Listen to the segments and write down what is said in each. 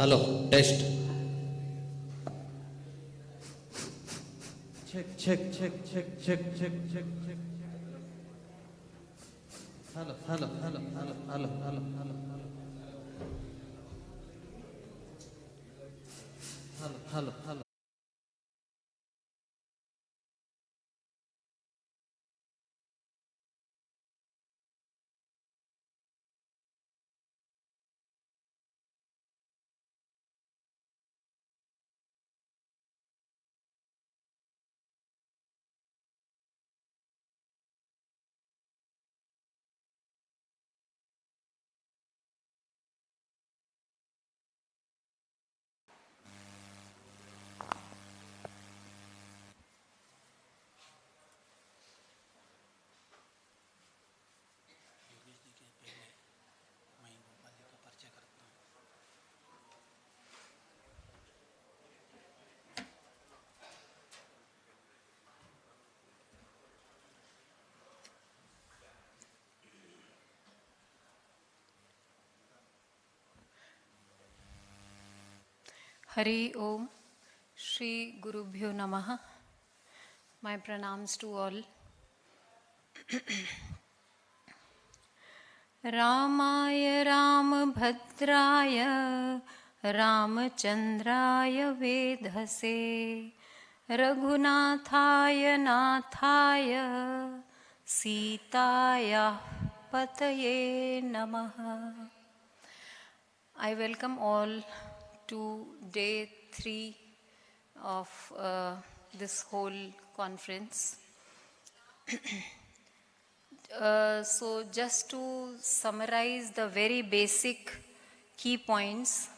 Hello test check check check check check check check check hello hello hello hello hello hello hello hello hello hello Hari Om, Shri Gurubhyo Namaha. My pranams to all. Ramaya Ramabhadraya Ramachandraya Vedhase Raghunathaya Nathaya Sitaya Pataye Namaha. I welcome all to day 3 of this whole conference. So just to summarize the very basic key points,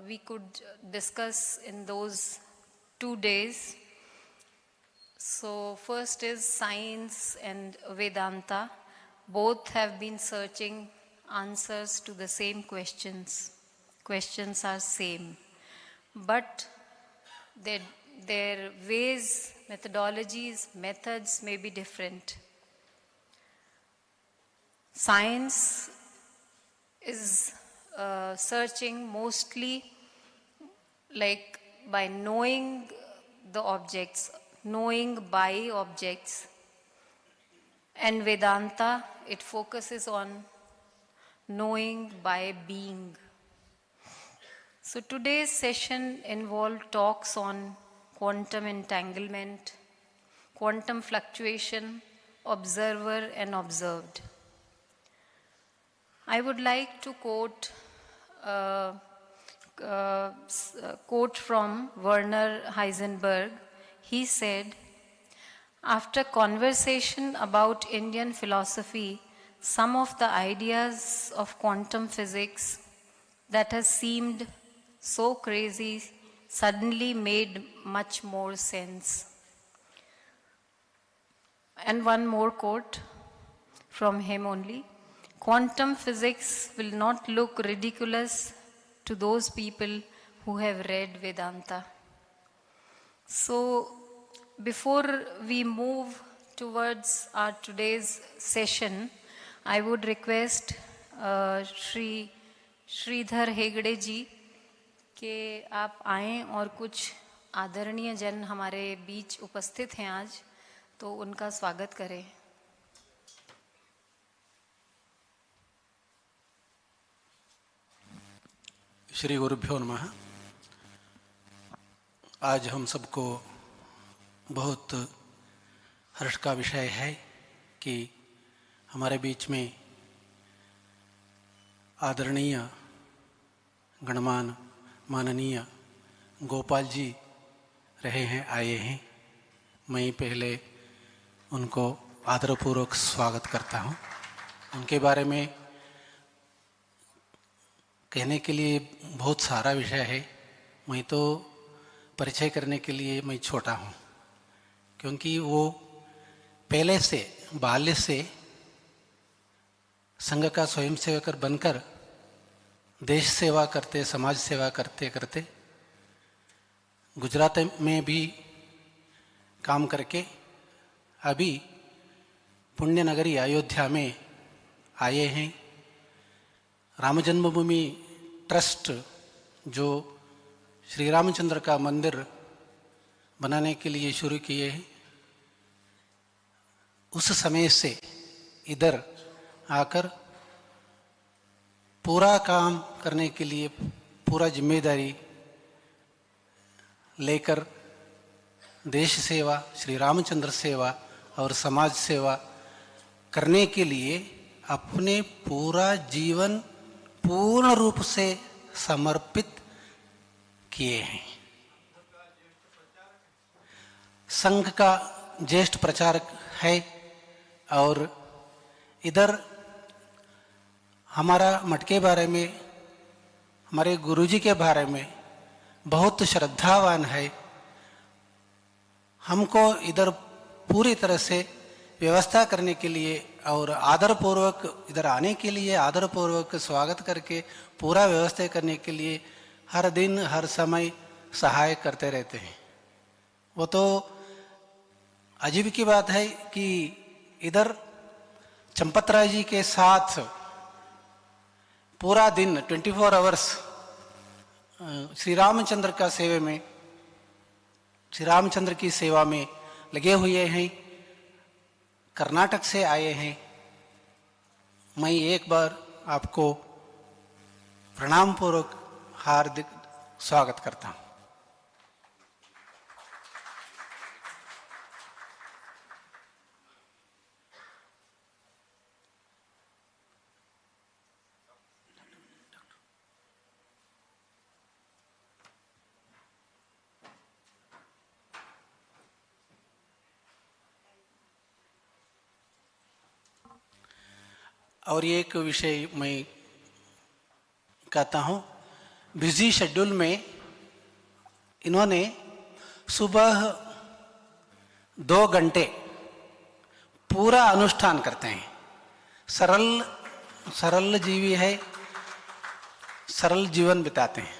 we could discuss in those 2 days. So first is science and Vedanta. Both have been searching answers to the same questions. Questions are same, but their ways, methodologies, methods may be different. Science is searching mostly like by knowing the objects, knowing by objects, and Vedanta, it focuses on knowing by being. So today's session involved talks on quantum entanglement, quantum fluctuation, observer and observed. I would like to quote a quote from Werner Heisenberg. He said, "After conversation about Indian philosophy, some of the ideas of quantum physics that has seemed so crazy suddenly made much more sense." And one more quote from him only. "Quantum physics will not look ridiculous to those people who have read Vedanta." So before we move towards our today's session, I would request Shri Shridhar Hegde ji कि आप आएं और कुछ आदरणीय जन हमारे बीच उपस्थित हैं आज, तो उनका स्वागत करें। श्री गुरुभ्यो नमः। आज हम सबको बहुत हर्ष का विषय है कि हमारे बीच में आदरणीय गणमान माननीय गोपाल जी रहे हैं, आए हैं। मैं पहले उनको आदरपूर्वक स्वागत करता हूं। उनके बारे में कहने के लिए बहुत सारा विषय है। मैं तो परिचय करने के लिए मैं छोटा हूं, क्योंकि वो पहले से बाल्य से संघ का स्वयंसेवक बनकर देश सेवा करते, समाज सेवा करते करते गुजरात में भी काम करके अभी पुण्य नगरी अयोध्या में आए हैं। राम जन्मभूमि ट्रस्ट जो श्री रामचंद्र का मंदिर बनाने के लिए शुरू किए हैं, उस समय से इधर आकर पूरा काम करने के लिए पूरा जिम्मेदारी लेकर देश सेवा, श्री रामचंद्र सेवा और समाज सेवा करने के लिए अपने पूरा जीवन पूर्ण रूप से समर्पित किए हैं। संघ का ज्येष्ठ प्रचारक है और इधर हमारा मठ के बारे में, हमारे गुरुजी के बारे में बहुत श्रद्धावान है। हमको इधर पूरी तरह से व्यवस्था करने के लिए और आदरपूर्वक इधर आने के लिए आदरपूर्वक स्वागत करके पूरा व्यवस्था करने के लिए हर दिन हर समय सहाय करते रहते हैं। वो तो अजीब की बात है कि इधर चंपत राय जी के साथ पूरा दिन 24 आवर्स श्री रामचंद्र का सेवे में, श्री रामचंद्र की सेवा में लगे हुए हैं। कर्नाटक से आए हैं। मैं एक बार आपको प्रणाम पूर्वक हार्दिक स्वागत करता हूं। और एक विषय मैं कहता हूँ, बिजी शेड्यूल में इन्होंने सुबह 2 घंटे पूरा अनुष्ठान करते हैं। सरल जीवी है, सरल जीवन बिताते हैं।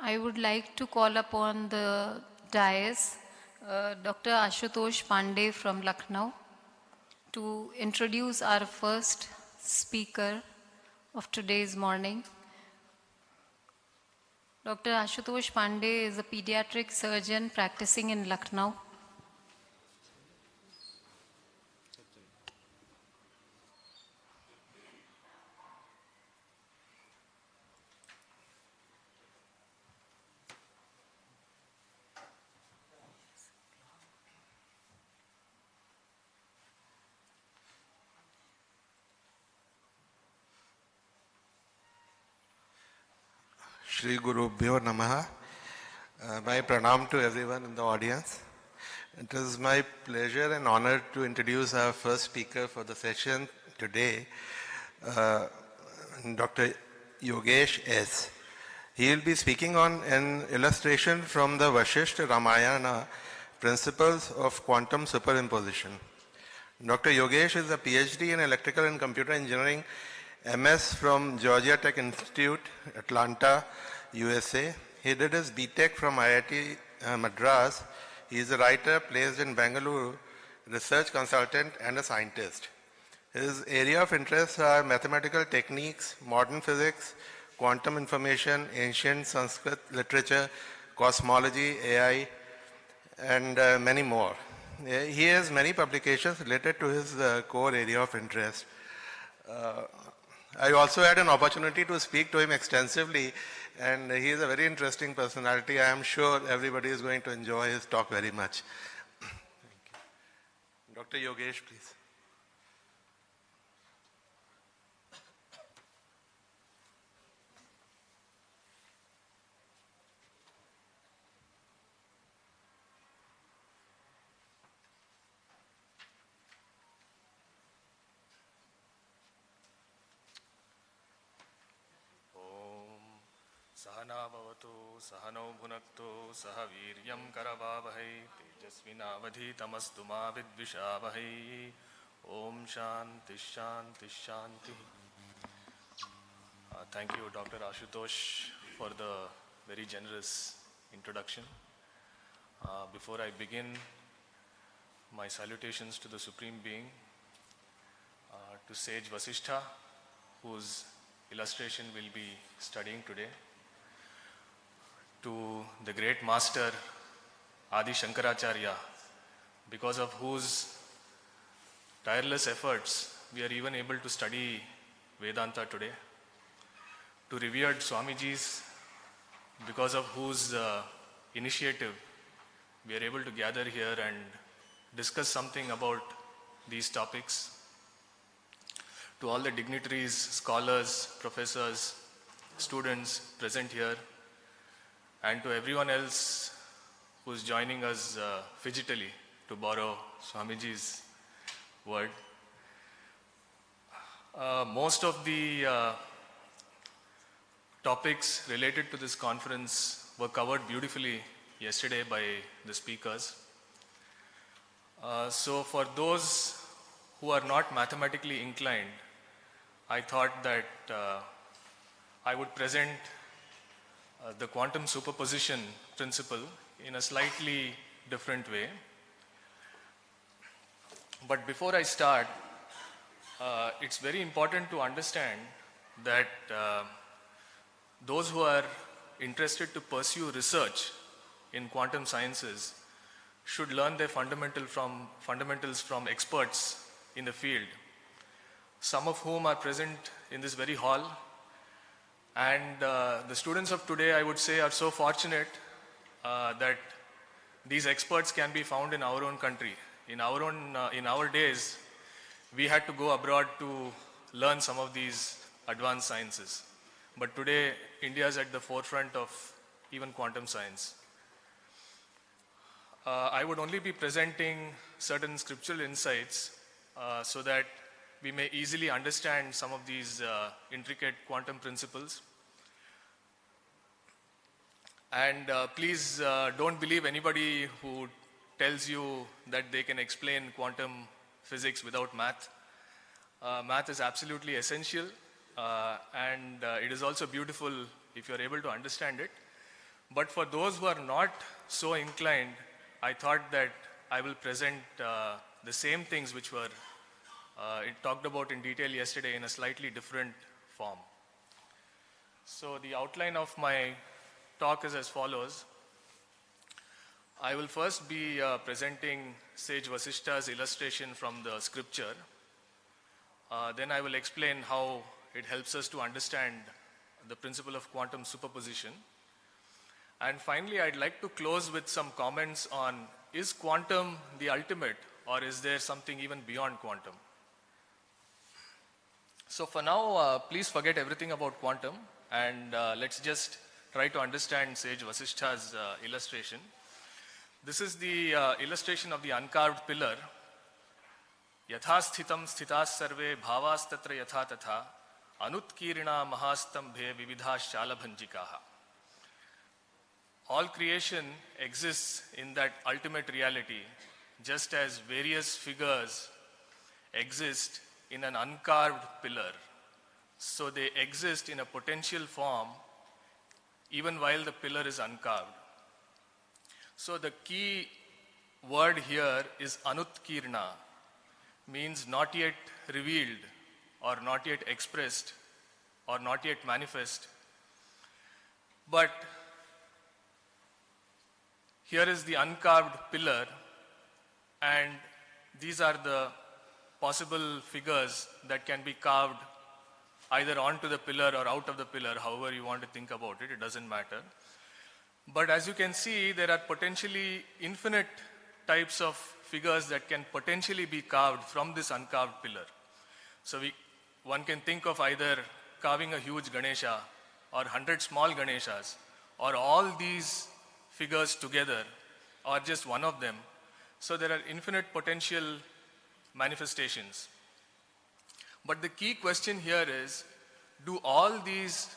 I would like to call upon the dais Dr. Ashutosh Pandey from Lucknow to introduce our first speaker of today's morning. Dr. Ashutosh Pandey is a pediatric surgeon practicing in Lucknow. Shri Guru Bhyo Namaha. My pranam to everyone in the audience. It is my pleasure and honor to introduce our first speaker for the session today, Dr. Yogesh S. He will be speaking on an illustration from the Vashishta Ramayana, Principles of Quantum Superimposition. Dr. Yogesh is a PhD in Electrical and Computer Engineering, MS from Georgia Tech Institute, Atlanta, USA. He did his BTech from IIT Madras. He is a writer placed in Bangalore, research consultant and a scientist. His area of interest are mathematical techniques, modern physics, quantum information, ancient Sanskrit literature, cosmology, AI, and many more. He has many publications related to his core area of interest. I also had an opportunity to speak to him extensively, and he is a very interesting personality. I am sure everybody is going to enjoy his talk very much. Thank you. Dr. Yogesh, please. सहना भवतु सहनौ भुनक्तु सह वीर्यं करवावहै तेजस्विनावधीतमस्तु मा विद्विषावहै ओम शांति शांति शांति. Thank you, Dr. Ashutosh, for the very generous introduction. Before I begin, my salutations to the Supreme Being, to Sage Vasishtha, whose illustration we'll be studying today, to the great master Adi Shankaracharya, because of whose tireless efforts we are even able to study Vedanta today, to revered Swamijis, because of whose initiative we are able to gather here and discuss something about these topics, to all the dignitaries, scholars, professors, students present here, and to everyone else who is joining us fidgetily, to borrow Swamiji's word. Most of the topics related to this conference were covered beautifully yesterday by the speakers. So for those who are not mathematically inclined, I thought that I would present the quantum superposition principle in a slightly different way. But before I start, it's very important to understand that those who are interested to pursue research in quantum sciences should learn their fundamentals from experts in the field, some of whom are present in this very hall. And the students of today, I would say, are so fortunate that these experts can be found in our own country. In our days, we had to go abroad to learn some of these advanced sciences. But today, India is at the forefront of even quantum science. I would only be presenting certain scriptural insights so that we may easily understand some of these intricate quantum principles. And please don't believe anybody who tells you that they can explain quantum physics without math. Math is absolutely essential. And it is also beautiful if you are able to understand it. But for those who are not so inclined, I thought that I will present the same things which were talked about in detail yesterday in a slightly different form. So the outline of my talk is as follows. I will first be presenting Sage Vasishtha's illustration from the scripture. Then I will explain how it helps us to understand the principle of quantum superposition. And finally, I'd like to close with some comments on, is quantum the ultimate, or is there something even beyond quantum? So for now, please forget everything about quantum, and let's just try to understand Sage Vasishtha's illustration. This is the illustration of the uncarved pillar. Yatha sthitam sthitas sarve bhavas tatra yatha tatha anutkirina mahastambhe vividhas shalabhanjikaha. All creation exists in that ultimate reality, just as various figures exist in an uncarved pillar. So they exist in a potential form even while the pillar is uncarved. So the key word here is anutkirna, means not yet revealed, or not yet expressed, or not yet manifest. But here is the uncarved pillar, and these are the possible figures that can be carved either onto the pillar or out of the pillar, however you want to think about it, it doesn't matter. But as you can see, there are potentially infinite types of figures that can potentially be carved from this uncarved pillar. So one can think of either carving a huge Ganesha or 100 small Ganeshas, or all these figures together, or just one of them. So there are infinite potential manifestations. But the key question here is, do all these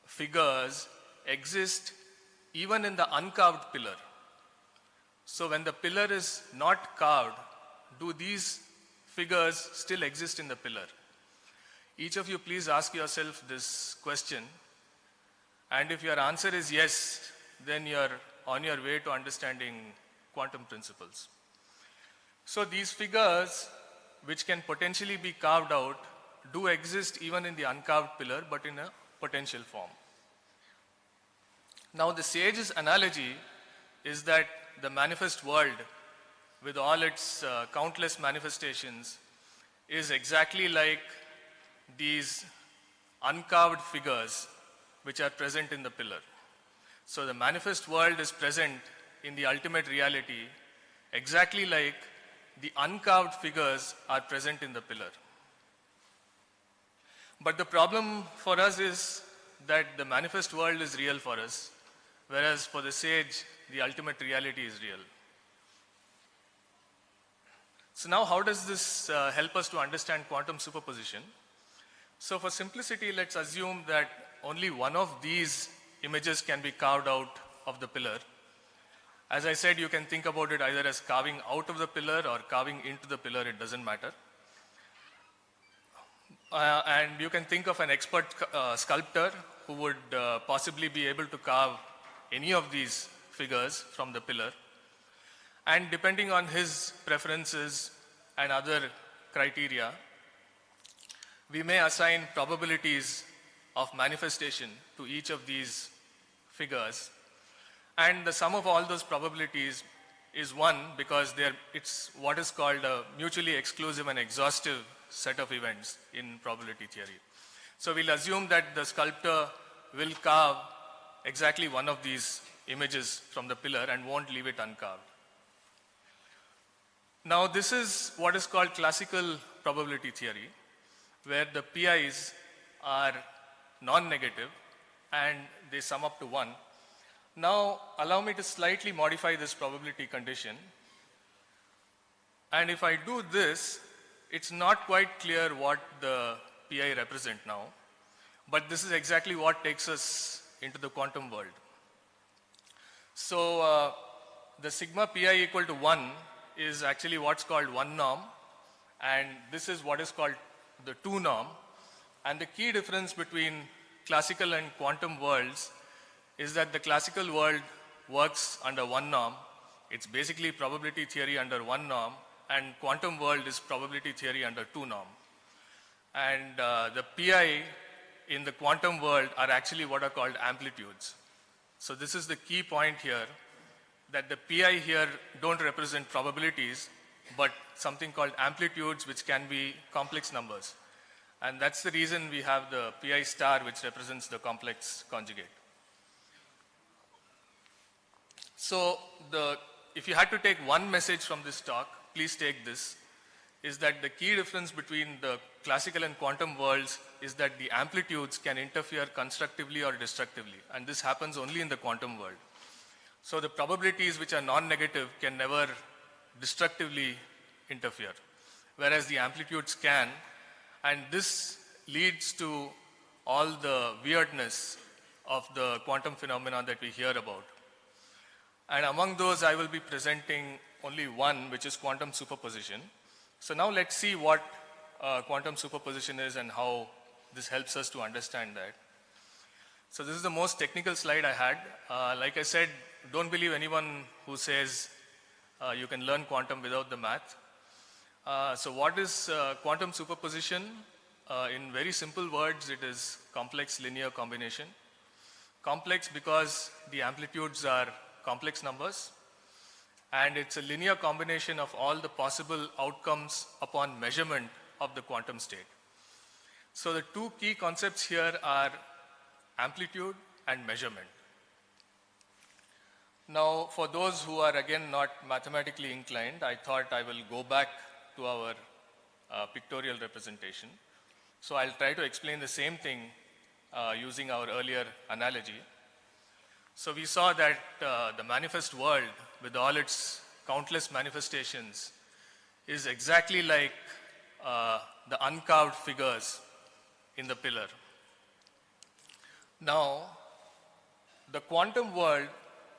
figures exist even in the uncarved pillar. So when the pillar is not carved, do these figures still exist in the pillar? Each of you please ask yourself this question, and if your answer is yes, then you're on your way to understanding quantum principles. So these figures, which can potentially be carved out, do exist even in the uncarved pillar, but in a potential form. Now the sage's analogy is that the manifest world, with all its countless manifestations, is exactly like these uncarved figures which are present in the pillar. So the manifest world is present in the ultimate reality exactly like the uncarved figures are present in the pillar. But the problem for us is that the manifest world is real for us, whereas for the sage, the ultimate reality is real. So now how does this help us to understand quantum superposition? So for simplicity, let's assume that only one of these images can be carved out of the pillar. As I said, you can think about it either as carving out of the pillar or carving into the pillar, it doesn't matter. And you can think of an expert sculptor who would possibly be able to carve any of these figures from the pillar. And depending on his preferences and other criteria, we may assign probabilities of manifestation to each of these figures. And the sum of all those probabilities is 1 because it's what is called a mutually exclusive and exhaustive set of events in probability theory. So we'll assume that the sculptor will carve exactly one of these images from the pillar and won't leave it uncarved. Now this is what is called classical probability theory, where the PIs are non-negative and they sum up to 1. Now allow me to slightly modify this probability condition. And if I do this, it's not quite clear what the PI represent now, but this is exactly what takes us into the quantum world. So the sigma PI equal to 1 is actually what's called 1 norm, and this is what is called the 2 norm. And the key difference between classical and quantum worlds is that the classical world works under 1 norm. It's basically probability theory under 1 norm, and quantum world is probability theory under 2 norm. And the PI in the quantum world are actually what are called amplitudes. So this is the key point here, that the PI here don't represent probabilities, but something called amplitudes, which can be complex numbers. And that's the reason we have the PI star, which represents the complex conjugate. So if you had to take one message from this talk, please take this, is that the key difference between the classical and quantum worlds is that the amplitudes can interfere constructively or destructively, and this happens only in the quantum world. So the probabilities which are non-negative can never destructively interfere, whereas the amplitudes can, and this leads to all the weirdness of the quantum phenomena that we hear about. And among those, I will be presenting only one, which is quantum superposition. So now let's see what quantum superposition is and how this helps us to understand that. So this is the most technical slide I had. Like I said, don't believe anyone who says you can learn quantum without the math. So what is quantum superposition? In very simple words, it is complex linear combination. Complex because the amplitudes are complex numbers, and it's a linear combination of all the possible outcomes upon measurement of the quantum state. So the two key concepts here are amplitude and measurement. Now, for those who are again not mathematically inclined, I thought I will go back to our pictorial representation. So I'll try to explain the same thing using our earlier analogy. So we saw that the manifest world, with all its countless manifestations, is exactly like the uncarved figures in the pillar. Now, the quantum world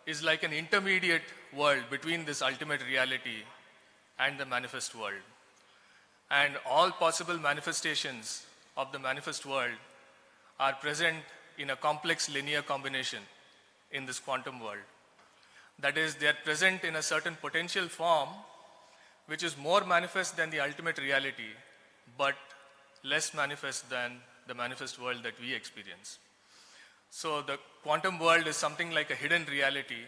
is like an intermediate world between this ultimate reality and the manifest world. And all possible manifestations of the manifest world are present in a complex linear combination in this quantum world. That is, they are present in a certain potential form which is more manifest than the ultimate reality, but less manifest than the manifest world that we experience. So the quantum world is something like a hidden reality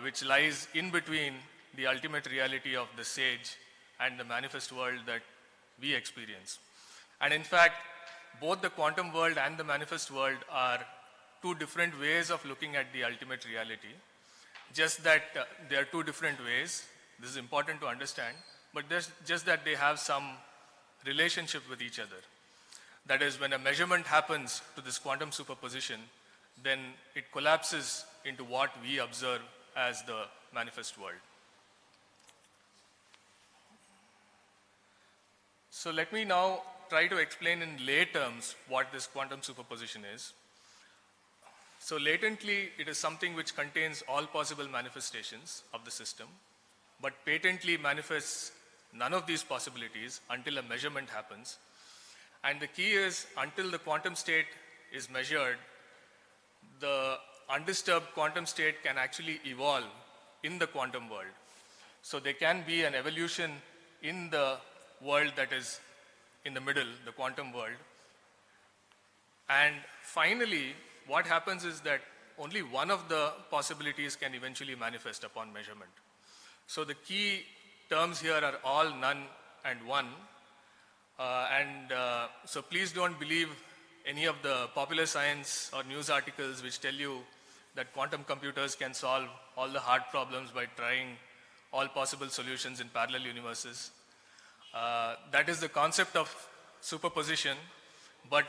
which lies in between the ultimate reality of the sage and the manifest world that we experience. And in fact, both the quantum world and the manifest world are two different ways of looking at the ultimate reality. Just that they are two different ways. This is important to understand, but just that they have some relationship with each other. That is, when a measurement happens to this quantum superposition, then it collapses into what we observe as the manifest world. So let me now try to explain in lay terms what this quantum superposition is. So latently, it is something which contains all possible manifestations of the system, but patently manifests none of these possibilities until a measurement happens. And the key is, until the quantum state is measured, the undisturbed quantum state can actually evolve in the quantum world. So there can be an evolution in the world that is in the middle, the quantum world. And finally, what happens is that only one of the possibilities can eventually manifest upon measurement. So the key terms here are all, none, and one. So please don't believe any of the popular science or news articles which tell you that quantum computers can solve all the hard problems by trying all possible solutions in parallel universes. That is the concept of superposition, but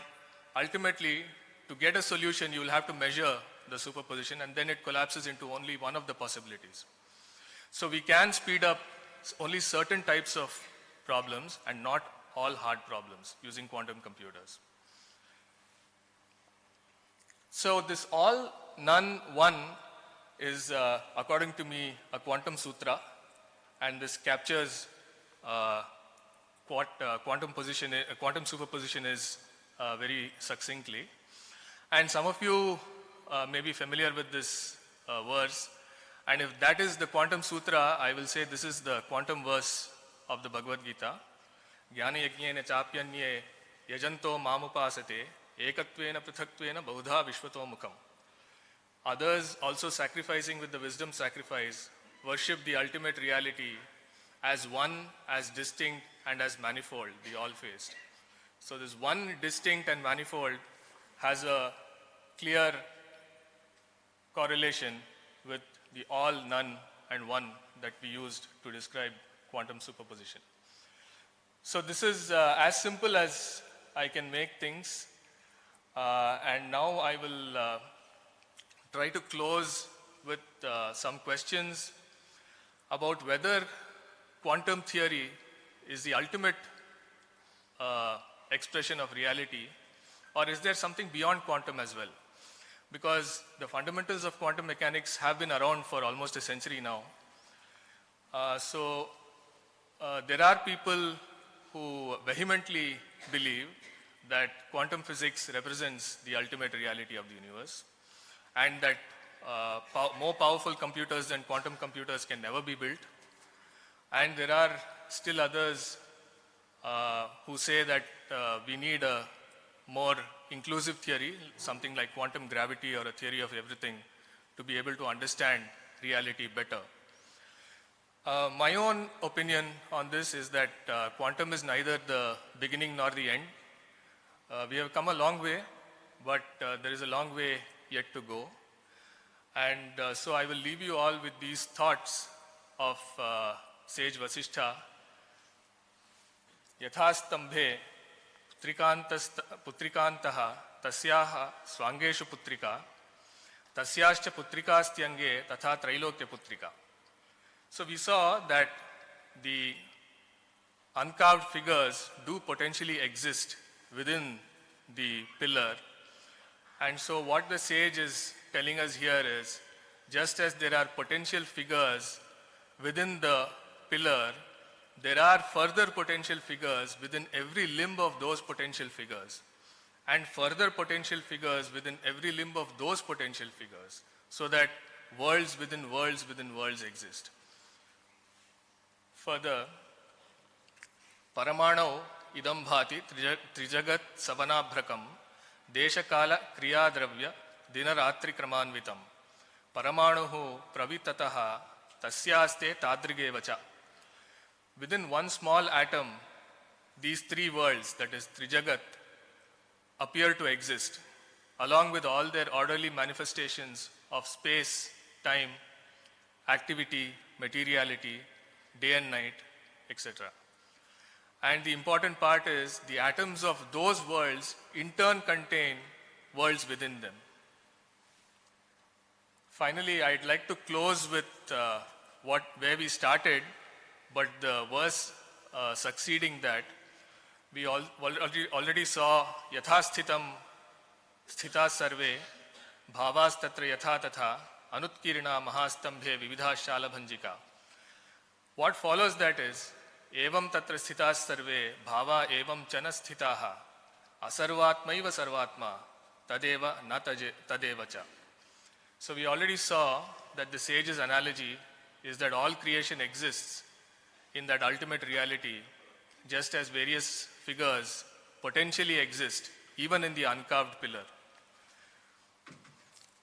ultimately, to get a solution, you will have to measure the superposition, and then it collapses into only one of the possibilities. So we can speed up only certain types of problems and not all hard problems using quantum computers. So this all, none, one is, according to me, a quantum sutra, and this captures what quantum superposition is very succinctly. And some of you may be familiar with this verse, and if that is the quantum sutra, I will say this is the quantum verse of the Bhagavad Gita. Jnana yajnena chapyanye yajanto mamupasate ekatvena prithaktvena bahudha vishvato mukham. Others, also sacrificing with the wisdom sacrifice, worship the ultimate reality as one, as distinct, and as manifold, the all-faced. So this one, distinct, and manifold has a clear correlation with the all, none, and one that we used to describe quantum superposition. So this is as simple as I can make things. And now I will try to close with some questions about whether quantum theory is the ultimate expression of reality, or is there something beyond quantum as well? Because the fundamentals of quantum mechanics have been around for almost a century now. There are people who vehemently believe that quantum physics represents the ultimate reality of the universe, and that more powerful computers than quantum computers can never be built. And there are still others who say that we need a more inclusive theory, something like quantum gravity or a theory of everything, to be able to understand reality better. My own opinion on this is that quantum is neither the beginning nor the end. We have come a long way, but there is a long way yet to go. And so I will leave you all with these thoughts of sage Vasishtha. Yathastambhe putrikantaha tasyaha swangeshu putrika tasyascha putrikastyange tatha trailokya putrika. So we saw that the uncarved figures do potentially exist within the pillar. And so what the sage is telling us here is, just as there are potential figures within the pillar, there are further potential figures within every limb of those potential figures, and further potential figures within every limb of those potential figures, so that worlds within worlds within worlds exist. Further, Paramanau idam bhati trijagat savanabhrakam deshakala kriyadravya dinaratri kramanvitam Paramanuhu pravitataha tasyaste tadrigevacha. Within one small atom, these three worlds, that is Trijagat, appear to exist, along with all their orderly manifestations of space, time, activity, materiality, day and night, etc. And the important part is the atoms of those worlds in turn contain worlds within them. Finally, I'd like to close with where we started, but the verse succeeding that. We already saw yatha sthitam sthita sarve bhavas tatra yatha tatha anutkirina mahastambhe vividha shalabhanjika. What follows that is evam tatra sthita sarve bhava evam chana sthitaha asarvatmaiva sarvatma tadeva na tadeva cha. So we already saw that the sage's analogy is that all creation exists in that ultimate reality, just as various figures potentially exist even in the uncarved pillar.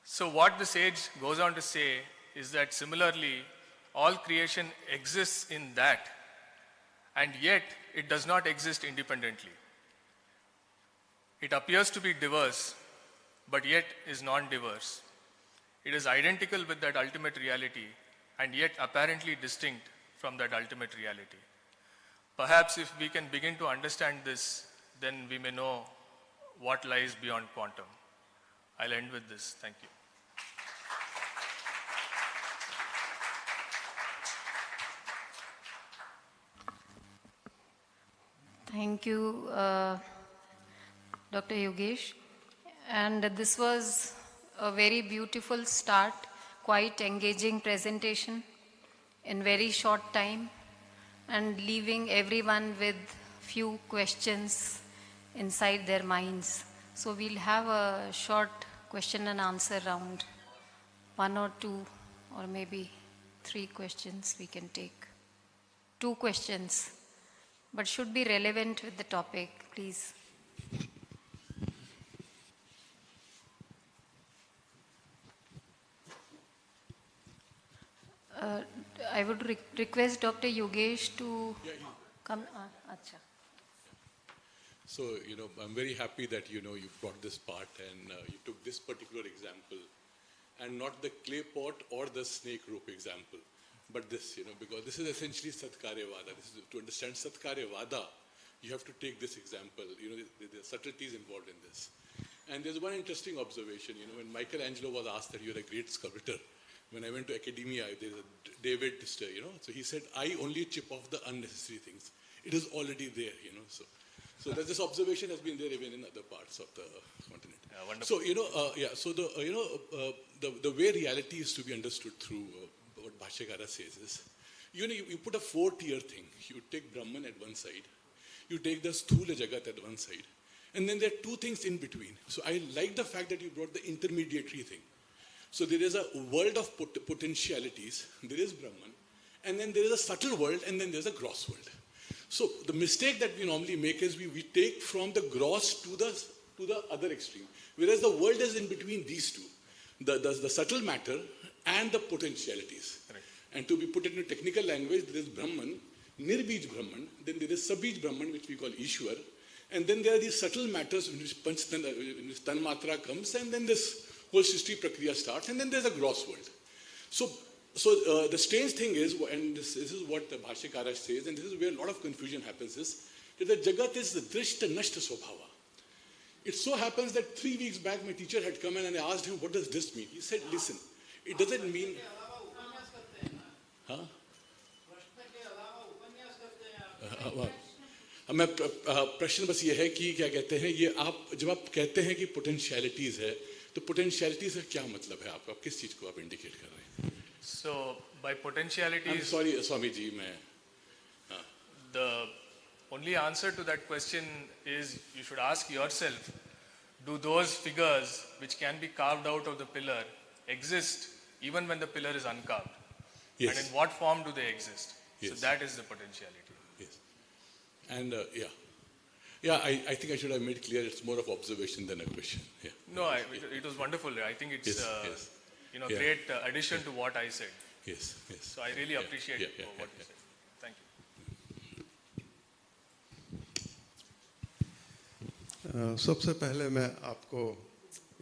So what the sage goes on to say is that similarly, all creation exists in that, and yet it does not exist independently. It appears to be diverse, but yet is non-diverse. It is identical with that ultimate reality, and yet apparently distinct from that ultimate reality. Perhaps if we can begin to understand this, then we may know what lies beyond quantum. I'll end with this. Thank you. Thank you, Dr. Yogesh. And this was a very beautiful start, quite engaging presentation in very short time, and leaving everyone with few questions inside their minds. So we'll have a short question and answer round. 1 or 2 or maybe 3 questions we can take. 2 questions, but should be relevant with the topic, please. I would request Dr. Yogesh to come. Acha. So, I'm very happy that, you brought this part and you took this particular example and not the clay pot or the snake rope example, but this, because this is essentially Satkaryavada. To understand Satkaryavada, you have to take this example. There are subtleties involved in this. And there's one interesting observation, when Michelangelo was asked that you're a great sculptor, when I went to academia, there's a David, so he said, I only chip off the unnecessary things. It is already there, So that this observation has been there even in other parts of the continent. Yeah, wonderful. So, the way reality is to be understood through what Bhashyakara says is, you put a 4-tier thing. You take Brahman at one side, you take the Sthula Jagat at one side, and then there are 2 things in between. So I like the fact that you brought the intermediary thing. So there is a world of potentialities, there is Brahman, and then there is a subtle world, and then there's a gross world. So the mistake that we normally make is we take from the gross to the other extreme, whereas the world is in between these two, the subtle matter and the potentialities. Right. And to be put into technical language, there is Brahman, Nirbij Brahman, then there is Sabij Brahman, which we call Ishwar, and then there are these subtle matters in which Tanmatra comes, and then this whole Srishti Prakriya starts, and then there's a gross world. So the strange thing is, and this is what the Bhashyakara says, and this is where a lot of confusion happens, is that the Jagat is the Drishta Nashta Swabhava. It so happens that 3 weeks back my teacher had come in and I asked him, what does this mean? He said, listen, it doesn't mean... Huh? मैं प्रश्न बस ये है कि क्या कहते हैं ये आप जब आप कहते हैं कि पोटेंशियलिटीज है तो पोटेंशियलिटीज का क्या मतलब है आपका, किस चीज को आप इंडिकेट कर रहे हैं? So by potentialities, sorry Swami ji, मैं the only answer to that question is you should ask yourself, do those figures which can be carved out of the pillar exist even when the pillar is uncarved? Yes. And in what form do they exist? Yes. So that is the potentiality. yes. And I think I should have made clear it's more of observation than a question. Yeah. No, it was wonderful. I think it's Yes, yes. Yeah. great addition to what I said. Yes, yes. So I really appreciate what you said. Thank you. सबसे पहले मैं आपको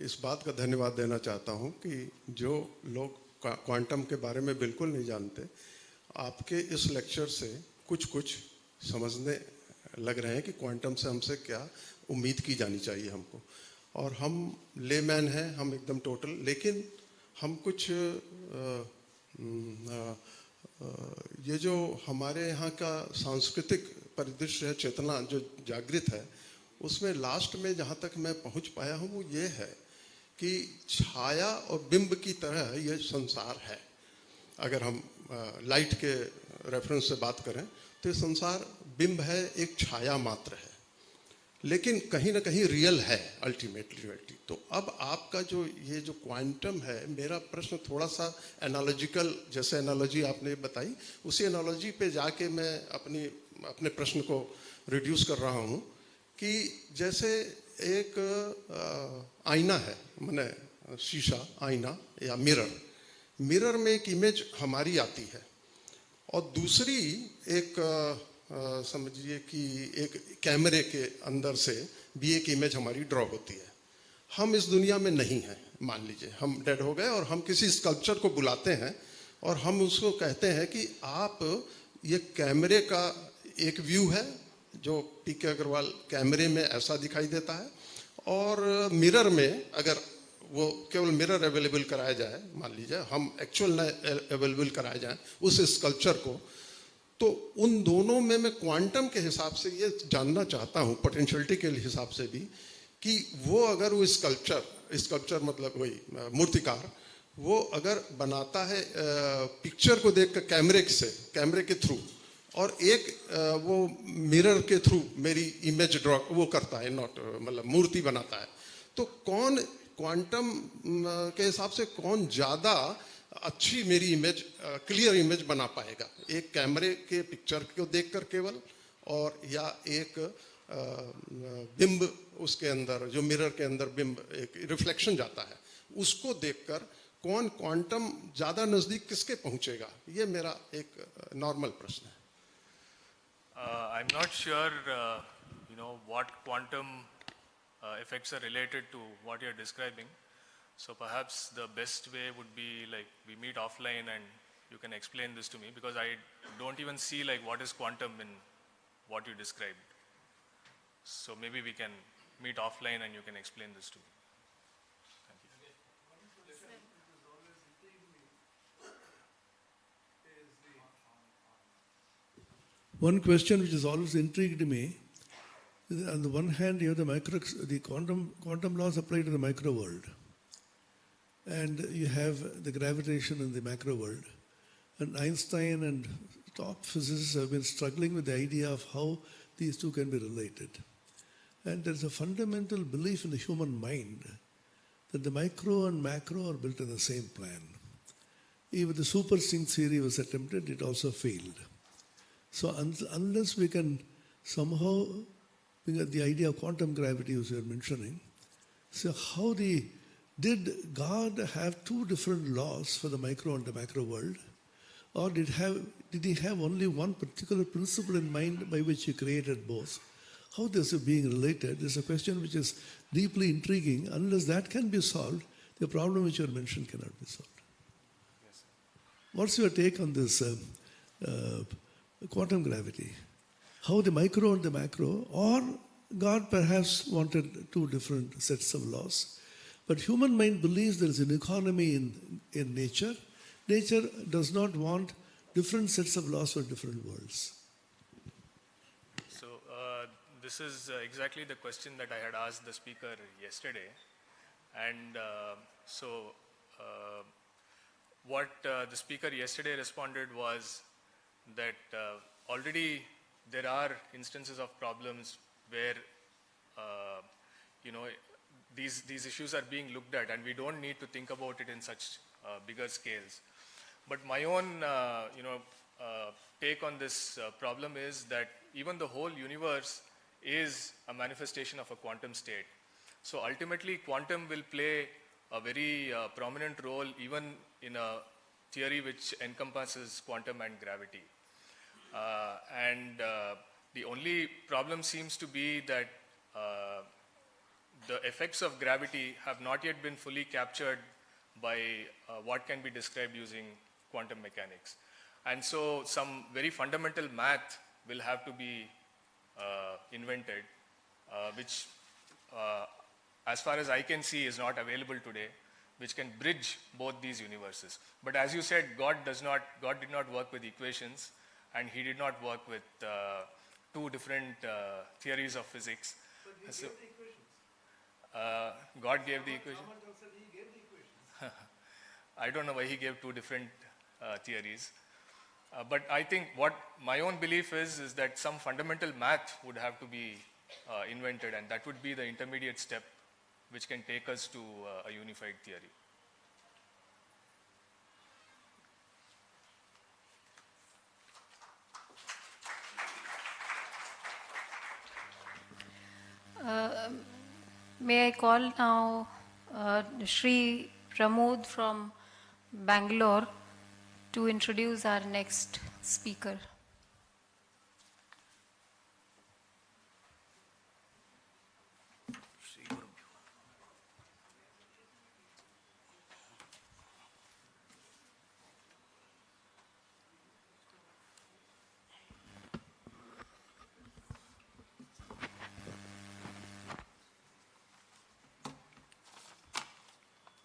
इस बात का धन्यवाद देना चाहता हूं कि जो लोग क्वांटम के बारे में बिल्कुल नहीं जानते, आपके इस लेक्चर से कुछ समझने लग रहे हैं कि क्वांटम से हमसे क्या उम्मीद की जानी चाहिए हमको। और हम लेमैन हैं, हम एकदम टोटल, लेकिन हम कुछ ये जो हमारे यहाँ का सांस्कृतिक परिदृश्य है, चेतना जो जागृत है, उसमें लास्ट में जहाँ तक मैं पहुँच पाया हूँ वो ये है कि छाया और बिंब की तरह ये संसार है। अगर हम लाइट के रेफरेंस से बात करें तो ये संसार बिंब है, एक छाया मात्र है, लेकिन कहीं ना कहीं रियल है अल्टीमेटली। तो अब आपका जो ये जो क्वांटम है, मेरा प्रश्न थोड़ा सा एनालॉजिकल, जैसे एनालॉजी आपने बताई उसी एनालॉजी पे जाके मैं अपने प्रश्न को रिड्यूस कर रहा हूँ कि जैसे एक आईना है, माने शीशा, आईना या मिरर में एक इमेज हमारी आती है और दूसरी एक समझिए कि एक कैमरे के अंदर से भी एक इमेज हमारी ड्रॉ होती है। हम इस दुनिया में नहीं हैं, मान लीजिए हम डेड हो गए और हम किसी स्कल्पचर को बुलाते हैं और हम उसको कहते हैं कि आप ये कैमरे का एक व्यू है जो पीके अग्रवाल कैमरे में ऐसा दिखाई देता है, और मिरर में अगर वो केवल मिरर अवेलेबल कराया जाए, मान लीजिए हम एक्चुअल न अवेलेबल कराया जाए उस स्कल्पचर को, तो उन दोनों में मैं क्वांटम के हिसाब से ये जानना चाहता हूँ, पोटेंशियलिटी के हिसाब से भी, कि वो अगर वो स्कल्पचर मतलब वही मूर्तिकार, वो अगर बनाता है पिक्चर को देख कर कैमरे के थ्रू, और एक वो मिरर के थ्रू मेरी इमेज ड्रॉ वो करता है, नॉट मतलब मूर्ति बनाता है, तो कौन क्वांटम के हिसाब से कौन ज़्यादा अच्छी मेरी इमेज, क्लियर इमेज बना पाएगा, एक कैमरे के पिक्चर को देखकर केवल, और या एक बिंब उसके अंदर जो मिरर के अंदर बिंब एक रिफ्लेक्शन जाता है उसको देखकर कौन क्वांटम ज़्यादा नज़दीक किसके पहुंचेगा, ये मेरा एक नॉर्मल प्रश्न है। I'm not sure, what quantum effects are related to what you're describing. So perhaps the best way would be like we meet offline and you can explain this to me, because I don't even see like what is quantum in what you described. So maybe we can meet offline and you can explain this to me. Thank you. One question which has always intrigued me is, on the one hand, you have the quantum laws apply to the micro world, and you have the gravitation in the macro world. And Einstein and top physicists have been struggling with the idea of how these two can be related. And there's a fundamental belief in the human mind that the micro and macro are built in the same plan. Even the superstring theory was attempted, it also failed. So unless we can somehow bring up the idea of quantum gravity, as you were mentioning, so did God have two different laws for the micro and the macro world? Or did he have only one particular principle in mind by which he created both? How this is being related is a question which is deeply intriguing. Unless that can be solved, the problem which you mentioned cannot be solved. Yes, sir. What's your take on this quantum gravity? How the micro and the macro, or God perhaps wanted two different sets of laws. But human mind believes there is an economy in nature. Nature does not want different sets of laws for different worlds. So this is exactly the question that I had asked the speaker yesterday. And what the speaker yesterday responded was that already there are instances of problems where these issues are being looked at, and we don't need to think about it in such bigger scales. But my own take on this problem is that even the whole universe is a manifestation of a quantum state. So ultimately, quantum will play a very prominent role even in a theory which encompasses quantum and gravity. The only problem seems to be that the effects of gravity have not yet been fully captured by what can be described using quantum mechanics. And so some very fundamental math will have to be invented, which as far as I can see is not available today, which can bridge both these universes. But as you said, God did not work with equations, and he did not work with two different theories of physics. But he gave the equations. God gave the equations. I don't know why he gave two different theories. But I think what my own belief is that some fundamental math would have to be invented, and that would be the intermediate step which can take us to a unified theory. May I call now Shri Pramod from Bangalore to introduce our next speaker.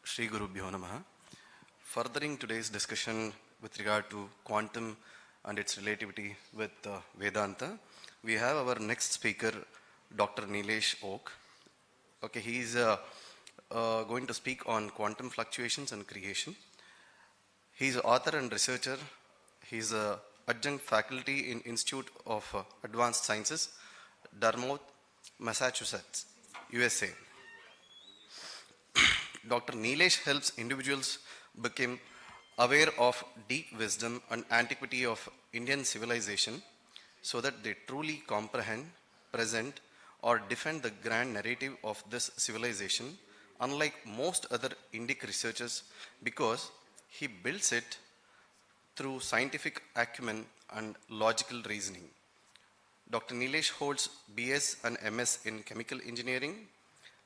Shri Gurubhyo Namaha. Furthering today's discussion with regard to quantum and its relativity with Vedanta, we have our next speaker, Dr. Nilesh Oak. Okay, he is going to speak on quantum fluctuations and creation. He is author and researcher. He is adjunct faculty in Institute of Advanced Sciences, Dartmouth, Massachusetts, USA. Dr. Nilesh helps individuals become aware of deep wisdom and antiquity of Indian civilization so that they truly comprehend, present, or defend the grand narrative of this civilization, unlike most other Indic researchers, because he builds it through scientific acumen and logical reasoning. Dr. Nilesh holds BS and MS in chemical engineering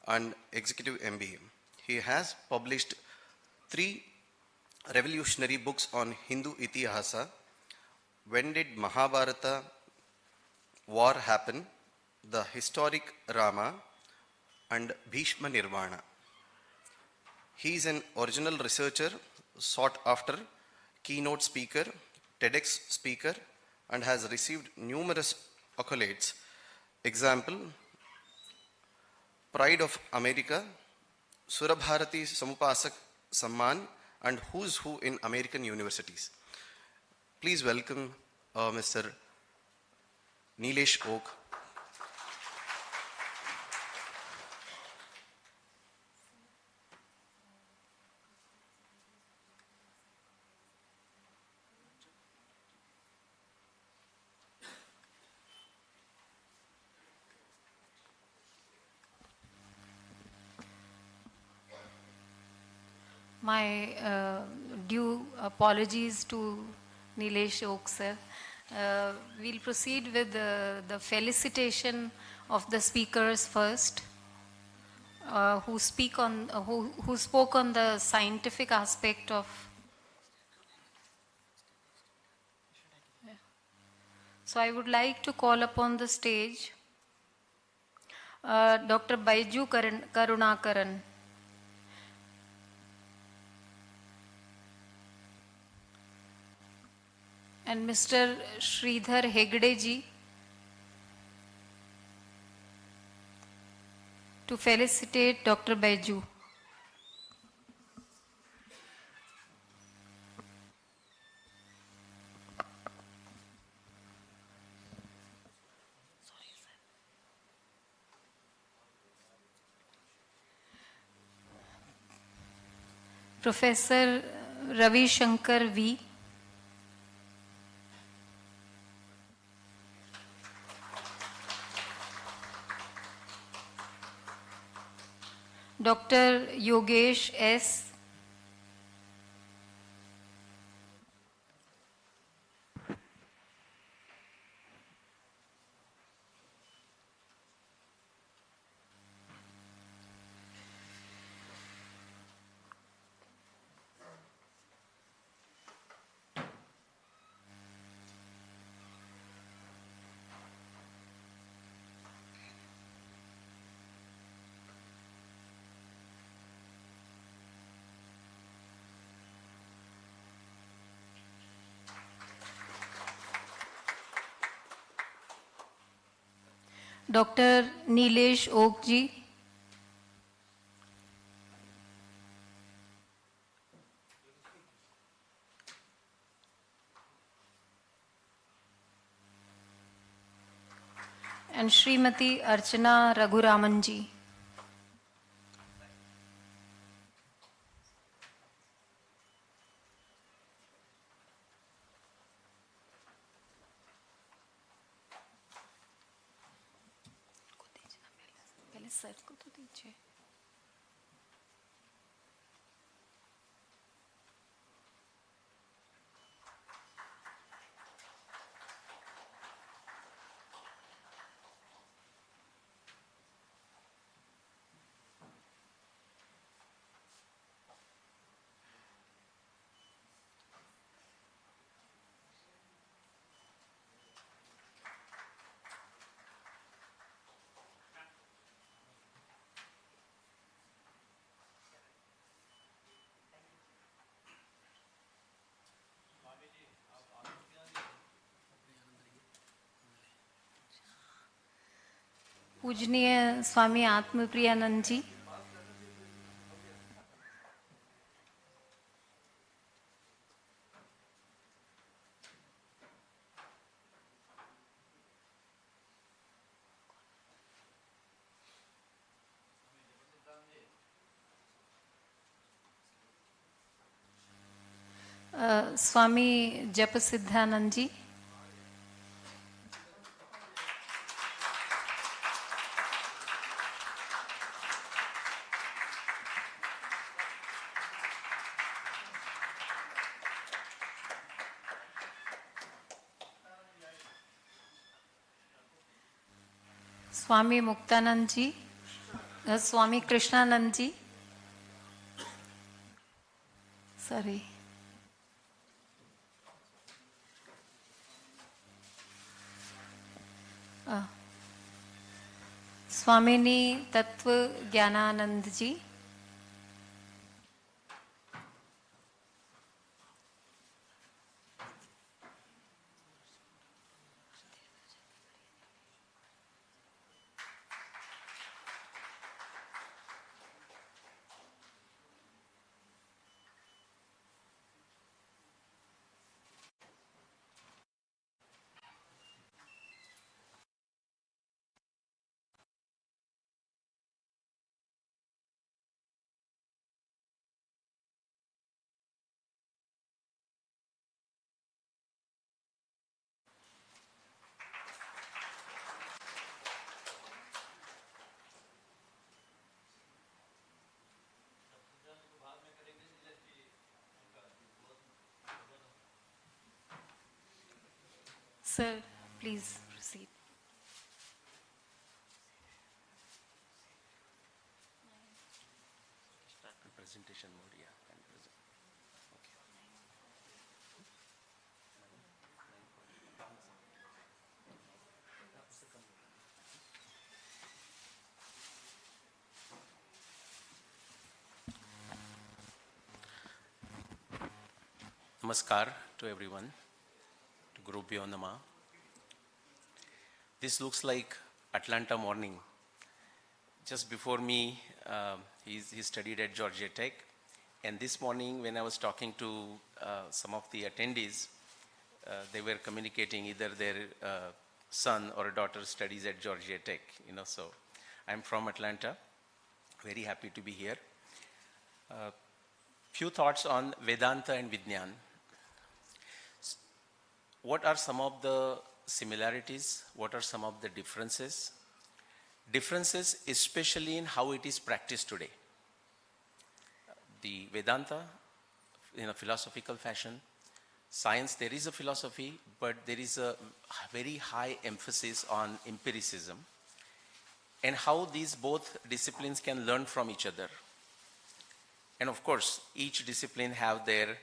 and executive MBA. He has published 3 revolutionary books on Hindu Itihasa: When Did Mahabharata War Happen?, The Historic Rama, and Bhishma Nirvana. He is an original researcher, sought after, keynote speaker, TEDx speaker, and has received numerous accolades. Example, Pride of America, Surabharati Samupasak Samman, and Who's Who in American Universities. Please welcome Mr. Nilesh Oak. My due apologies to Nilesh Oak sir. We'll proceed with the felicitation of the speakers first, who spoke on the scientific aspect of. So I would like to call upon the stage Dr. Baiju Karunakaran. And Mr. Sridhar Hegde ji. to felicitate Dr. Baiju. Professor Ravi Shankar V. Dr. Yogesh S. Dr. Nilesh Okji. And Srimati Archana Raghuramanji. पहले sir को तो दीजिए. पूजनीय स्वामी आत्मप्रियानंद जी. स्वामी जप सिद्धानंद जी. स्वामी मुक्तानंद जी. स्वामी कृष्णानंद जी. Sorry. स्वामिनी तत्व ज्ञानानंद जी. Sir, please proceed. Presentation mode, yeah. Okay. Namaskar to everyone. To Guru Bhyo Namah. This looks like Atlanta morning, just before me, he studied at Georgia Tech. And this morning when I was talking to some of the attendees, they were communicating either their son or daughter studies at Georgia Tech, so I'm from Atlanta, very happy to be here. Few thoughts on Vedanta and Vijnan. What are some of the similarities? What are some of the differences? Differences especially in how it is practiced today. The Vedanta in a philosophical fashion, science, there is a philosophy, but there is a very high emphasis on empiricism and how these both disciplines can learn from each other. And of course, each discipline have their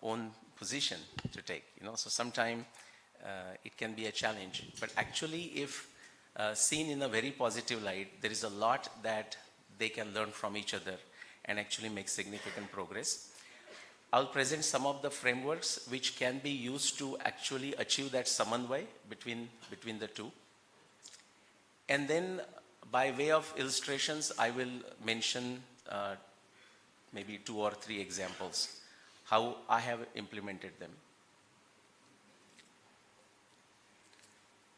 own position to take, so sometimes it can be a challenge. But actually, if seen in a very positive light, there is a lot that they can learn from each other and actually make significant progress. I'll present some of the frameworks which can be used to actually achieve that samanvay between the two. And then by way of illustrations, I will mention maybe 2 or 3 examples, how I have implemented them.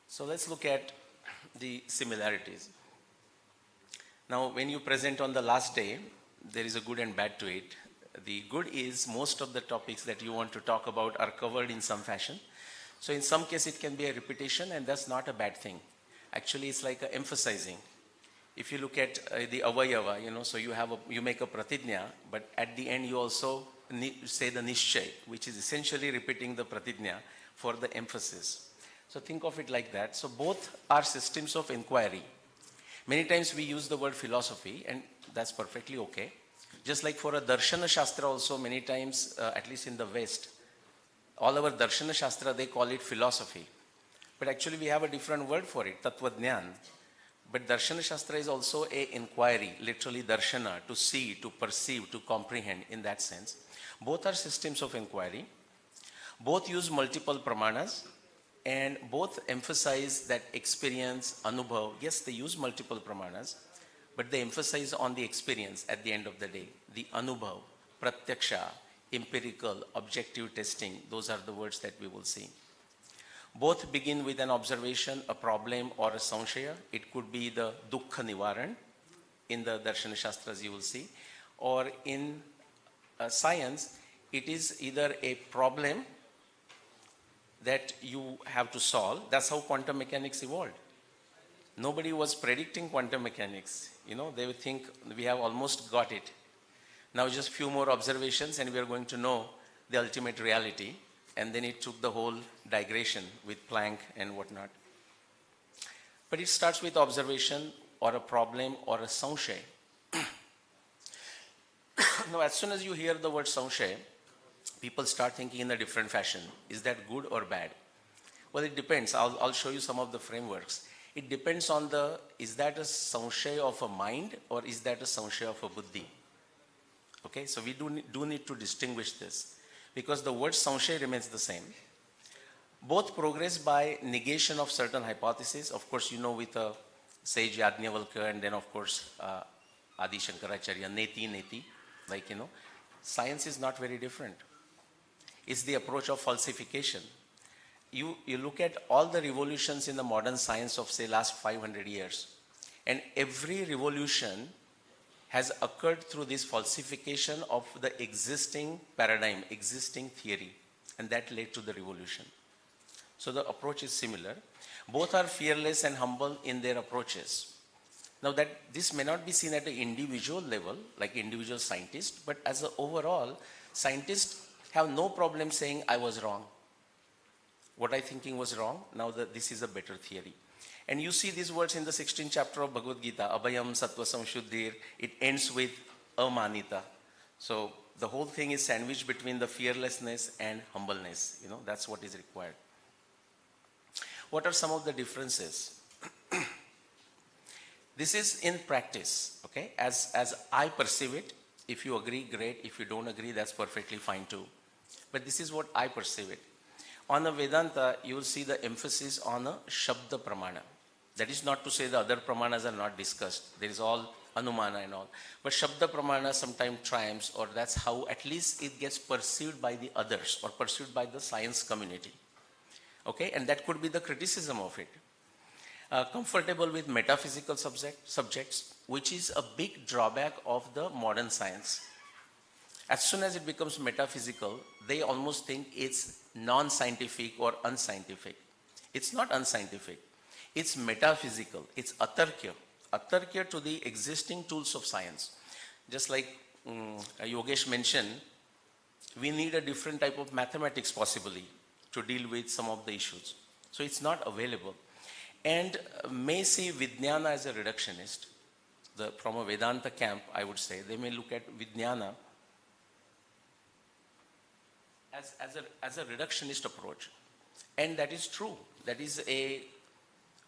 So let's look at the similarities. Now, when you present on the last day, there is a good and bad to it. The good is most of the topics that you want to talk about are covered in some fashion. So in some case, it can be a repetition, and that's not a bad thing. Actually, it's like a emphasizing. If you look at the avayava, so you make a pratidnya, but at the end you also say the nishchay, which is essentially repeating the pratidnya for the emphasis. So think of it like that. So both are systems of inquiry. Many times we use the word philosophy, and that's perfectly okay. Just like for a Darshana Shastra also, many times, at least in the West, all our Darshana Shastra, they call it philosophy. But actually we have a different word for it, Tattva Jnana. But Darshana Shastra is also a inquiry, literally Darshana, to see, to perceive, to comprehend in that sense. Both are systems of inquiry. Both use multiple pramanas, and both emphasize that experience, anubhav. Yes, they use multiple pramanas, but they emphasize on the experience at the end of the day. The anubhav, pratyaksha, empirical, objective testing, those are the words that we will see. Both begin with an observation, a problem, or a samshaya. It could be the dukkha nivaran in the Darshana Shastras you will see, or in science, it is either a problem that you have to solve. That's how quantum mechanics evolved. Nobody was predicting quantum mechanics. They would think we have almost got it. Now just few more observations and we are going to know the ultimate reality. And then it took the whole digression with Planck and whatnot. But it starts with observation or a problem or a samshay. Now as soon as you hear the word samshay, people start thinking in a different fashion. Is that good or bad? Well, it depends. I'll show you some of the frameworks. It depends on is that a samshay of a mind or is that a samshay of a buddhi? Okay, so we do need to distinguish this because the word samshay remains the same. Both progress by negation of certain hypotheses. Of course, with sage Yajnavalkya and then of course Adi Shankaracharya, neti, science is not very different. It's the approach of falsification. You look at all the revolutions in the modern science of say last 500 years, and every revolution has occurred through this falsification of the existing paradigm, existing theory, and that led to the revolution. So the approach is similar. Both are fearless and humble in their approaches. Now that this may not be seen at an individual level, like individual scientists, but as an overall, scientists have no problem saying I was wrong. What I thinking was wrong, now that this is a better theory. And you see these words in the 16th chapter of Bhagavad Gita, Abhayam Sattva Samshuddhir, it ends with Amanita. So the whole thing is sandwiched between the fearlessness and humbleness. That's what is required. What are some of the differences? This is in practice, okay? As I perceive it, if you agree, great. If you don't agree, that's perfectly fine too. But this is what I perceive it. On the Vedanta, you will see the emphasis on a Shabda Pramana. That is not to say the other pramanas are not discussed. There is all anumana and all. But Shabda pramana sometimes triumphs, or that's how at least it gets perceived by the others or perceived by the science community. Okay, and that could be the criticism of it. Comfortable with metaphysical subjects, which is a big drawback of the modern science. As soon as it becomes metaphysical, they almost think it's non-scientific or unscientific. It's not unscientific. It's metaphysical. It's atarkya to the existing tools of science. Just like Yogesh mentioned, we need a different type of mathematics possibly to deal with some of the issues. So it's not available. And may see Vijnana as a reductionist. From a Vedanta camp, I would say, they may look at Vijnana as a reductionist approach. And that is true. That is a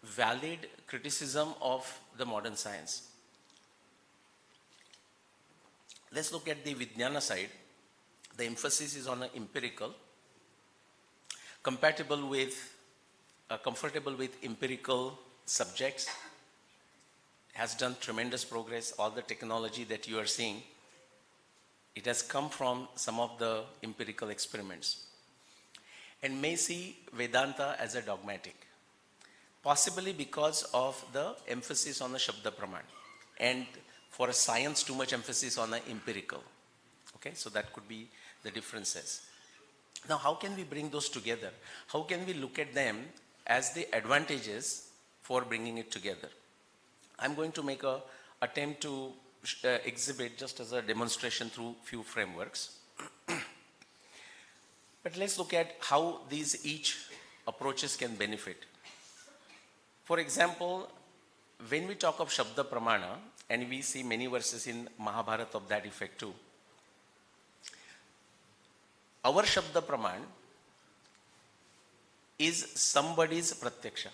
valid criticism of the modern science. Let's look at the Vijnana side. The emphasis is on an empirical, comfortable with empirical subjects, has done tremendous progress. All the technology that you are seeing, it has come from some of the empirical experiments. And may see Vedanta as a dogmatic, possibly because of the emphasis on the Shabda Praman, and for a science too much emphasis on the empirical. Okay, so that could be the differences. Now, how can we bring those together? How can we look at them as the advantages for bringing it together? I'm going to make an attempt to exhibit just as a demonstration through few frameworks. But let's look at how these each approaches can benefit. For example, when we talk of Shabda Pramana, and we see many verses in Mahabharata of that effect too, our Shabda Praman is somebody's Pratyaksha.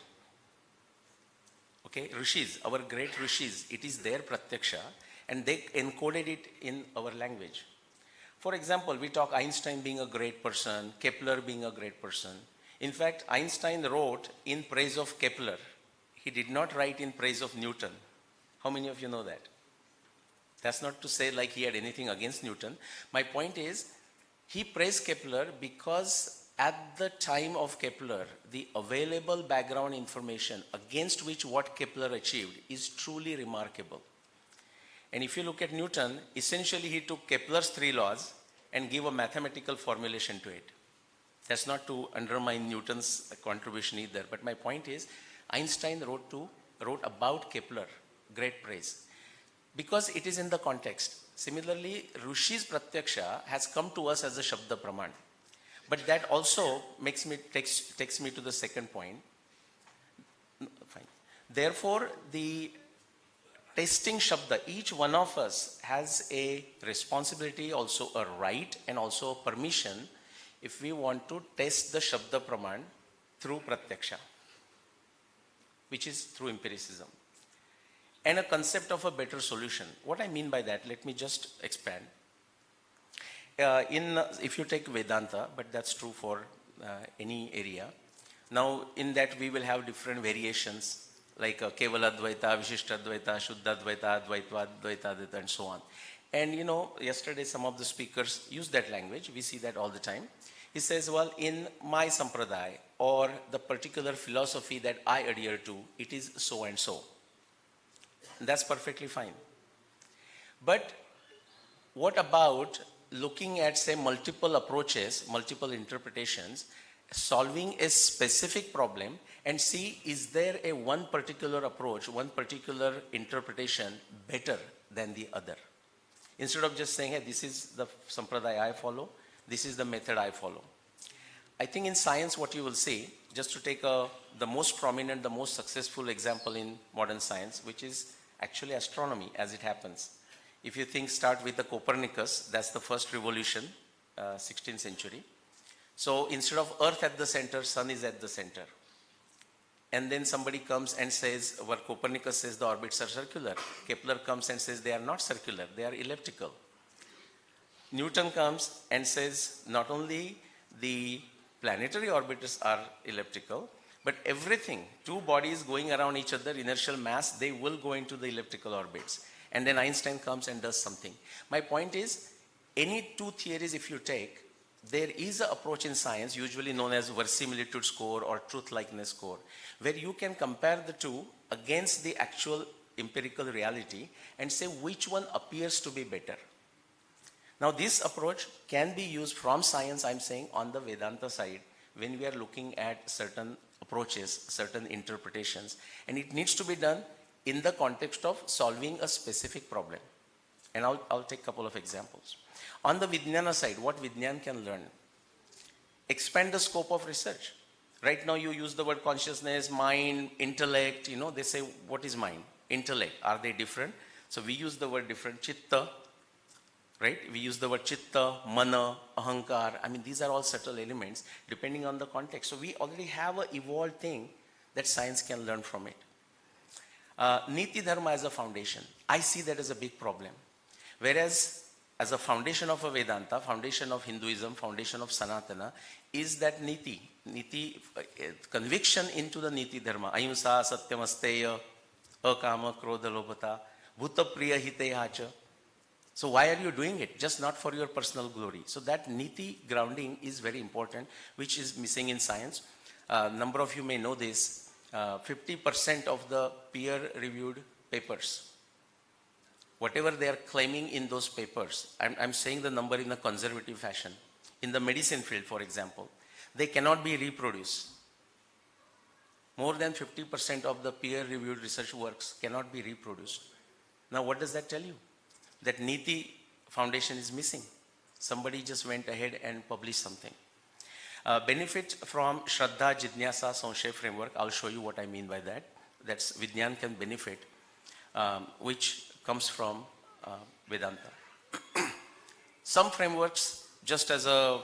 Okay, Rishis, our great Rishis, it is their Pratyaksha, and they encoded it in our language. For example, we talk Einstein being a great person, Kepler being a great person. In fact, Einstein wrote in praise of Kepler. He did not write in praise of Newton. How many of you know that? That's not to say like he had anything against Newton. My point is, he praised Kepler because at the time of Kepler, the available background information against which what Kepler achieved is truly remarkable. And if you look at Newton, essentially he took Kepler's 3 laws and gave a mathematical formulation to it. That's not to undermine Newton's contribution either. But my point is, Einstein wrote about Kepler, great praise, because it is in the context. Similarly, Rishi's Pratyaksha has come to us as a Shabda Praman. But that also takes me to the second point. Fine. Therefore, the testing Shabda, each one of us has a responsibility, also a right, and also a permission if we want to test the Shabda Praman through Pratyaksha, which is through empiricism. And a concept of a better solution. What I mean by that, let me just expand. If you take Vedanta, but that's true for any area. Now, in that we will have different variations like Kevala Advaita, Vishishta Advaita, Shuddha Advaita, Advaita, Advaita, Advaita, and so on. And you know, yesterday some of the speakers used that language. We see that all the time. He says, well, in my sampradaya or the particular philosophy that I adhere to, it is so and so. That's perfectly fine. But what about looking at, say, multiple approaches, multiple interpretations, solving a specific problem and see, is there a one particular approach, one particular interpretation better than the other? Instead of just saying, hey, this is the sampradaya I follow, this is the method I follow. I think in science what you will see, just to take the most prominent, the most successful example in modern science, which is actually astronomy as it happens. If you think, start with the Copernicus, that's the first revolution, 16th century. So instead of Earth at the center, Sun is at the center. And then somebody comes and says, well, Copernicus says the orbits are circular. Kepler comes and says they are not circular, they are elliptical. Newton comes and says not only the planetary orbiters are elliptical, But everything, two bodies going around each other, inertial mass, they will go into the elliptical orbits. And then Einstein comes and does something. My point is, any two theories if you take, there is an approach in science usually known as verisimilitude score or truth likeness score, where you can compare the two against the actual empirical reality and say which one appears to be better. Now this approach can be used from science, I'm saying, on the Vedanta side when we are looking at certain approaches, certain interpretations, and it needs to be done in the context of solving a specific problem. And I'll take a couple of examples. On the Vijnana side, what Vijnan can learn? Expand the scope of research. Right now you use the word consciousness, mind, intellect, they say, what is mind? Intellect, are they different? So we use the word different, chitta, right? We use the word chitta, mana, ahankar. I mean, these are all subtle elements depending on the context. So we already have an evolved thing that science can learn from it. Niti Dharma as a foundation, I see that as a big problem. Whereas as a foundation of a Vedanta, foundation of Hinduism, foundation of Sanatana, is that Niti, conviction into the Niti Dharma, Ahimsa, Satyam, Asteya, Akama, Krodha, Lobhata, Bhuta, Priya, Hiteyacha. So why are you doing it? Just not for your personal glory. So that Niti grounding is very important, which is missing in science. Number of you may know this, 50% of the peer-reviewed papers, whatever they are claiming in those papers, I'm saying the number in a conservative fashion. In the medicine field, for example, they cannot be reproduced. More than 50% of the peer-reviewed research works cannot be reproduced. Now, what does that tell you? That Niti foundation is missing. Somebody just went ahead and published something. Benefit from Shraddha, Jidnyasa, Sanshaya framework. I'll show you what I mean by that. That's Vijnan can benefit, which comes from Vedanta. Some frameworks, just as a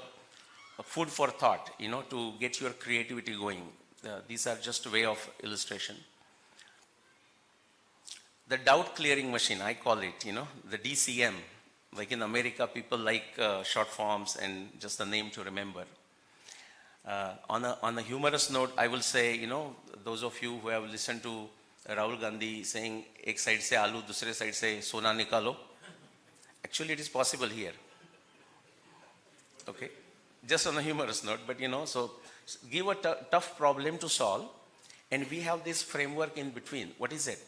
food for thought, to get your creativity going. These are just a way of illustration. The doubt clearing machine, I call it, the DCM. Like in America, people like short forms and just a name to remember. On a humorous note, I will say, those of you who have listened to Rahul Gandhi saying, ek side se alu, dusre side se sona nikalo. Actually, it is possible here. Okay? Just on a humorous note, but so give a tough problem to solve, and we have this framework in between. What is it?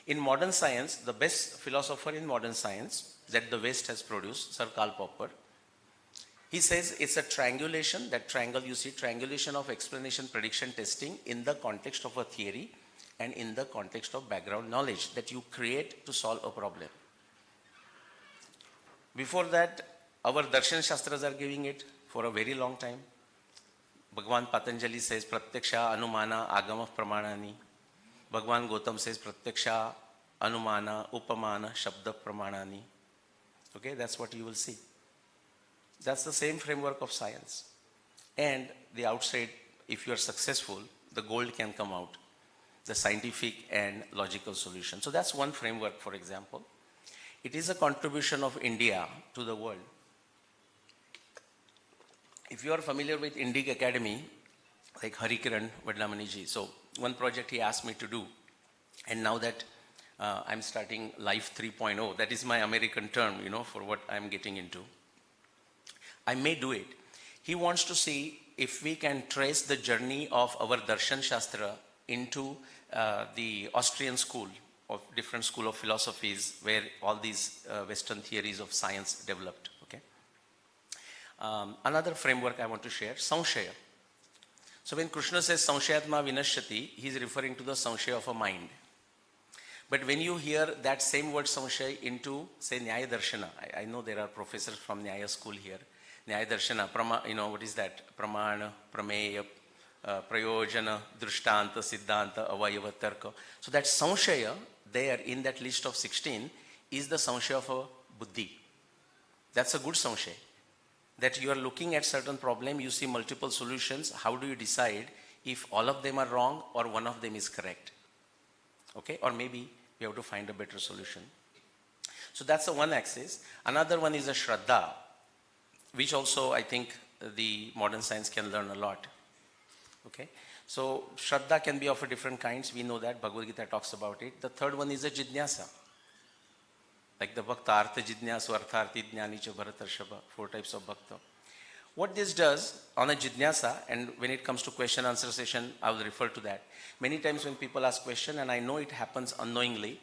In modern science, the best philosopher in modern science that the West has produced, Sir Karl Popper, he says it's a triangulation, that triangle you see, triangulation of explanation, prediction, testing in the context of a theory and in the context of background knowledge that you create to solve a problem. Before that, our Darshan Shastras are giving it for a very long time. Bhagwan Patanjali says, Pratyaksha, Anumana, Agama, Pramanani. Bhagwan Gautam says, Pratyaksha, Anumana, Upamana, Shabda, Pramanani. Okay, that's what you will see. That's the same framework of science. And the outside, if you are successful, the gold can come out, the scientific and logical solution. So that's one framework, for example. It is a contribution of India to the world. If you are familiar with Indic Academy, like Harikiran Vadlamaniji, so one project he asked me to do, and now that I'm starting Life 3.0, that is my American term, for what I'm getting into. I may do it. He wants to see if we can trace the journey of our Darshan Shastra into the Austrian school, of different school of philosophies where all these Western theories of science developed. Okay. Another framework I want to share, Sanshaya. So when Krishna says Sanshayatma Vinashyati, he is referring to the Sanshaya of a mind. But when you hear that same word Sanshaya into, say, Nyaya Darshana, I know there are professors from Nyaya school here. Nyaya Darshana, what is that? Pramana, Prameya, Prayojana, Drishtanta, Siddhanta, Avayava, Tarka. So that Sanshaya there in that list of 16 is the Sanshaya of a Buddhi. That's a good Sanshaya. That you are looking at certain problem, you see multiple solutions. How do you decide if all of them are wrong or one of them is correct? Okay, or maybe we have to find a better solution. So that's the one axis. Another one is a Shraddha, which also I think the modern science can learn a lot. Okay, So Shraddha can be of a different kinds. We know that Bhagavad Gita talks about it. The third one is a Jidnyasa. Like the Bhakta, Artha Jidnyasu, Artharthi Jnani Cha Bharatarshava, 4 types of Bhakta. What this does on a Jidnyasa, and when it comes to question answer session, I will refer to that. Many times when people ask question, and I know it happens unknowingly,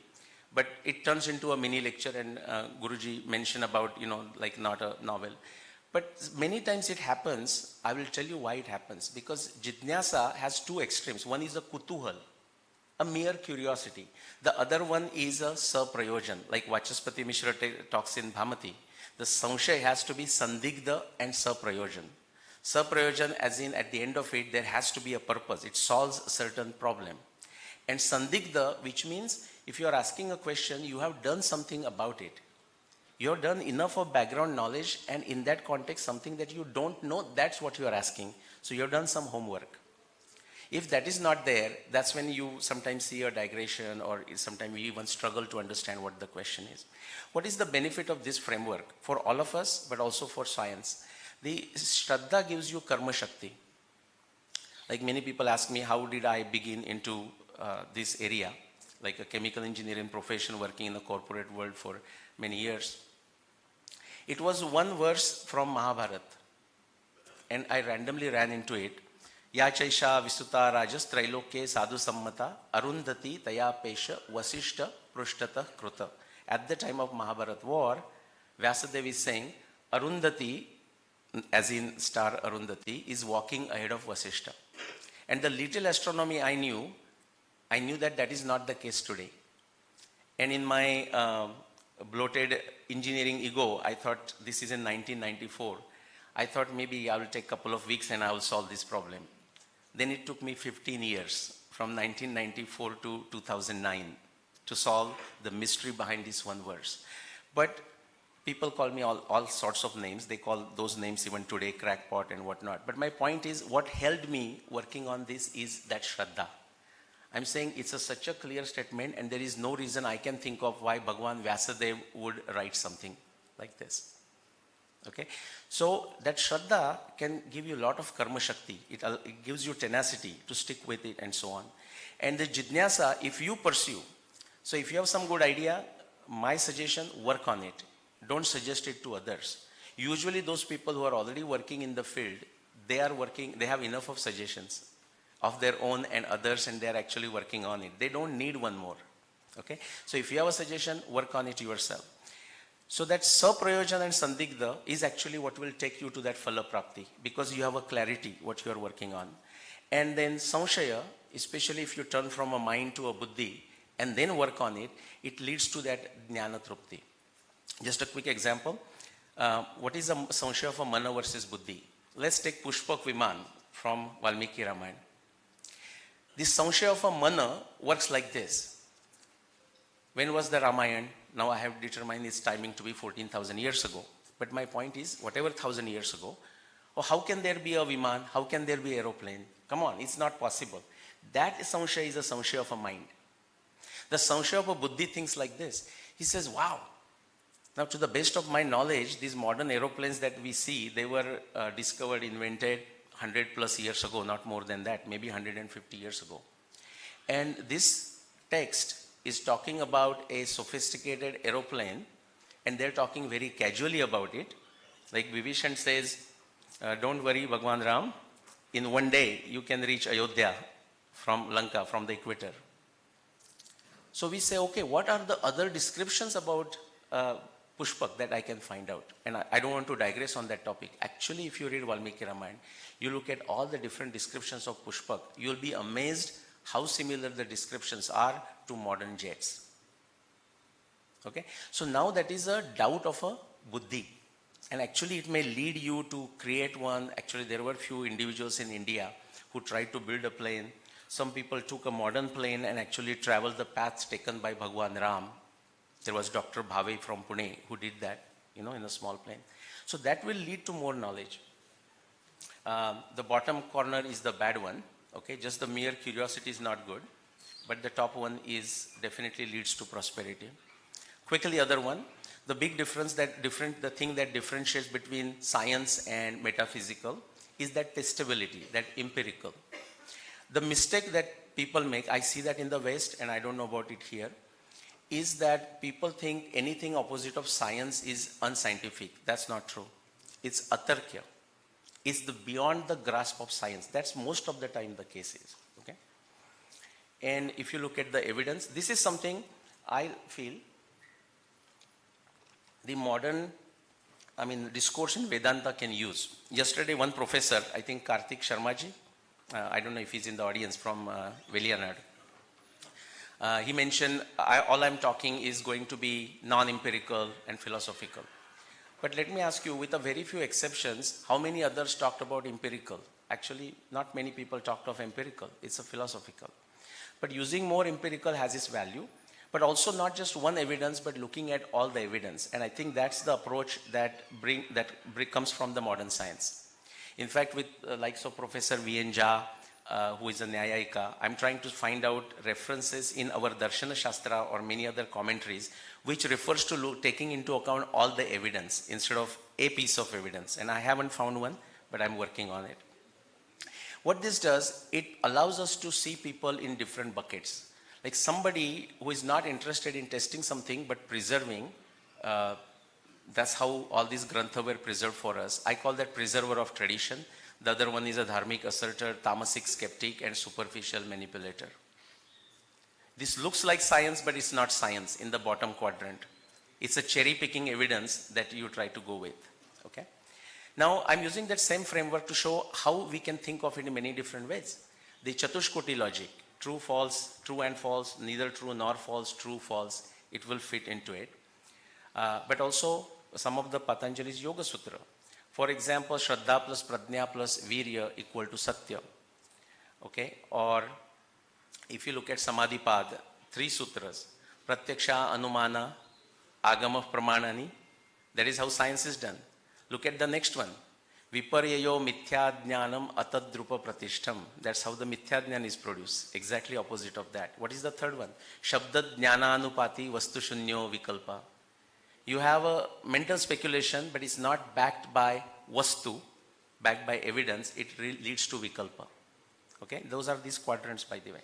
but it turns into a mini lecture, and Guruji mentioned about, like not a novel. But many times it happens, I will tell you why it happens. Because Jidnyasa has 2 extremes. One is a Kutuhal, a mere curiosity. The other one is a Saprayojan, like Vachaspati Mishra talks in Bhamati. The Sanshay has to be Sandigdha and Saprayojan. Saprayojan as in at the end of it, there has to be a purpose. It solves a certain problem. And Sandigdha, which means if you are asking a question, you have done something about it. You have done enough of background knowledge, and in that context, something that you don't know, that's what you are asking. So you have done some homework. If that is not there, that's when you sometimes see a digression, or sometimes we even struggle to understand what the question is. What is the benefit of this framework for all of us, but also for science? The Shraddha gives you Karma Shakti. Like many people ask me, how did I begin into this area? Like a chemical engineering profession, working in the corporate world for many years. It was one verse from Mahabharata, and I randomly ran into it. Ya chaisha visuta rajas trailokye sadhu sammata arundhati taya pesha vasishta prushtata kruta. At the time of Mahabharata war, Vyasadeva is saying, Arundhati, as in star Arundhati, is walking ahead of Vasishta. And the little astronomy I knew that that is not the case today. And in my bloated engineering ego, I thought this is in 1994. I thought maybe I will take a couple of weeks and I will solve this problem. Then it took me 15 years, from 1994 to 2009, to solve the mystery behind this one verse. But people call me all sorts of names. They call those names even today crackpot and whatnot. But my point is, what held me working on this is that Shraddha. I'm saying it's such a clear statement, and there is no reason I can think of why Bhagwan Vyasadeva would write something like this. Okay, so that Shraddha can give you a lot of karma shakti. It gives you tenacity to stick with it and so on. And the Jidnyasa, if you pursue, so if you have some good idea, my suggestion, work on it. Don't suggest it to others. Usually those people who are already working in the field, they have enough of suggestions of their own and others, and they are actually working on it. They don't need one more. Okay, so if you have a suggestion, work on it yourself. So that Saprayojan and Sandigdha is actually what will take you to that Phala Prapti, because you have a clarity what you are working on. And then Sanshaya, especially if you turn from a mind to a buddhi and then work on it, it leads to that Jnana Trupti. Just a quick example. What is a Sanshaya for Mana versus Buddhi? Let's take Pushpak Viman from Valmiki Ramayana. This Sanshaya for Mana works like this. When was the Ramayana? Now I have determined its timing to be 14,000 years ago. But my point is, whatever 1,000 years ago, how can there be a Viman? How can there be aeroplane? Come on, it's not possible. That Sanshaya is a Sanshaya of a mind. The Sanshaya of a Buddhi thinks like this. He says, wow. Now to the best of my knowledge, these modern aeroplanes that we see, they were discovered, invented 100 plus years ago, not more than that, maybe 150 years ago. And this text is talking about a sophisticated aeroplane, and they're talking very casually about it. Like Vibhishan says, don't worry, Bhagwan Ram, in one day you can reach Ayodhya from Lanka, from the equator. So we say, okay, what are the other descriptions about Pushpak that I can find out? And I don't want to digress on that topic. Actually, if you read Valmiki Ramayana, you look at all the different descriptions of Pushpak, you'll be amazed how similar the descriptions are to modern jets. Okay, so now that is a doubt of a buddhi, and actually it may lead you to create one. Actually, there were few individuals in India who tried to build a plane. Some people took a modern plane and actually traveled the paths taken by Bhagwan Ram. There was Dr. Bhave from Pune who did that, in a small plane. So that will lead to more knowledge. The bottom corner is the bad one. Okay, just the mere curiosity is not good, but the top one is definitely leads to prosperity. Quickly, other one, the big difference the thing that differentiates between science and metaphysical is that testability, that empirical. The mistake that people make, I see that in the West and I don't know about it here, is that people think anything opposite of science is unscientific. That's not true. It's atarkya. It's beyond the grasp of science. That's most of the time the case is. Okay? And if you look at the evidence, this is something I feel the modern, discourse in Vedanta can use. Yesterday, one professor, I think Karthik Sharmaji, I don't know if he's in the audience from Velianad, he mentioned, all I'm talking is going to be non-empirical and philosophical. But let me ask you, with a very few exceptions, how many others talked about empirical? Actually, not many people talked of empirical. It's a philosophical. But using more empirical has its value, but also not just one evidence, but looking at all the evidence. And I think that's the approach that comes from the modern science. In fact, with likes of Professor V.N. Jha, who is a Nyayika, I'm trying to find out references in our Darshana Shastra or many other commentaries, which refers to taking into account all the evidence instead of a piece of evidence. And I haven't found one, but I'm working on it. What this does, it allows us to see people in different buckets. Like somebody who is not interested in testing something but preserving, that's how all these grantha were preserved for us. I call that preserver of tradition. The other one is a dharmic asserter, tamasic skeptic, and superficial manipulator. This looks like science, but it's not science in the bottom quadrant. It's a cherry-picking evidence that you try to go with. Okay? Now, I'm using that same framework to show how we can think of it in many different ways. The Chatushkoti logic, true, false, true and false, neither true nor false, true, false, it will fit into it. But also some of the Patanjali's Yoga Sutra. For example, Shraddha plus Prajna plus Virya equal to Satya. Okay? Or if you look at Samadhipad, 3 sutras, Pratyaksha, Anumana, Agama, Pramanani, that is how science is done. Look at the next one. Viparyayo mithya jnanam atadrupa pratishtham. That's how the mithya jnana is produced. Exactly opposite of that. What is the third one? Shabda jnana anupati vastu shunyo vikalpa. You have a mental speculation, but it's not backed by vastu, backed by evidence. It leads to vikalpa. Okay? Those are these quadrants, by the way.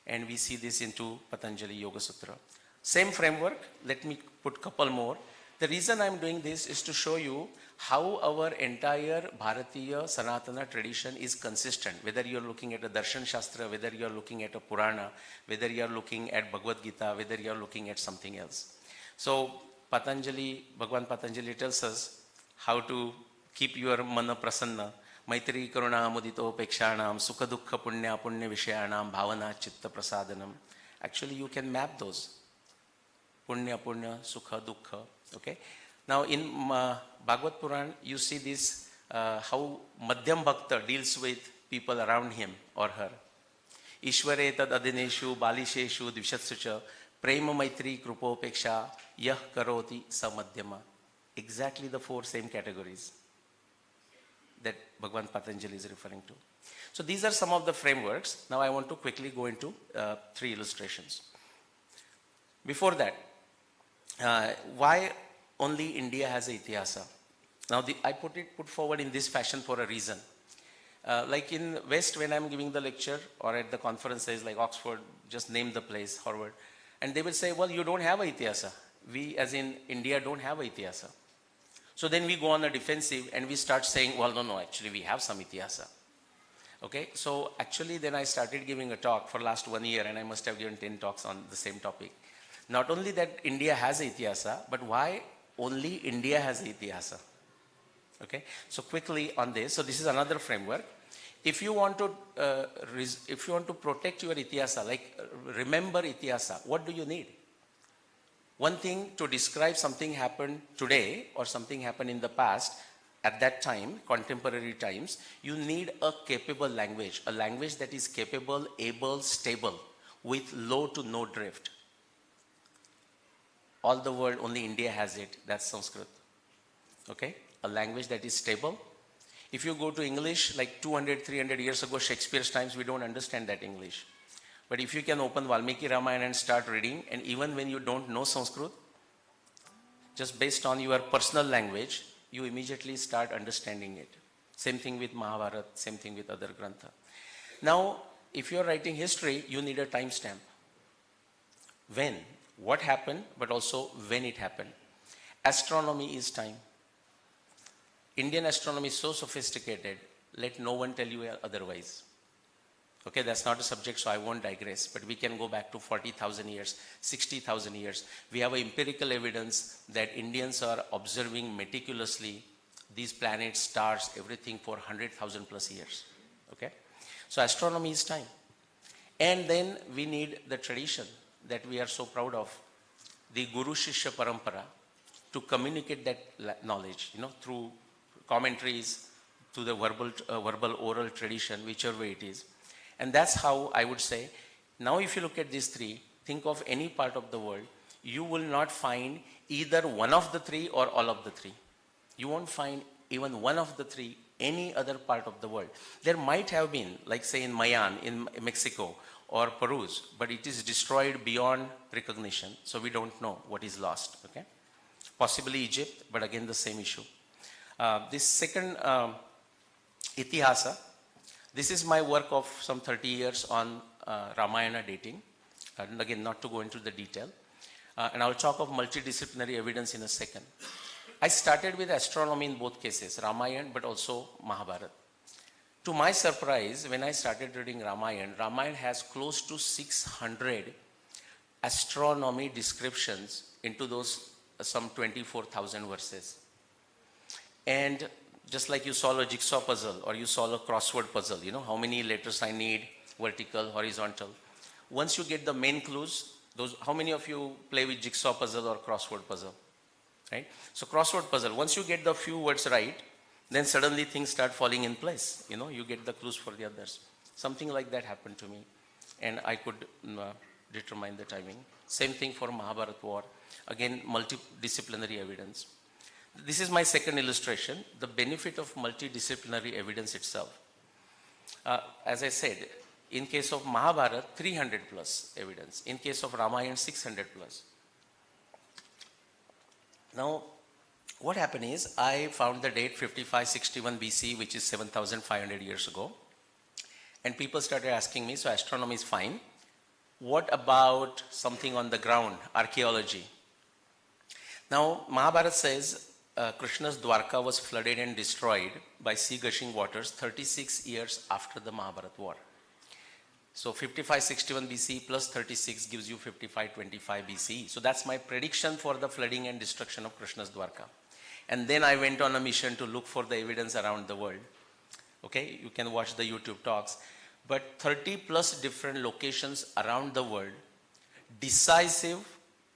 And we see this into Patanjali Yoga Sutra. Same framework. Let me put couple more. The reason I'm doing this is to show you how our entire Bharatiya Sanatana tradition is consistent. Whether you're looking at a Darshan Shastra, whether you're looking at a Purana, whether you're looking at Bhagavad Gita, whether you're looking at something else. So Bhagwan Patanjali tells us how to keep your mana prasanna. Maitri karuna mudito pekshanam sukha dukkha punya punya vishayanam bhavana chitta prasadanam. Actually, you can map those. Punya punya sukha dukkha. Okay. Now in Bhagavad Puran, you see this how Madhyam Bhakta deals with people around him or her. Ishware tad adineshu balisheshu dvishatsucha prema maitri krupopeksha yah karoti samadhyama. Exactly the 4 same categories that Bhagwan Patanjali is referring to. So these are some of the frameworks. Now I want to quickly go into 3 illustrations. Before that, why only India has a Itihasa? Now I put forward in this fashion for a reason. Like in West, when I'm giving the lecture or at the conferences like Oxford, just name the place, Harvard, and they will say, well, you don't have a Itihasa. We, as in India, don't have a Itihasa. So then we go on a defensive and we start saying, well, no, actually we have some Itihasa. Okay, so actually then I started giving a talk for last 1 year and I must have given 10 talks on the same topic. Not only that India has a Itihasa, but why only India has a Itihasa? Okay, so quickly on this. So this is another framework. If you want to protect your Itihasa, like remember Itihasa, what do you need? One thing to describe something happened today or something happened in the past, at that time, contemporary times, you need a capable language, a language that is capable, able, stable, with low to no drift. All the world, only India has it, that's Sanskrit. Okay, a language that is stable. If you go to English, like 200, 300 years ago, Shakespeare's times, we don't understand that English. But if you can open Valmiki Ramayana and start reading, and even when you don't know Sanskrit, just based on your personal language, you immediately start understanding it. Same thing with Mahabharata, same thing with other grantha. Now, if you're writing history, you need a timestamp. When, what happened, but also when it happened. Astronomy is time. Indian astronomy is so sophisticated, let no one tell you otherwise. Okay, that's not a subject, so I won't digress, but we can go back to 40,000 years, 60,000 years. We have empirical evidence that Indians are observing meticulously these planets, stars, everything for 100,000 plus years. Okay, so astronomy is time. And then we need the tradition that we are so proud of, the Guru Shishya Parampara, to communicate that knowledge, through commentaries, to the verbal oral tradition, whichever way it is. And that's how I would say, now if you look at these three, think of any part of the world, you will not find either one of the three or all of the three. You won't find even one of the three any other part of the world. There might have been, like say in Mayan, in Mexico, or Peru, but it is destroyed beyond recognition, so we don't know what is lost, okay? Possibly Egypt, but again the same issue. This second Itihasa, this is my work of some 30 years on Ramayana dating, and again not to go into the detail, and I'll talk of multidisciplinary evidence in a second. I started with astronomy in both cases, Ramayana but also Mahabharata. To my surprise, when I started reading Ramayana, Ramayana has close to 600 astronomy descriptions into those some 24,000 verses. And just like you solve a jigsaw puzzle or you solve a crossword puzzle, how many letters I need, vertical, horizontal. Once you get the main clues, how many of you play with jigsaw puzzle or crossword puzzle? Right? So crossword puzzle, once you get the few words right, then suddenly things start falling in place. You get the clues for the others. Something like that happened to me, and I could determine the timing. Same thing for Mahabharata war. Again, multidisciplinary evidence. This is my second illustration, the benefit of multidisciplinary evidence itself. As I said, in case of Mahabharata, 300 plus evidence. In case of Ramayana, 600 plus. Now, what happened is, I found the date 5561 BC, which is 7,500 years ago. And people started asking me, so astronomy is fine. What about something on the ground, archaeology? Now, Mahabharata says Krishna's Dwarka was flooded and destroyed by sea gushing waters 36 years after the Mahabharata war. So 5561 BC plus 36 gives you 5525 BC. So that's my prediction for the flooding and destruction of Krishna's Dwarka. And then I went on a mission to look for the evidence around the world. Okay, you can watch the YouTube talks. But 30 plus different locations around the world, decisive,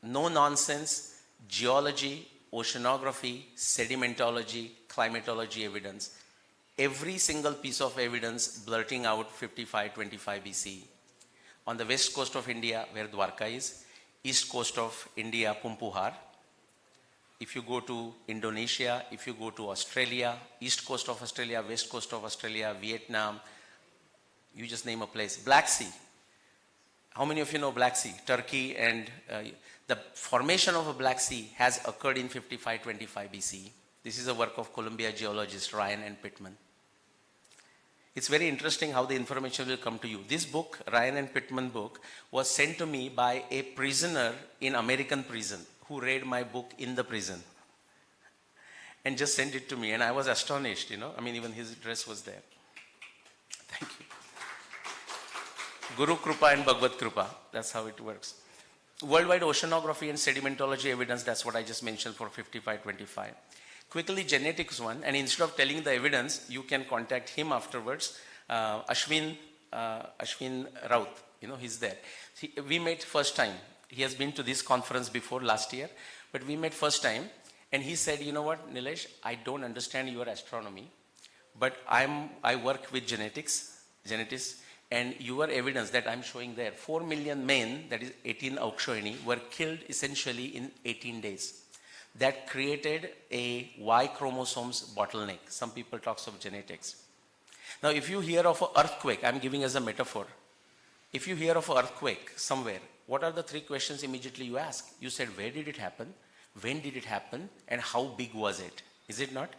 no nonsense, geology, oceanography, sedimentology, climatology evidence. Every single piece of evidence blurting out 5525 BC. On the west coast of India, where Dwarka is, east coast of India, Pumpuhar. If you go to Indonesia, if you go to Australia, east coast of Australia, west coast of Australia, Vietnam, you just name a place. Black Sea. How many of you know Black Sea? Turkey, and the formation of a Black Sea has occurred in 5525 BC. This is a work of Columbia geologist Ryan and Pittman. It's very interesting how the information will come to you. This book, Ryan and Pittman book, was sent to me by a prisoner in American prison who read my book in the prison and just sent it to me, and I was astonished, even his address was there. Thank you. Guru Krupa and Bhagavad Krupa, that's how it works. Worldwide oceanography and sedimentology evidence, that's what I just mentioned for 5525. Quickly, genetics one, and instead of telling the evidence, you can contact him afterwards. Ashwin Raut, he's there. We met first time. He has been to this conference before last year, but we met first time, and he said, you know what, Nilesh, I don't understand your astronomy, but I work with genetics, and your evidence that I'm showing there, 4 million men, that is 18 Aukshoini, were killed essentially in 18 days. That created a Y chromosomes bottleneck. Some people talk of genetics. Now, if you hear of an earthquake, I'm giving as a metaphor. If you hear of an earthquake somewhere, what are the 3 questions immediately you ask? You said, where did it happen? When did it happen? And how big was it? Is it not?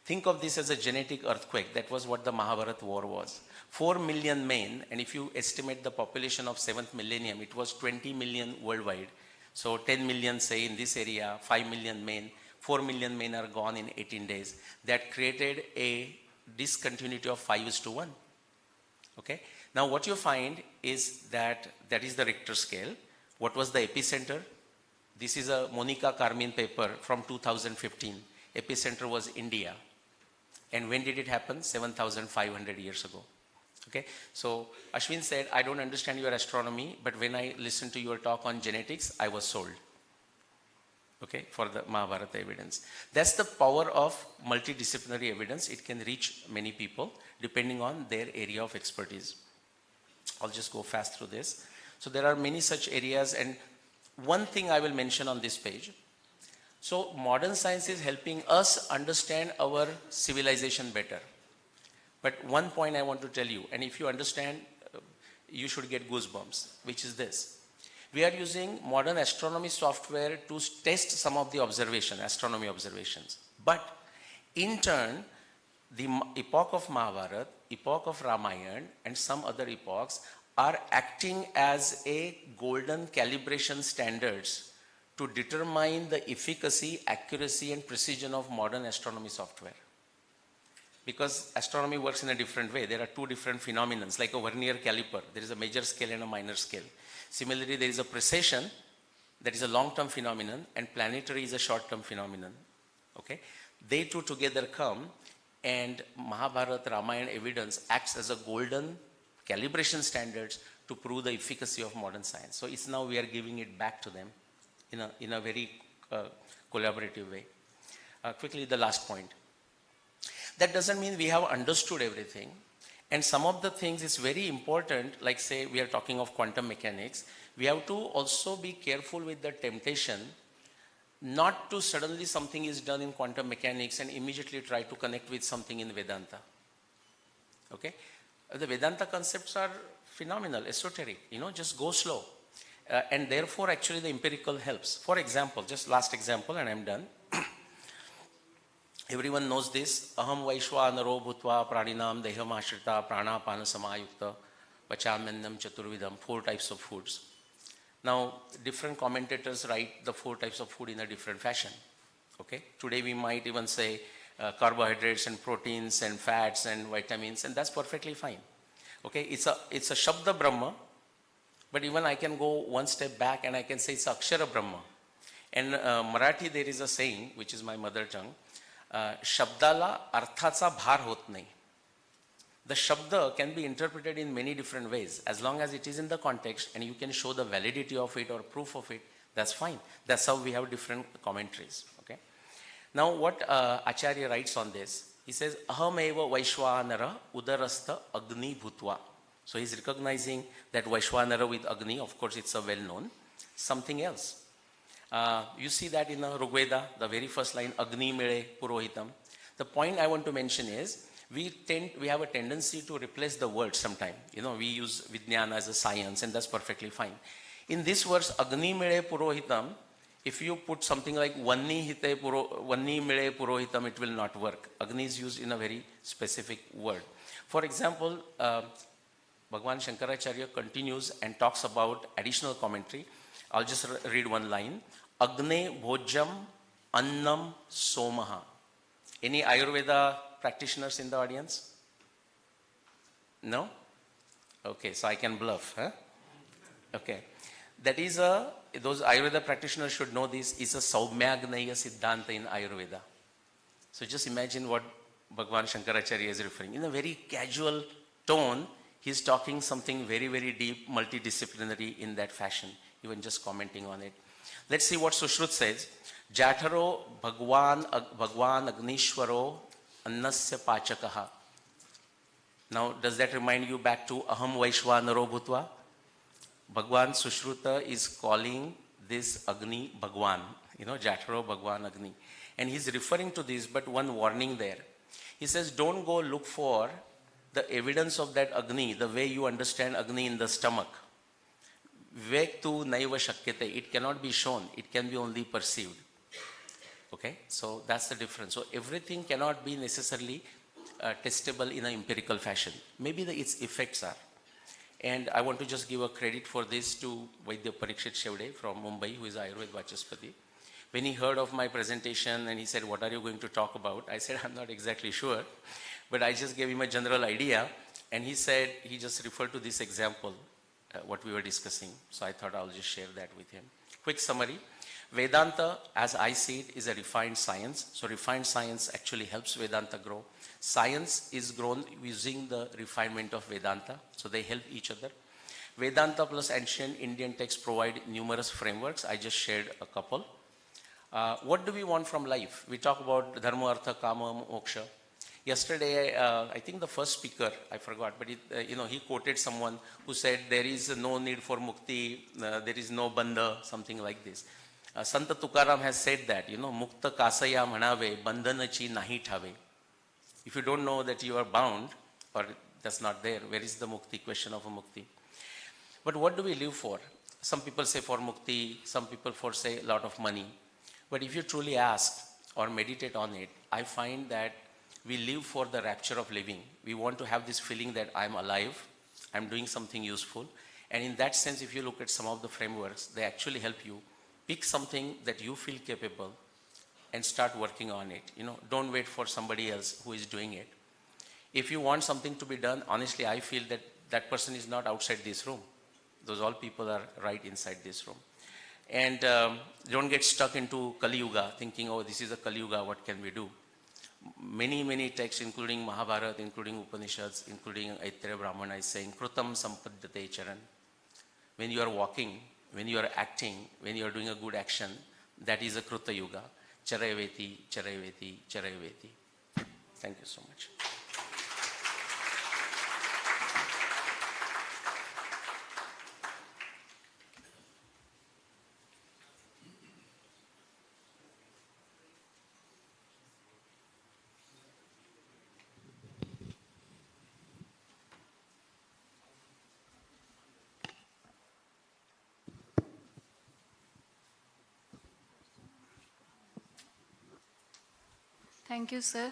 Think of this as a genetic earthquake. That was what the Mahabharata war was. 4 million men, and if you estimate the population of 7th millennium, it was 20 million worldwide. So 10 million say in this area, 5 million men, 4 million men are gone in 18 days. That created a discontinuity of 5:1. Okay. Now what you find is that is the Richter scale. What was the epicenter? This is a Monica Carmine paper from 2015. Epicenter was India. And when did it happen? 7,500 years ago. Okay, so Ashwin said, I don't understand your astronomy, but when I listened to your talk on genetics, I was sold. Okay, for the Mahabharata evidence. That's the power of multidisciplinary evidence. It can reach many people depending on their area of expertise. I'll just go fast through this. So there are many such areas, and one thing I will mention on this page. So modern science is helping us understand our civilization better. But one point I want to tell you, and if you understand, you should get goosebumps, which is this. We are using modern astronomy software to test some of the astronomy observations. But in turn, the epoch of Mahabharata, epoch of Ramayana, and some other epochs are acting as a golden calibration standards to determine the efficacy, accuracy, and precision of modern astronomy software. Because astronomy works in a different way. There are two different phenomena, like a vernier caliper. There is a major scale and a minor scale. Similarly, there is a precession, that is a long-term phenomenon, and planetary is a short-term phenomenon. Okay? They two together come, and Mahabharata, Ramayana evidence acts as a golden calibration standards to prove the efficacy of modern science. So it's now we are giving it back to them in a very collaborative way. Quickly, the last point. That doesn't mean we have understood everything. And some of the things is very important, like say we are talking of quantum mechanics. We have to also be careful with the temptation not to suddenly something is done in quantum mechanics and immediately try to connect with something in Vedanta. Okay? The Vedanta concepts are phenomenal, esoteric, just go slow. And therefore actually the empirical helps. For example, just last example and I'm done. Everyone knows this. Aham Vaishwanaro Bhutva Praninam Deham Ashrita Prana Pana Samayukta Pachamennam Chaturvidam. 4 types of foods. Now, different commentators write the 4 types of food in a different fashion. Okay? Today we might even say carbohydrates and proteins and fats and vitamins, and that's perfectly fine. Okay? It's a Shabda Brahma, but even I can go one step back and I can say it's Akshara Brahma. In Marathi there is a saying, which is my mother tongue, Shabdala Arthacha Bhar hot nahi. The Shabda can be interpreted in many different ways. As long as it is in the context and you can show the validity of it or proof of it, that's fine. That's how we have different commentaries. Okay. Now what Acharya writes on this, he says, Ahameva Vaishwanara Udarastha Agni Bhutva. So he's recognizing that Vaishwanara with Agni, of course it's a well-known, something else. You see that in the Rigveda, the very first line, Agni Mile Purohitam. The point I want to mention is, we have a tendency to replace the word sometime. We use Vijnana as a science, and that's perfectly fine. In this verse, Agni Mile Purohitam, if you put something like Vanni Mile Purohitam, it will not work. Agni is used in a very specific word. For example, Bhagwan Shankaracharya continues and talks about additional commentary. I'll just read one line. Agne Bhojam Annam Somaha. Any Ayurveda practitioners in the audience? No? Okay, so I can bluff, huh? Okay. That is those Ayurveda practitioners should know this, is a Saumyagnaya Siddhanta in Ayurveda. So just imagine what Bhagwan Shankaracharya is referring. In a very casual tone, he's talking something very, very deep, multidisciplinary in that fashion, even just commenting on it. Let's see what Sushrut says. Jatharo Bhagwan Agnishwaro Annasya Pachakaha. Now, does that remind you back to Aham Vaishwanaro Bhutva? Bhagwan Sushruta is calling this Agni Bhagwan, Jatharo Bhagwan Agni. And he's referring to this, but one warning there. He says, don't go look for the evidence of that Agni, the way you understand Agni in the stomach. Vektu naiva shakyate. It cannot be shown. It can be only perceived. Okay, so that's the difference. So everything cannot be necessarily testable in an empirical fashion. Maybe its effects are. And I want to just give a credit for this to Vaidya Parikshit Shevde from Mumbai, who is Ayurved Vachaspati. When he heard of my presentation and he said, what are you going to talk about? I said, I'm not exactly sure, but I just gave him a general idea. And he said, he just referred to this example, what we were discussing. So I thought I'll just share that with him. Quick summary. Vedanta, as I see it, is a refined science. So refined science actually helps Vedanta grow. Science is grown using the refinement of Vedanta. So they help each other. Vedanta plus ancient Indian texts provide numerous frameworks. I just shared a couple. What do we want from life? We talk about dharma, artha, kama, moksha. Yesterday, I think the first speaker, I forgot, but he quoted someone who said there is no need for mukti, there is no bandha, something like this. Sant Tukaram has said that, mukta kasaya manave, bandhanachi nahi thave. If you don't know that you are bound, or that's not there, where is the mukti, question of a mukti? But what do we live for? Some people say for mukti, some people for say a lot of money. But if you truly ask or meditate on it, I find that we live for the rapture of living. We want to have this feeling that I'm alive, I'm doing something useful. And in that sense, if you look at some of the frameworks, they actually help you pick something that you feel capable and start working on it. Don't wait for somebody else who is doing it. If you want something to be done, honestly, I feel that that person is not outside this room. Those all people are right inside this room. And don't get stuck into Kali Yuga, thinking, oh, this is a Kali Yuga, what can we do? Many, many texts, including Mahabharata, including Upanishads, including Aitreya Brahmana, is saying, Krutam Sampadate Charan. When you are walking, when you are acting, when you are doing a good action, that is a Kruta Yuga. Charayaveti, Charayaveti, Charayaveti. Thank you so much. Thank you, sir.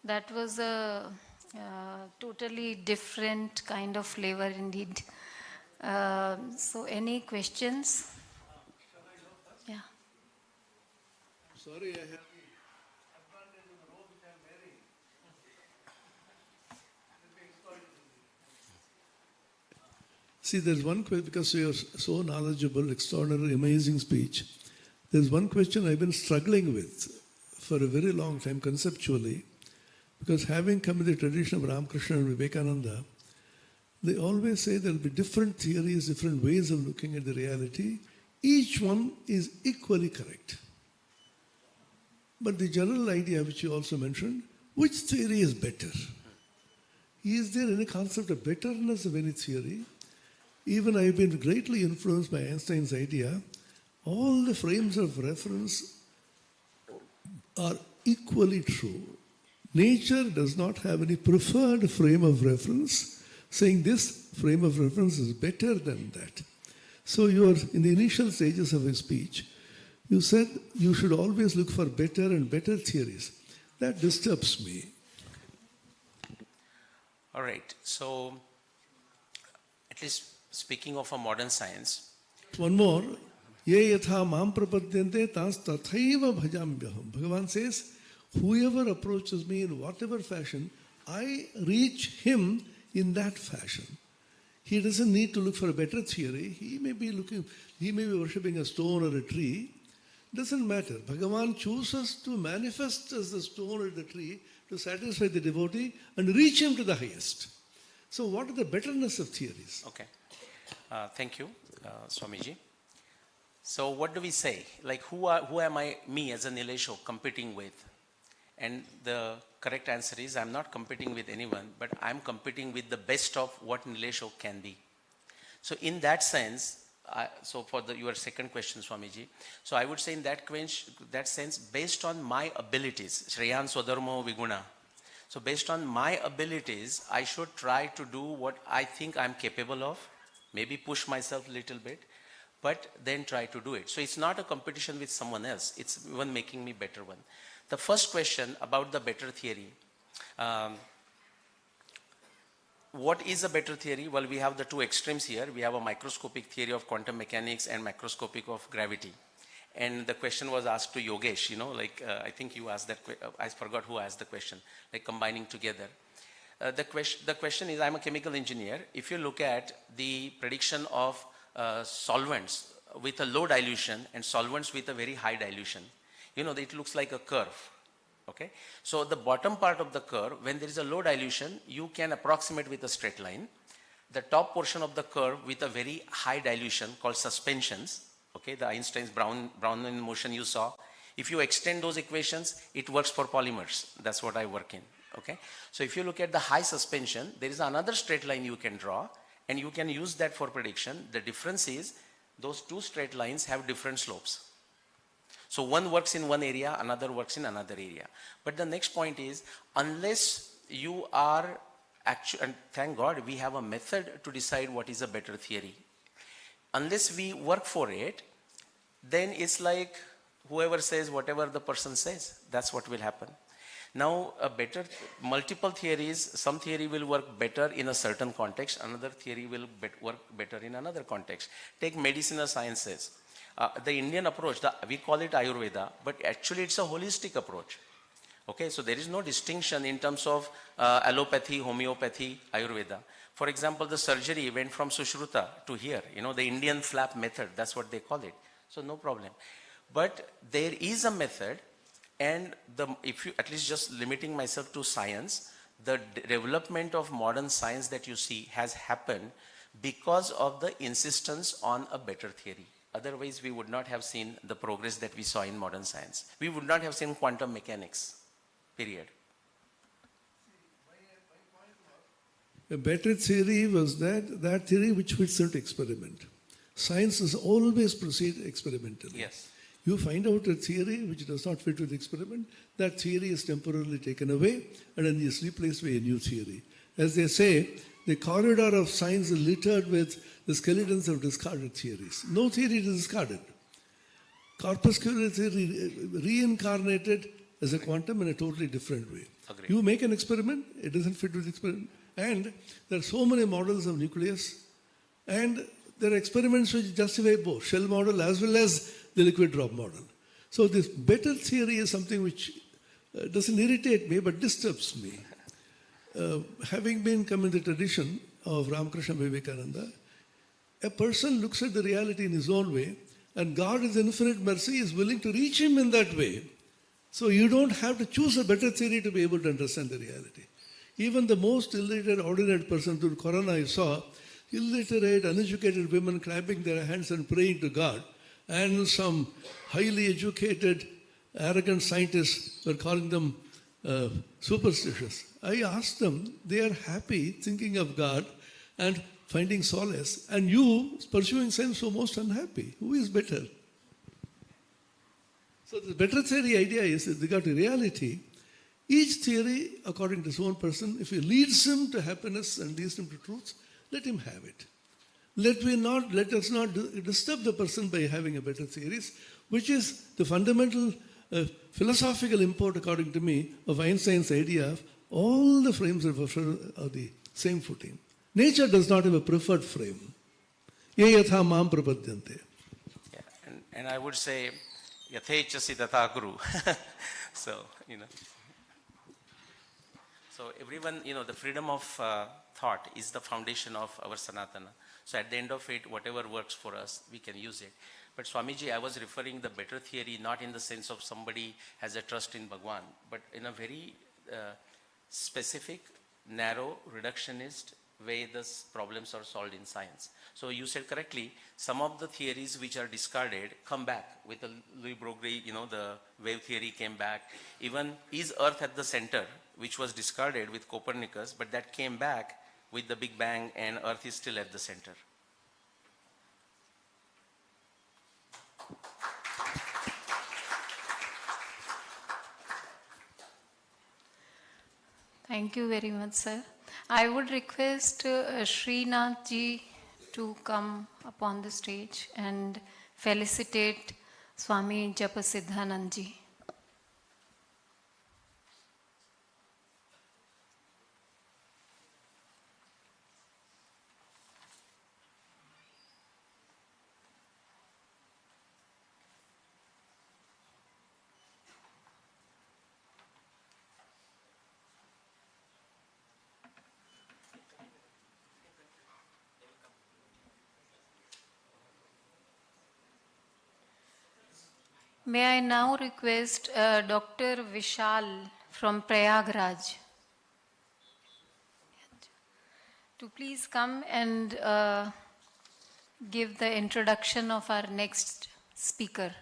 That was a totally different kind of flavor indeed. So any questions? Yeah. Sorry, I have... See, there's one question, because you are so knowledgeable, extraordinary, amazing speech. There's one question I've been struggling with for a very long time conceptually, because having come in the tradition of Ramakrishna and Vivekananda, they always say there will be different theories, different ways of looking at the reality. Each one is equally correct. But the general idea which you also mentioned, which theory is better? Is there any concept of betterness of any theory? Even I've been greatly influenced by Einstein's idea. All the frames of reference are equally true. Nature does not have any preferred frame of reference, saying this frame of reference is better than that. So you are in the initial stages of his speech. You said you should always look for better and better theories. That disturbs me. All right. So, at least speaking of a modern science. One more. Ye yatha mam prapadyante tas tathaiva bhajamyaham. Bhagavan says, whoever approaches me in whatever fashion, I reach him in that fashion. He doesn't need to look for a better theory. He may be worshipping a stone or a tree. Doesn't matter. Bhagavan chooses to manifest as the stone or the tree to satisfy the devotee and reach him to the highest. So what are the betterness of theories? Okay. Thank you, Swamiji. So what do we say? Like who am I, me as a Nilesho, competing with? And the correct answer is I'm not competing with anyone, but I'm competing with the best of what Nilesho can be. So in that sense, so for your second question, Swamiji, so I would say in that sense, based on my abilities, Shreyan Swadharmo Viguna, so based on my abilities, I should try to do what I think I'm capable of, maybe push myself a little bit, but then try to do it. So it's not a competition with someone else, it's even making me better one. The first question about the better theory. What is a better theory? Well, we have the two extremes here. We have a microscopic theory of quantum mechanics and macroscopic of gravity. And the question was asked to Yogesh, I think you asked that, I forgot who asked the question, like combining together. The question is, I'm a chemical engineer. If you look at the prediction of solvents with a low dilution and solvents with a very high dilution, it looks like a curve. Okay, so the bottom part of the curve, when there is a low dilution, you can approximate with a straight line. The top portion of the curve with a very high dilution called suspensions, okay, the Einstein's Brownian motion you saw. If you extend those equations, it works for polymers. That's what I work in. Okay, so if you look at the high suspension, there is another straight line you can draw, and you can use that for prediction. The difference is those two straight lines have different slopes. So one works in one area, another works in another area. But the next point is, unless you are actually, and thank God we have a method to decide what is a better theory. Unless we work for it, then it's like whoever says whatever the person says, that's what will happen. Now, multiple theories, some theory will work better in a certain context, another theory will work better in another context. Take medicinal sciences. The Indian approach, we call it Ayurveda, but actually it's a holistic approach. Okay, so there is no distinction in terms of allopathy, homeopathy, Ayurveda. For example, the surgery went from Sushruta to here, the Indian flap method, that's what they call it. So no problem. But there is a method, and if you, at least just limiting myself to science, the development of modern science that you see has happened because of the insistence on a better theory. Otherwise, we would not have seen the progress that we saw in modern science. We would not have seen quantum mechanics, period. A better theory was that theory which fits into experiment. Science is always proceed experimentally. Yes. You find out a theory which does not fit with the experiment, that theory is temporarily taken away and then is replaced by a new theory. As they say, the corridor of science is littered with the skeletons of discarded theories. No theory is discarded. Corpuscular theory reincarnated as a quantum in a totally different way. Agreed. You make an experiment, it doesn't fit with the experiment. And there are so many models of nucleus, and there are experiments which justify both, shell model as well as the liquid drop model. So this better theory is something which doesn't irritate me, but disturbs me. Having been come in the tradition of Ramakrishna Vivekananda, a person looks at the reality in his own way, and God, in infinite mercy, is willing to reach him in that way. So you don't have to choose a better theory to be able to understand the reality. Even the most illiterate, ordinary person through Corona, I saw illiterate, uneducated women clapping their hands and praying to God, and some highly educated, arrogant scientists were calling them superstitious. I asked them, they are happy thinking of God and finding solace, and you pursuing science were most unhappy. Who is better? So the better theory idea is, with regard to reality, each theory, according to his own person, if it leads him to happiness and leads him to truth, let him have it. Let us not disturb the person by having a better theories, which is the fundamental philosophical import, according to me, of Einstein's idea of all the frames of the same footing. Nature does not have a preferred frame. Ye yatha mam prapadyante. Yeah, and I would say, yathechasi tatha guru. So, So everyone, the freedom of thought is the foundation of our Sanatana. So at the end of it, whatever works for us, we can use it. But Swamiji, I was referring the better theory, not in the sense of somebody has a trust in Bhagwan, but in a very specific, narrow, reductionist way the problems are solved in science. So you said correctly, some of the theories which are discarded come back. With the Louis Broglie, the wave theory came back. Even is Earth at the center, which was discarded with Copernicus, but that came back with the Big Bang, and Earth is still at the center. Thank you very much, sir. I would request Srinath ji to come upon the stage and felicitate Swami Japasiddhanandji. May I now request Dr. Vishal from Prayagraj to please come and give the introduction of our next speaker.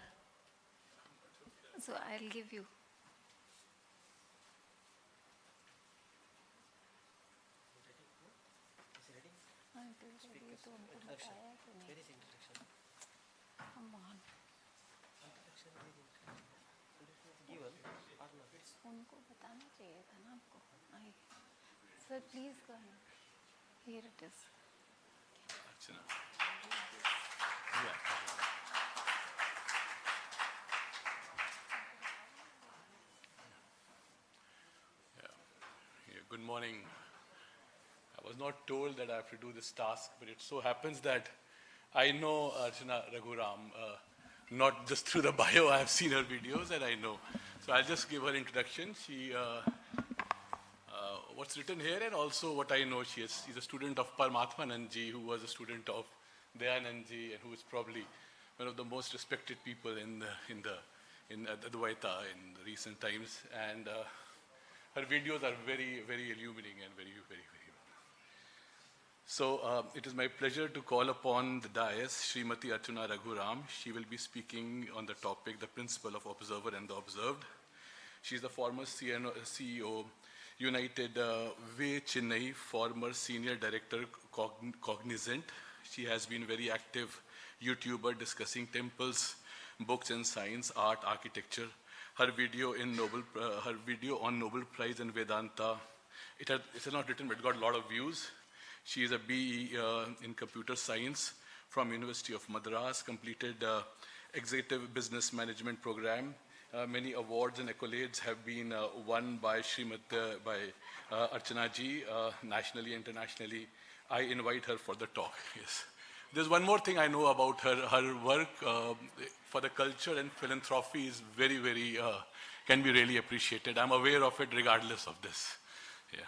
So I'll give you. Come on. उनको बताना चाहिए था ना आपको. Sir, please go ahead. Here it is. Good morning. I was not told that I have to do this task, but it so happens that I know Archana Raghuram, not just through the bio. I have seen her videos and I know. So I'll just give her introduction. She, what's written here and also what I know, she's a student of Paramatmanandji, who was a student of Dayanandji, and who is probably one of the most respected people in Advaita in the recent times. And her videos are very, very illuminating and very, very, very good. So it is my pleasure to call upon the dais Srimati Archana Raghuram. She will be speaking on the topic, the principle of observer and the observed. She is the former CEO, United Way Chennai, former senior director, Cognizant. She has been very active YouTuber discussing temples, books and science, art, architecture. Her video on Nobel Prize in Vedanta, it's not written, but it got a lot of views. She is a BE in computer science from University of Madras, completed executive business management program. Many awards and accolades have been won by Archana ji, nationally, internationally. I invite her for the talk. Yes. There's one more thing I know about her. Her work for the culture and philanthropy is very, very, can be really appreciated. I'm aware of it regardless of this. Yeah.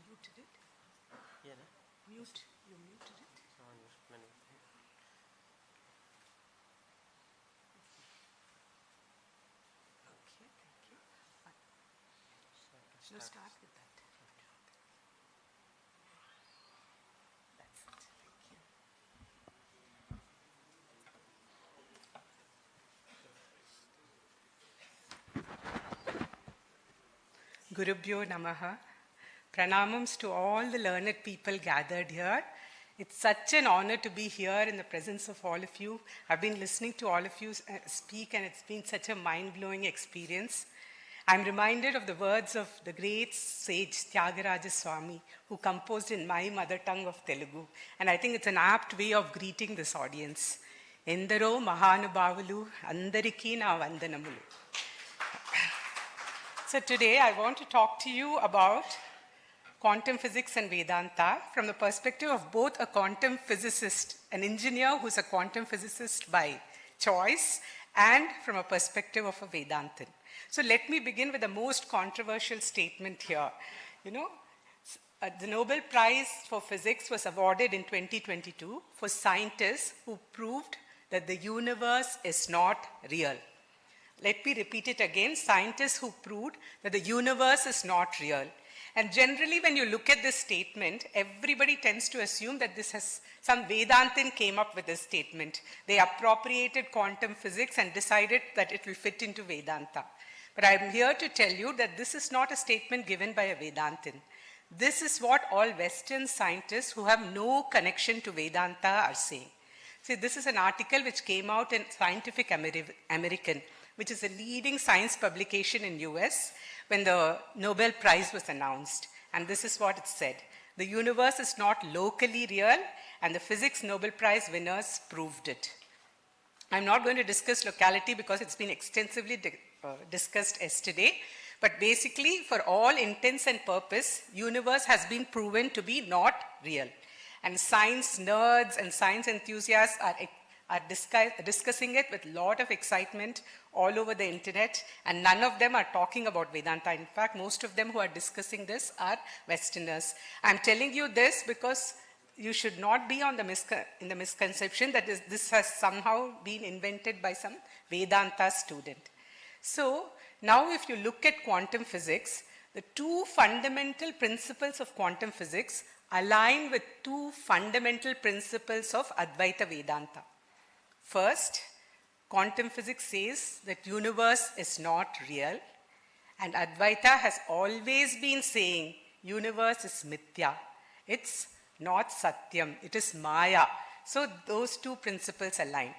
Muted it? Yeah, no? Mute. You muted it? Okay, thank you. No, start with that. That's it. Thank you. Gurubhyo Namaha. Pranamams to all the learned people gathered here. It's such an honor to be here in the presence of all of you. I've been listening to all of you speak, and it's been such a mind-blowing experience. I'm reminded of the words of the great sage Tyagaraja Swami, who composed in my mother tongue of Telugu. And I think it's an apt way of greeting this audience. Endaro Mahanubhavalu, Andariki na Vandanamulu. So today I want to talk to you about quantum physics and Vedanta from the perspective of both a quantum physicist, an engineer who's a quantum physicist by choice, and from a perspective of a Vedantin. So let me begin with the most controversial statement here. You know, the Nobel Prize for Physics was awarded in 2022 for scientists who proved that the universe is not real. Let me repeat it again. Scientists who proved that the universe is not real. And generally, when you look at this statement, everybody tends to assume that this has some Vedantin came up with this statement. They appropriated quantum physics and decided that it will fit into Vedanta. But I'm here to tell you that this is not a statement given by a Vedantin. This is what all Western scientists who have no connection to Vedanta are saying. See, this is an article which came out in Scientific American, which is a leading science publication in US when the Nobel Prize was announced. And this is what it said. The universe is not locally real, and the physics Nobel Prize winners proved it. I'm not going to discuss locality because it's been extensively discussed yesterday. But basically, for all intents and purpose, universe has been proven to be not real. And science nerds and science enthusiasts are discussing it with a lot of excitement all over the internet, and none of them are talking about Vedanta. In fact, most of them who are discussing this are Westerners. I'm telling you this because you should not be on in the misconception that this has somehow been invented by some Vedanta student. So now if you look at quantum physics, the two fundamental principles of quantum physics align with two fundamental principles of Advaita Vedanta. First, quantum physics says that universe is not real, and Advaita has always been saying universe is mithya. It's not satyam, it is maya. So those two principles align.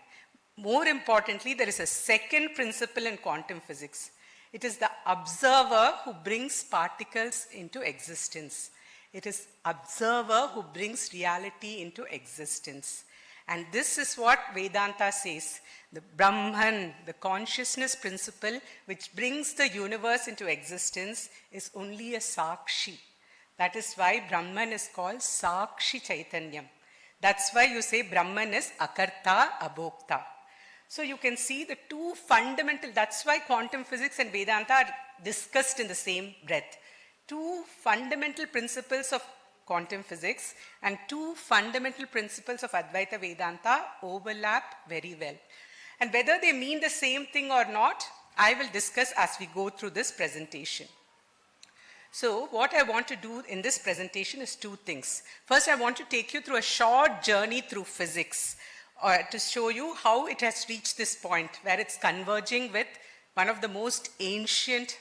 More importantly, there is a second principle in quantum physics. It is the observer who brings particles into existence. It is observer who brings reality into existence. And this is what Vedanta says. The Brahman, the consciousness principle which brings the universe into existence is only a Sakshi. That is why Brahman is called Sakshi Chaitanyam. That's why you say Brahman is Akarta Abhokta. So you can see the two fundamental, that's why quantum physics and Vedanta are discussed in the same breath. Two fundamental principles of quantum physics and two fundamental principles of Advaita Vedanta overlap very well. And whether they mean the same thing or not, I will discuss as we go through this presentation. So what I want to do in this presentation is two things. First, I want to take you through a short journey through physics to show you how it has reached this point where it's converging with one of the most ancient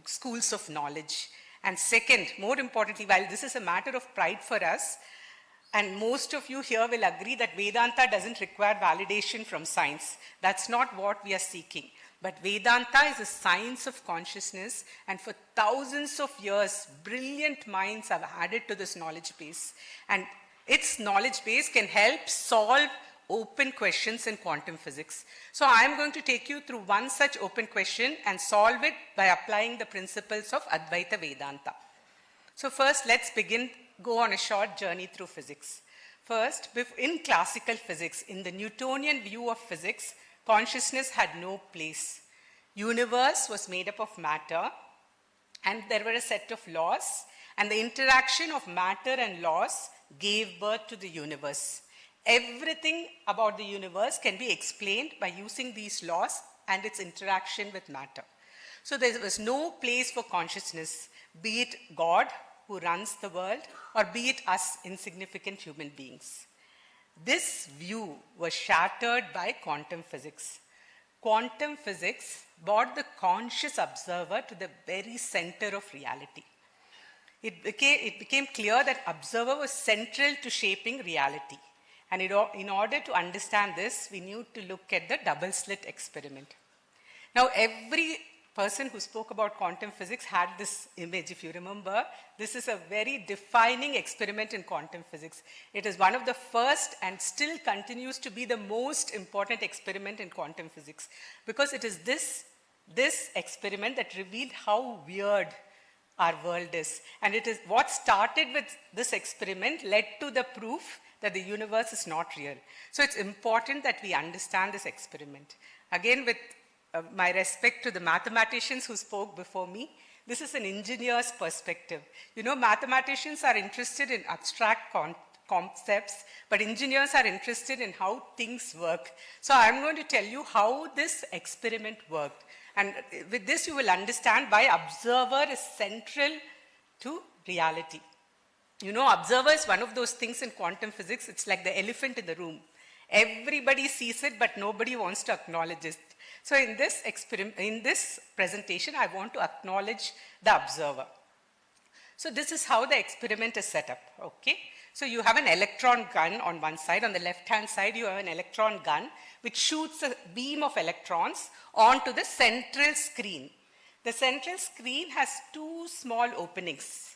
schools of knowledge. And second, more importantly, while this is a matter of pride for us, and most of you here will agree that Vedanta doesn't require validation from science. That's not what we are seeking. But Vedanta is a science of consciousness, and for thousands of years, brilliant minds have added to this knowledge base. And its knowledge base can help solve open questions in quantum physics. So I'm going to take you through one such open question and solve it by applying the principles of Advaita Vedanta. So first, let's go on a short journey through physics. First, in classical physics, in the Newtonian view of physics, consciousness had no place. Universe was made up of matter, and there were a set of laws, and the interaction of matter and laws gave birth to the universe. Everything about the universe can be explained by using these laws and its interaction with matter. So there was no place for consciousness, be it God who runs the world, or be it us insignificant human beings. This view was shattered by quantum physics. Quantum physics brought the conscious observer to the very center of reality. It became clear that observer was central to shaping reality. And in order to understand this, we need to look at the double slit experiment. Now, every person who spoke about quantum physics had this image. If you remember, this is a very defining experiment in quantum physics. It is one of the first and still continues to be the most important experiment in quantum physics, because it is this experiment that revealed how weird our world is. And it is what started with this experiment led to the proof that the universe is not real. So it's important that we understand this experiment. Again, with my respect to the mathematicians who spoke before me, this is an engineer's perspective. You know, mathematicians are interested in abstract concepts, but engineers are interested in how things work. So I'm going to tell you how this experiment worked. And with this, you will understand why observer is central to reality. You know, observer is one of those things in quantum physics. It's like the elephant in the room. Everybody sees it, but nobody wants to acknowledge it. So in this presentation, I want to acknowledge the observer. So this is how the experiment is set up, okay? So you have an electron gun on one side. On the left-hand side, you have an electron gun which shoots a beam of electrons onto the central screen. The central screen has two small openings.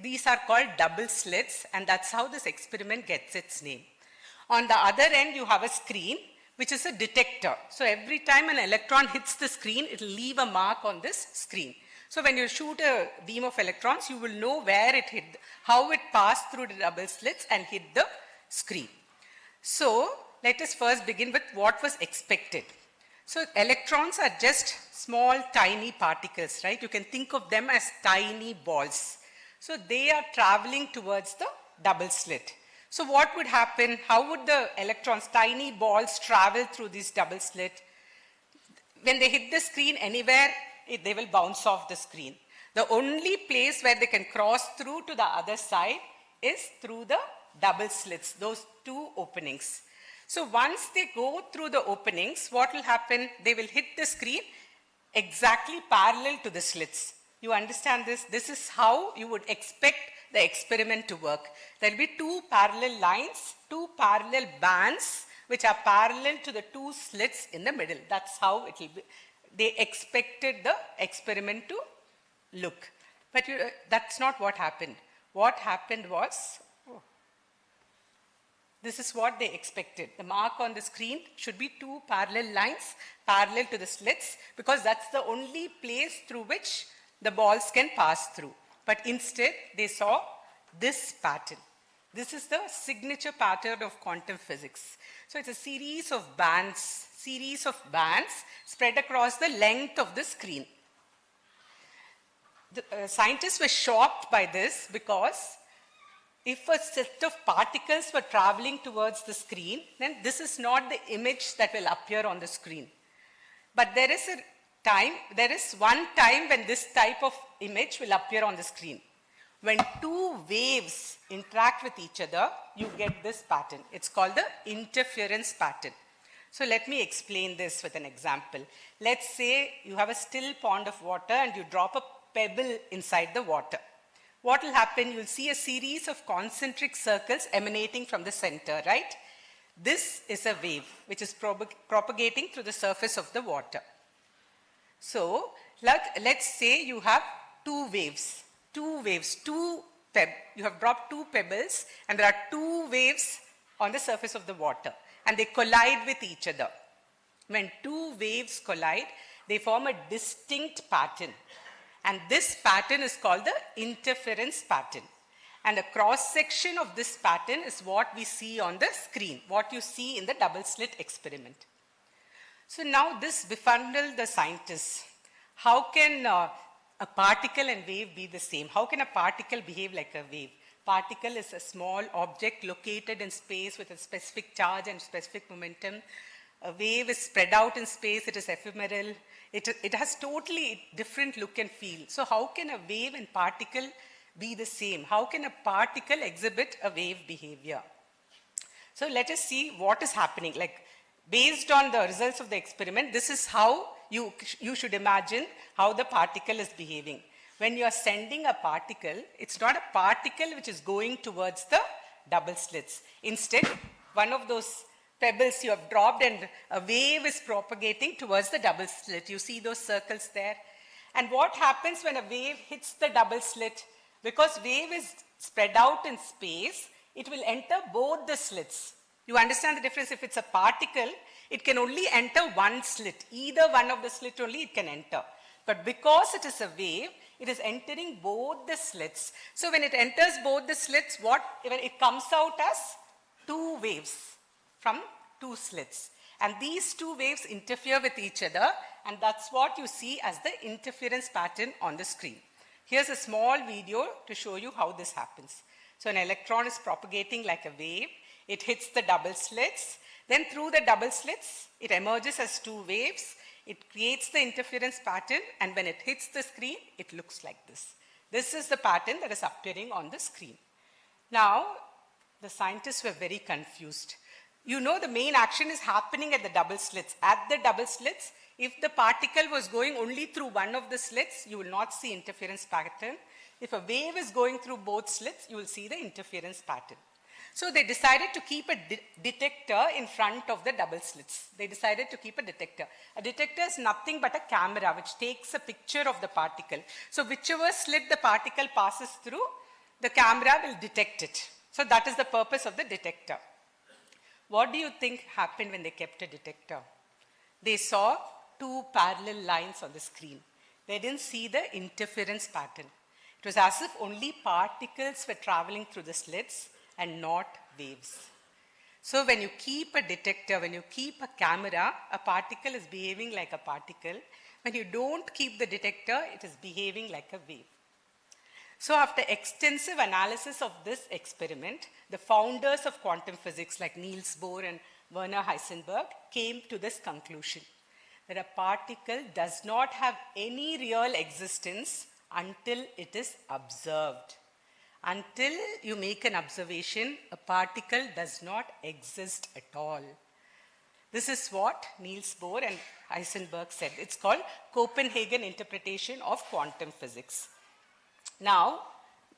These are called double slits, and that's how this experiment gets its name. On the other end, you have a screen, which is a detector. So every time an electron hits the screen, it will leave a mark on this screen. So when you shoot a beam of electrons, you will know where it hit, how it passed through the double slits and hit the screen. So let us first begin with what was expected. So electrons are just small, tiny particles, right? You can think of them as tiny balls. So they are traveling towards the double slit. So what would happen? How would the electrons, tiny balls, travel through this double slit? When they hit the screen anywhere, they will bounce off the screen. The only place where they can cross through to the other side is through the double slits, those two openings. So once they go through the openings, what will happen? They will hit the screen exactly parallel to the slits. You understand this? This is how you would expect the experiment to work. There will be two parallel lines, two parallel bands, which are parallel to the two slits in the middle. That's how it will be. They expected the experiment to look. But that's not what happened. What happened was, this is what they expected. The mark on the screen should be two parallel lines, parallel to the slits, because that's the only place through which the balls can pass through. But instead, they saw this pattern. This is the signature pattern of quantum physics. So it's a series of bands spread across the length of the screen. The scientists were shocked by this because if a set of particles were traveling towards the screen, then this is not the image that will appear on the screen. But there is one time when this type of image will appear on the screen. When two waves interact with each other, you get this pattern. It's called the interference pattern. So let me explain this with an example. Let's say you have a still pond of water and you drop a pebble inside the water. What will happen? You'll see a series of concentric circles emanating from the center, right? This is a wave which is propagating through the surface of the water. So let's say you have two waves. You have dropped two pebbles and there are two waves on the surface of the water and they collide with each other. When two waves collide, they form a distinct pattern. And this pattern is called the interference pattern. And a cross-section of this pattern is what we see on the screen, what you see in the double slit experiment. So now this befuddled the scientists. How can a particle and wave be the same? How can a particle behave like a wave? Particle is a small object located in space with a specific charge and specific momentum. A wave is spread out in space, it is ephemeral. It has totally different look and feel. So how can a wave and particle be the same? How can a particle exhibit a wave behavior? So let us see what is happening. Like based on the results of the experiment, this is how you should imagine how the particle is behaving. When you are sending a particle, it's not a particle which is going towards the double slits. Instead, one of those pebbles you have dropped and a wave is propagating towards the double slit. You see those circles there? And what happens when a wave hits the double slit? Because wave is spread out in space, it will enter both the slits. You understand the difference? If it's a particle, it can only enter one slit. Either one of the slit only it can enter. But because it is a wave, it is entering both the slits. So when it enters both the slits, it comes out as two waves from two slits. And these two waves interfere with each other, and that's what you see as the interference pattern on the screen. Here's a small video to show you how this happens. So an electron is propagating like a wave. It hits the double slits. Then through the double slits, it emerges as two waves. It creates the interference pattern, and when it hits the screen, it looks like this. This is the pattern that is appearing on the screen. Now, the scientists were very confused. You know the main action is happening at the double slits. At the double slits, if the particle was going only through one of the slits, you will not see interference pattern. If a wave is going through both slits, you will see the interference pattern. So they decided to keep a detector in front of the double slits. They decided to keep a detector. A detector is nothing but a camera which takes a picture of the particle. So whichever slit the particle passes through, the camera will detect it. So that is the purpose of the detector. What do you think happened when they kept a detector? They saw two parallel lines on the screen. They didn't see the interference pattern. It was as if only particles were traveling through the slits and not waves. So when you keep a detector, when you keep a camera, a particle is behaving like a particle. When you don't keep the detector, it is behaving like a wave. So after extensive analysis of this experiment, the founders of quantum physics like Niels Bohr and Werner Heisenberg came to this conclusion, that a particle does not have any real existence until it is observed. Until you make an observation, a particle does not exist at all. This is what Niels Bohr and Heisenberg said. It's called Copenhagen interpretation of quantum physics. Now,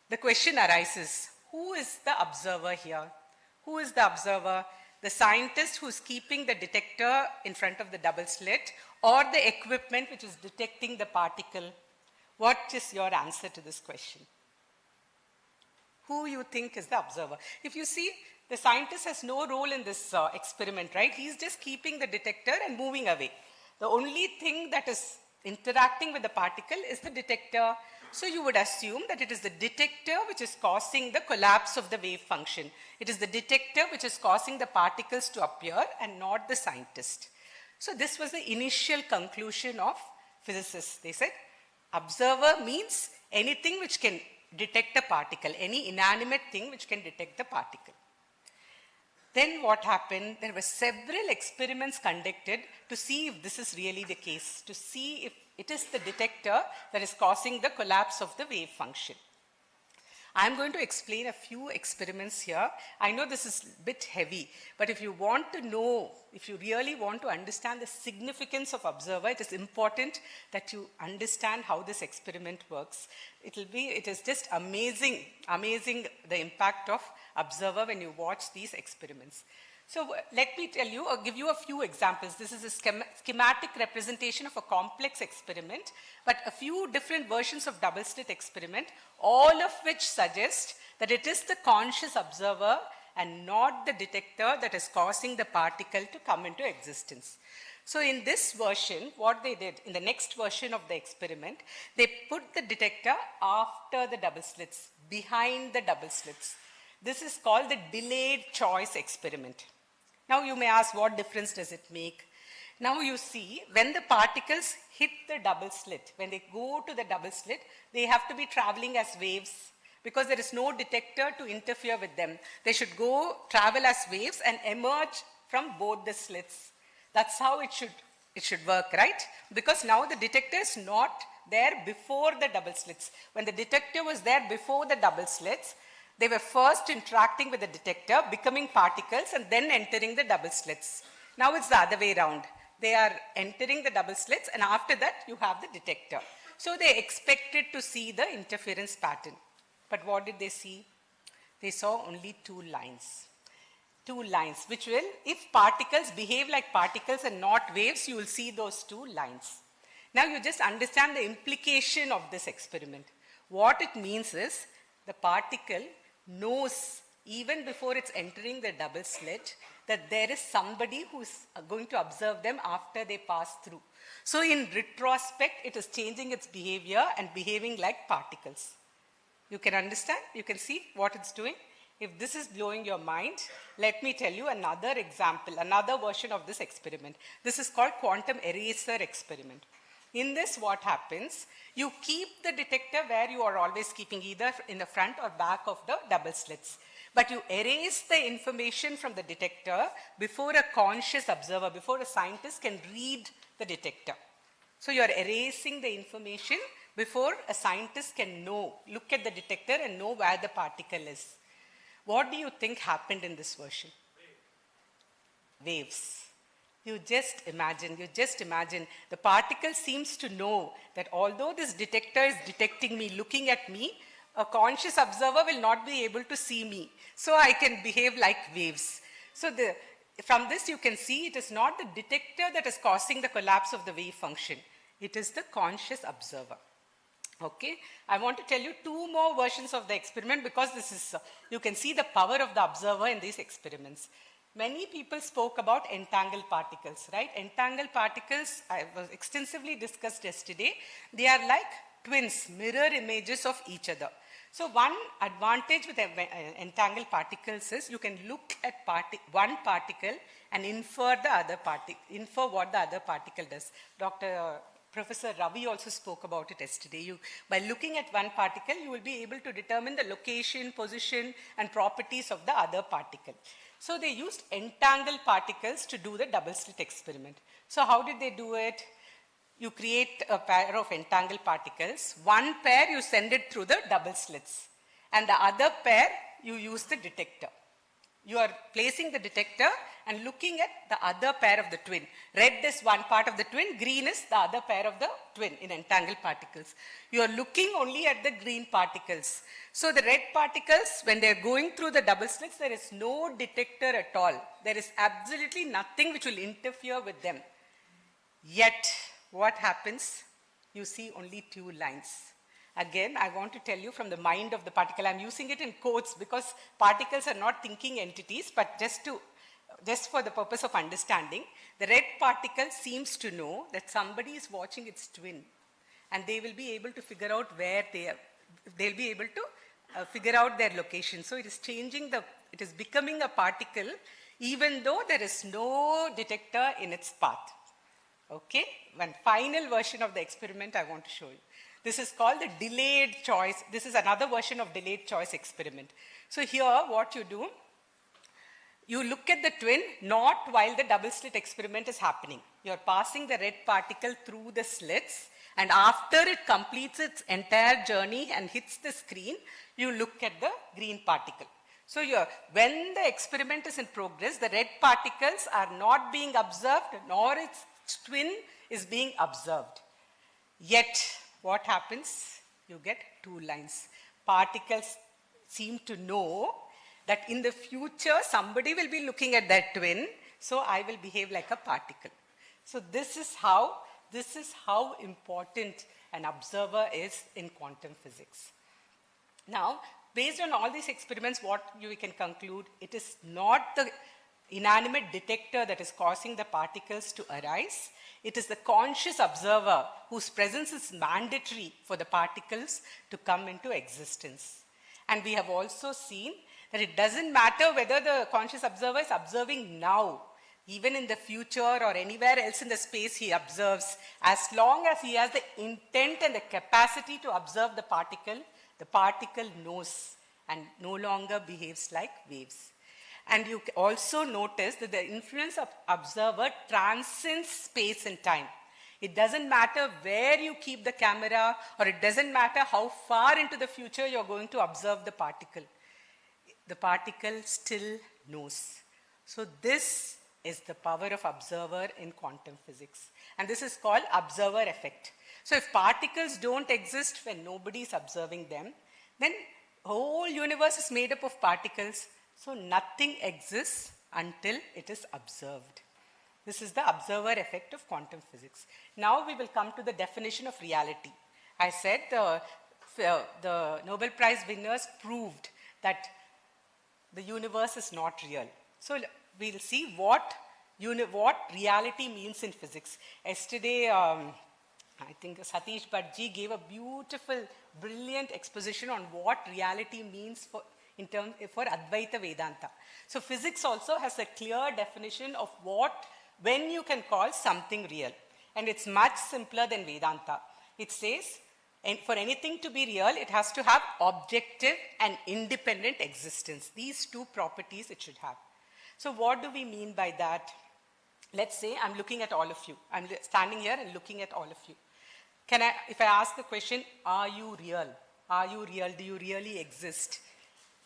the question arises, who is the observer here? Who is the observer? The scientist who's keeping the detector in front of the double slit, or the equipment which is detecting the particle? What is your answer to this question? Who you think is the observer? If you see, the scientist has no role in this experiment, right? He's just keeping the detector and moving away. The only thing that is interacting with the particle is the detector. So you would assume that it is the detector which is causing the collapse of the wave function. It is the detector which is causing the particles to appear and not the scientist. So this was the initial conclusion of physicists. They said, observer means anything which can detect a particle, any inanimate thing which can detect the particle. Then what happened? There were several experiments conducted to see if this is really the case, to see if it is the detector that is causing the collapse of the wave function. I'm going to explain a few experiments here. I know this is a bit heavy, but if you want to know, if you really want to understand the significance of observer, it is important that you understand how this experiment works. It is just amazing the impact of observer when you watch these experiments. So let me tell you, or give you a few examples. This is a schematic representation of a complex experiment, but a few different versions of double slit experiment, all of which suggest that it is the conscious observer and not the detector that is causing the particle to come into existence. So in this version, what they did, in the next version of the experiment, they put the detector after the double slits, behind the double slits. This is called the delayed choice experiment. Now you may ask, what difference does it make? Now you see, when the particles hit the double slit, when they go to the double slit, they have to be traveling as waves because there is no detector to interfere with them. They should go travel as waves and emerge from both the slits. That's how it should work, right? Because now the detector is not there before the double slits. When the detector was there before the double slits, they were first interacting with the detector, becoming particles, and then entering the double slits. Now it's the other way around. They are entering the double slits, and after that, you have the detector. So they expected to see the interference pattern. But what did they see? They saw only two lines. Two lines, which will, if particles behave like particles and not waves, you will see those two lines. Now you just understand the implication of this experiment. What it means is, the particle knows, even before it's entering the double slit, that there is somebody who's going to observe them after they pass through. So in retrospect, it is changing its behavior and behaving like particles. You can understand? You can see what it's doing? If this is blowing your mind, let me tell you another example, another version of this experiment. This is called quantum eraser experiment. In this, what happens? You keep the detector where you are always keeping, either in the front or back of the double slits. But you erase the information from the detector before a conscious observer, before a scientist can read the detector. So you are erasing the information before a scientist can know, look at the detector and know where the particle is. What do you think happened in this version? Waves. You just imagine, the particle seems to know that although this detector is detecting me, looking at me, a conscious observer will not be able to see me. So I can behave like waves. So from this you can see it is not the detector that is causing the collapse of the wave function. It is the conscious observer. Okay, I want to tell you two more versions of the experiment because this is, you can see the power of the observer in these experiments. Many people spoke about entangled particles, right? Entangled particles, I was extensively discussed yesterday. They are like twins, mirror images of each other. So one advantage with entangled particles is you can look at one particle and infer what the other particle does. Professor Ravi also spoke about it yesterday. By looking at one particle, you will be able to determine the location, position, and properties of the other particle. So they used entangled particles to do the double slit experiment. So how did they do it? You create a pair of entangled particles. One pair you send it through the double slits, and the other pair you use the detector. You are placing the detector and looking at the other pair of the twin. Red is one part of the twin, green is the other pair of the twin in entangled particles. You are looking only at the green particles. So the red particles, when they are going through the double slits, there is no detector at all. There is absolutely nothing which will interfere with them. Yet, what happens? You see only two lines. Again, I want to tell you from the mind of the particle. I'm using it in quotes because particles are not thinking entities, but just for the purpose of understanding, the red particle seems to know that somebody is watching its twin, and they will be able to figure out where they are. They'll be able to figure out their location. So it is it is becoming a particle even though there is no detector in its path. Okay, one final version of the experiment I want to show you. This is called the delayed choice. This is another version of delayed choice experiment. So here what you do, you look at the twin not while the double slit experiment is happening. You are passing the red particle through the slits, and after it completes its entire journey and hits the screen, you look at the green particle. So when the experiment is in progress, the red particles are not being observed, nor its twin is being observed. Yet, what happens? You get two lines. Particles seem to know that in the future, somebody will be looking at that twin, so I will behave like a particle. So this is how important an observer is in quantum physics. Now, based on all these experiments, what we can conclude, it is not the inanimate detector that is causing the particles to arise. It is the conscious observer whose presence is mandatory for the particles to come into existence. And we have also seen that it doesn't matter whether the conscious observer is observing now, even in the future or anywhere else in the space he observes, as long as he has the intent and the capacity to observe the particle knows and no longer behaves like waves. And you also notice that the influence of observer transcends space and time. It doesn't matter where you keep the camera, or it doesn't matter how far into the future you're going to observe the particle. The particle still knows. So this is the power of observer in quantum physics. And this is called observer effect. So if particles don't exist when nobody is observing them, then the whole universe is made up of particles. So nothing exists until it is observed. This is the observer effect of quantum physics. Now we will come to the definition of reality. I said the Nobel Prize winners proved that the universe is not real. So we'll see what reality means in physics. Yesterday, I think Satish Bhattji gave a beautiful, brilliant exposition on what reality means for Advaita Vedanta. So physics also has a clear definition of when you can call something real. And it's much simpler than Vedanta. It says, for anything to be real, it has to have objective and independent existence. These two properties it should have. So what do we mean by that? Let's say I'm looking at all of you. I'm standing here and looking at all of you. If I ask the question, are you real? Are you real? Do you really exist?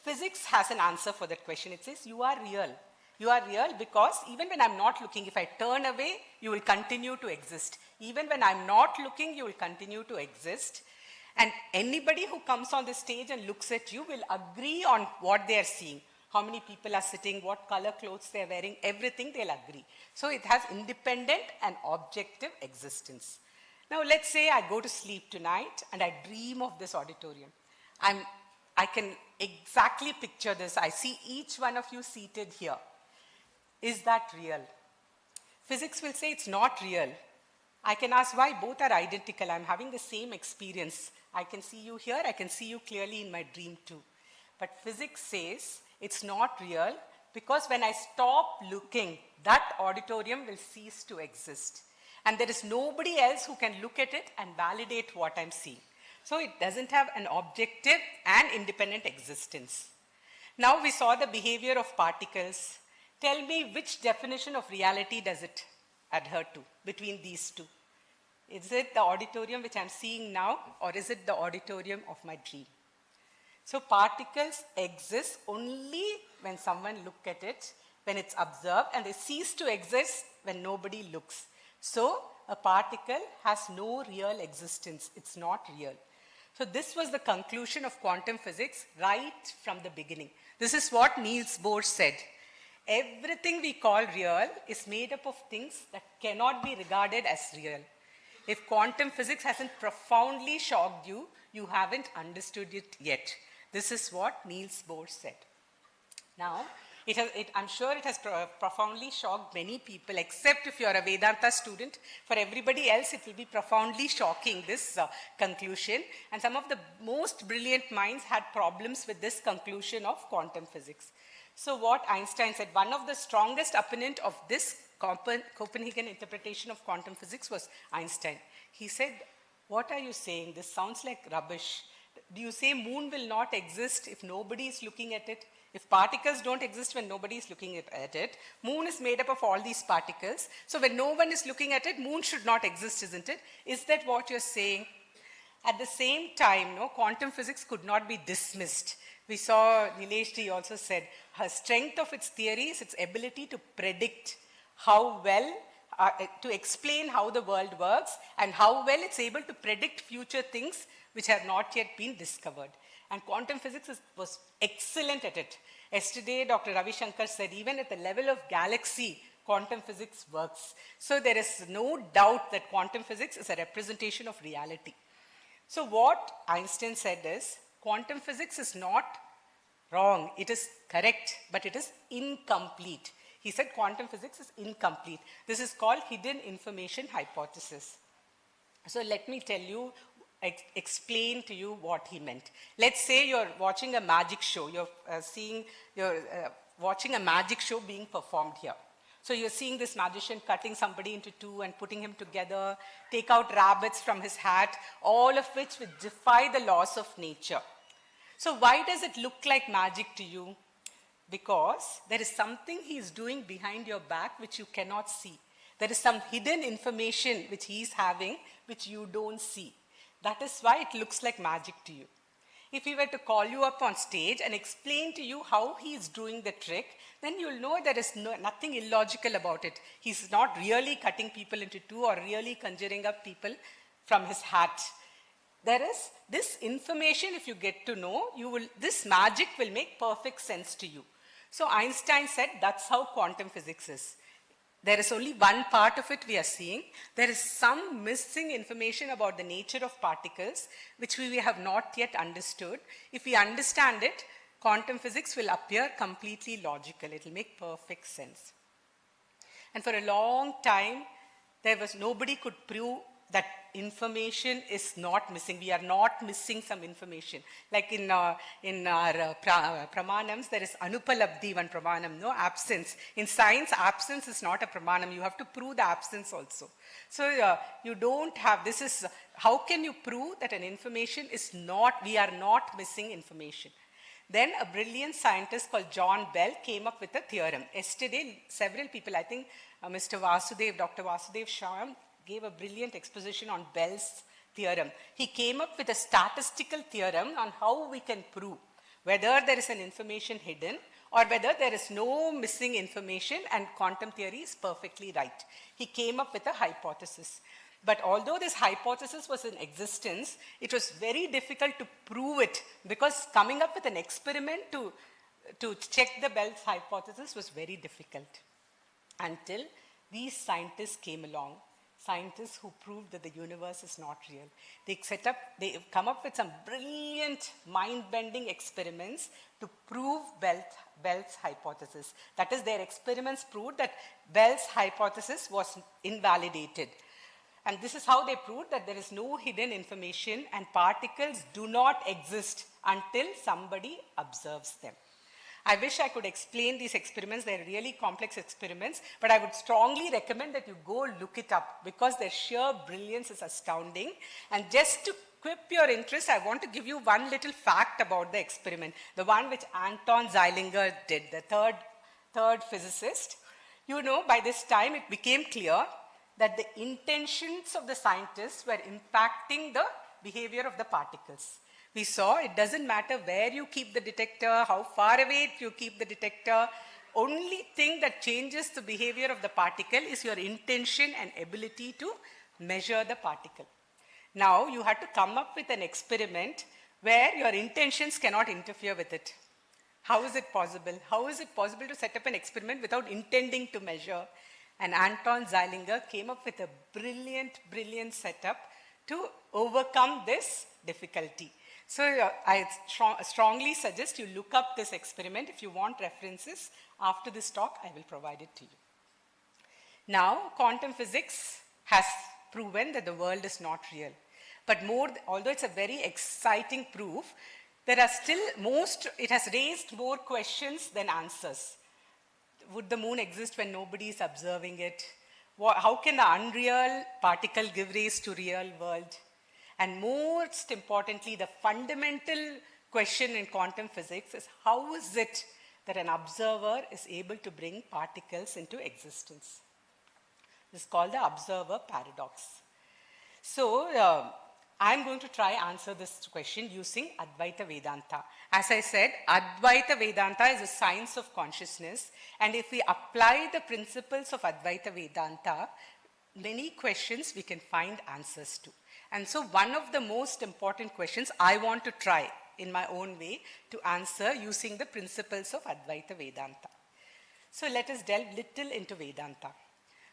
Physics has an answer for that question. It says, you are real. You are real because even when I'm not looking, if I turn away, you will continue to exist. Even when I'm not looking, you will continue to exist. And anybody who comes on the stage and looks at you will agree on what they are seeing. How many people are sitting, what color clothes they're wearing, everything they'll agree. So it has independent and objective existence. Now let's say I go to sleep tonight and I dream of this auditorium. I can exactly picture this. I see each one of you seated here. Is that real? Physics will say it's not real. I can ask why. Both are identical. I'm having the same experience. I can see you here. I can see you clearly in my dream too. But physics says it's not real because when I stop looking, that auditorium will cease to exist. And there is nobody else who can look at it and validate what I'm seeing. So it doesn't have an objective and independent existence. Now we saw the behavior of particles. Tell me which definition of reality does it adhere to between these two? Is it the auditorium which I'm seeing now, or is it the auditorium of my dream? So particles exist only when someone looks at it, when it's observed, and they cease to exist when nobody looks. So a particle has no real existence. It's not real. So this was the conclusion of quantum physics right from the beginning. This is what Niels Bohr said. Everything we call real is made up of things that cannot be regarded as real. If quantum physics hasn't profoundly shocked you, you haven't understood it yet. This is what Niels Bohr said. Now, I'm sure it has profoundly shocked many people, except if you're a Vedanta student. For everybody else, it will be profoundly shocking, this conclusion. And some of the most brilliant minds had problems with this conclusion of quantum physics. So what Einstein said, one of the strongest opponent of this Copenhagen interpretation of quantum physics was Einstein. He said, what are you saying? This sounds like rubbish. Do you say moon will not exist if nobody is looking at it? If particles don't exist when nobody is looking at it, moon is made up of all these particles. So when no one is looking at it, moon should not exist, isn't it? Is that what you're saying? At the same time, quantum physics could not be dismissed. We saw Nilesh ji also said, her strength of its theory is its ability to predict how well, to explain how the world works and how well it's able to predict future things which have not yet been discovered. And quantum physics was excellent at it. Yesterday, Dr. Ravi Shankar said, even at the level of galaxy, quantum physics works. So there is no doubt that quantum physics is a representation of reality. So what Einstein said is, quantum physics is not wrong. It is correct, but it is incomplete. He said quantum physics is incomplete. This is called hidden information hypothesis. So let me tell you, explain to you what he meant. Let's say you're watching a magic show. You're watching a magic show being performed here. So you're seeing this magician cutting somebody into two and putting him together, take out rabbits from his hat, all of which would defy the laws of nature. So why does it look like magic to you? Because there is something he is doing behind your back which you cannot see. There is some hidden information which he is having which you don't see. That is why it looks like magic to you. If he were to call you up on stage and explain to you how he is doing the trick, then you'll know there is nothing illogical about it. He's not really cutting people into two or really conjuring up people from his hat. There is this information, if you get to know, this magic will make perfect sense to you. So Einstein said that's how quantum physics is. There is only one part of it we are seeing. There is some missing information about the nature of particles, which we have not yet understood. If we understand it, quantum physics will appear completely logical. It will make perfect sense. And for a long time, nobody could prove that information is not missing. We are not missing some information. Like in our pramanams, there is anupalabdhi, one pramanam, no absence. In science, absence is not a pramanam. You have to prove the absence also. So you don't have, how can you prove that an information is not, we are not missing information? Then a brilliant scientist called John Bell came up with a theorem. Yesterday, several people, I think Mr. Vasudev, Dr. Vasudev Shyam, gave a brilliant exposition on Bell's theorem. He came up with a statistical theorem on how we can prove whether there is an information hidden or whether there is no missing information and quantum theory is perfectly right. He came up with a hypothesis. But although this hypothesis was in existence, it was very difficult to prove it because coming up with an experiment to check the Bell's hypothesis was very difficult until these scientists came along. Scientists who proved that the universe is not real. They come up with some brilliant mind-bending experiments to prove Bell's hypothesis. That is, their experiments proved that Bell's hypothesis was invalidated. And this is how they proved that there is no hidden information and particles do not exist until somebody observes them. I wish I could explain these experiments. They're really complex experiments, but I would strongly recommend that you go look it up because their sheer brilliance is astounding. And just to quip your interest, I want to give you one little fact about the experiment, the one which Anton Zeilinger did, the third physicist. You know, by this time it became clear that the intentions of the scientists were impacting the behavior of the particles. We saw it doesn't matter where you keep the detector, how far away you keep the detector. Only thing that changes the behavior of the particle is your intention and ability to measure the particle. Now, you had to come up with an experiment where your intentions cannot interfere with it. How is it possible? How is it possible to set up an experiment without intending to measure? And Anton Zeilinger came up with a brilliant setup to overcome this difficulty. So I strongly suggest you look up this experiment. If you want references, after this talk, I will provide it to you. Now, quantum physics has proven that the world is not real. But although it's a very exciting proof, there are still it has raised more questions than answers. Would the moon exist when nobody is observing it? How can the unreal particle give rise to real world? And most importantly, the fundamental question in quantum physics is how is it that an observer is able to bring particles into existence? This is called the observer paradox. So I'm going to try answer this question using Advaita Vedanta. As I said, Advaita Vedanta is a science of consciousness. And if we apply the principles of Advaita Vedanta, many questions we can find answers to. And so one of the most important questions I want to try in my own way to answer using the principles of Advaita Vedanta. So let us delve little into Vedanta.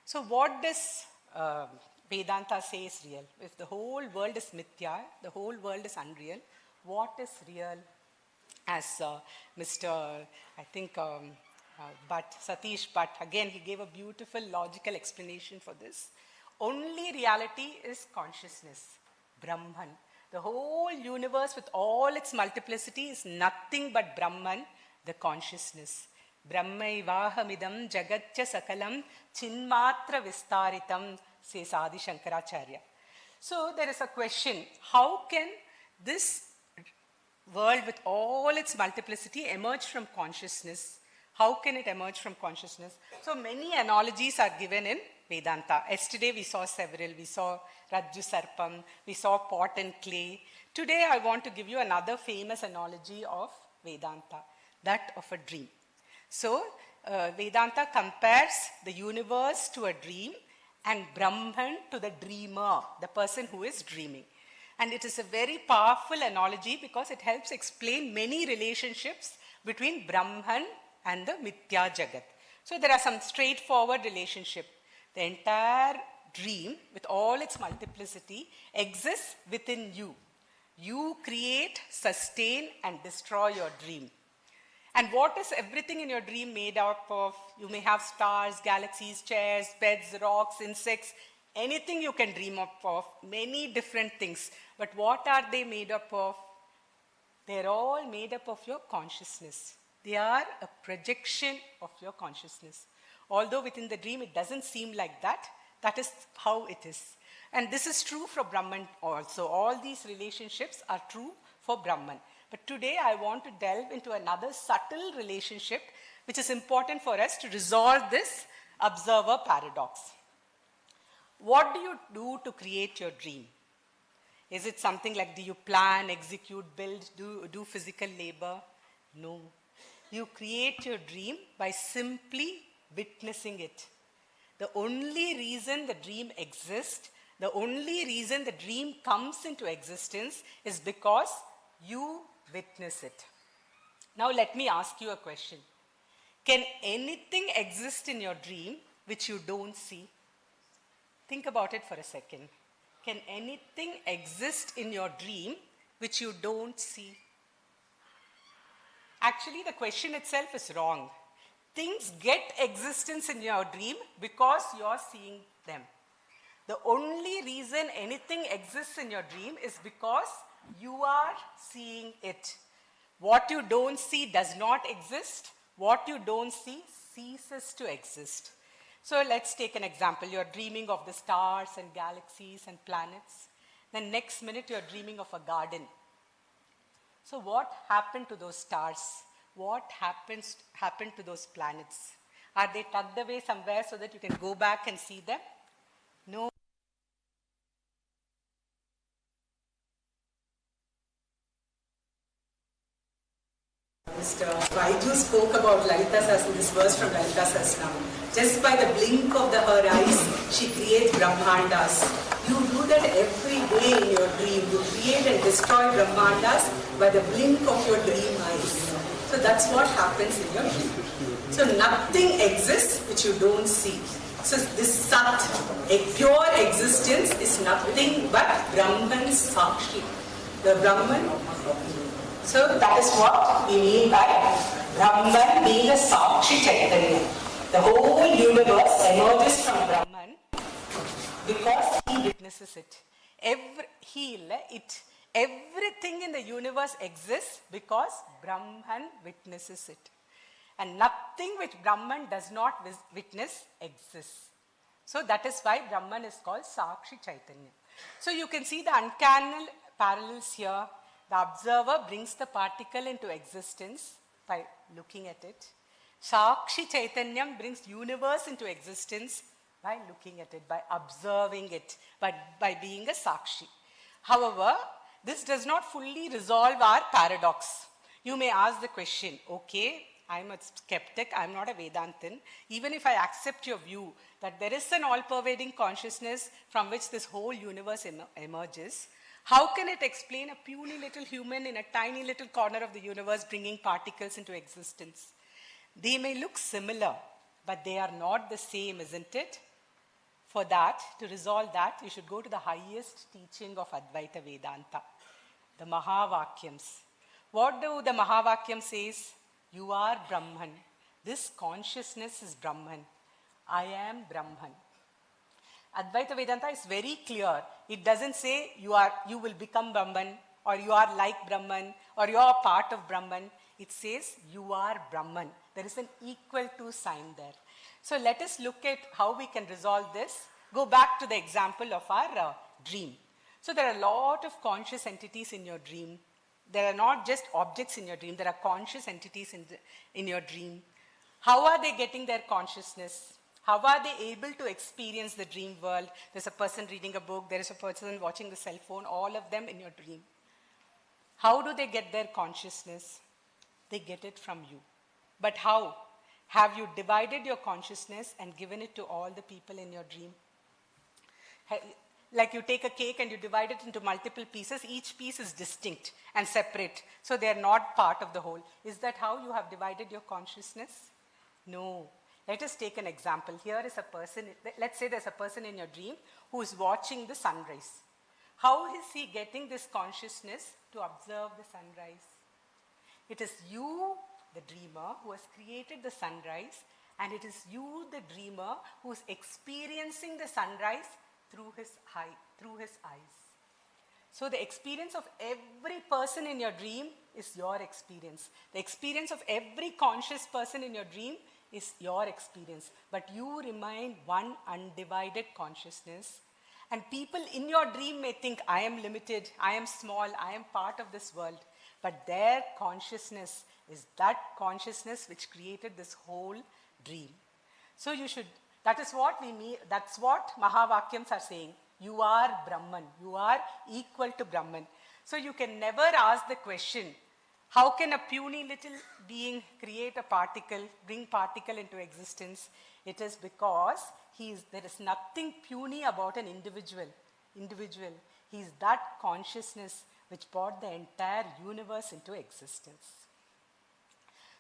So what does Vedanta say is real? If the whole world is mithya, the whole world is unreal, what is real? As Mr. Satish Bhatt, again, he gave a beautiful logical explanation for this. Only reality is consciousness, Brahman. The whole universe with all its multiplicity is nothing but Brahman, the consciousness. Brahmaivahamidam jagatya sakalam chinmatra vistaritam, says Adi Shankaracharya. So there is a question, how can this world with all its multiplicity emerge from consciousness? How can it emerge from consciousness? So many analogies are given in Vedanta. Yesterday we saw several. We saw Rajju Sarpam. We saw pot and clay. Today I want to give you another famous analogy of Vedanta, that of a dream. So Vedanta compares the universe to a dream and Brahman to the dreamer, the person who is dreaming. And it is a very powerful analogy because it helps explain many relationships between Brahman and the Mithya Jagat. So there are some straightforward relationship. The entire dream, with all its multiplicity, exists within you. You create, sustain, and destroy your dream. And what is everything in your dream made up of? You may have stars, galaxies, chairs, beds, rocks, insects, anything you can dream up of, many different things. But what are they made up of? They're all made up of your consciousness. They are a projection of your consciousness. Although within the dream it doesn't seem like that, that is how it is. And this is true for Brahman also. All these relationships are true for Brahman. But today I want to delve into another subtle relationship which is important for us to resolve this observer paradox. What do you do to create your dream? Is it something like, do you plan, execute, build, do physical labor? No. You create your dream by simply witnessing it. The only reason the dream exists, the only reason the dream comes into existence is because you witness it. Now let me ask you a question. Can anything exist in your dream which you don't see? Think about it for a second. Can anything exist in your dream which you don't see? Actually, the question itself is wrong. Things get existence in your dream because you're seeing them. The only reason anything exists in your dream is because you are seeing it. What you don't see does not exist. What you don't see ceases to exist. So let's take an example. You're dreaming of the stars and galaxies and planets. Then next minute you're dreaming of a garden. So what happened to those stars? What happened to those planets? Are they tucked away somewhere so that you can go back and see them? No. Mr. Vaidhu spoke about Lalita Sahasranam, this verse from Lalita Sahasranam. Just by the blink of her eyes, she creates Brahmandas. You do that every day in your dream. You create and destroy Brahmandas by the blink of your dream eyes. So that's what happens in your dream. So nothing exists which you don't see. So this Sat, a pure existence, is nothing but Brahman Sakshi. The Brahman. So that is what we mean by Brahman being a Sakshi Chaitanya. The whole universe emerges from Brahman because he witnesses it. Everything in the universe exists because Brahman witnesses it. And nothing which Brahman does not witness exists. So that is why Brahman is called Sakshi Chaitanya. So you can see the uncanny parallels here. The observer brings the particle into existence by looking at it. Sakshi Chaitanyam brings universe into existence by looking at it, by observing it, by being a Sakshi. However, this does not fully resolve our paradox. You may ask the question, okay, I'm a skeptic, I'm not a Vedantin. Even if I accept your view that there is an all-pervading consciousness from which this whole universe emerges, how can it explain a puny little human in a tiny little corner of the universe bringing particles into existence? They may look similar, but they are not the same, isn't it? For that, to resolve that, you should go to the highest teaching of Advaita Vedanta, the Mahavakyams. What do the Mahavakyams says? You are Brahman. This consciousness is Brahman. I am Brahman. Advaita Vedanta is very clear. It doesn't say you will become Brahman, or you are like Brahman, or you are part of Brahman. It says you are Brahman. There is an equal to sign there. So let us look at how we can resolve this. Go back to the example of our dream. So there are a lot of conscious entities in your dream. There are not just objects in your dream. There are conscious entities in your dream. How are they getting their consciousness? How are they able to experience the dream world? There's a person reading a book. There is a person watching the cell phone. All of them in your dream. How do they get their consciousness? They get it from you. But how? Have you divided your consciousness and given it to all the people in your dream? Like you take a cake and you divide it into multiple pieces. Each piece is distinct and separate. So they are not part of the whole. Is that how you have divided your consciousness? No. Let us take an example. Here is a person, let's say there's a person in your dream who is watching the sunrise. How is he getting this consciousness to observe the sunrise? It is you, the dreamer, who has created the sunrise, and it is you, the dreamer, who is experiencing the sunrise through his eyes. So the experience of every person in your dream is your experience. The experience of every conscious person in your dream is your experience. But you remain one undivided consciousness. And people in your dream may think, I am limited, I am small, I am part of this world. But their consciousness is that consciousness which created this whole dream. So you should, that is what we mean, that's what Mahavakyams are saying. You are Brahman. You are equal to Brahman. So you can never ask the question, how can a puny little being create a particle, bring particle into existence? It is because there is nothing puny about an individual. He is that consciousness which brought the entire universe into existence.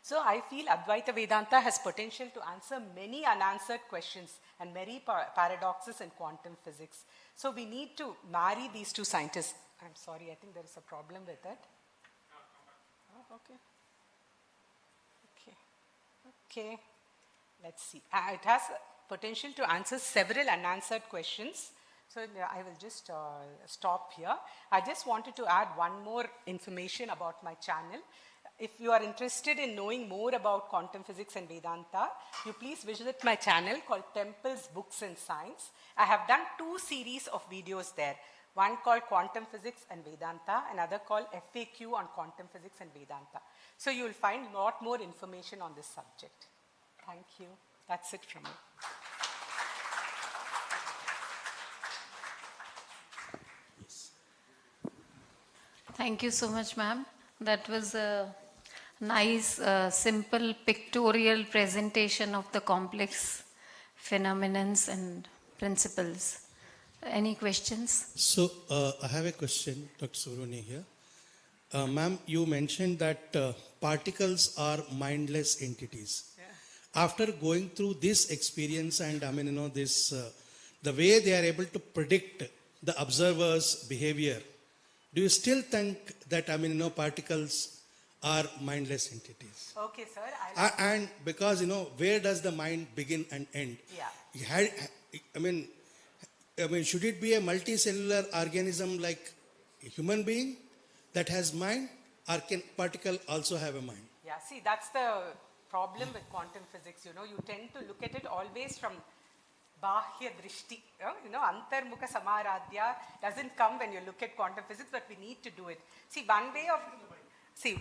So I feel Advaita Vedanta has potential to answer many unanswered questions and many paradoxes in quantum physics. So we need to marry these two scientists. I'm sorry, I think there is a problem with it. Oh, okay. Let's see. It has potential to answer several unanswered questions. So I will just stop here. I just wanted to add one more information about my channel. If you are interested in knowing more about quantum physics and Vedanta, you please visit my channel called Temples, Books and Science. I have done 2 series of videos there. One called Quantum Physics and Vedanta, another called FAQ on Quantum Physics and Vedanta. So you will find a lot more information on this subject. Thank you. That's it from me. Thank you so much, ma'am. That was a nice, simple pictorial presentation of the complex phenomena and principles. Any questions? So, I have a question, Dr. Subrahmanyam here. Ma'am, you mentioned that particles are mindless entities. Yeah. After going through this experience and, the way they are able to predict the observer's behavior, do you still think that, particles are mindless entities? Okay, sir. And because, where does the mind begin and end? Yeah. Should it be a multicellular organism like a human being that has mind, or can particle also have a mind? Yeah, see, that's the problem with quantum physics. You tend to look at it always from Bahya Drishti. Antarmukha Samaradhya doesn't come when you look at quantum physics, but we need to do it.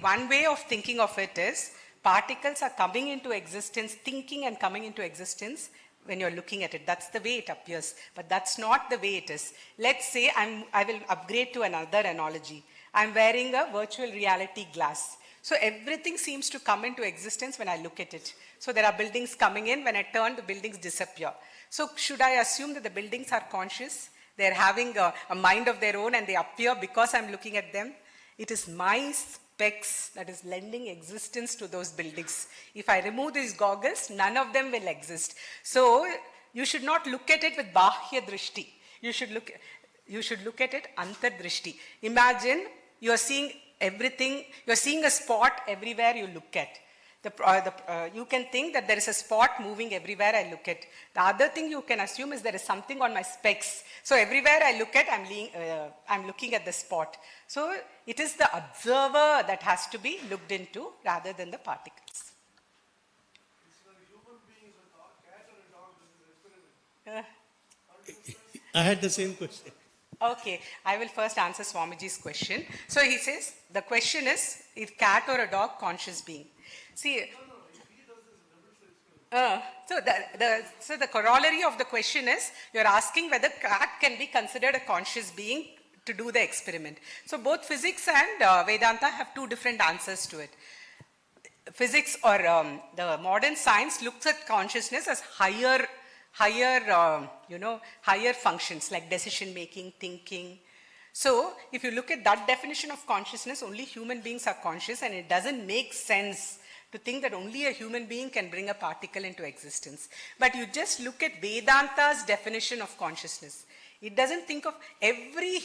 One way of thinking of it is particles are coming into existence, thinking and coming into existence when you're looking at it. That's the way it appears, but that's not the way it is. Let's say I will upgrade to another analogy. I'm wearing a virtual reality glass. So everything seems to come into existence when I look at it. So there are buildings coming in. When I turn, the buildings disappear. So should I assume that the buildings are conscious? They're having a mind of their own and they appear because I'm looking at them? It is my specs that is lending existence to those buildings. If I remove these goggles, none of them will exist. So you should not look at it with Bahya Drishti. You should look at it Antar Drishti. Imagine you are seeing everything, you are seeing a spot everywhere you look at. You can think that there is a spot moving everywhere I look at. The other thing you can assume is there is something on my specs. So everywhere I look at, I'm looking at the spot. So it is the observer that has to be looked into rather than the particles. I had the same question. Okay, I will first answer Swamiji's question. So he says, the question is cat or a dog conscious being? See, so the corollary of the question is, you're asking whether cat can be considered a conscious being to do the experiment. So both physics and Vedanta have 2 different answers to it. Physics or the modern science looks at consciousness as higher functions like decision making, thinking. So if you look at that definition of consciousness, only human beings are conscious, and it doesn't make sense to think that only a human being can bring a particle into existence. But you just look at Vedanta's definition of consciousness. It doesn't think of every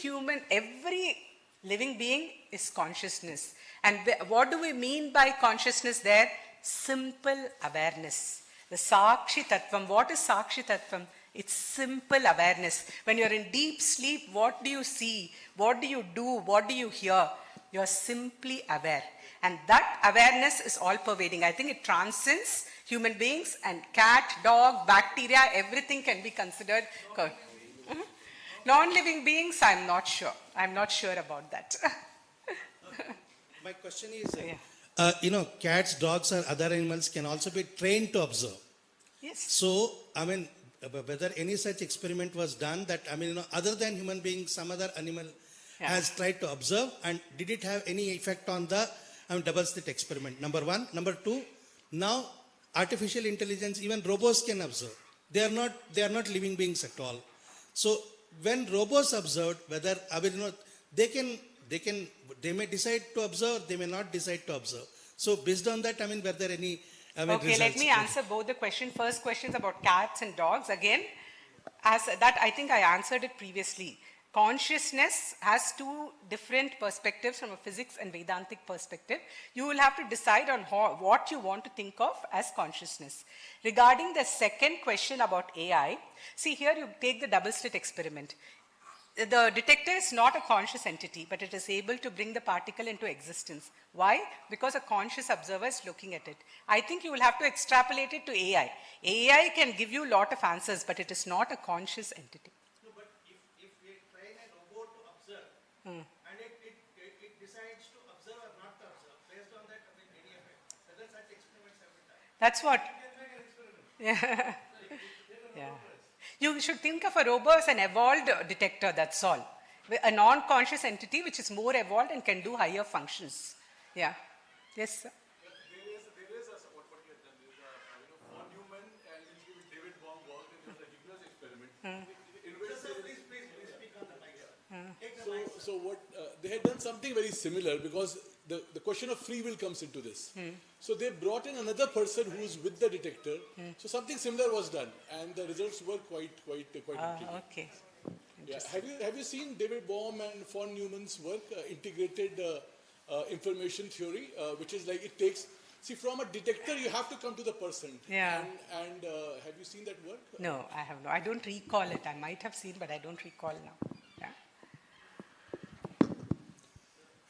living being is consciousness. And what do we mean by consciousness there? Simple awareness. The Sakshi Tattvam. What is Sakshi Tattvam? It's simple awareness. When you're in deep sleep, what do you see? What do you do? What do you hear? You're simply aware. And that awareness is all-pervading. I think it transcends human beings, and cat, dog, bacteria, everything can be considered. Non-living beings, I'm not sure. I'm not sure about that. My question is, cats, dogs, or other animals can also be trained to observe. Yes. So, whether any such experiment was done that, I mean, you know, other than human beings, some other animal has tried to observe, and did it have any effect on the double slit experiment? Number one. Number two, now artificial intelligence, even robots can observe. They are not living beings at all. So when robots observed, whether, I mean, you know, they may decide to observe, they may not decide to observe. So based on that, I mean, were there any Okay, results? let me answer both the questions. First question is about cats and dogs. Again, as that, I think I answered it previously. Consciousness has two different perspectives from a physics and Vedantic perspective. You will have to decide on what you want to think of as consciousness. Regarding the second question about AI, see here you take the double slit experiment. The detector is not a conscious entity, but it is able to bring the particle into existence. Why? Because a conscious observer is looking at it. I think you will have to extrapolate it to AI. AI can give you a lot of answers, but it is not a conscious entity. No, but if we train a robot to observe, and it decides to observe or not to observe, based on that, I mean, any effect, whether such experiments have been done. That's what. Yeah. Yeah. You should think of a robot as an evolved detector, that's all. A non-conscious entity which is more evolved and can do higher functions. Yeah. Yes, sir. There is what you have done. There is a von Neumann and David Bohm worked in the Higgins experiment. Please speak on the mic. So what they had done something very similar, because the question of free will comes into this. So they brought in another person who is with the detector. So something similar was done, and the results were quite intriguing. Okay. Yeah. Have you seen David Bohm and von Neumann's work, integrated information theory, which is like it takes. See, from a detector, you have to come to the person. Yeah. And have you seen that work? No, I have not. I don't recall it. I might have seen, but I don't recall now. Yeah.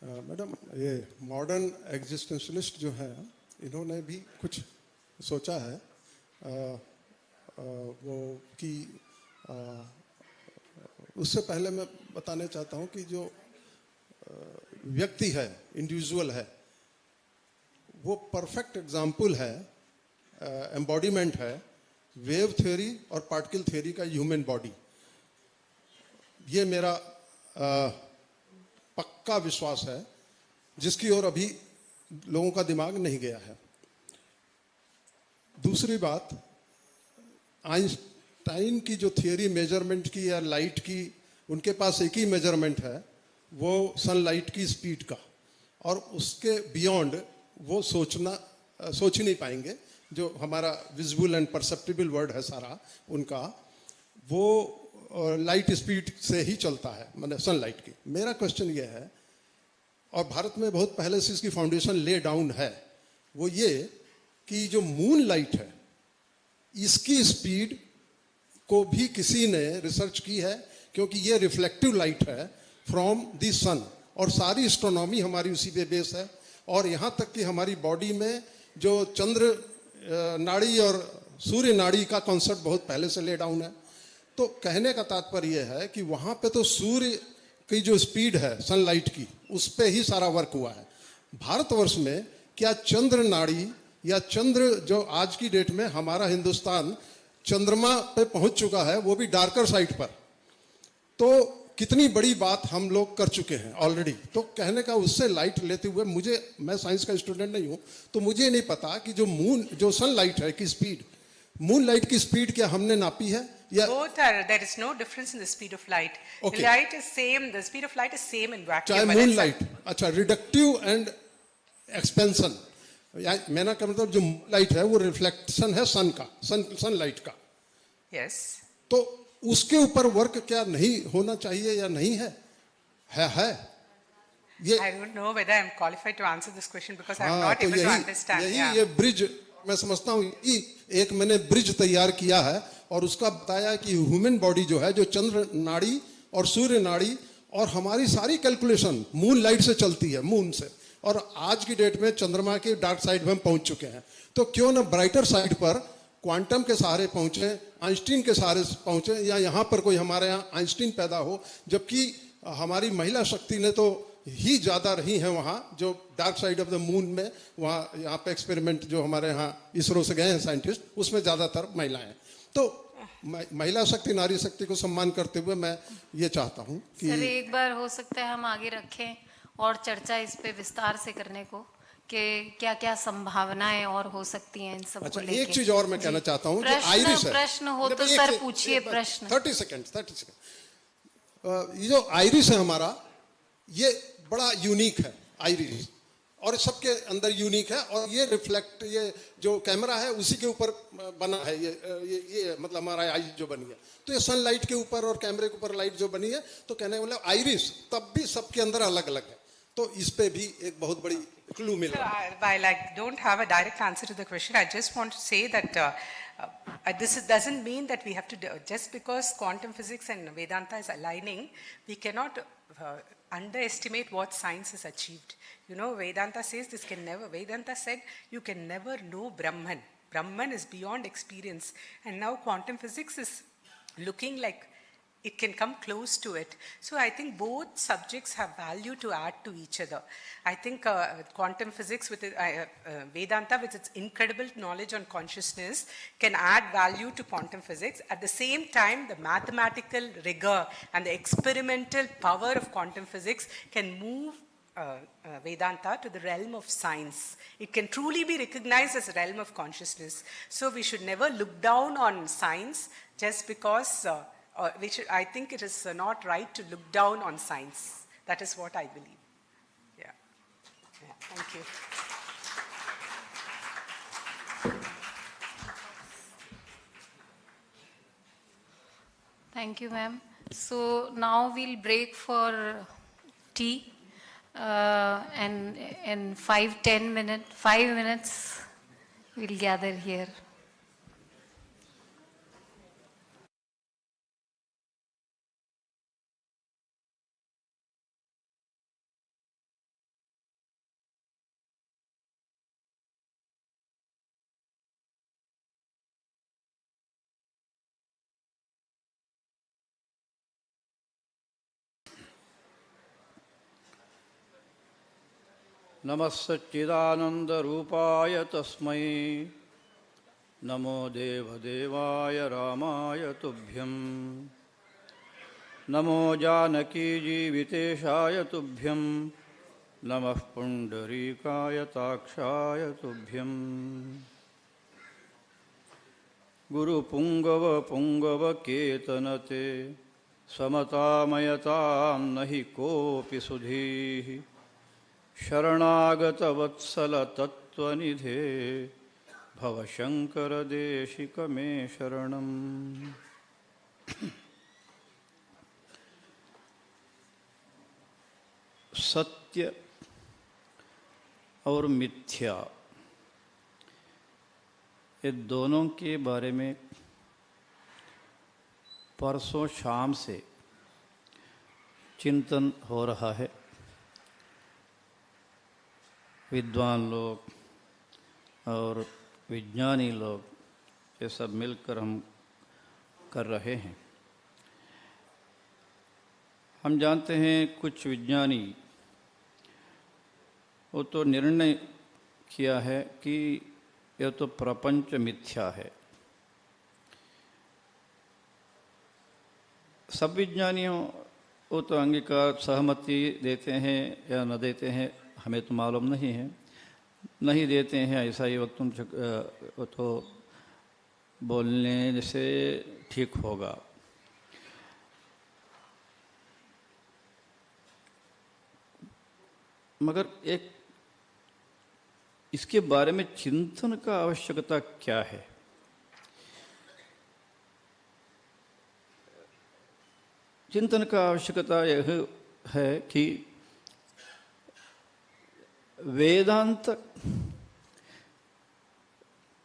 Madam, ये modern existentialist जो हैं, इन्होंने भी कुछ सोचा है वो कि उससे पहले मैं बताना चाहता हूँ कि जो व्यक्ति है, इंडिविजुअल है, वो परफेक्ट एग्जाम्पल है, एम्बॉडीमेंट है वेव थ्योरी और पार्टिकल थ्योरी का ह्यूमन बॉडी. ये मेरा पक्का विश्वास है, जिसकी ओर अभी लोगों का दिमाग नहीं गया है. दूसरी बात, आइंस्टाइन की जो थियरी मेजरमेंट की या लाइट की, उनके पास एक ही मेजरमेंट है, वो सनलाइट की स्पीड का, और उसके बियॉन्ड वो सोच ही नहीं पाएंगे. जो हमारा विजुअल एंड परसेप्टिबल वर्ड है सारा उनका, वो लाइट स्पीड से ही चलता है, मतलब सनलाइट की. मेरा क्वेश्चन ये है, और भारत में बहुत पहले से इसकी फाउंडेशन ले डाउन है, वो ये कि जो मून लाइट है, इसकी स्पीड को भी किसी ने रिसर्च की है, क्योंकि ये रिफ्लेक्टिव लाइट है फ्रॉम द सन, और सारी एस्ट्रोनॉमी हमारी उसी पे बेस है. और यहाँ तक कि हमारी बॉडी में जो चंद्र नाड़ी और सूर्य नाड़ी का कॉन्सेप्ट बहुत पहले से ले डाउन है. तो कहने का तात्पर्य है कि वहाँ पे तो सूर्य की जो स्पीड है सनलाइट की, उस पे ही सारा वर्क हुआ है. भारतवर्ष में क्या चंद्र नाड़ी या चंद्र, जो आज की डेट में हमारा हिंदुस्तान चंद्रमा पे पहुंच चुका है, वो भी डार्कर साइड पर, तो कितनी बड़ी बात हम लोग कर चुके हैं ऑलरेडी. तो कहने का, उससे लाइट लेते हुए, मैं साइंस का स्टूडेंट नहीं हूँ, तो मुझे नहीं पता कि जो सनलाइट है की स्पीड, मून लाइट की स्पीड क्या हमने नापी है या? Both are, there is no difference in the speed of light. Okay. The light is same, the speed of light is same in vacuum. चाहे मून लाइट, अच्छा, रिडक्टिव एंड एक्सपेंशन, मैंने का मतलब जो लाइट है वो रिफ्लेक्शन है सन का, सनलाइट का. Yes. तो उसके ऊपर वर्क क्या नहीं होना चाहिए या नहीं है? ये I don't know whether I am qualified to answer this question because I am not able to understand. यही ये ब्रिज, मैं समझता हूँ एक मैंने ब्रिज तैयार किया है, और उसका बताया कि ह्यूमन बॉडी जो है, जो चंद्र नाड़ी और सूर्य नाड़ी और हमारी सारी कैलकुलेशन मून लाइट से चलती है, मून से. और आज की डेट में चंद्रमा के डार्क साइड में हम पहुंच चुके हैं, तो क्यों ना ब्राइटर साइड पर क्वांटम के सहारे पहुंचे, आइंस्टीन के सहारे पहुंचे, या यहाँ पर कोई हमारे यहाँ आइंस्टीन पैदा हो. जबकि हमारी महिला शक्ति ने तो ही ज़्यादा रही हैं वहाँ, जो dark side of the moon में, वहाँ यहाँ पे एक्सपेरिमेंट जो हमारे यहाँ इसरो से गए हैं साइंटिस्ट, उसमें ज़्यादातर महिलाएं. तो महिला शक्ति नारी शक्ति को सम्मान करते हुए मैं ये चाहता हूँ कि सर एक बार हो सकता है हम आगे रखें और चर्चा इस पे विस्तार से करने को कि क्या क्या संभावनाएं और हो सकती हैं इन सब अच्छा को लेके। एक चीज और मैं कहना चाहता हूँ जो आइरिस है, प्रश्न हो तो सर पूछिए प्रश्न। 30 सेकंड ये जो आइरिस है हमारा, ये बड़ा यूनिक है आइरिस, और सबके अंदर यूनिक है, और ये रिफ्लेक्ट, ये जो कैमरा है उसी के ऊपर बना है, ये मतलब हमारा आई जो बनी है, तो ये सनलाइट के ऊपर और कैमरे के ऊपर लाइट जो बनी है, तो कहने मतलब आइरिस तब भी सबके अंदर अलग अलग है, तो इस पे भी एक बहुत बड़ी क्लू मिल रहा है। While I don't have a direct answer to the question, I just want to say that doesn't mean that we have to just because quantum physics and Vedanta is aligning, we cannot underestimate what science has achieved. You know, Vedanta says Vedanta said you can never know Brahman. Brahman is beyond experience, and now quantum physics is looking like it can come close to it. So I think both subjects have value to add to each other. I think quantum physics with Vedanta with its incredible knowledge on consciousness can add value to quantum physics. At the same time, the mathematical rigor and the experimental power of quantum physics can move Vedanta to the realm of science. It can truly be recognized as a realm of consciousness. So we should never look down on science just because I think it is not right to look down on science. That is what I believe. Yeah. Thank you. Thank you, ma'am. So now we'll break for tea, and in 5 minutes, we'll gather here. नमः सच्चिदानन्दरूपाय तस्मै नमो देवदेवाय रामाय तुभ्यं नमो जानकीजीवितेशाय तुभ्यं नमः पुण्डरीकाय ताक्षाय तुभ्यं गुरुपुङ्गव पुङ्गवकेतनते समतामयतां नहि कोऽपि सुधीः शरणागतवत्सलतत्त्वनिधे भवशङ्करदेशिक मे शरणम्। सत्य और मिथ्या, ये दोनों के बारे में परसों शाम से चिंतन हो रहा है। विद्वान लोग और विज्ञानी लोग ये सब मिलकर हम कर रहे हैं। हम जानते हैं कुछ विज्ञानी वो तो निर्णय किया है कि यह तो प्रपंच मिथ्या है। सब विज्ञानियों वो तो अंगीकार सहमति देते हैं या न देते हैं, हमें तो मालूम नहीं है। नहीं देते हैं ऐसा ही वक्त वो तो बोलने से ठीक होगा। मगर एक इसके बारे में चिंतन का आवश्यकता क्या है? चिंतन का आवश्यकता यह है कि वेदांत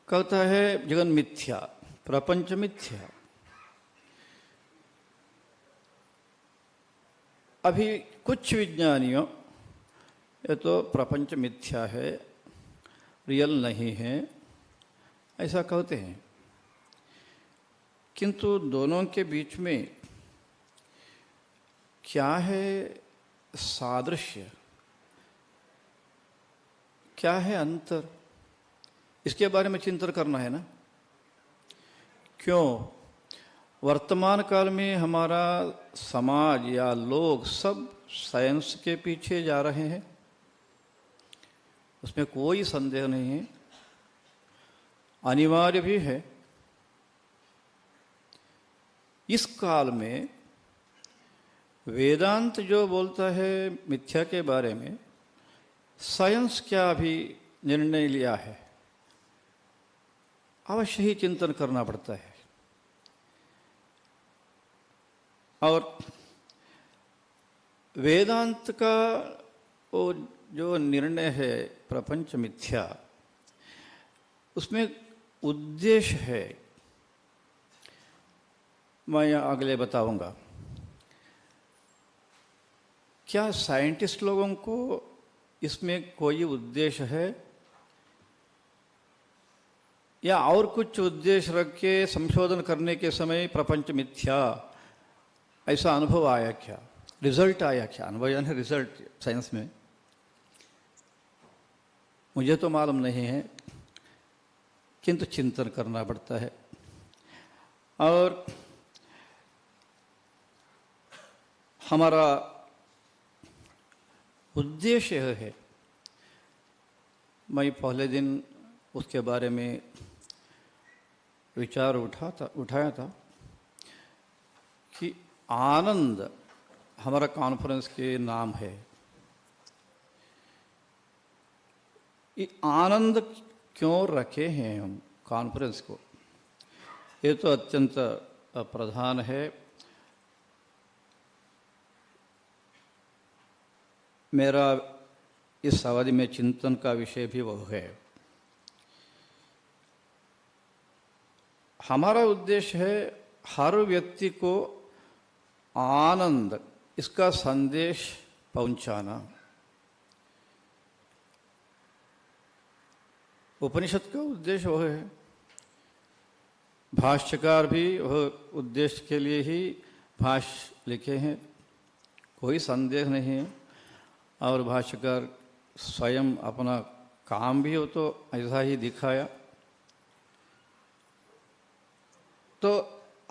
कहता है जगन मिथ्या, प्रपंच मिथ्या। अभी कुछ विज्ञानियों ये तो प्रपंच मिथ्या है, रियल नहीं है, ऐसा कहते हैं। किंतु दोनों के बीच में क्या है सादृश्य, क्या है अंतर, इसके बारे में चिंतन करना है ना। क्यों? वर्तमान काल में हमारा समाज या लोग सब साइंस के पीछे जा रहे हैं, उसमें कोई संदेह नहीं है, अनिवार्य भी है। इस काल में वेदांत जो बोलता है मिथ्या के बारे में, साइंस क्या भी निर्णय लिया है, अवश्य ही चिंतन करना पड़ता है। और वेदांत का वो जो निर्णय है प्रपंच मिथ्या, उसमें उद्देश्य है, मैं अगले बताऊंगा। क्या साइंटिस्ट लोगों को इसमें कोई उद्देश्य है या और कुछ उद्देश्य रख के संशोधन करने के समय प्रपंच मिथ्या ऐसा अनुभव आया क्या, रिजल्ट आया क्या? अनुभव यानी रिजल्ट साइंस में मुझे तो मालूम नहीं है, किंतु चिंतन करना पड़ता है। और हमारा उद्देश्य है, मैं पहले दिन उसके बारे में विचार उठाया था कि आनंद हमारा कॉन्फ्रेंस के नाम है। ये आनंद क्यों रखे हैं हम कॉन्फ्रेंस को, ये तो अत्यंत प्रधान है। मेरा इस अवधि में चिंतन का विषय भी वो है। हमारा उद्देश्य है हर व्यक्ति को आनंद, इसका संदेश पहुंचाना। उपनिषद का उद्देश्य वह है, भाष्यकार भी वह उद्देश्य के लिए ही भाष्य लिखे हैं, कोई संदेह नहीं है। और भाष्यकार स्वयं अपना काम भी हो तो ऐसा ही दिखाया। तो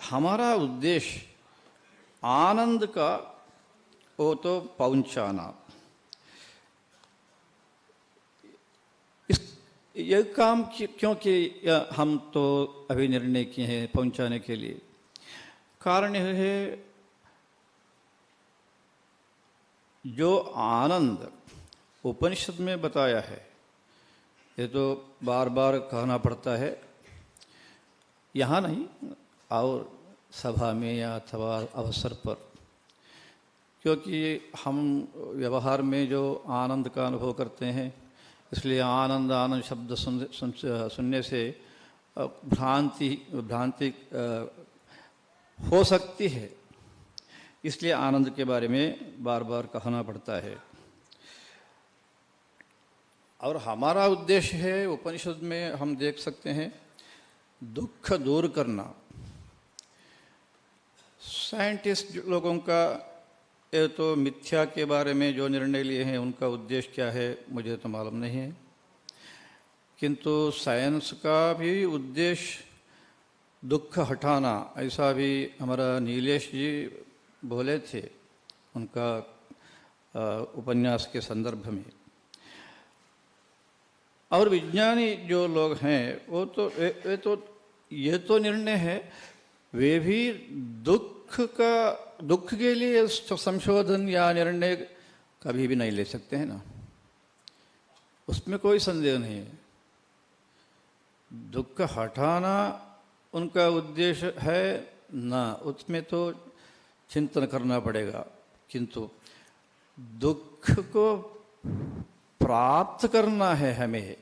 हमारा उद्देश्य आनंद का वो तो पहुंचाना। यह काम क्योंकि हम तो अभी निर्णय किए हैं पहुंचाने के लिए, कारण यह है जो आनंद उपनिषद में बताया है, ये तो बार बार कहना पड़ता है, यहाँ नहीं और सभा में या अथवा अवसर पर, क्योंकि हम व्यवहार में जो आनंद का अनुभव करते हैं, इसलिए आनंद आनंद शब्द सुनने से भ्रांति हो सकती है, इसलिए आनंद के बारे में बार बार कहना पड़ता है। और हमारा उद्देश्य है, उपनिषद में हम देख सकते हैं, दुख दूर करना। साइंटिस्ट लोगों का ये तो मिथ्या के बारे में जो निर्णय लिए हैं उनका उद्देश्य क्या है मुझे तो मालूम नहीं है, किंतु साइंस का भी उद्देश्य दुख हटाना, ऐसा भी हमारा नीलेश जी बोले थे उनका उपन्यास के संदर्भ में। और विज्ञानी जो लोग हैं वो तो ये तो निर्णय है, वे भी दुख के लिए संशोधन या निर्णय कभी भी नहीं ले सकते हैं ना, उसमें कोई संदेह नहीं है। दुख हटाना उनका उद्देश्य है ना, उसमें तो चिंतन करना पड़ेगा, किंतु दुख को प्राप्त करना है हमें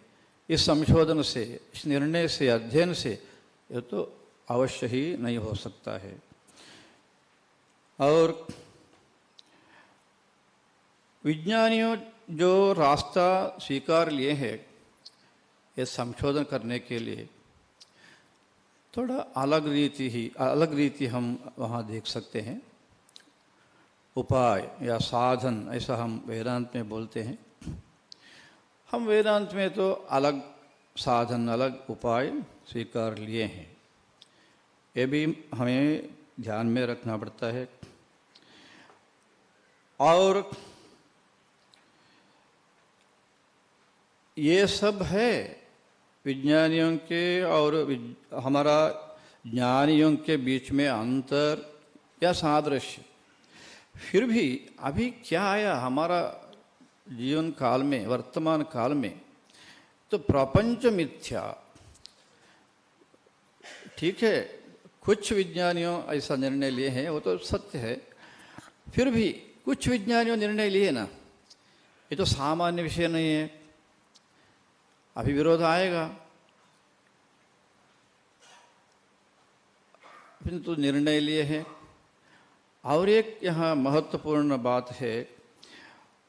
इस संशोधन से, इस निर्णय से, अध्ययन से, ये तो अवश्य ही नहीं हो सकता है। और विज्ञानियों जो रास्ता स्वीकार लिए हैं ये संशोधन करने के लिए, थोड़ा अलग रीति हम वहाँ देख सकते हैं। उपाय या साधन ऐसा हम वेदांत में बोलते हैं। हम वेदांत में तो अलग साधन, अलग उपाय स्वीकार लिए हैं। ये भी हमें ध्यान में रखना पड़ता है। और ये सब है विज्ञानियों के और हमारा ज्ञानियों के बीच में अंतर या सादृश्य। फिर भी अभी क्या आया हमारा जीवन काल में, वर्तमान काल में, तो प्रपंच मिथ्या। ठीक है, कुछ विज्ञानियों ऐसा निर्णय लिए हैं, वो तो सत्य है। फिर भी कुछ विज्ञानियों निर्णय लिए ना, ये तो सामान्य विषय नहीं है, अभी विरोध आएगा। किंतु निर्णय लिए हैं। और एक यहाँ महत्वपूर्ण बात है,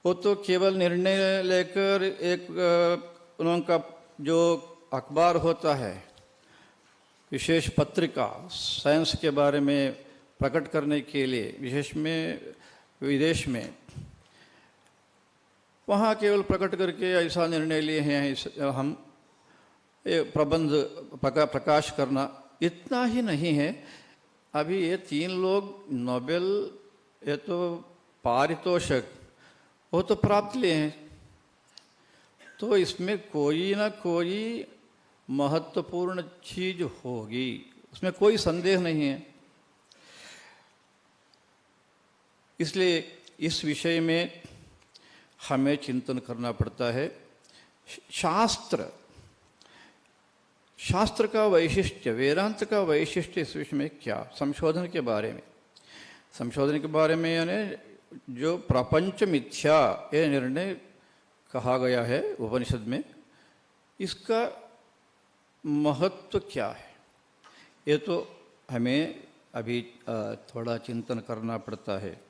वो तो केवल निर्णय लेकर एक उनका जो अखबार होता है, विशेष पत्रिका साइंस के बारे में प्रकट करने के लिए, विशेष में विदेश में, वहाँ केवल प्रकट करके ऐसा निर्णय लिए हैं हम प्रबंध प्रकाश करना, इतना ही नहीं है। अभी ये 3 लोग नोबेल, ये तो पारितोषिक वो तो प्राप्त लिए हैं, तो इसमें कोई ना कोई महत्वपूर्ण चीज होगी, उसमें कोई संदेह नहीं है। इसलिए इस विषय में हमें चिंतन करना पड़ता है। शास्त्र का वैशिष्ट्य, वेदांत का वैशिष्ट्य इस विषय में क्या, संशोधन के बारे में यानी जो प्रपंच मिथ्या ये निर्णय कहा गया है उपनिषद में, इसका महत्व क्या है, ये तो हमें अभी थोड़ा चिंतन करना पड़ता है।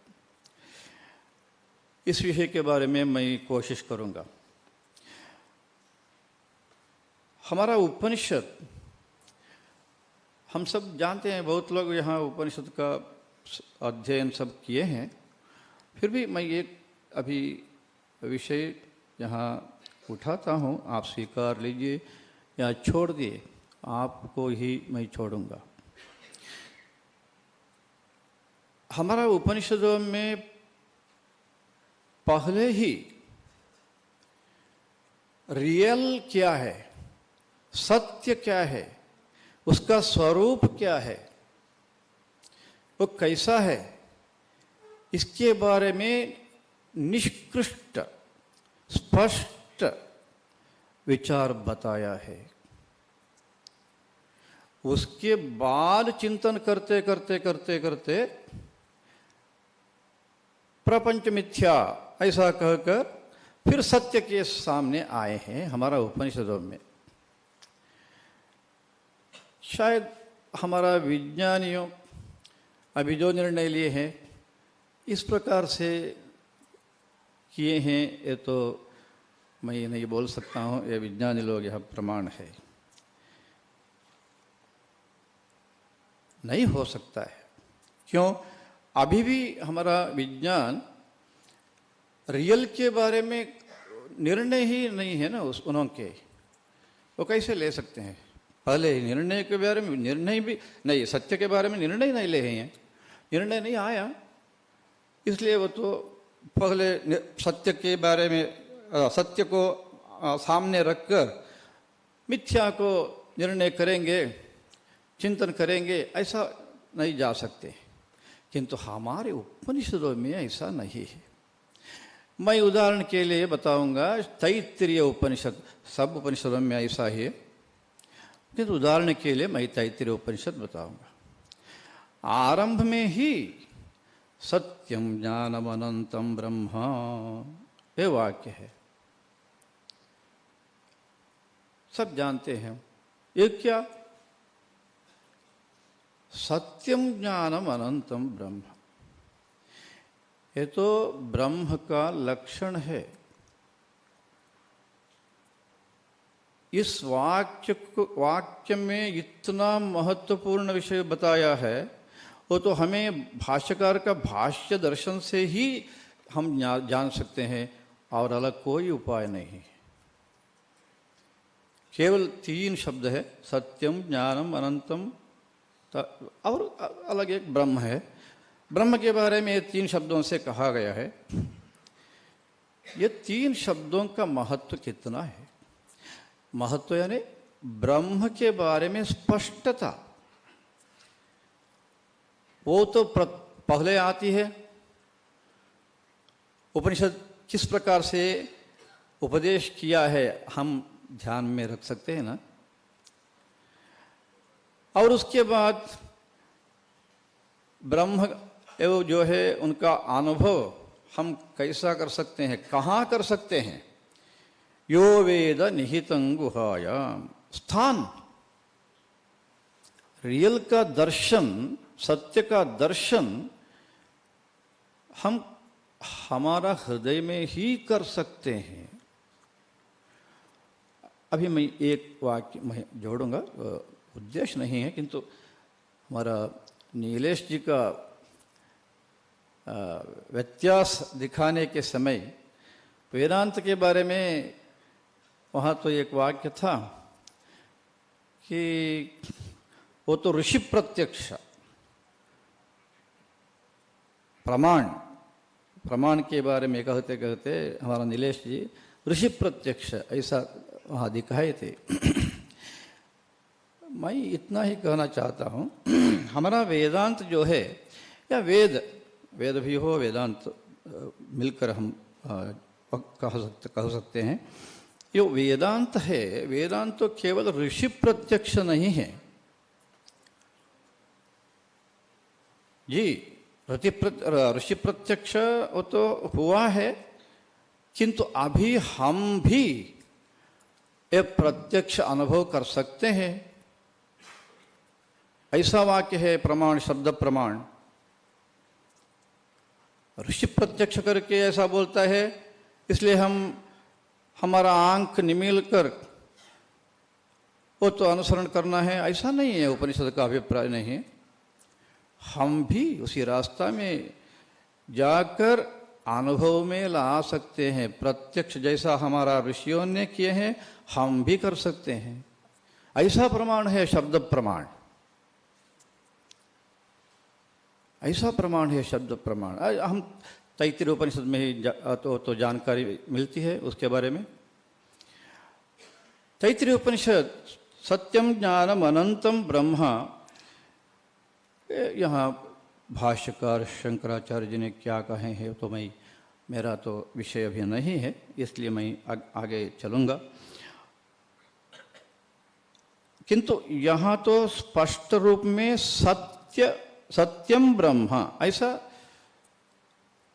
इस विषय के बारे में मैं कोशिश करूंगा। हमारा उपनिषद, हम सब जानते हैं, बहुत लोग यहाँ उपनिषद का अध्ययन सब किए हैं, फिर भी मैं एक अभी विषय यहाँ उठाता हूँ, आप स्वीकार लीजिए या छोड़ दिए, आपको ही मैं छोड़ूंगा। हमारा उपनिषदों में पहले ही रियल क्या है, सत्य क्या है, उसका स्वरूप क्या है, वो कैसा है, इसके बारे में निष्कृष्ट स्पष्ट विचार बताया है। उसके बाद चिंतन करते करते करते करते प्रपंच मिथ्या ऐसा कहकर फिर सत्य के सामने आए हैं हमारा उपनिषदों में। शायद हमारा विज्ञानियों अभी जो निर्णय लिए हैं इस प्रकार से किए हैं, ये तो मैं ये नहीं बोल सकता हूँ, ये विज्ञानी लोग यह प्रमाण है, नहीं हो सकता है। क्यों? अभी भी हमारा विज्ञान रियल के बारे में निर्णय ही नहीं है ना उनके, वो कैसे ले सकते हैं? पहले ही निर्णय के बारे में निर्णय भी नहीं, सत्य के बारे में निर्णय नहीं ले हैं, निर्णय नहीं आया, इसलिए वो तो पहले सत्य के बारे में सत्य को सामने रखकर मिथ्या को निर्णय करेंगे, चिंतन करेंगे, ऐसा नहीं जा सकते। किंतु हमारे उपनिषदों में ऐसा नहीं है। मैं उदाहरण के लिए बताऊंगा, तैत्तिरीय उपनिषद, सब उपनिषदों में ऐसा ही है, किंतु उदाहरण के लिए मैं तैत्तिरीय उपनिषद बताऊंगा। आरंभ में ही सत्यम ज्ञानम अनंतम ब्रह्म, ये वाक्य है, सब जानते हैं। ये क्या? सत्यम ज्ञानम अनंतम ब्रह्म, ये तो ब्रह्म का लक्षण है। इस वाक्य में इतना महत्वपूर्ण विषय बताया है, वो तो हमें भाष्यकार का भाष्य दर्शन से ही हम जान सकते हैं, और अलग कोई उपाय नहीं। केवल 3 शब्द है, सत्यम ज्ञानम अनंतम तो और अलग एक ब्रह्म है। ब्रह्म के बारे में 3 शब्दों से कहा गया है। ये 3 शब्दों का महत्व कितना है? महत्व यानी ब्रह्म के बारे में स्पष्टता, वो तो पहले आती है। उपनिषद किस प्रकार से उपदेश किया है हम ध्यान में रख सकते हैं ना। और उसके बाद ब्रह्म एवं जो है उनका अनुभव हम कैसा कर सकते हैं, कहाँ कर सकते हैं? यो वेद निहितं गुहायाम, स्थान, रियल का दर्शन, सत्य का दर्शन हम हमारा हृदय में ही कर सकते हैं। अभी मैं एक वाक्य मैं जोड़ूंगा, उद्देश्य नहीं है, किंतु हमारा नीलेश जी का व्यत्यास दिखाने के समय वेदांत के बारे में वहाँ तो एक वाक्य था कि वो तो ऋषि प्रत्यक्ष प्रमाण के बारे में कहते कहते हमारा नीलेश जी ऋषि प्रत्यक्ष ऐसा वहाँ दिखाए थे। मैं इतना ही कहना चाहता हूँ, हमारा वेदांत जो है, या वेद भी हो, वेदांत मिलकर हम कह सकते हैं। ये वेदांत है, वेदांत तो केवल ऋषि प्रत्यक्ष नहीं है जी। ऋषि प्रत्यक्ष वो तो हुआ है, किंतु अभी हम भी ये प्रत्यक्ष अनुभव कर सकते हैं। ऐसा वाक्य है प्रमाण, शब्द प्रमाण। ऋषि प्रत्यक्ष करके ऐसा बोलता है, इसलिए हम हमारा आंख निमील कर वो तो अनुसरण करना है, ऐसा नहीं है। उपनिषद का अभिप्राय नहीं है। हम भी उसी रास्ता में जाकर अनुभव में ला सकते हैं। प्रत्यक्ष जैसा हमारा ऋषियों ने किए हैं, हम भी कर सकते हैं। ऐसा प्रमाण है शब्द प्रमाण, ऐसा प्रमाण है शब्द प्रमाण। हम तैत्तिरीय उपनिषद में ही तो जानकारी मिलती है उसके बारे में। तैत्तिरीय उपनिषद सत्यम ज्ञानम अनंतम ब्रह्मा, यहाँ भाष्यकार शंकराचार्य जी ने क्या कहे हैं तो मेरा तो विषय अभी नहीं है, इसलिए मैं आगे चलूँगा। किंतु यहाँ तो स्पष्ट रूप में सत्यम ब्रह्म ऐसा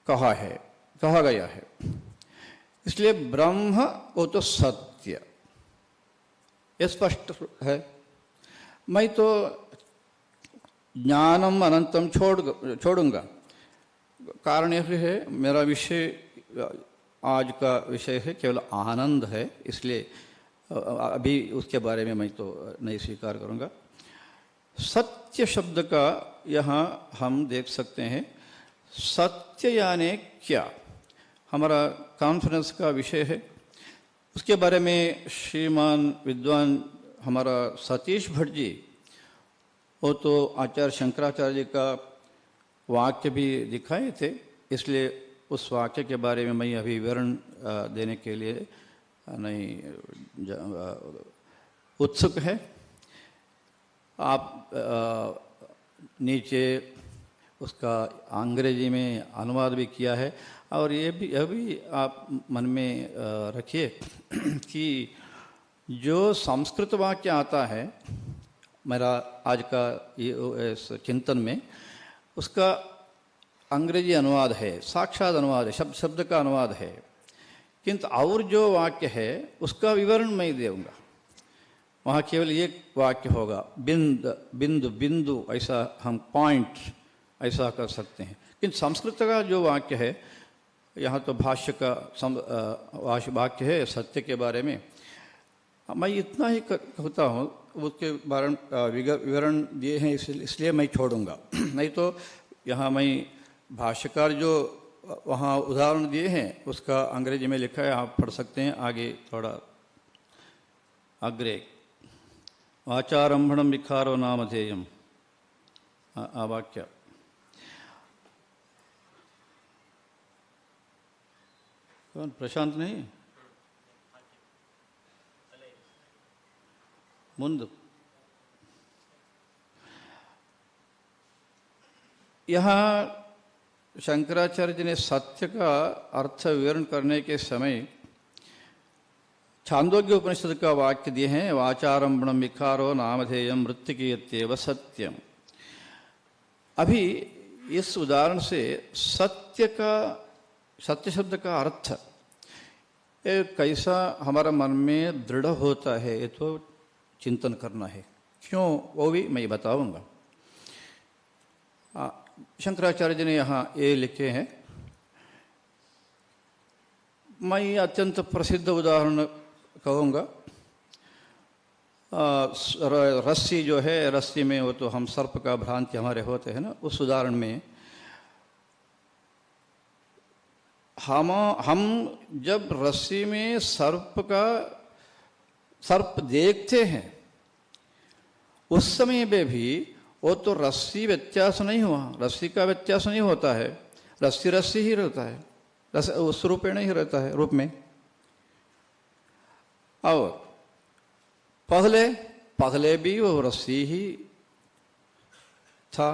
कहा गया है। इसलिए ब्रह्म वो तो सत्य, ये स्पष्ट है। मैं तो ज्ञानम अनंतम छोड़ूंगा। कारण यह है, मेरा विषय आज का विषय है केवल आनंद है, इसलिए अभी उसके बारे में मैं तो नहीं स्वीकार करूंगा। सत्य शब्द का यहाँ हम देख सकते हैं। सत्य यानी क्या, हमारा कॉन्फ्रेंस का विषय है। उसके बारे में श्रीमान विद्वान हमारा सतीश भट्ट जी, वो तो आचार्य शंकराचार्य जी का वाक्य भी दिखाए थे, इसलिए उस वाक्य के बारे में मैं अभी विवरण देने के लिए नहीं उत्सुक है। आप नीचे उसका अंग्रेजी में अनुवाद भी किया है, और यह भी आप मन में रखिए कि जो संस्कृत वाक्य आता है मेरा आज का इस चिंतन में, उसका अंग्रेजी अनुवाद है, साक्षात अनुवाद है, शब्द शब्द का अनुवाद है। किंतु और जो वाक्य है उसका विवरण मैं दूंगा। वहाँ केवल एक वाक्य होगा, बिंदु बिंदु, ऐसा हम पॉइंट ऐसा कर सकते हैं। किंतु संस्कृत का जो वाक्य है, यहाँ तो भाष्य का वाक्य है सत्य के बारे में। मैं इतना ही कहता हूँ, उसके बारे में विवरण दिए हैं, इसलिए मैं छोड़ूंगा। नहीं तो यहाँ मैं भाष्यकार जो वहाँ उदाहरण दिए हैं उसका अंग्रेजी में लिखा है, आप पढ़ सकते हैं। आगे थोड़ा अग्रे, वाचारंभणम विकारो नामधेयम आ वाक्य कौन प्रशांत नहीं मुंद यहाँ शंकराचार्य जी ने सत्य का अर्थ विवरण करने के समय छांदोग्य उपनिषद का वाक्य दिए हैं, वाचारंभणम विकारो नामधेयम मृत्तिकीयत्येव सत्यम। अभी इस उदाहरण से सत्य शब्द का अर्थ कैसा हमारा मन में दृढ़ होता है, ये तो चिंतन करना है। क्यों, वो भी मैं बताऊंगा। शंकराचार्य जी ने यहाँ ये लिखे हैं, मैं अत्यंत प्रसिद्ध उदाहरण कहूँगा। रस्सी जो है, रस्सी में वो तो हम सर्प का भ्रांति हमारे होते हैं ना, उस उदाहरण में हम जब रस्सी में सर्प देखते हैं उस समय में भी वो तो रस्सी व्यत्यास नहीं हुआ, रस्सी का व्यत्यास नहीं होता है, रस्सी ही रहता है, उस रूपेण ही रहता है रूप में। और पहले भी वो रस्सी ही था,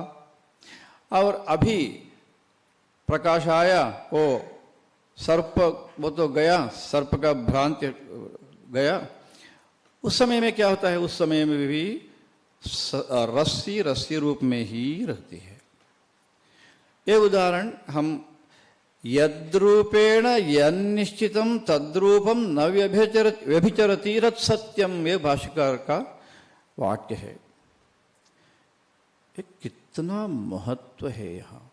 और अभी प्रकाश आया, वो सर्प वो तो गया, सर्प का भ्रांति गया। उस समय में क्या होता है, उस समय में भी रस्सी रूप में ही रहती है। ये उदाहरण हम यद्रूपेण यन्निश्चितम तद्रूपम न व्यभिचरति रत् सत्यम, ये भाष्यकार का वाक्य है। ये कितना महत्व है यहाँ।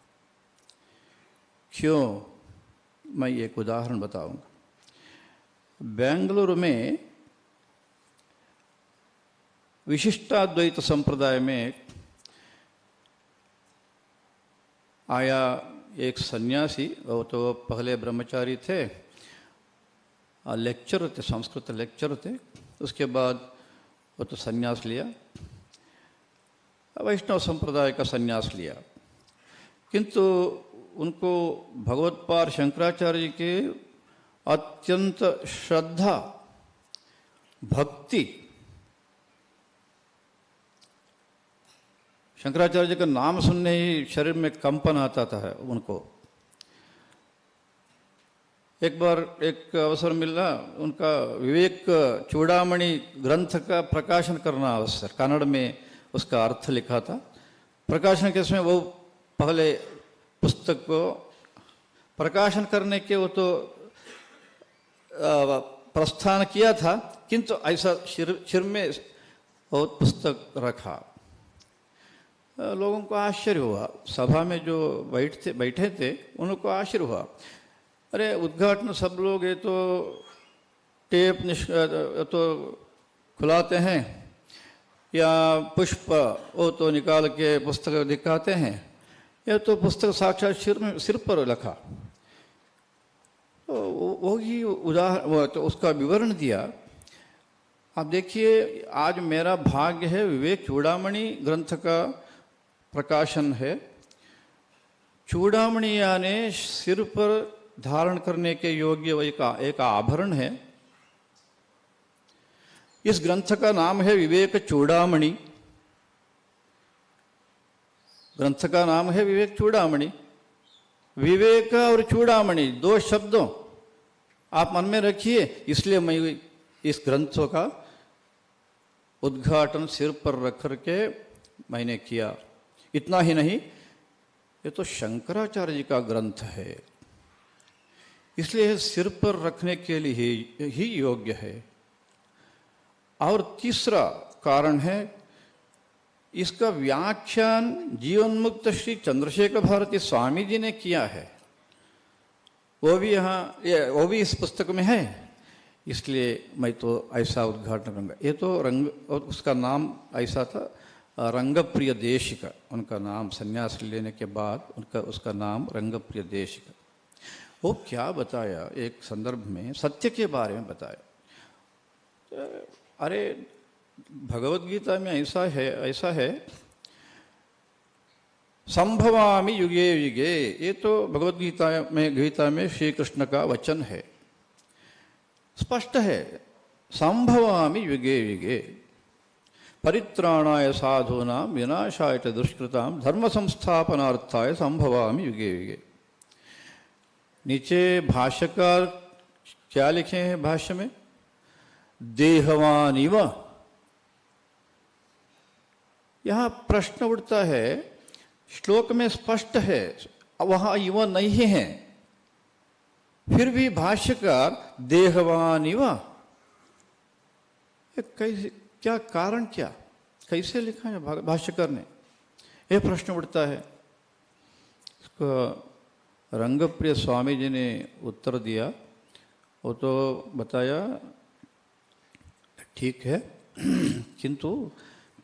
क्यों, मैं एक उदाहरण बताऊंगा। बेंगलुरु में विशिष्टाद्वैत संप्रदाय में आया एक सन्यासी, वो तो पहले ब्रह्मचारी थे, लेक्चर थे, संस्कृत लेक्चर थे। उसके बाद वो तो सन्यास लिया, वैष्णव संप्रदाय का सन्यास लिया। किंतु उनको भगवत्पाद शंकराचार्य जी के अत्यंत श्रद्धा भक्ति, शंकराचार्य जी का नाम सुनने ही शरीर में कंपन आता था उनको। एक बार एक अवसर मिला, उनका विवेक चूड़ामणि ग्रंथ का प्रकाशन करना अवसर, कन्नड़ में उसका अर्थ लिखा था। प्रकाशन के समय वो पहले पुस्तक को प्रकाशन करने के वो तो प्रस्थान किया था, किंतु ऐसा सिर में वो पुस्तक रखा। लोगों को आश्चर्य हुआ, सभा में जो बैठे थे उनको आश्चर्य हुआ। अरे उद्घाटन सब लोग ये तो टेप तो खुलाते हैं या पुष्प वो तो निकाल के पुस्तक दिखाते हैं, यह तो पुस्तक साक्षात सिर पर रखा। तो वो ही उदाहरण, तो उसका विवरण दिया। आप देखिए, आज मेरा भाग्य है, विवेक चूड़ामणि ग्रंथ का प्रकाशन है। चूड़ामणि यानी सिर पर धारण करने के योग्य एक आभरण है। इस ग्रंथ का नाम है विवेक चूड़ामणि। ग्रंथ का नाम है विवेक चूड़ामणि। विवेक और चूड़ामणि दो शब्दों आप मन में रखिए, इसलिए मैं इस ग्रंथों का उद्घाटन सिर पर रख करके मैंने किया। इतना ही नहीं, ये तो शंकराचार्य जी का ग्रंथ है, इसलिए सिर पर रखने के लिए ही योग्य है। और तीसरा कारण है, इसका व्याख्यान जीवन मुक्त श्री चंद्रशेखर भारती स्वामी जी ने किया है। वो भी इस पुस्तक में है, इसलिए मैं तो ऐसा उद्घाटन करूंगा। ये तो उसका नाम ऐसा था, रंगप्रिय देशिक। उनका नाम संन्यास लेने के बाद उसका नाम रंगप्रिय देशिक। वो क्या बताया, एक संदर्भ में सत्य के बारे में बताया। अरे भगवत गीता में ऐसा है संभवामि युगे युगे, ये तो भगवत गीता में श्री कृष्ण का वचन है, स्पष्ट है। संभवामि युगे युगे, परित्राणाय साधूनां विनाशाय च दुष्कृतां धर्म संस्थापनार्थाय संभवामि युगे युगे। नीचे भाष्यकार क्या लिखे हैं भाष्य में? देहवान इव। यहां प्रश्न उठता है, श्लोक में स्पष्ट है, वहां इव नहीं है, फिर भी भाष्यकार देहवान इव, कैसे, क्या कारण, क्या कैसे लिखा है भाष्यकार ने, यह प्रश्न उठता है। इसको रंगप्रिय स्वामी जी ने उत्तर दिया, वो तो बताया ठीक है, किंतु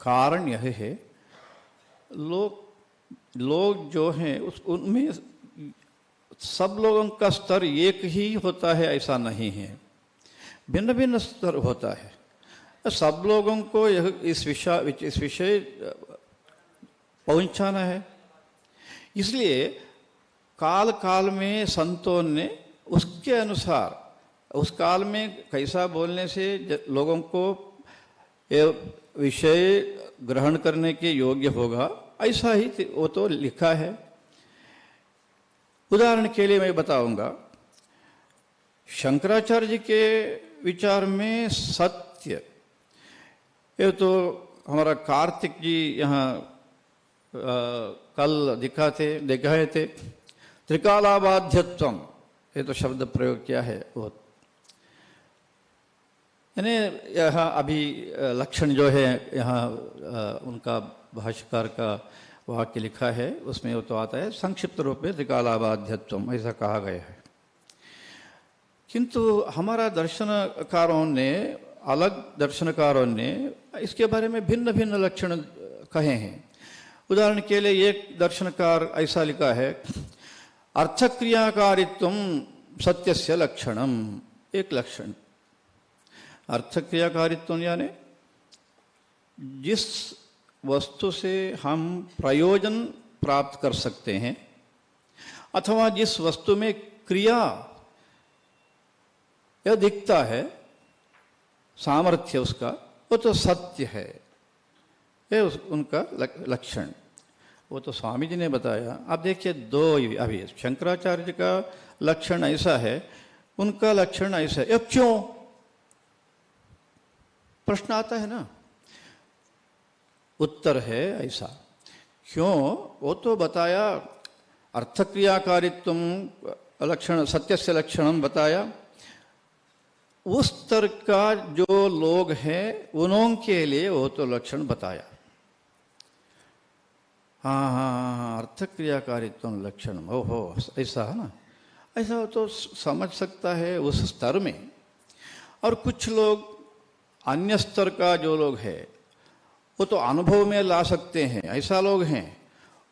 कारण यह है, लोग जो हैं उनमें सब लोगों का स्तर एक ही होता है ऐसा नहीं है, भिन्न भिन्न स्तर होता है। सब लोगों को इस विषय पहुंचाना है, इसलिए काल काल में संतों ने उसके अनुसार, उस काल में कैसा बोलने से लोगों को ये विषय ग्रहण करने के योग्य होगा, ऐसा ही वो तो लिखा है। उदाहरण के लिए मैं बताऊंगा, शंकराचार्य जी के विचार में सत्य, ये तो हमारा कार्तिक जी यहाँ कल दिखाए थे, त्रिकालाबाध्यत्वम, ये तो शब्द प्रयोग किया है वो, यानी यहाँ अभी लक्षण जो है यहाँ उनका भाष्यकार का वाक्य लिखा है, उसमें वो तो आता है संक्षिप्त रूप में त्रिकालाबाध्यत्वम ऐसा कहा गया है। किंतु हमारा दर्शनकारों ने, अलग दर्शनकारों ने इसके बारे में भिन्न भिन्न लक्षण कहे हैं। उदाहरण के लिए एक दर्शनकार ऐसा लिखा है, अर्थक्रियाकारित्वम सत्यस्य लक्षणम, एक लक्षण। अर्थक्रियाकारित्व यानी जिस वस्तु से हम प्रयोजन प्राप्त कर सकते हैं अथवा जिस वस्तु में क्रिया यह दिखता है, सामर्थ्य उसका, वो तो सत्य है, ये उनका लक्षण। वो तो स्वामी जी ने बताया। अब देखिए दो, अभी शंकराचार्य जी का लक्षण ऐसा है, उनका लक्षण ऐसा है, अब क्यों प्रश्न आता है ना। उत्तर है ऐसा, क्यों, वो तो बताया अर्थक्रियाकारित्व लक्षण, सत्यस्य लक्षणम बताया। उस स्तर का जो लोग हैं उन्हों के लिए वो तो लक्षण बताया। हाँ, अर्थक्रियाकारित्व लक्षण, ओहो ऐसा है ना, ऐसा तो समझ सकता है उस स्तर में। और कुछ लोग अन्य स्तर का जो लोग हैं वो तो अनुभव में ला सकते हैं, ऐसा लोग हैं,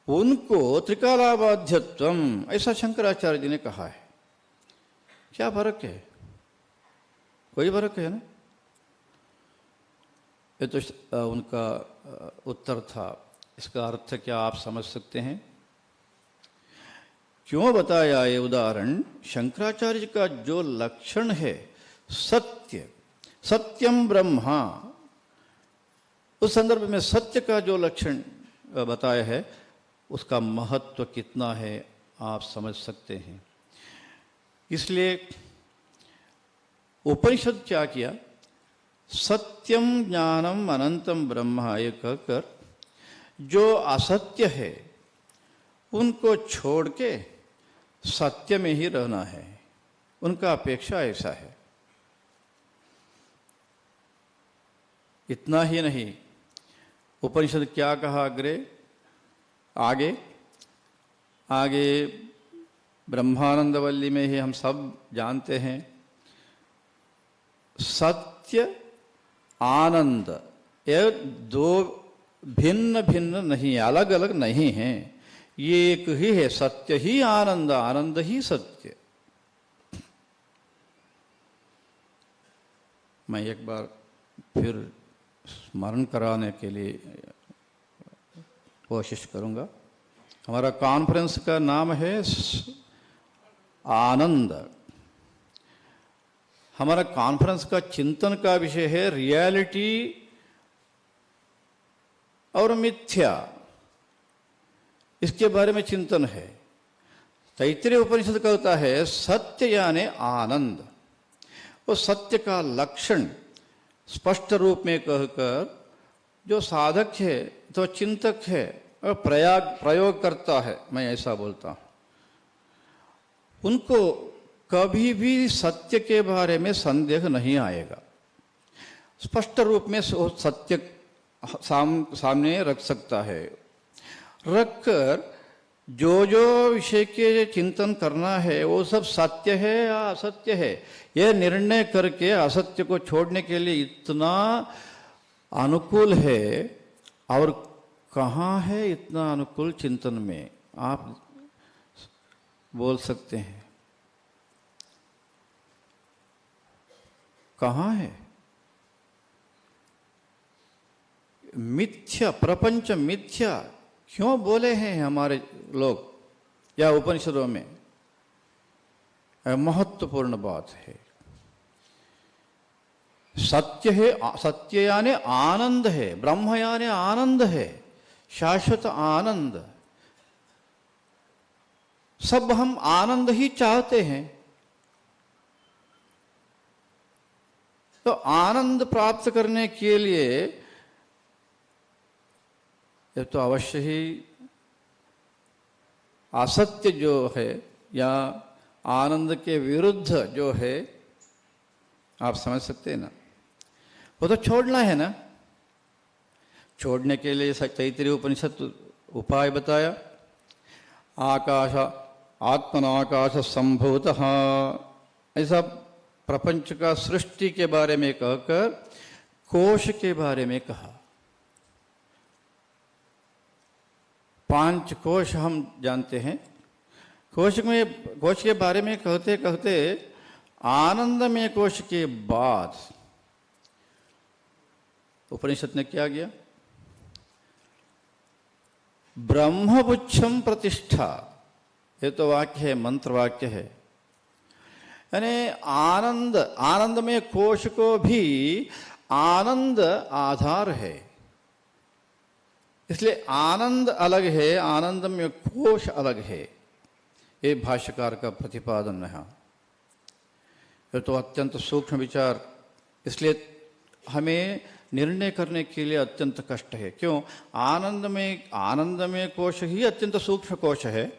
उनको त्रिकालाबाध्यत्वम ऐसा शंकराचार्य जी ने कहा है। क्या फर्क है? कोई फर्क है ना। ये तो उनका उत्तर था। इसका अर्थ क्या आप समझ सकते हैं? क्यों बताया ये उदाहरण? शंकराचार्य का जो लक्षण है सत्य, सत्यम ब्रह्मा, उस संदर्भ में सत्य का जो लक्षण बताया है उसका महत्व कितना है आप समझ सकते हैं। इसलिए उपनिषद क्या किया, सत्यम ज्ञानम अनंतम ब्रह्म ये कहकर जो असत्य है उनको छोड़ के सत्य में ही रहना है, उनका अपेक्षा ऐसा है। इतना ही नहीं, उपनिषद क्या कहा आगे ब्रह्मानंदवल्ली में ही हम सब जानते हैं, सत्य आनंद ये दो भिन्न भिन्न नहीं, अलग अलग नहीं हैं, ये एक ही है। सत्य ही आनंद, आनंद ही सत्य। मैं एक बार फिर स्मरण कराने के लिए कोशिश करूंगा। हमारा कॉन्फ्रेंस का नाम है आनंद। हमारा कॉन्फ्रेंस का चिंतन का विषय है रियलिटी और मिथ्या, इसके बारे में चिंतन है। तैत्तिरीय उपनिषद कहता है सत्य यानी आनंद। वो सत्य का लक्षण स्पष्ट रूप में कहकर जो साधक है तो चिंतक है और प्रयोग करता है, मैं ऐसा बोलता हूं, उनको कभी भी सत्य के बारे में संदेह नहीं आएगा। स्पष्ट रूप में सत्य सामने रख सकता है। रखकर जो जो विषय के चिंतन करना है वो सब सत्य है या असत्य है, यह निर्णय करके असत्य को छोड़ने के लिए इतना अनुकूल है। और कहाँ है इतना अनुकूल चिंतन में, आप बोल सकते हैं कहाँ है? मिथ्या, प्रपंच मिथ्या क्यों बोले हैं हमारे लोग या उपनिषदों में? महत्वपूर्ण बात है। सत्य है, सत्य यानी आनंद है, ब्रह्म यानी आनंद है, शाश्वत आनंद। सब हम आनंद ही चाहते हैं। तो आनंद प्राप्त करने के लिए ये तो अवश्य ही असत्य जो है या आनंद के विरुद्ध जो है, आप समझ सकते हैं ना, वो तो छोड़ना है ना। छोड़ने के लिए तैत्तिरीय उपनिषद उपाय बताया। आकाश आत्मनाकाश संभूतः, ऐसा प्रपंच का सृष्टि के बारे में कहकर कोश के बारे में कहा। 5 कोश हम जानते हैं। कोश के बारे में कहते कहते आनंदमय कोश के बाद उपनिषद ने क्या किया? ब्रह्मपुच्छम प्रतिष्ठा, ये तो वाक्य है, मंत्र वाक्य है। यानी आनंदमय कोश को भी आनंद आधार है, इसलिए आनंद अलग है, आनंदमय कोश अलग है। ये भाष्यकार का प्रतिपादन है। ये तो अत्यंत सूक्ष्म विचार, इसलिए हमें निर्णय करने के लिए अत्यंत कष्ट है। क्यों? आनंदमय कोश ही अत्यंत सूक्ष्म कोश है।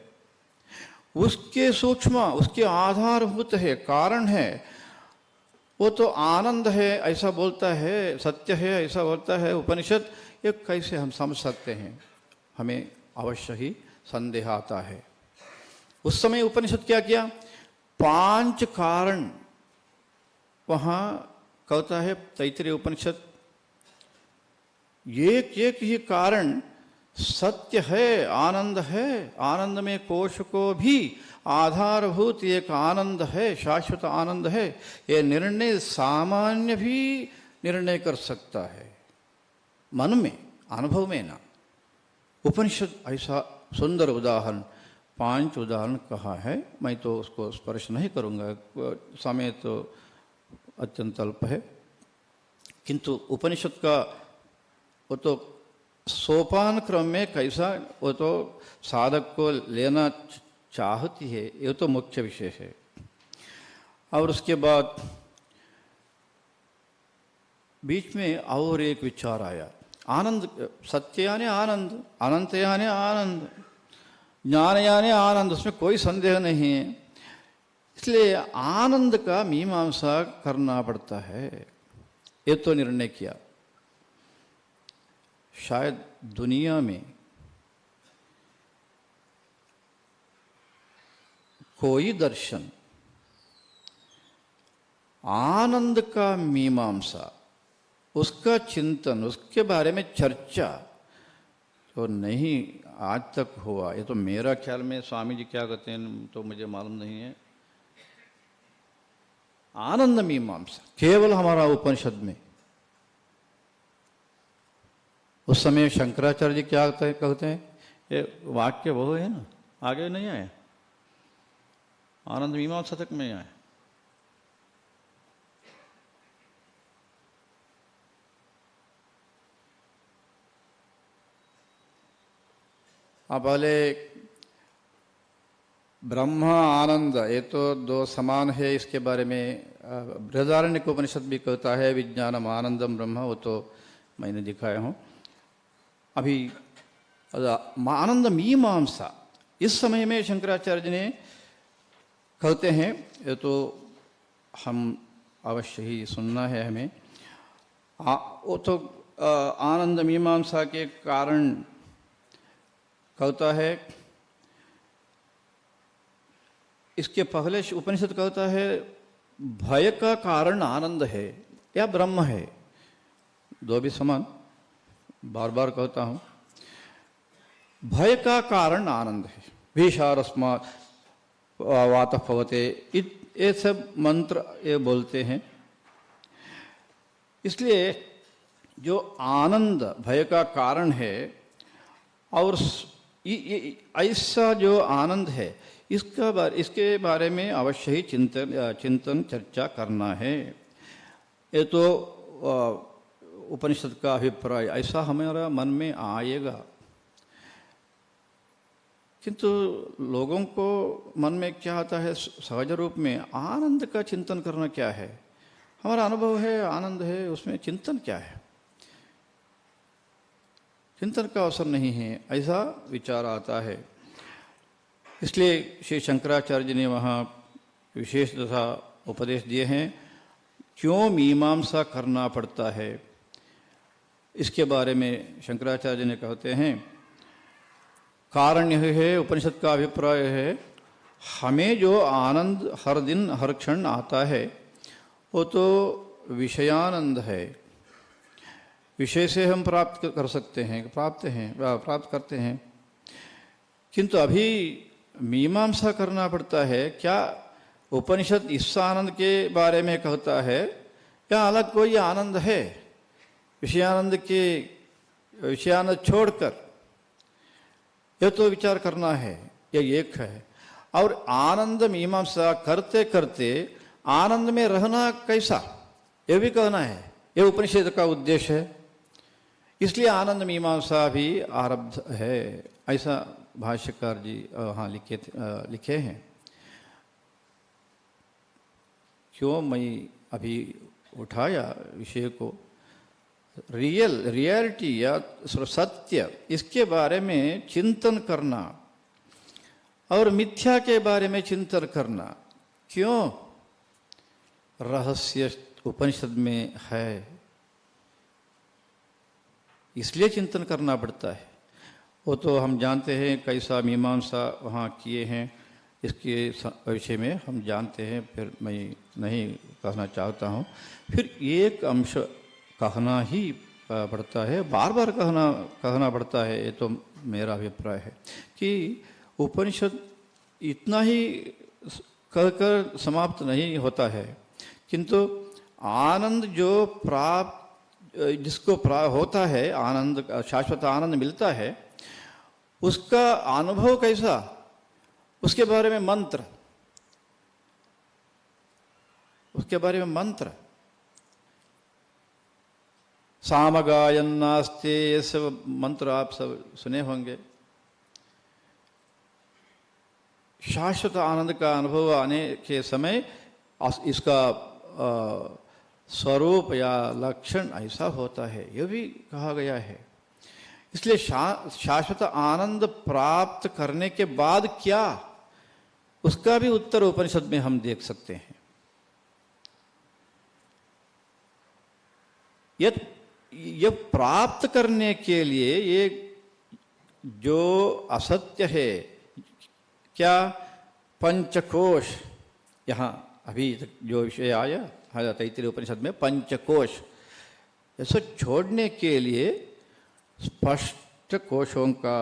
उसके सूक्ष्म, उसके आधारभूत है, कारण है, वो तो आनंद है ऐसा बोलता है, सत्य है ऐसा बोलता है उपनिषद। ये कैसे हम समझ सकते हैं? हमें अवश्य ही संदेह आता है। उस समय उपनिषद क्या किया? 5 कारण वहां कहता है तैत्तिरीय उपनिषद, एक एक ही कारण सत्य है, आनंद है। आनंद में कोश को भी आधारभूत एक आनंद है, शाश्वत आनंद है। ये निर्णय सामान्य भी निर्णय कर सकता है, मन में, अनुभव में ना। उपनिषद ऐसा सुंदर उदाहरण, 5 उदाहरण कहा है। मैं तो उसको स्पर्श नहीं करूंगा, समय तो अत्यंत अल्प है। किंतु उपनिषद का वो तो सोपान क्रम में कैसा वो तो साधक को लेना चाहती है, ये तो मुख्य विषय है। और उसके बाद बीच में और एक विचार आया, आनंद, सत्य यानी आनंद, अनंत यानी आनंद, ज्ञान यानी आनंद, उसमें कोई संदेह नहीं है। इसलिए आनंद का मीमांसा करना पड़ता है। ये तो निर्णय किया। शायद दुनिया में कोई दर्शन आनंद का मीमांसा, उसका चिंतन, उसके बारे में चर्चा तो नहीं आज तक हुआ। ये तो मेरा ख्याल में, स्वामी जी क्या कहते हैं तो मुझे मालूम नहीं है। आनंद मीमांसा केवल हमारा उपनिषद में। उस समय शंकराचार्य जी क्या कहते हैं? ये वाक्य वो है ना, आगे नहीं आया, आनंद मीमांसा तक में आया। अब पहले ब्रह्म आनंद, ये तो दो समान है, इसके बारे में बृहदारण्यक उपनिषद भी कहता है विज्ञानम आनंदम ब्रह्म, वो तो मैंने दिखाया हूँ। अभी आनंद मीमांसा इस समय में शंकराचार्य जी ने कहते हैं, ये तो हम अवश्य ही सुनना है हमें। वो तो आनंद मीमांसा के कारण कहता है, इसके पहले उपनिषद कहता है भय का कारण आनंद है या ब्रह्म है, दो भी समान, बार बार कहता हूं। भय का कारण आनंद है, भीषारस्मा वातः भवते, ये सब मंत्र ये बोलते हैं। इसलिए जो आनंद भय का कारण है, और ऐसा जो आनंद है इसके बारे में अवश्य ही चिंतन चर्चा करना है। ये तो उपनिषद का अभिप्राय, ऐसा हमारा मन में आएगा। किंतु लोगों को मन में क्या आता है सहज रूप में, आनंद का चिंतन करना क्या है, हमारा अनुभव है आनंद है, उसमें चिंतन क्या है, चिंतन का अवसर नहीं है, ऐसा विचार आता है। इसलिए श्री शंकराचार्य जी ने वहाँ विशेष तथा उपदेश दिए हैं, क्यों मीमांसा करना पड़ता है। इसके बारे में शंकराचार्य जी ने कहते हैं, कारण यह है, उपनिषद का अभिप्राय है, हमें जो आनंद हर दिन हर क्षण आता है वो तो विषयानंद है, विषय से हम प्राप्त कर सकते हैं, प्राप्त करते हैं। किंतु अभी मीमांसा करना पड़ता है, क्या उपनिषद इस आनंद के बारे में कहता है या अलग कोई आनंद है, विषयानंद छोड़कर, यह तो विचार करना है, यह एक है। और आनंद मीमांसा करते करते आनंद में रहना कैसा, यह भी कहना है, यह उपनिषद का उद्देश्य है। इसलिए आनंद मीमांसा भी आरब्ध है, ऐसा भाष्यकार जी हाँ लिखे हैं। क्यों मैं अभी उठाया विषय को, रियलिटी या सत्य, इसके बारे में चिंतन करना और मिथ्या के बारे में चिंतन करना, क्यों रहस्य उपनिषद में है, इसलिए चिंतन करना पड़ता है। वो तो हम जानते हैं कैसा मीमांसा वहाँ किए हैं, इसके विषय में हम जानते हैं, फिर मैं नहीं कहना चाहता हूँ। फिर एक अंश कहना ही पड़ता है, बार बार कहना पड़ता है, ये तो मेरा अभिप्राय है कि उपनिषद इतना ही कहकर समाप्त नहीं होता है, किंतु आनंद जो जिसको होता है, आनंद शाश्वत आनंद मिलता है, उसका अनुभव कैसा, उसके बारे में मंत्र, उसके बारे में मंत्र, सामगायन्नास्ते, ये सब मंत्र आप सब सुने होंगे। शाश्वत आनंद का अनुभव आने के समय इसका स्वरूप या लक्षण ऐसा होता है, यह भी कहा गया है। इसलिए शाश्वत आनंद प्राप्त करने के बाद क्या, उसका भी उत्तर उपनिषद में हम देख सकते हैं। यह प्राप्त करने के लिए ये जो असत्य है, क्या पंचकोश, यहाँ अभी जो विषय आया तैत्तिरीय उपनिषद में पंचकोश, ऐसा छोड़ने के लिए स्पष्ट कोशों का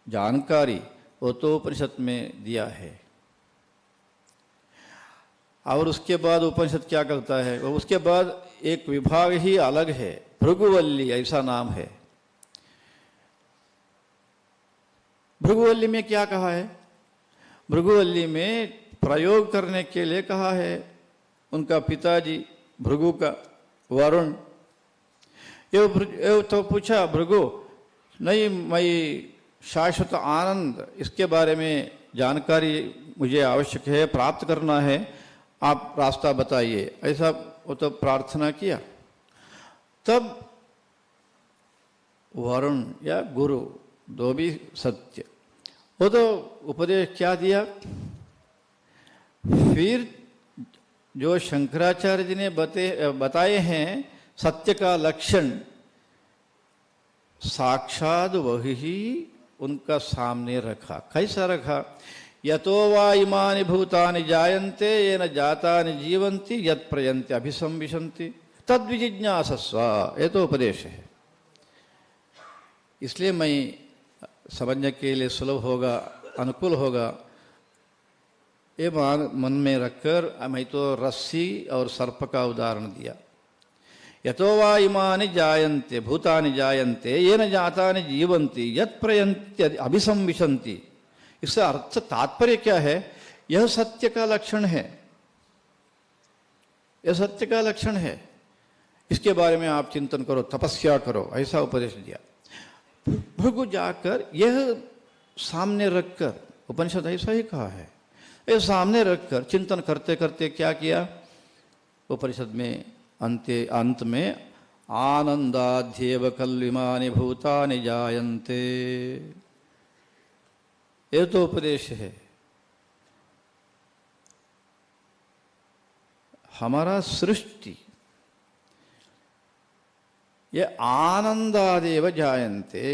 जानकारी वो तो उपनिषद में दिया है। और उसके बाद उपनिषद क्या करता है, उसके बाद एक विभाग ही अलग है, भृगुवल्ली ऐसा नाम है। भृगुवल्ली में क्या कहा है? भृगुवल्ली में प्रयोग करने के लिए कहा है उनका पिताजी भृगु का वरुण। ये तो पूछा भृगु, नहीं मैं शाश्वत आनंद इसके बारे में जानकारी मुझे आवश्यक है, प्राप्त करना है, आप रास्ता बताइए। ऐसा वो तो प्रार्थना किया। तब वरुण या गुरु दो भी सत्य, वो तो उपदेश क्या दिया? फिर जो शंकराचार्य जी ने बताए हैं सत्य का लक्षण, साक्षात वही उनका सामने रखा। कैसा रखा? यतो वा इमानि भूतानि जायन्ते येन जातानि जीवन्ति यत् प्रयन्ति अभिसंविशन्ति तद्विजिज्ञासस्व। ये तो उपदेश है। इसलिए मैं समझने के लिए सुलभ होगा, अनुकूल होगा, ये मन में रखकर मैं तो रस्सी और सर्प का उदाहरण दिया। यतो वा इमानि जायन्ते भूतानि जायन्ते येन जातानि जीवन्ति यत् प्रयन्ति अभिसंविशन्ति। इसका अर्थ तात्पर्य क्या है? यह सत्य का लक्षण है, यह सत्य का लक्षण है। इसके बारे में आप चिंतन करो, तपस्या करो, ऐसा उपदेश दिया। भृगु जाकर यह सामने रखकर, उपनिषद ऐसा ही कहा है, यह सामने रखकर चिंतन करते करते क्या किया? उपनिषद में अंत में आनंदाध्येव कल्विमानि भूतानि जायन्ते, ये तो उपदेश है। हमारा सृष्टि ये आनंदादेव जायन्ते,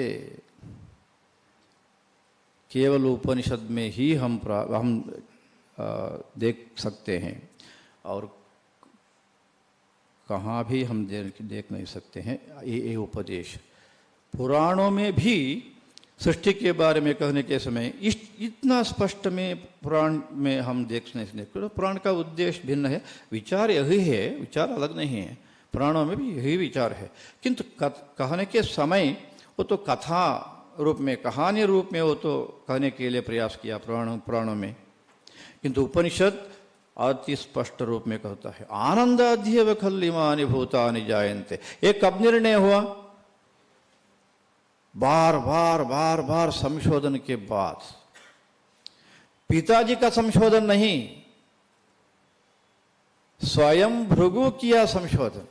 केवल उपनिषद में ही हम देख सकते हैं और कहाँ भी हम देख नहीं सकते हैं। ये उपदेश पुराणों में भी सृष्टि के बारे में कहने के समय इतना स्पष्ट में पुराण में हम देख नहीं सकते। पुराण का उद्देश्य भिन्न है, विचार यही है, विचार अलग नहीं है। पुराणों में भी यही विचार है, किंतु कहने के समय वो तो कथा रूप में, कहानी रूप में वो तो कहने के लिए प्रयास किया पुराणों में। किंतु उपनिषद अति स्पष्ट रूप में कहता है आनंदाध्येव खल्लिमानि भूतानि जायन्ते। ये कब निर्णय हुआ? बार बार संशोधन के बाद। पिताजी का संशोधन नहीं, स्वयं भृगु किया संशोधन।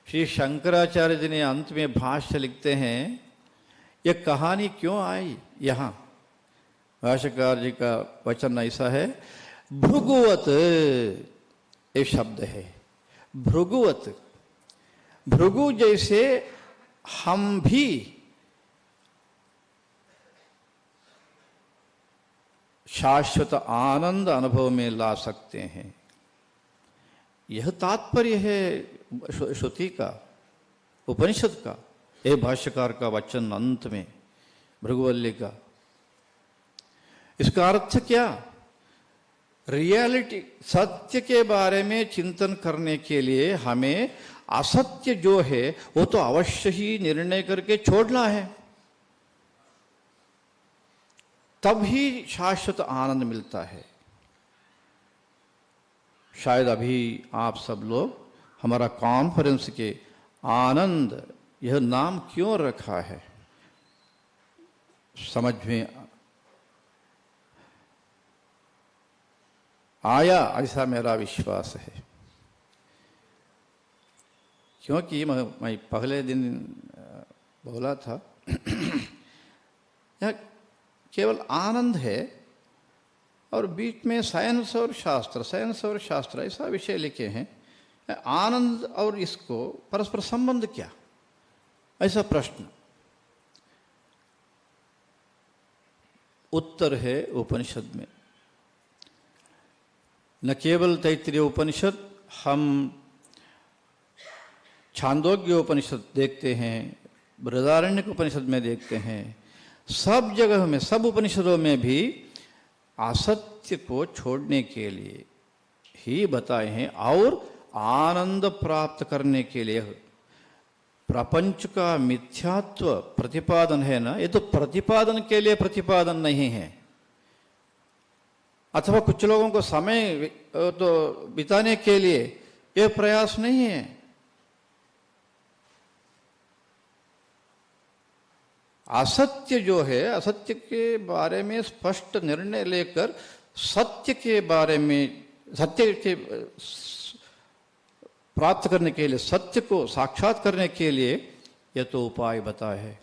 श्री शंकराचार्य जी ने अंत में भाष्य लिखते हैं, यह कहानी क्यों आई यहाँ? भाष्यकार जी का वचन ऐसा है, भृगुवत ये शब्द है, भृगुवत, भृगु जैसे हम भी शाश्वत आनंद अनुभव में ला सकते हैं। यह तात्पर्य है श्रुति का, उपनिषद का, ये भाष्यकार का वचन अंत में भृगुवल्ली का। इसका अर्थ क्या? रियलिटी, सत्य के बारे में चिंतन करने के लिए हमें असत्य जो है वो तो अवश्य ही निर्णय करके छोड़ना है, तब ही शाश्वत आनंद मिलता है। शायद अभी आप सब लोग हमारा कॉन्फ्रेंस के आनंद यह नाम क्यों रखा है समझ में आया, ऐसा मेरा विश्वास है। क्योंकि मैं पहले दिन बोला था यह केवल आनंद है और बीच में साइंस और शास्त्र ऐसा विषय लिखे हैं। आनंद और इसको परस्पर संबंध क्या, ऐसा प्रश्न। उत्तर है उपनिषद में। न केवल तैत्तिरीय उपनिषद, हम छांदोग्य उपनिषद देखते हैं, बृहदारण्यक उपनिषद में देखते हैं, सब जगह में, सब उपनिषदों में भी असत्य को छोड़ने के लिए ही बताए हैं और आनंद प्राप्त करने के लिए प्रपंच का मिथ्यात्व प्रतिपादन है ना, ये तो प्रतिपादन के लिए प्रतिपादन नहीं है, अथवा कुछ लोगों को समय तो बिताने के लिए ये प्रयास नहीं है। असत्य जो है, असत्य के बारे में स्पष्ट निर्णय लेकर सत्य के बारे में, सत्य के प्राप्त करने के लिए, सत्य को साक्षात करने के लिए यह तो उपाय बताए है।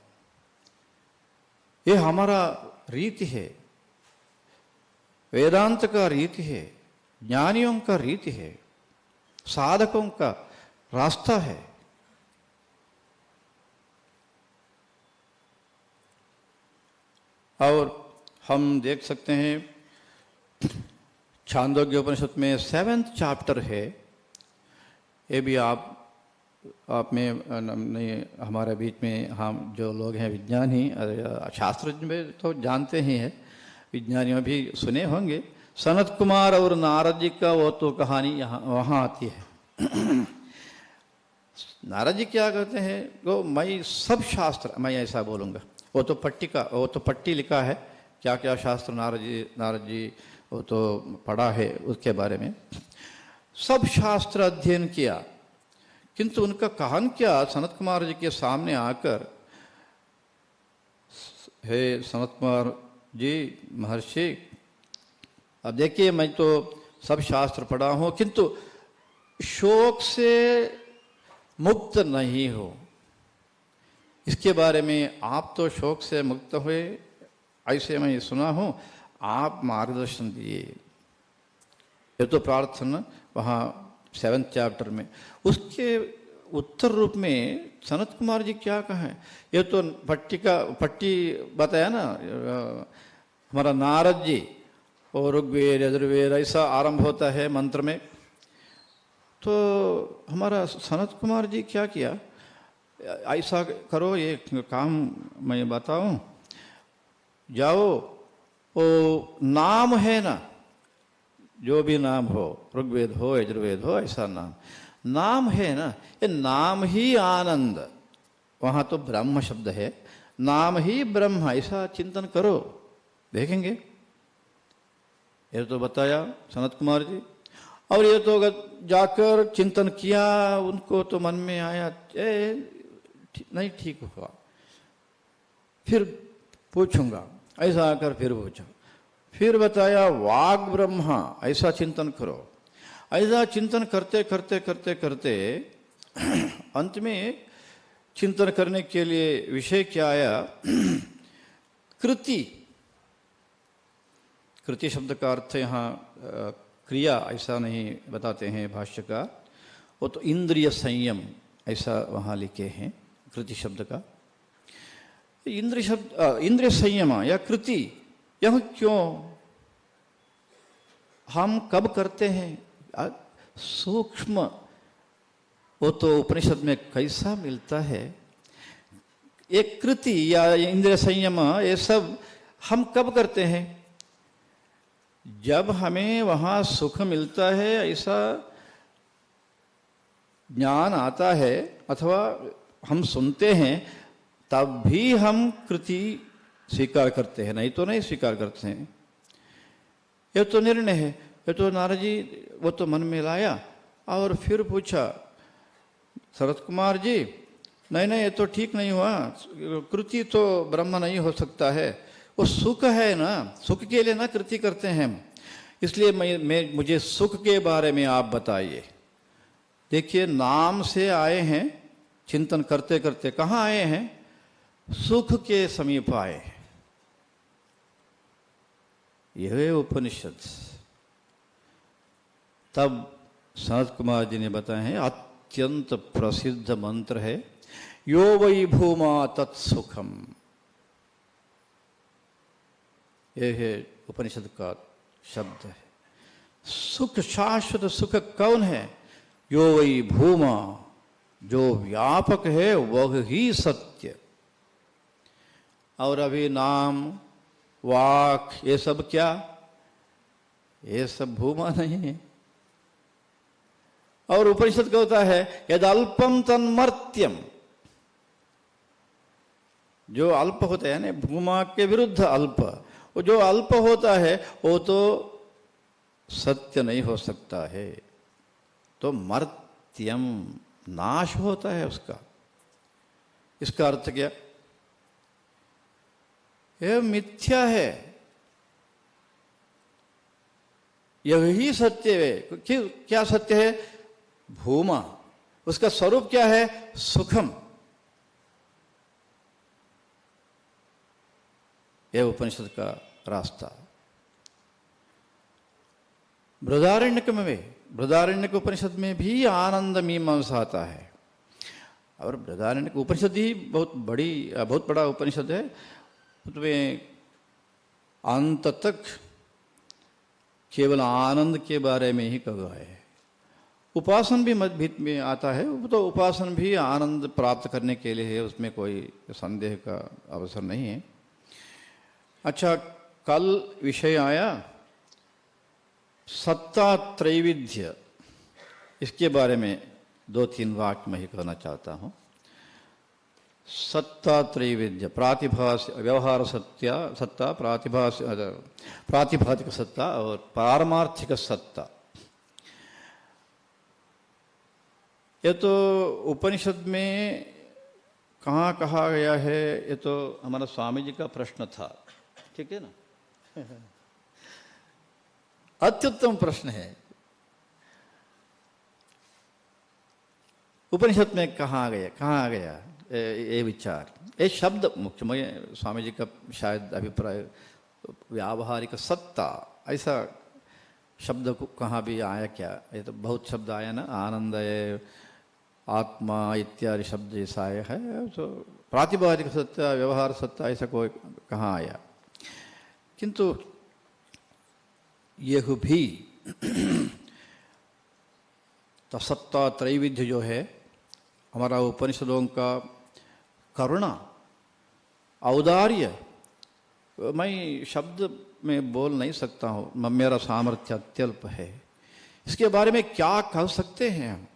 ये हमारा रीति है, वेदांत का रीति है, ज्ञानियों का रीति है, साधकों का रास्ता है। और हम देख सकते हैं छांदोग्य उपनिषद में 7th चैप्टर है, ये भी आप में नहीं, हमारे बीच में हम जो लोग हैं विज्ञानी शास्त्रज्ञ में तो जानते ही हैं, विज्ञानियों भी सुने होंगे। सनत कुमार और नारद जी का वो तो कहानी यहाँ वहाँ आती है। नारद जी क्या कहते हैं, वो मैं सब शास्त्र, मैं ऐसा बोलूँगा, वो तो पट्टी लिखा है क्या क्या शास्त्र नारद जी वो तो पढ़ा है, उसके बारे में सब शास्त्र अध्ययन किया, किंतु उनका कहन क्या, सनत कुमार जी के सामने आकर, हे सनत कुमार जी महर्षि, अब देखिए मैं तो सब शास्त्र पढ़ा हूँ किंतु शोक से मुक्त नहीं हो, इसके बारे में आप तो शोक से मुक्त हुए ऐसे मैं सुना हूँ, आप मार्गदर्शन दिए। ये तो प्रार्थना वहाँ 7th चैप्टर में, उसके उत्तर रूप में सनत कुमार जी क्या कहें, ये तो पट्टी बताया ना हमारा नारद जी, और ऋग्वेद यजुर्वेद ऐसा आरंभ होता है मंत्र में। तो हमारा सनत कुमार जी क्या किया, ऐसा करो, ये काम मैं बताऊं, जाओ वो नाम है ना, जो भी नाम हो, ऋग्वेद हो यजुर्वेद हो, ऐसा नाम है ना, ये नाम ही आनंद, वहाँ तो ब्रह्म शब्द है, नाम ही ब्रह्म, ऐसा चिंतन करो, देखेंगे। ये तो बताया सनत कुमार जी। और ये तो जाकर चिंतन किया, उनको तो मन में आया नहीं ठीक हुआ, फिर पूछूंगा, ऐसा आकर फिर पूछा, फिर बताया वाग ब्रह्मा, ऐसा चिंतन करो। ऐसा चिंतन करते करते करते करते अंत में चिंतन करने के लिए विषय क्या आया, कृति। कृति शब्द का अर्थ यहाँ क्रिया ऐसा नहीं बताते हैं भाष्यकार, वो तो इंद्रिय संयम ऐसा वहाँ लिखे हैं कृति शब्द का। इंद्रिय संयम या कृति, यह क्यों हम कब करते हैं, सूक्ष्म, वो तो उपनिषद में कैसा मिलता है। एक कृति या इंद्रिय संयम ये सब हम कब करते हैं, जब हमें वहाँ सुख मिलता है, ऐसा ज्ञान आता है अथवा हम सुनते हैं, तब भी हम कृति स्वीकार करते हैं, नहीं तो नहीं स्वीकार करते हैं। यह तो निर्णय है। ये तो नारद जी वो तो मन में लाया और फिर पूछा, शरद कुमार जी नहीं नहीं ये तो ठीक नहीं हुआ, कृति तो ब्रह्म नहीं हो सकता है, वो सुख है ना, सुख के लिए ना कृति करते हैं, इसलिए मुझे सुख के बारे में आप बताइए। देखिए नाम से आए हैं, चिंतन करते करते कहाँ आए हैं, सुख के समीप आए हैं। यह उपनिषद तब सनत कुमार जी ने बताए हैं, अत्यंत प्रसिद्ध मंत्र है, यो वै भूमा तत्सुखम। यह है उपनिषद का शब्द है। सुख, शाश्वत सुख कौन है, यो वै भूमा, जो व्यापक है वह ही सत्य। और अभी नाम वाक ये सब क्या, ये सब भूमा नहीं है। और उपनिषद कहता है यद अल्पम तन्मर्त्यम, जो अल्प होता है ना, भूमा के विरुद्ध अल्प, वो जो अल्प होता है वो तो सत्य नहीं हो सकता है, तो मर्त्यम, नाश होता है उसका। इसका अर्थ क्या? यह मिथ्या है, यही सत्य है। क्या सत्य है? भूमा, उसका स्वरूप क्या है? सुखम। यह उपनिषद का रास्ता। बृहदारण्यक उपनिषद में भी आनंद मीमांसा आता है, और बृहदारण्यक उपनिषद ही बहुत बड़ा उपनिषद है। उसमें अंत तक केवल आनंद के बारे में ही कहा है। उपासन भी मध्य में आता है, तो उपासन भी आनंद प्राप्त करने के लिए है, उसमें कोई संदेह का अवसर नहीं है। अच्छा, कल विषय आया सत्ता त्रैविध्य, इसके बारे में 2-3 वाक्य मैं ही कहना चाहता हूँ। सत्ता त्रैविध्य, व्यवहार सत्ता, प्रातिभाषिक सत्ता और पारमार्थिक सत्ता। ये तो उपनिषद में कहाँ कहा गया है, ये तो हमारा स्वामी जी का प्रश्न था, ठीक है ना? अत्युत्तम प्रश्न है। उपनिषद में कहाँ गया ये विचार, ये शब्द मुख्य में स्वामी जी का शायद अभिप्राय व्यावहारिक सत्ता, ऐसा शब्द को कहाँ भी आया क्या? ये तो बहुत शब्द आया ना, आनंद है, आत्मा इत्यादि शब्द जैसा आया है। तो प्रातिभाषिक सत्ता, व्यवहार सत्ता, ऐसा कोई कहाँ आया? किंतु यह भी तो सत्ता त्रैविध्य जो है, हमारा उपनिषदों का करुणा, औदार्य, मैं शब्द में बोल नहीं सकता हूँ, मेरा सामर्थ्य अत्यल्प है। इसके बारे में क्या कह सकते हैं हम?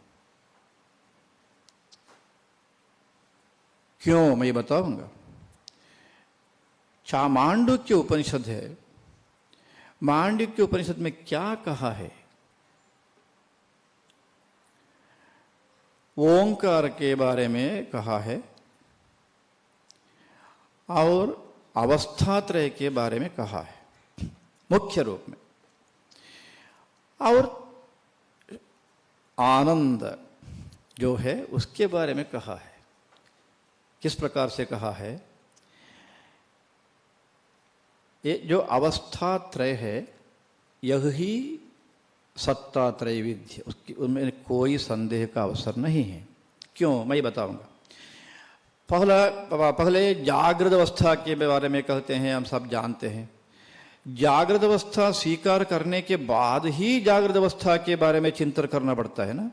क्यों, मैं बताऊंगा। मांडुक्य उपनिषद है, मांडुक्य उपनिषद में क्या कहा है? ओंकार के बारे में कहा है और अवस्थात्रय के बारे में कहा है मुख्य रूप में, और आनंद जो है उसके बारे में कहा है। किस प्रकार से कहा है? ये जो अवस्थात्रय है, यही सत्ता त्रैविध्य, उसकी उनमें कोई संदेह का अवसर नहीं है। क्यों, मैं बताऊंगा। पहले जागृत अवस्था के बारे में कहते हैं, हम सब जानते हैं। जागृत अवस्था स्वीकार करने के बाद ही जागृत अवस्था के बारे में चिंतन करना पड़ता है ना।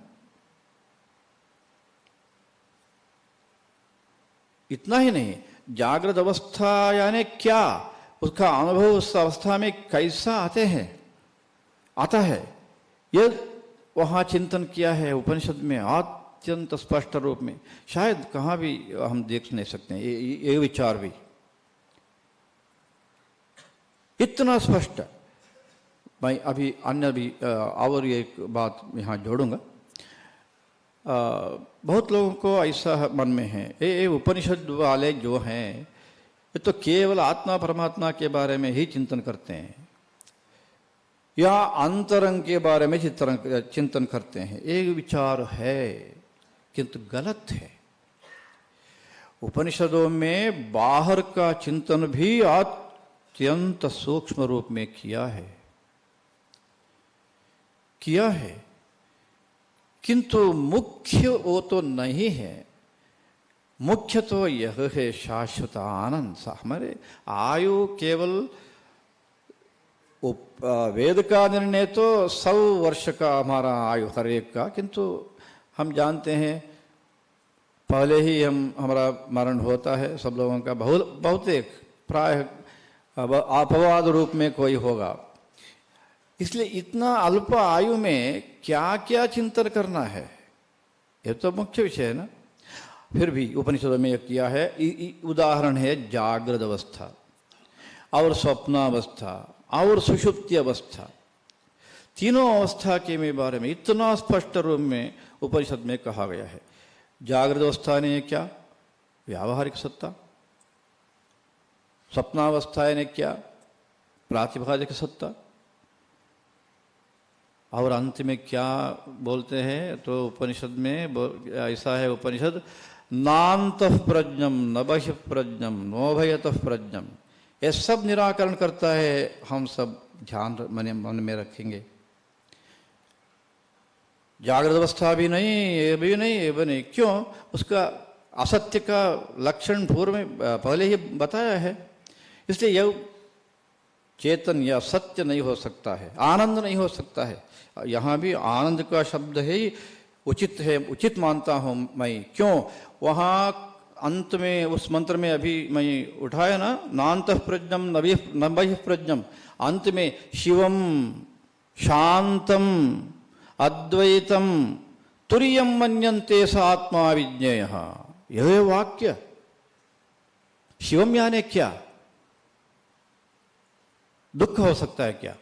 इतना ही नहीं, जागृत अवस्था यानी क्या, उसका अनुभव उस अवस्था में कैसा आता है, ये वहाँ चिंतन किया है उपनिषद में अत्यंत स्पष्ट रूप में। शायद कहाँ भी हम देख नहीं सकते हैं ये विचार भी इतना स्पष्ट। मैं अभी अन्य भी और एक बात यहाँ जोड़ूंगा। बहुत लोगों को ऐसा मन में है, ये उपनिषद वाले जो हैं ये तो केवल आत्मा परमात्मा के बारे में ही चिंतन करते हैं, या अंतरंग के बारे में चिंतन करते हैं। एक विचार है, किंतु गलत है। उपनिषदों में बाहर का चिंतन भी अत्यंत सूक्ष्म रूप में किया है, किंतु मुख्य वो तो नहीं है। मुख्य तो यह है शाश्वत आनंद। हमारे आयु केवल वेद का निर्णय तो 100 वर्ष का हमारा आयु हर एक का, किंतु हम जानते हैं पहले ही हमारा मरण होता है सब लोगों का। बहुत एक प्राय अपवाद रूप में कोई होगा। इसलिए इतना अल्प आयु में क्या क्या चिंतन करना है, ये तो मुख्य विषय है ना। फिर भी उपनिषदों में किया है। उदाहरण है जागृत अवस्था और स्वप्नावस्था और सुषुप्ति अवस्था। तीनों अवस्था के बारे में इतना स्पष्ट रूप में उपनिषद में कहा गया है। जागृत अवस्था ने क्या? व्यावहारिक सत्ता। स्वप्नावस्था ने क्या? प्रातिभाषिक सत्ता। और अंत में क्या बोलते हैं? तो उपनिषद में ऐसा है, उपनिषद नान्तः प्रज्ञम न बहिः प्रज्ञम नोभयतः प्रज्ञम। ये सब निराकरण करता है। हम सब ध्यान मन में रखेंगे। जागृत अवस्था भी नहीं, ये भी नहीं, ये भी नहीं। क्यों? उसका असत्य का लक्षण पूर्व में पहले ही बताया है। इसलिए यह चेतन या सत्य नहीं हो सकता है, आनंद नहीं हो सकता है। यहाँ भी आनंद का शब्द है ही उचित है, उचित मानता हूँ मैं। क्यों? वहाँ अंत में उस मंत्र में अभी मैं उठाया ना, नान्तः प्रज्ञम न बहिः प्रज्ञम। अंत में शिवम शांतम अद्वैतम तुर्यम मन्यन्ते स आत्मा विज्ञेयः। यह वाक्य शिवम यानी क्या? दुख हो सकता है क्या?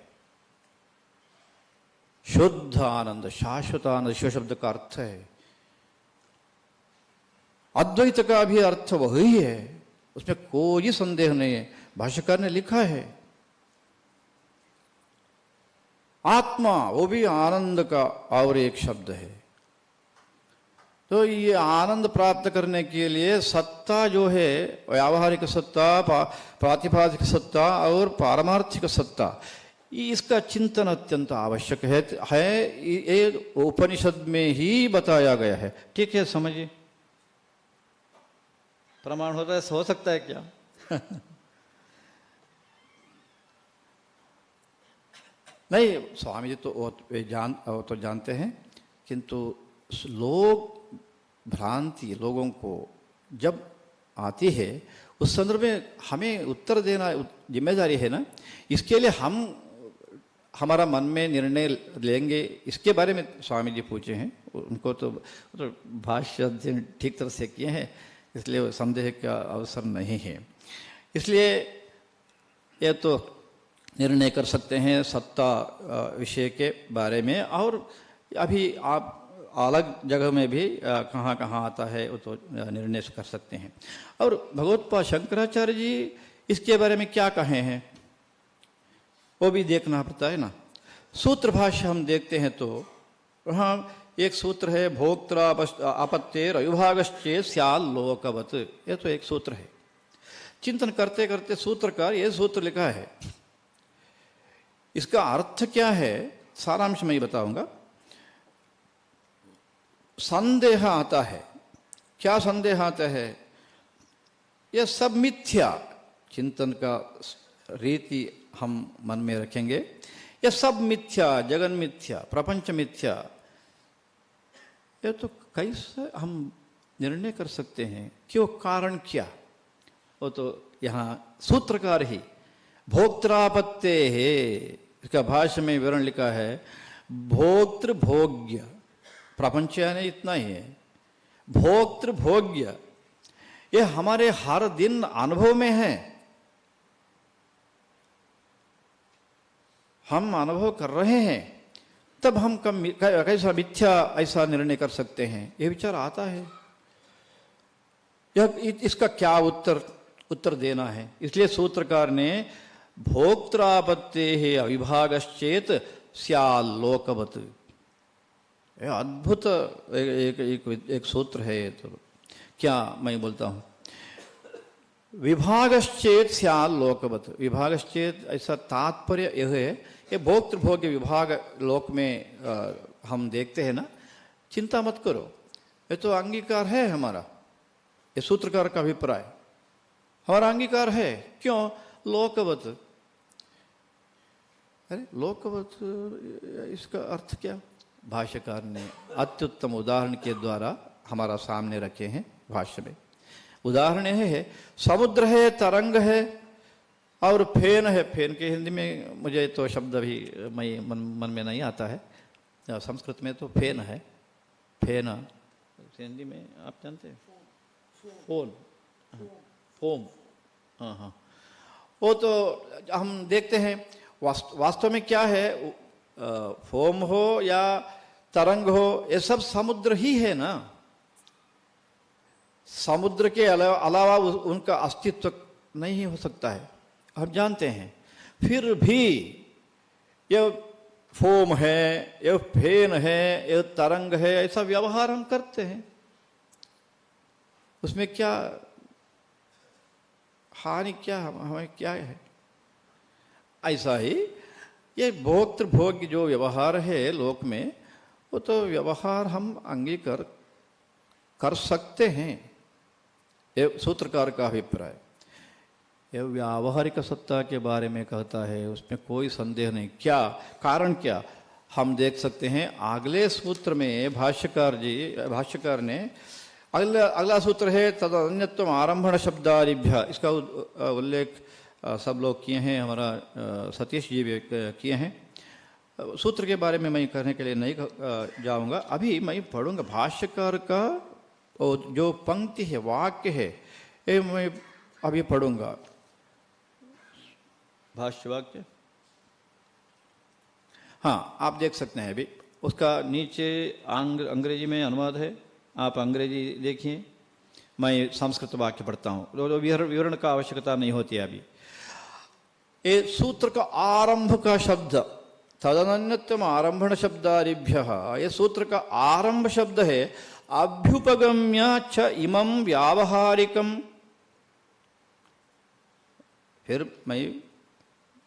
शुद्ध आनंद, शाश्वत आनंद शिव शब्द का अर्थ है। अद्वैत का भी अर्थ वही है, उसमें कोई संदेह नहीं है। भाष्यकार ने लिखा है आत्मा, वो भी आनंद का और एक शब्द है। तो ये आनंद प्राप्त करने के लिए सत्ता जो है, व्यावहारिक सत्ता, प्रातिभाषिक सत्ता और पारमार्थिक सत्ता, इसका चिंतन अत्यंत आवश्यक है। ये उपनिषद में ही बताया गया है। ठीक है, समझिए। प्रमाण होता है, हो सकता है क्या? नहीं, स्वामी जी तो जानते हैं, किंतु लोग भ्रांति लोगों को जब आती है उस संदर्भ में हमें उत्तर देना जिम्मेदारी है ना। इसके लिए हम हमारा मन में निर्णय लेंगे। इसके बारे में स्वामी जी पूछे हैं, उनको तो भाष्य ठीक तरह से किए हैं, इसलिए संदेह का अवसर नहीं है। इसलिए यह तो निर्णय कर सकते हैं सत्ता विषय के बारे में। और अभी आप अलग जगह में भी कहाँ कहाँ आता है वो तो निर्णय कर सकते हैं। और भगवत्पाद शंकराचार्य जी इसके बारे में क्या कहे हैं वो भी देखना पड़ता है ना। सूत्र भाष्य हम देखते हैं तो वहाँ एक सूत्र है, भोक्त्रा आपत्तेर अविभागश्चेत स्याल लोकवत्। ये तो एक सूत्र है। चिंतन करते करते सूत्रकार ये सूत्र लिखा है, इसका अर्थ क्या है सारांश मैं बताऊंगा। संदेह आता है। क्या संदेह आता है? यह सब मिथ्या। चिंतन का रीति हम मन में रखेंगे। यह सब मिथ्या, जगन मिथ्या, प्रपंच मिथ्या। यह तो कैसे हम निर्णय कर सकते हैं? क्यों? कारण क्या? वो तो यहाँ सूत्रकार ही भोक्त्रापत्ते है, इसका भाष्य में विवरण लिखा है। भोक्तृ भोग्य, प्रपंच यानी इतना ही है। भोक्तृ भोग्य, ये हमारे हर दिन अनुभव में है। हम अनुभव कर रहे हैं, तब हम कैसा मिथ्या ऐसा निर्णय कर सकते हैं? ये विचार आता है। इसका क्या उत्तर देना है? इसलिए सूत्रकार ने भोक्त्रापत्ते अविभागश्चेत स्याल लोकवत्, अद्भुत एक सूत्र है। तो क्या मैं बोलता हूँ, विभागश्चेत स्याल लोकवत्। विभागश्चेत ऐसा तात्पर्य यह है, ये भोक्तृभोग्य विभाग लोक में हम देखते हैं ना। चिंता मत करो, ये तो अंगीकार है हमारा। ये सूत्रकार का अभिप्राय, हमारा अंगीकार है। क्यों? लोकवत्। अरे लोकवत्, इसका अर्थ क्या? भाष्यकार ने अत्युत्तम उदाहरण के द्वारा हमारा सामने रखे हैं भाष्य में। उदाहरण यह है, समुद्र है, तरंग है और फेन है। फेन के हिंदी में मुझे तो शब्द अभी मन में नहीं आता है। संस्कृत में तो फेन है। फेन हिंदी में आप जानते हैं? फोम, हाँ हाँ, वो तो हम देखते हैं वास्तव में क्या है, फोम हो या तरंग हो, ये सब समुद्र ही है ना। समुद्र के अलावा उनका अस्तित्व नहीं हो सकता है, हम जानते हैं। फिर भी ये फोम है, ये फेन है, ये तरंग है, ऐसा व्यवहार हम करते हैं। उसमें क्या हानि, क्या हमें क्या है? ऐसा ही ये भोक्तृ भोग्य जो व्यवहार है लोक में, वो तो व्यवहार हम अंगीकार कर सकते हैं, ये सूत्रकार का अभिप्राय। ये व्यावहारिक सत्ता के बारे में कहता है, उसमें कोई संदेह नहीं। क्या कारण, क्या हम देख सकते हैं अगले सूत्र में भाष्यकार ने अगला सूत्र है तदन्यत्व आरंभण शब्दादिभ्य, इसका उल्लेख सब लोग किए हैं, हमारा सतीश जी भी किए हैं। सूत्र के बारे में मैं करने के लिए नहीं जाऊंगा, अभी मैं पढ़ूंगा भाष्यकार का जो पंक्ति है, वाक्य है, ये मैं अभी पढ़ूंगा। भाष्य वाक्य, हाँ आप देख सकते हैं, अभी उसका नीचे अंग्रेजी में अनुवाद है, आप अंग्रेजी देखिए, मैं संस्कृत वाक्य पढ़ता हूँ, तो विवरण का आवश्यकता नहीं होती है अभी। ये सूत्र का आरंभ का शब्द तदनन्यत्वम आरंभण शब्दादिभ्य, ये सूत्र का आरंभ शब्द है अभ्युपगम्य च इमं व्यावहारिकम। फिर मैं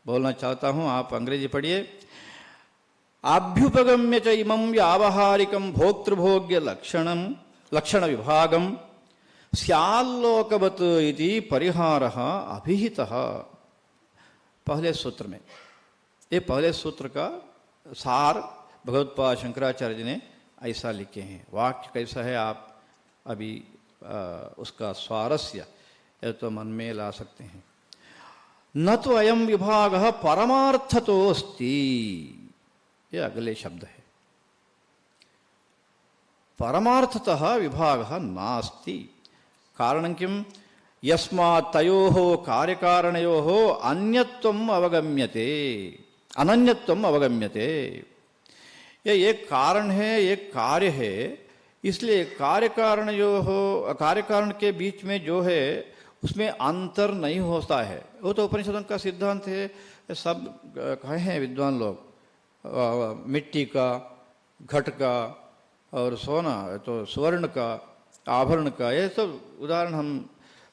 बोलना चाहता हूं, आप अंग्रेजी पढ़िए। अभ्युपगम्य च इमं व्यावहारिकम भोक्तृभोग्य लक्षण विभागम स्याल्लोकवत् इति परिहारः अभिहितः। पहले सूत्र में, ये पहले सूत्र का सार भगवत्पाद शंकराचार्य जी ने ऐसा लिखे हैं। वाक्य कैसा है आप अभी उसका स्वारस्य ये तो मन में ला सकते हैं। न तो अयम विभाग परमार्थतोस्ति, ये अगले शब्द है, परमार्थतः विभाग नास्ति। कारण किम? यस्मात् तयोः कार्यकारणयोः अन्यत्वम् अवगम्यते, अनन्यत्वम् अवगम्यते। ये एक कारण है, एक कार्य है, इसलिए कार्य कारण के बीच में जो है उसमें अंतर नहीं होता है। वो तो उपनिषदों का सिद्धांत है, सब कहे हैं विद्वान लोग। मिट्टी का, घट का और सोना तो स्वर्ण का, आभरण का, ये सब उदाहरण हम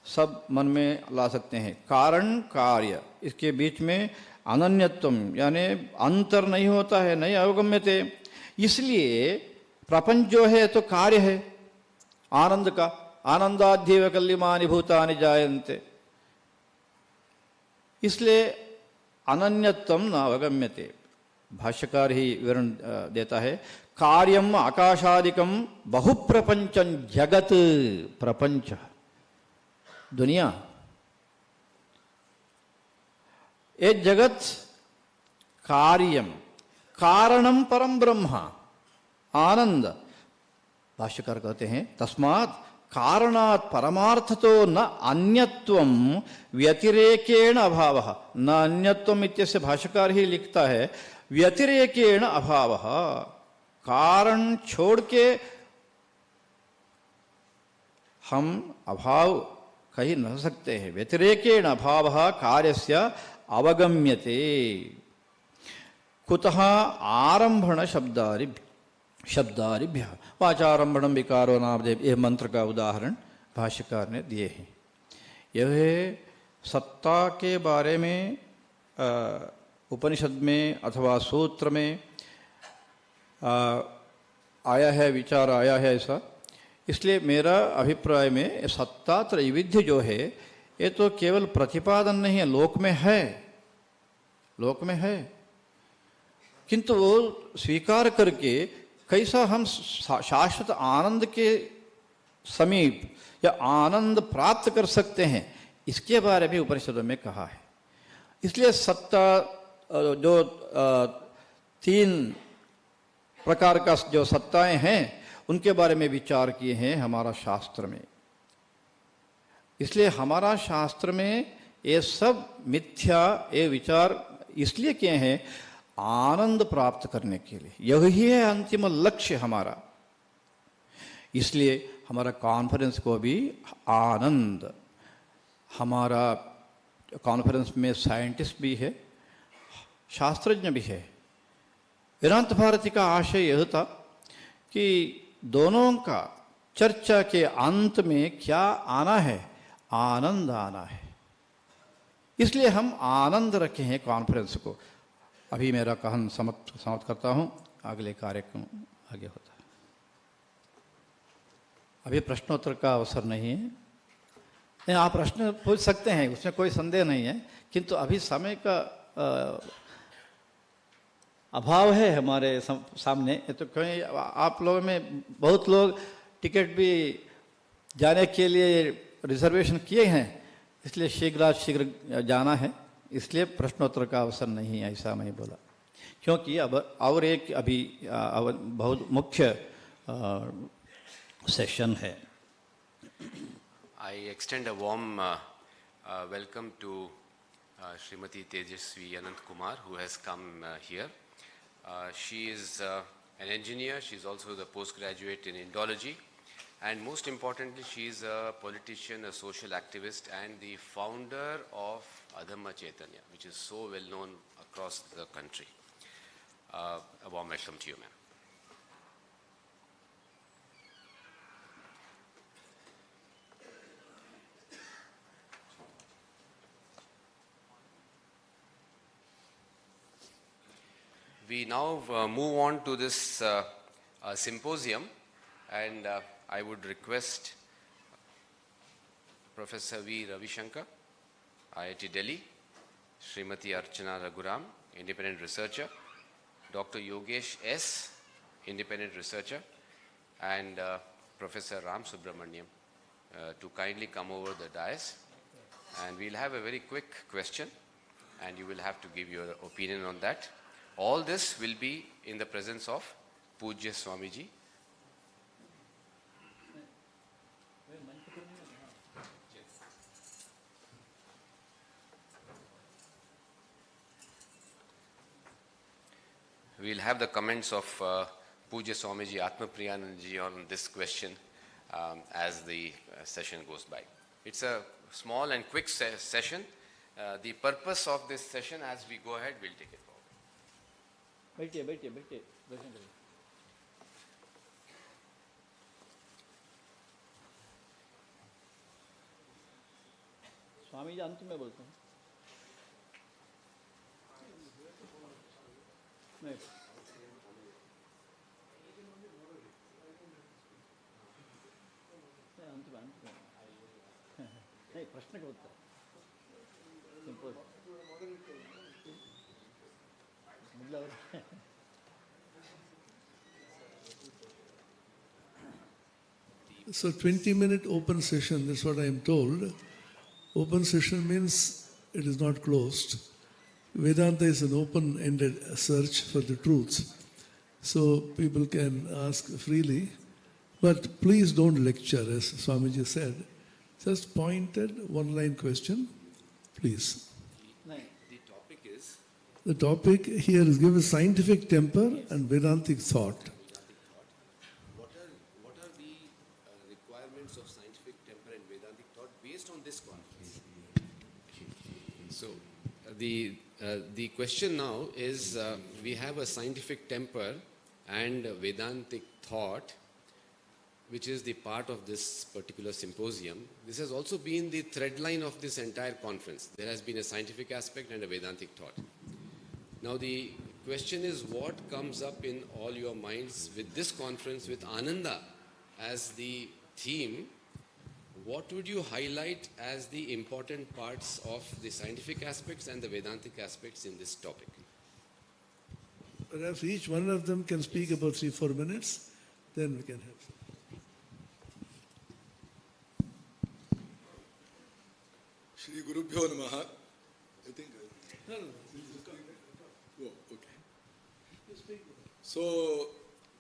सब मन में ला सकते हैं। कारण कार्य, इसके बीच में अनन्यत्वम यानी अंतर नहीं होता है, नहीं अवगम्यते। इसलिए प्रपंच जो है तो कार्य है आनंद का, आनंदाध्येव कल्यमानि भूतानि जायन्ते, इसलिए अनन्यत्वम न अवगम्यते। भाष्यकार ही विवरण देता है, कार्यम आकाशादिकम बहुप्रपंचं जगत, प्रपंच दुनिया, ये जगत कार्यम, कारणम परम ब्रह्म आनंद। भाष्यकार कहते हैं तस्मात् कारणात् परमार्थतो न अन्यत्वम व्यतिरेकेण अभावः। न अन्यत्वम इत्यस्य भाष्यकार ही लिखता है व्यतिरेकेण अभावः, कारण छोड़ के हम अभाव कही न सकते हैं। व्यतिरेकेण अभावः कार्यस्य अवगम्यते। कुतः आरंभण शब्दादिभ्यः वाचारंभणम विकारो नामदेव, यह मंत्र का उदाहरण भाष्यकार ने दिए हैं। यह सत्ता के बारे में उपनिषद में अथवा सूत्र में आया है, विचार आया है ऐसा। इसलिए मेरा अभिप्राय में सत्ता त्रैविध्य जो है ये तो केवल प्रतिपादन नहीं है, लोक में है, लोक में है, किंतु वो स्वीकार करके कैसा हम शाश्वत आनंद के समीप या आनंद प्राप्त कर सकते हैं, इसके बारे में उपनिषदों में कहा है। इसलिए सत्ता जो तीन प्रकार का जो सत्ताएं हैं उनके बारे में विचार किए हैं हमारा शास्त्र में। इसलिए हमारा शास्त्र में ये सब मिथ्या ये विचार इसलिए किए हैं आनंद प्राप्त करने के लिए। यही है अंतिम लक्ष्य हमारा। इसलिए हमारा कॉन्फ्रेंस को भी आनंद, हमारा कॉन्फ्रेंस में साइंटिस्ट भी है, शास्त्रज्ञ भी है। वेदांत भारती का आशय यह था कि दोनों का चर्चा के अंत में क्या आना है, आनंद आना है। इसलिए हम आनंद रखे हैं कॉन्फ्रेंस को। अभी मेरा कहन समाप्त करता हूं, अगले कार्यक्रम आगे होता है। अभी प्रश्नोत्तर का अवसर नहीं है। नहीं, आप प्रश्न पूछ सकते हैं, उसमें कोई संदेह नहीं है, किंतु अभी समय का अभाव है हमारे सामने। तो कहीं आप लोगों में बहुत लोग टिकट भी जाने के लिए रिजर्वेशन किए हैं, इसलिए शीघ्र जाना है, इसलिए प्रश्नोत्तर का अवसर नहीं है, ऐसा मैं बोला। क्योंकि अब और एक अभी बहुत मुख्य सेशन है। I extend a warm welcome to Srimati Tejasvi Anant Kumar, who has come here. She is an engineer. She is also the postgraduate in Indology. And most importantly, she is a politician, a social activist, and the founder of Adhamma Chaitanya, which is so well known across the country. A warm welcome to you, ma'am. We now move on to this symposium, and I would request Professor V. Ravishankar, IIT Delhi, Srimati Archana Raghuram, independent researcher, Dr. Yogesh S., independent researcher, and Professor Ram Subramaniam to kindly come over the dais. And we'll have a very quick question, and you will have to give your opinion on that. All this will be in the presence of Pujya Swamiji. We'll have the comments of Pujya Swamiji Atma Priyananji on this question as the session goes by. It's a small and quick session. The purpose of this session, as we go ahead, we'll take it forward. बैठिए बैठिए बैठिए दर्शन करिए। स्वामी जी अंत में बोलते हैं। नहीं, अंत में नहीं, प्रश्न का उत्तर simple. So 20-minute open session, that's what I am told. Open session means it is not closed. Vedanta is an open-ended search for the truth. So people can ask freely. But please don't lecture, as Swamiji said. Just pointed one-line question, please. The topic here is give a scientific temper and Vedantic thought. What are the requirements of scientific temper and Vedantic thought based on this conference? So the question now is we have a scientific temper and Vedantic thought, which is the part of this particular symposium. This has also been the thread line of this entire conference. There has been a scientific aspect and a Vedantic thought. Now the question is, what comes up in all your minds with this conference with Ananda as the theme? What would you highlight as the important parts of the scientific aspects and the Vedantic aspects in this topic? Perhaps each one of them can speak about 3-4 minutes, then we can have. Shri Guru Bhyo Namaha. I think. No. Oh, okay. So,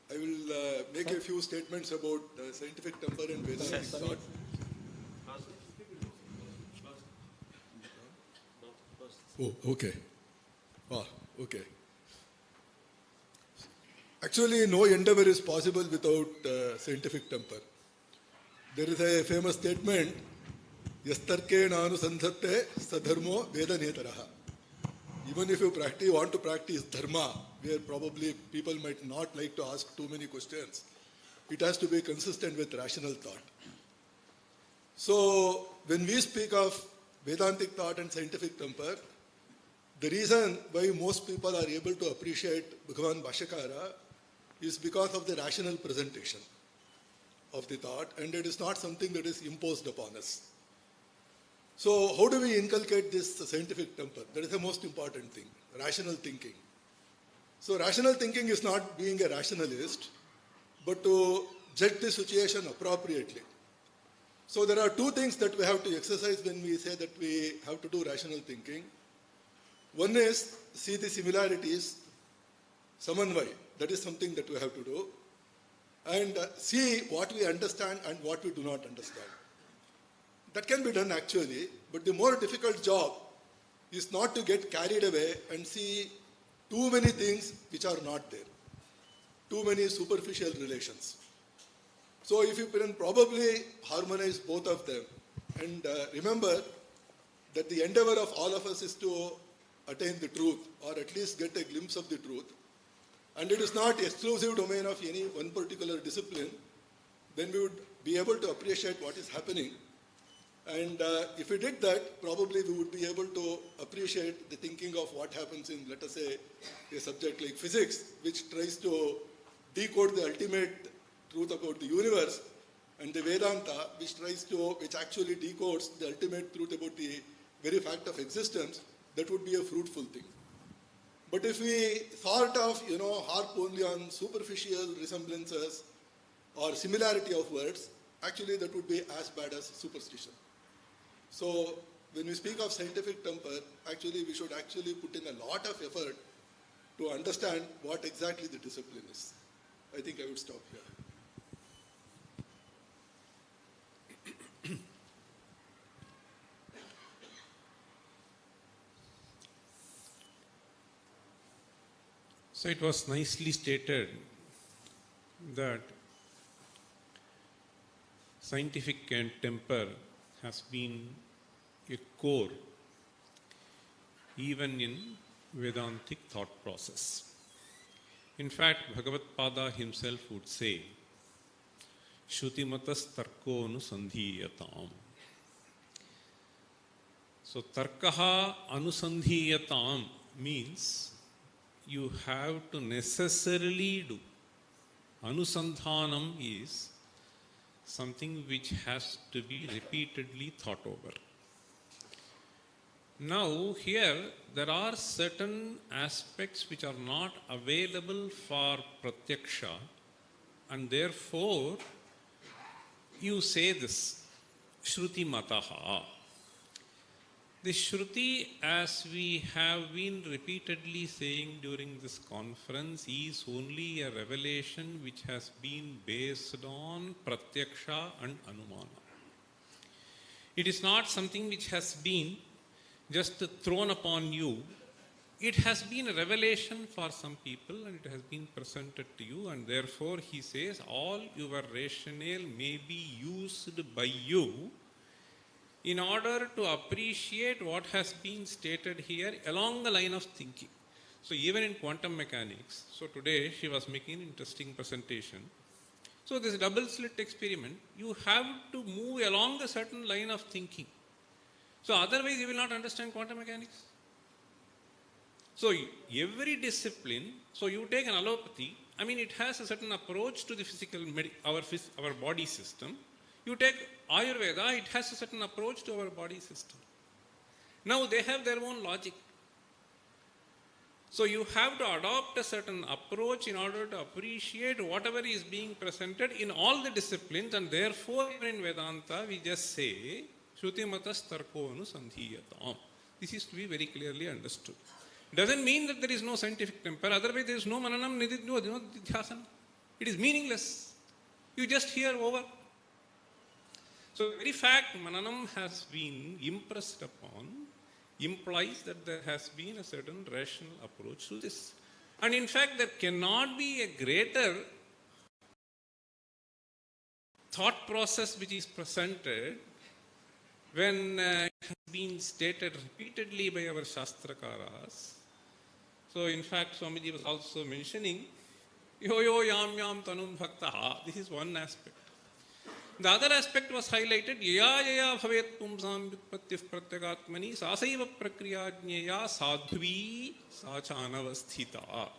I will make a few statements about scientific temper and Vedantic thought. Oh, okay. Ah, okay. Actually, no endeavor is possible without scientific temper. There is a famous statement, Yastarke nanu sandhatte sadharmo vedanetaraha. Even if you want to practice dharma, where probably people might not like to ask too many questions, it has to be consistent with rational thought. So, when we speak of Vedantic thought and scientific temper, the reason why most people are able to appreciate Bhagavan Bhashyakara is because of the rational presentation of the thought, and it is not something that is imposed upon us. So how do we inculcate this scientific temper? That is the most important thing, rational thinking. So rational thinking is not being a rationalist, but to judge the situation appropriately. So there are two things that we have to exercise when we say that we have to do rational thinking. One is see the similarities, samanvay, that is something that we have to do, and see what we understand and what we do not understand. That can be done actually, but the more difficult job is not to get carried away and see too many things which are not there, too many superficial relations. So if you can probably harmonize both of them, and remember that the endeavor of all of us is to attain the truth, or at least get a glimpse of the truth, and it is not exclusive domain of any one particular discipline, then we would be able to appreciate what is happening. And if we did that, probably we would be able to appreciate the thinking of what happens in, let us say, a subject like physics, which tries to decode the ultimate truth about the universe, and the Vedanta, which actually decodes the ultimate truth about the very fact of existence. That would be a fruitful thing. But if we sort of, harp only on superficial resemblances or similarity of words, actually that would be as bad as superstition. So when we speak of scientific temper, actually we should actually put in a lot of effort to understand what exactly the discipline is. I think I would stop here. So it was nicely stated that scientific and temper has been a core even in Vedantic thought process. In fact, Bhagavad Pada himself would say, Shrutimatas tarko anusandhiyatam. So tarkaha anusandhiyatam means you have to necessarily do. Anusandhanam is something which has to be repeatedly thought over. Now here there are certain aspects which are not available for pratyaksha, and therefore you say this, Shruti mataha. The Shruti, as we have been repeatedly saying during this conference, is only a revelation which has been based on Pratyaksha and Anumana. It is not something which has been just thrown upon you. It has been a revelation for some people and it has been presented to you, and therefore he says all your rationale may be used by you in order to appreciate what has been stated here along the line of thinking. So even in quantum mechanics, so today she was making an interesting presentation. So this double slit experiment, you have to move along a certain line of thinking. So otherwise you will not understand quantum mechanics. So every discipline, so you take an allopathy, it has a certain approach to the physical, our body system. You take Ayurveda, it has a certain approach to our body system. Now they have their own logic. So you have to adopt a certain approach in order to appreciate whatever is being presented in all the disciplines, and therefore in Vedanta we just say, Shrutimatas tarko anusandhiyatam. This is to be very clearly understood. It doesn't mean that there is no scientific temper, otherwise there is no mananam, no nididhyasana. It is meaningless. You just hear over. So the very fact mananam has been impressed upon implies that there has been a certain rational approach to this. And in fact, there cannot be a greater thought process which is presented when it has been stated repeatedly by our Shastrakaras. So in fact, Swamiji was also mentioning, yo yo yam yam tanum bhaktaha. This is one aspect. The other aspect was highlighted, yaya yaya bhavet pumsam vyutpattif pratyagatmani sasaiva prakriyajnaya sadhvi sachanavasthita.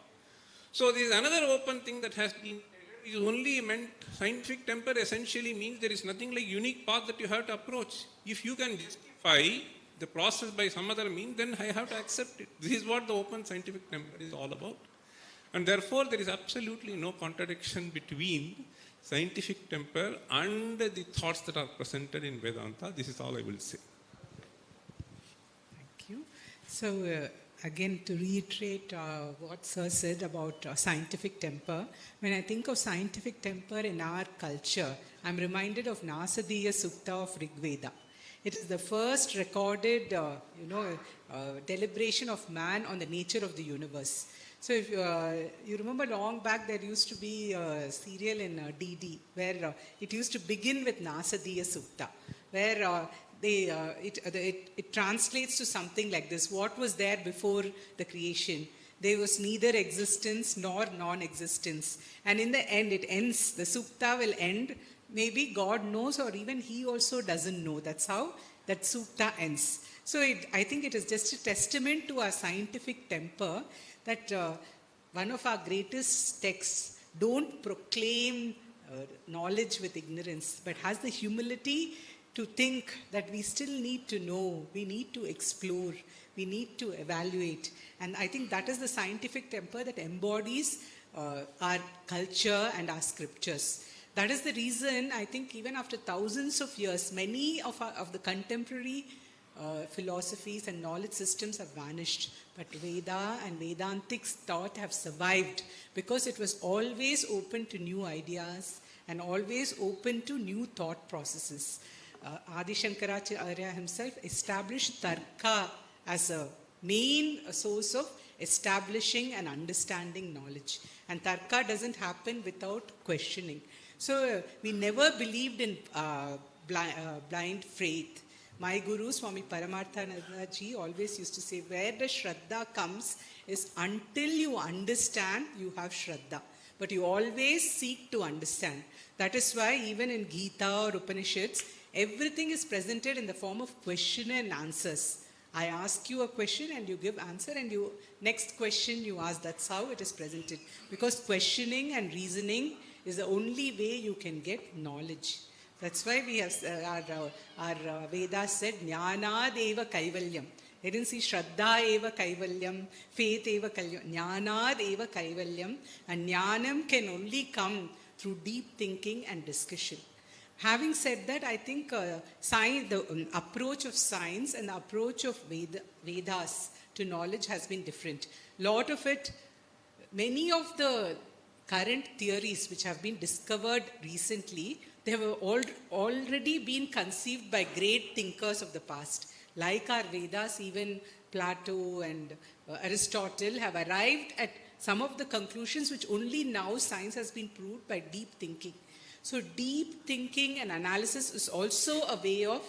So this is another open thing that has been is only meant. Scientific temper essentially means there is nothing like unique path that you have to approach. If you can justify the process by some other means, then I have to accept it. This is what the open scientific temper is all about. And therefore, there is absolutely no contradiction between scientific temper and the thoughts that are presented in Vedanta. This is all I will say. Thank you. So, again, to reiterate what Sir said about scientific temper, when I think of scientific temper in our culture, I'm reminded of Nasadiya Sukta of Rig Veda. It is the first recorded, deliberation of man on the nature of the universe. So if you remember long back, there used to be a serial in DD where it used to begin with Nasadiya Sukta, where it translates to something like this. What was there before the creation? There was neither existence nor non-existence. And in the end, it ends, the Sukta will end. Maybe God knows, or even he also doesn't know. That's how that Sukta ends. So I think it is just a testament to our scientific temper that one of our greatest texts don't proclaim knowledge with ignorance, but has the humility to think that we still need to know, we need to explore, we need to evaluate. And I think that is the scientific temper that embodies our culture and our scriptures. That is the reason, I think, even after thousands of years, many of the contemporary philosophies and knowledge systems have vanished. But Veda and Vedantic thought have survived because it was always open to new ideas and always open to new thought processes. Adi Shankaracharya himself established Tarka as a main source of establishing and understanding knowledge. And Tarka doesn't happen without questioning. So we never believed in blind faith. My guru, Swami Paramarthananda ji, always used to say, where the Shraddha comes is until you understand, you have Shraddha. But you always seek to understand. That is why even in Gita or Upanishads, everything is presented in the form of question and answers. I ask you a question and you give answer, and you next question you ask. That's how it is presented. Because questioning and reasoning is the only way you can get knowledge. That's why we have our Vedas said Jnanad eva kaivalyam. They didn't see Shraddha eva kaivalyam, faith eva kaivalyam, Jnanad eva kaivalyam, and Jnanam can only come through deep thinking and discussion. Having said that, I think science, the approach of science and the approach of Vedas to knowledge has been different. Lot of it, many of the current theories which have been discovered recently, they have already been conceived by great thinkers of the past. Like our Vedas, even Plato and Aristotle have arrived at some of the conclusions which only now science has been proved by deep thinking. So deep thinking and analysis is also a way of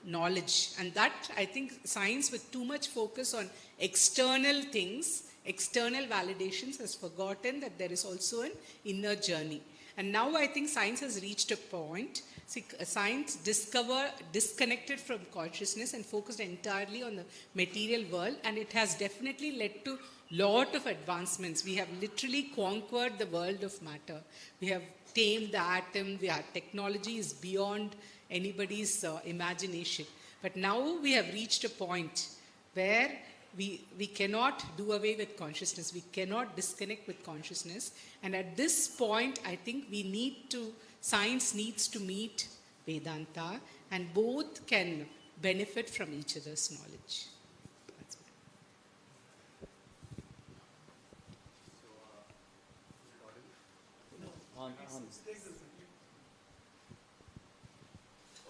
knowledge. And that, I think, science with too much focus on external things, external validations, has forgotten that there is also an inner journey. And now I think science has reached a point. See, science disconnected from consciousness and focused entirely on the material world, and it has definitely led to lot of advancements. We have literally conquered the world of matter. We have tamed the atom. Our technology is beyond anybody's imagination. But now we have reached a point where we cannot do away with consciousness. We cannot disconnect with consciousness. And at this point, I think science needs to meet Vedanta, and both can benefit from each other's knowledge. That's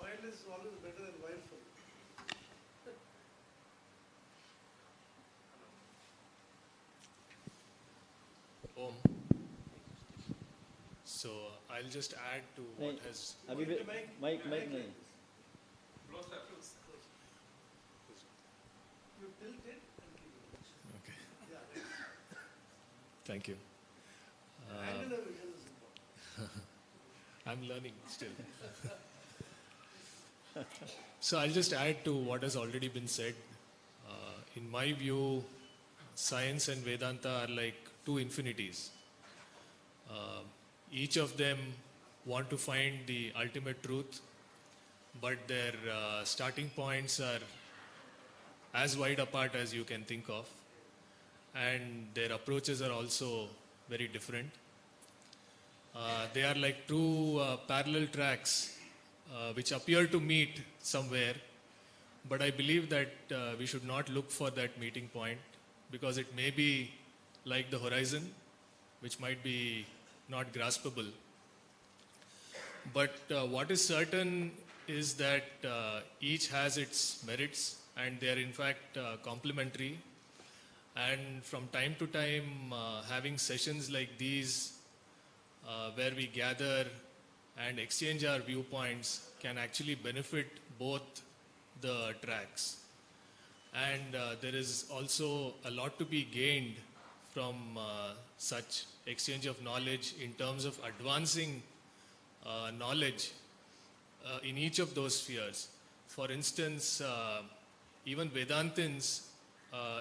Oil is always better than wine for you. So I'll just add to what has... अभी mic नहीं. Okay. Thank you. I'm learning still. So I'll just add to what has already been said. In my view, science and Vedanta are like two infinities. Each of them want to find the ultimate truth, but their starting points are as wide apart as you can think of, and their approaches are also very different. They are like two parallel tracks which appear to meet somewhere, but I believe that we should not look for that meeting point, because it may be like the horizon, which might be not graspable. But what is certain is that each has its merits, and they are in fact complementary. And from time to time, having sessions like these where we gather and exchange our viewpoints can actually benefit both the tracks. And there is also a lot to be gained from such exchange of knowledge in terms of advancing knowledge in each of those spheres. For instance, even Vedantins,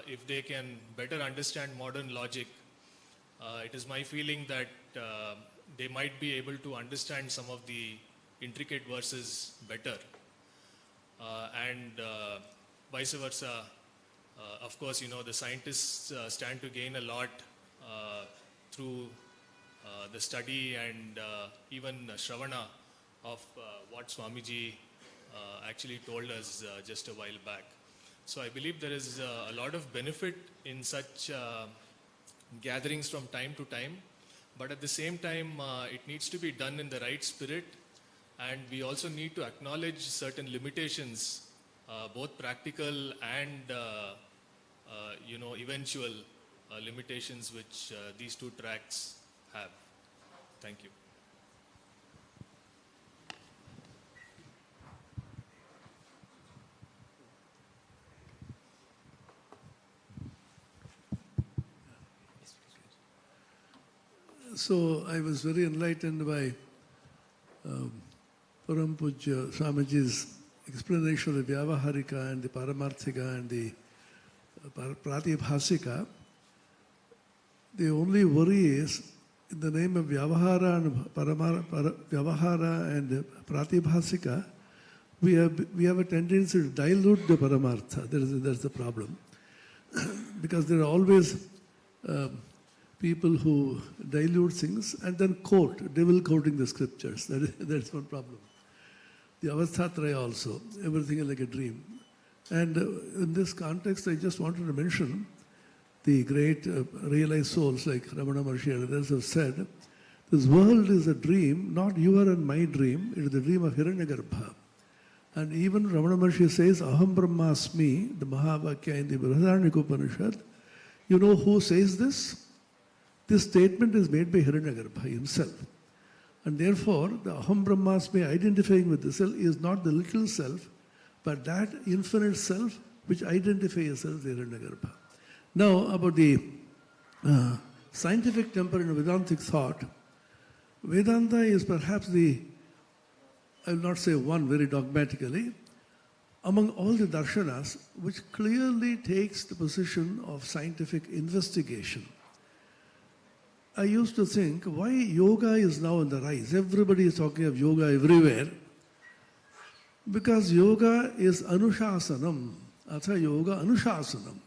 if they can better understand modern logic, it is my feeling that they might be able to understand some of the intricate verses better. And vice versa, of course, you know, the scientists stand to gain a lot through the study and even Shravana of what Swamiji actually told us just a while back. So I believe there is a lot of benefit in such gatherings from time to time, but at the same time it needs to be done in the right spirit, and we also need to acknowledge certain limitations, both practical and you know, eventual limitations which these two tracks have. Thank you. So I was very enlightened by Param Pujya Swamiji's explanation of the Vyavaharika and the Paramarthika and the Pratibhasika. The only worry is, in the name of Vyavahara and Vyavahara and Pratibhasika, we have a tendency to dilute the Paramartha. That's the problem. Because there are always people who dilute things and then quote, devil quoting the scriptures. That's one problem. The Avasthatraya also, everything is like a dream. And in this context, I just wanted to mention the great realized souls like Ramana Maharshi and others have said, this world is a dream, not your and my dream, it is the dream of Hiranyagarbha. And even Ramana Maharshi says, Aham Brahmasmi, the Mahavakya in the Brihadaranyaka Upanishad. You know who says this? This statement is made by Hiranyagarbha himself. And therefore, the Aham Brahmasmi identifying with the self is not the little self, but that infinite self which identifies as the Hiranyagarbha. Now, about the scientific temper in Vedantic thought, Vedanta is perhaps I will not say one very dogmatically, among all the darshanas, which clearly takes the position of scientific investigation. I used to think, why yoga is now on the rise? Everybody is talking of yoga everywhere. Because yoga is anushasanam. Atha yoga anushasanam.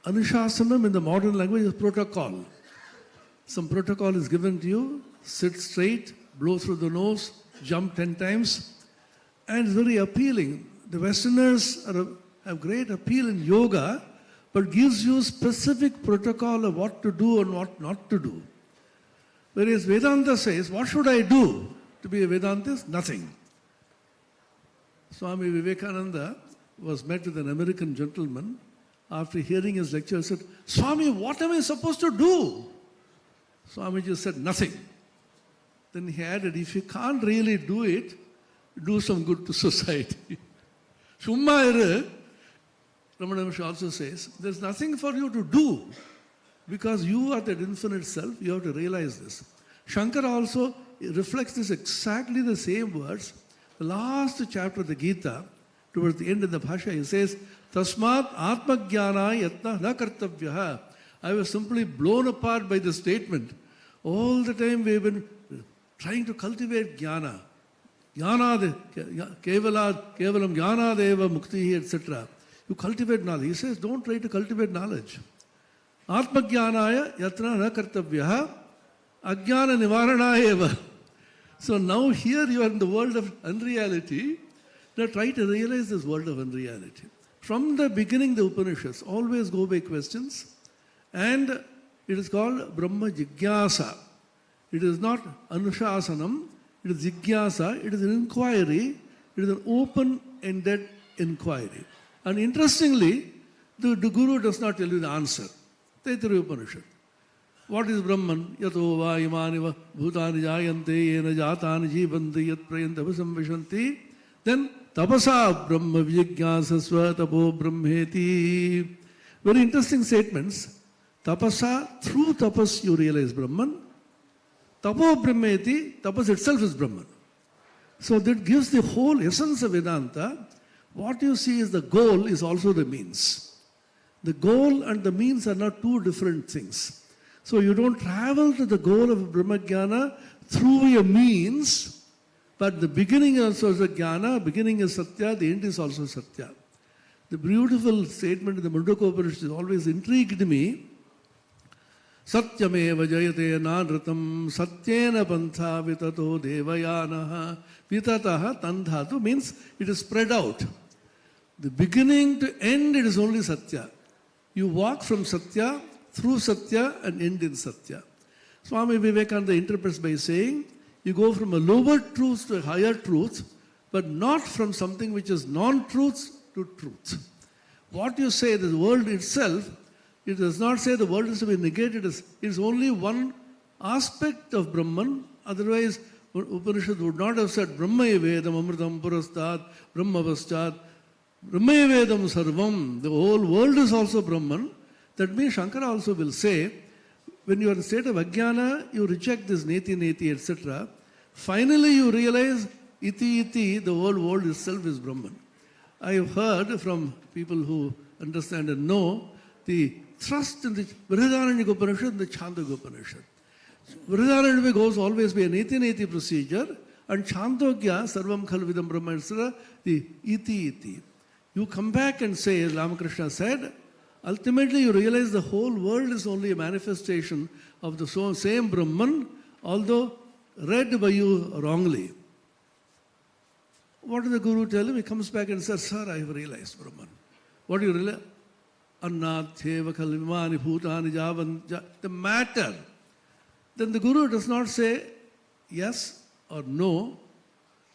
Anushasanam in the modern language is protocol. Some protocol is given to you, sit straight, blow through the nose, jump 10 times, and it's very appealing. The Westerners have great appeal in yoga, but gives you specific protocol of what to do and what not to do. Whereas Vedanta says, what should I do to be a Vedantist? Nothing. Swami Vivekananda was met with an American gentleman. After hearing his lecture, said, Swami, what am I supposed to do? Swamiji said, nothing. Then he added, if you can't really do it, do some good to society. Summa iru, Ramana Maharshi also says, there's nothing for you to do because you are that infinite self, you have to realize this. Shankara also reflects this exactly the same words. The last chapter of the Gita, towards the end of the Bhashya, he says, Tasmat Atmajnana Yatna Na Kartavyaha. I was simply blown apart by the statement. All the time we have been trying to cultivate jnana. Jnana, kevalam jnana deva mukti, etc. You cultivate knowledge. He says, don't try to cultivate knowledge. Atmajnanaya yatna na kartavyaha ajnana nivaranaya eva. So now here you are in the world of unreality. Now try to realize this world of unreality. From the beginning, the Upanishads always go by questions, and it is called Brahma Jigyasa. It is not Anushasanam, it is Jigyasa, it is an inquiry, it is an open-ended inquiry. And interestingly, the Guru does not tell you the answer. Taittiriya Upanishad. What is Brahman? Yato va imaniva bhutani jayante yena jatani jivanti yat prayanta samvishanti. Then tapasa brahma vijñāsasva tapo brahmeti. Very interesting statements. Tapasa, through tapas you realize Brahman. Tapo brahmeti, tapas itself is Brahman. So that gives the whole essence of Vedanta. What you see is the goal is also the means. The goal and the means are not two different things. So you don't travel to the goal of Brahmajnana through a means, but the beginning also is a jnana, beginning is satya, the end is also satya. The beautiful statement in the Mundaka Upanishad always intrigued me. Satyameva jayate nanratam satyena pantha vitato devayanaha. Vitataha tandhatu means it is spread out. The beginning to end, it is only satya. You walk from satya, through satya, and end in satya. Swami Vivekananda interprets by saying, you go from a lower truth to a higher truth, but not from something which is non-truth to truth. What you say, the world itself, it does not say the world is to be negated. It is only one aspect of Brahman. Otherwise, Upanishad would not have said Brahma Vedam Amritam Purastad Brahma Vaschad. Brahma Vedam Sarvam. The whole world is also Brahman. That means Shankara also will say, when you are in the state of Ajnana, you reject this Neti Neti, etc. Finally, you realize Iti Iti, the whole world itself is Brahman. I have heard from people who understand and know the thrust in the Vrihadaranyaka Upanishad and the Chandogya Upanishad. Vrihadaranyaka goes always by a Neti Neti procedure, and Chandogya, Sarvam Khalvidam Brahma, etc., the Iti Iti. You come back and say, as Ramakrishna said, ultimately you realize the whole world is only a manifestation of the same Brahman, although read by you wrongly. What does the Guru tell him? He comes back and says, sir, I have realized Brahman. What do you realize? Annadhyeva kalvimani bhutani javan, the matter. Then the Guru does not say yes or no,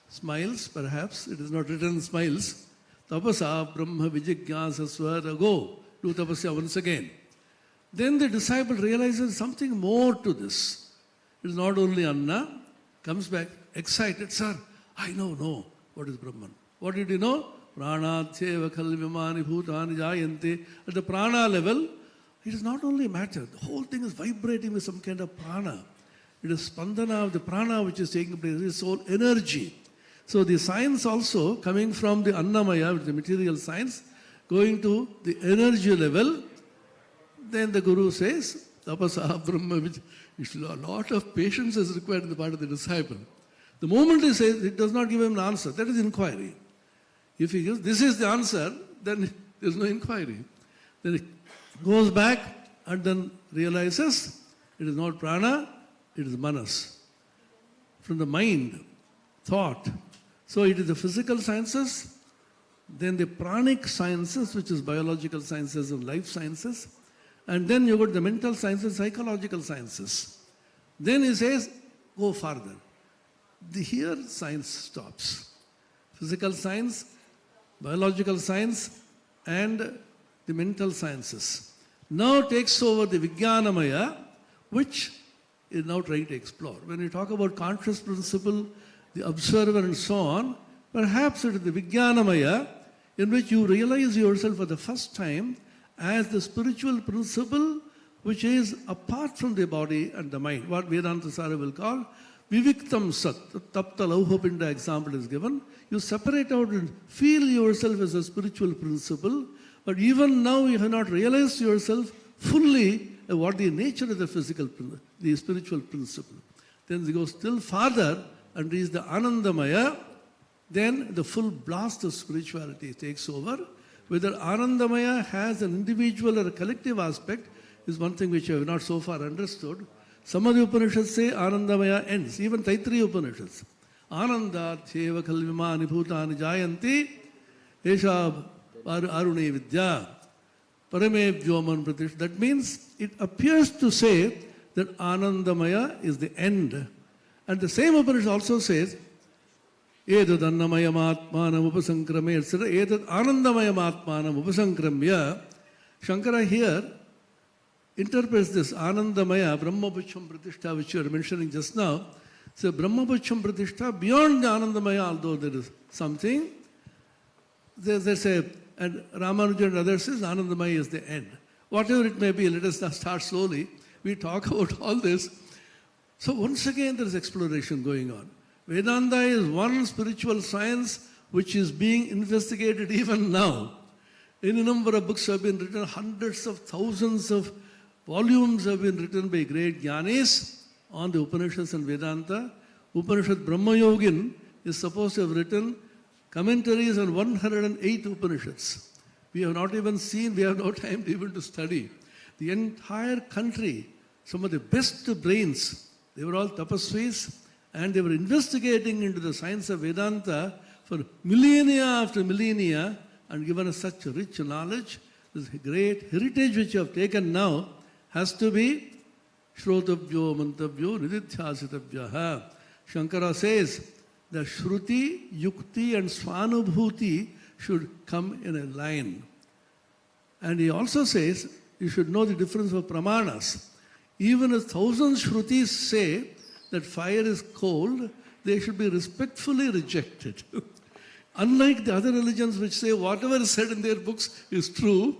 smiles perhaps, it is not written smiles. Tapasa brahma vijñāsasva, go, do tapasya once again. Then the disciple realizes something more to this. It is not only Anna, comes back excited, sir, I know what is Brahman. What did you know? Pranadhyeva kalvimani bhutani jayante. At the prana level, it is not only matter. The whole thing is vibrating with some kind of prana. It is spandana of the prana which is taking place. It is all energy. So the science also coming from the Annamaya, the material science, going to the energy level. Then the Guru says, Tapasa Brahma, which a lot of patience is required on the part of the disciple. The moment he says, it does not give him an answer. That is inquiry. If he gives, this is the answer, then there is no inquiry. Then he goes back and then realizes it is not prana, it is manas. From the mind, thought. So it is the physical sciences, then the pranic sciences, which is biological sciences and life sciences, and then you got the mental sciences, psychological sciences. Then he says, go further. Here science stops. Physical science, biological science, and the mental sciences. Now takes over the Vijnanamaya, which is now trying to explore. When we talk about conscious principle, the observer and so on, perhaps it is the Vijnanamaya in which you realize yourself for the first time as the spiritual principle which is apart from the body and the mind, what Vedanta Sara will call Viviktam Sat. The Tapta Lauhapinda example is given. You separate out and feel yourself as a spiritual principle, but even now you have not realized yourself fully what the nature of the the spiritual principle. Then you go still farther and reach the Anandamaya, then the full blast of spirituality takes over. Whether Anandamaya has an individual or a collective aspect is one thing which I have not so far understood. Some of the Upanishads say Anandamaya ends, even Taittiriya Upanishads. Anandat Cheva Kalvimani Bhutani Jayanti Esha Arune Vidya Parame Vyoman Pratish. That means it appears to say that Anandamaya is the end. And the same Upanishad also says Edad Annamayam Upasankrame, etc. Edad Anandamayam Upasankramya. Shankara here interprets this Anandamaya, Brahmapucham Pratishtha, which you are mentioning just now. So Brahmapucham Pratishtha, beyond the Anandamaya, although there is something, there's a, and Ramanujan and others says Anandamaya is the end. Whatever it may be, let us start slowly. We talk about all this. So once again there is exploration going on. Vedanta is one spiritual science which is being investigated even now. Any number of books have been written, hundreds of thousands of volumes have been written by great Jnanis on the Upanishads and Vedanta. Upanishad Brahma Yogin is supposed to have written commentaries on 108 Upanishads. We have not even seen, we have no time even to study. The entire country, some of the best brains, they were all tapasvis, and they were investigating into the science of Vedanta for millennia after millennia and given us such rich knowledge. This great heritage which you have taken now has to be Shrotabhyo Mantavyo Nididhyasitabhyaha. Shankara says that Shruti, Yukti and Swanubhuti should come in a line. And he also says you should know the difference of pramanas. Even if 1,000 Shrutis say that fire is cold, they should be respectfully rejected. Unlike the other religions which say whatever is said in their books is true,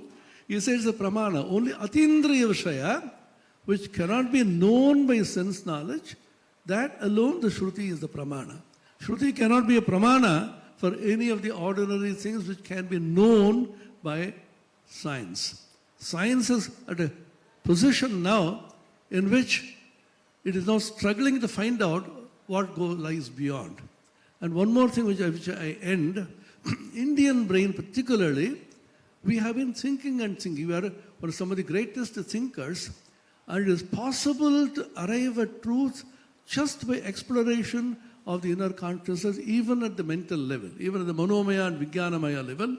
he says it's a pramana. Only Atindriya Vishaya, which cannot be known by sense knowledge, that alone the Shruti is the pramana. Shruti cannot be a pramana for any of the ordinary things which can be known by science. Science is at a position now in which it is now struggling to find out what lies beyond. And one more thing which I end, Indian brain particularly, we have been thinking and thinking. We are one of some of the greatest thinkers, and it is possible to arrive at truth just by exploration of the inner consciousness, even at the mental level, even at the Manomaya and Vijnanamaya level.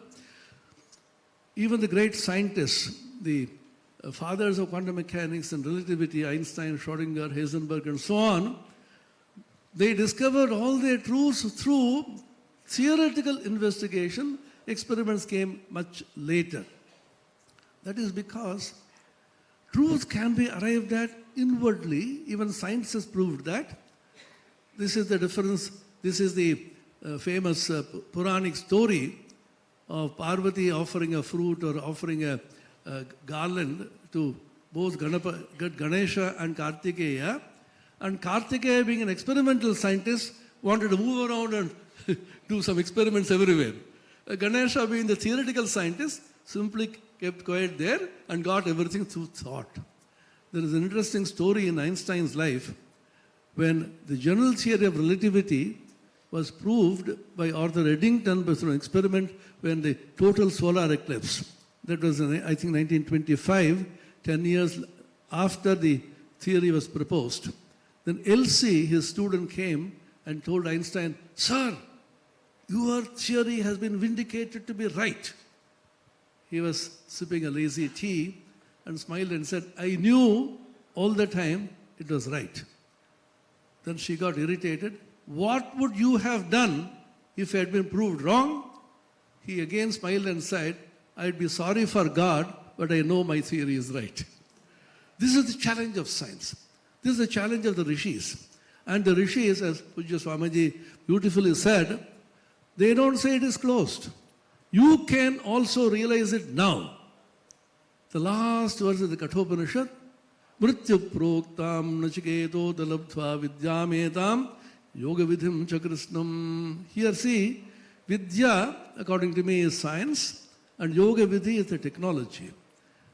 Even the great scientists, the fathers of quantum mechanics and relativity, Einstein, Schrödinger, Heisenberg, and so on, they discovered all their truths through theoretical investigation. Experiments came much later. That is because truth can be arrived at inwardly. Even science has proved that. This is the difference. This is the famous Puranic story of Parvati offering a fruit or offering a garland to both Ganesha and Kartikeya. And Kartikeya, being an experimental scientist, wanted to move around and do some experiments everywhere. Ganesha, being the theoretical scientist, simply kept quiet there and got everything through thought. There is an interesting story in Einstein's life when the general theory of relativity was proved by Arthur Eddington through an experiment when the total solar eclipse. That was in, I think, 1925, 10 years after the theory was proposed. Then Elsie, his student, came and told Einstein, "Sir, your theory has been vindicated to be right." He was sipping a lazy tea and smiled and said, "I knew all the time it was right." Then she got irritated. "What would you have done if it had been proved wrong?" He again smiled and said, "I'd be sorry for God, but I know my theory is right." This is the challenge of science. This is the challenge of the rishis. And the rishis, as Pujya Swamiji beautifully said, they don't say it is closed. You can also realize it now. The last verse of the Kathopanishad, Mrityu proktam nachiketo dalabdhva vidyametam yoga vidhim chakrishnam. Here see, vidya, according to me, is science, and yoga vidhi is the technology.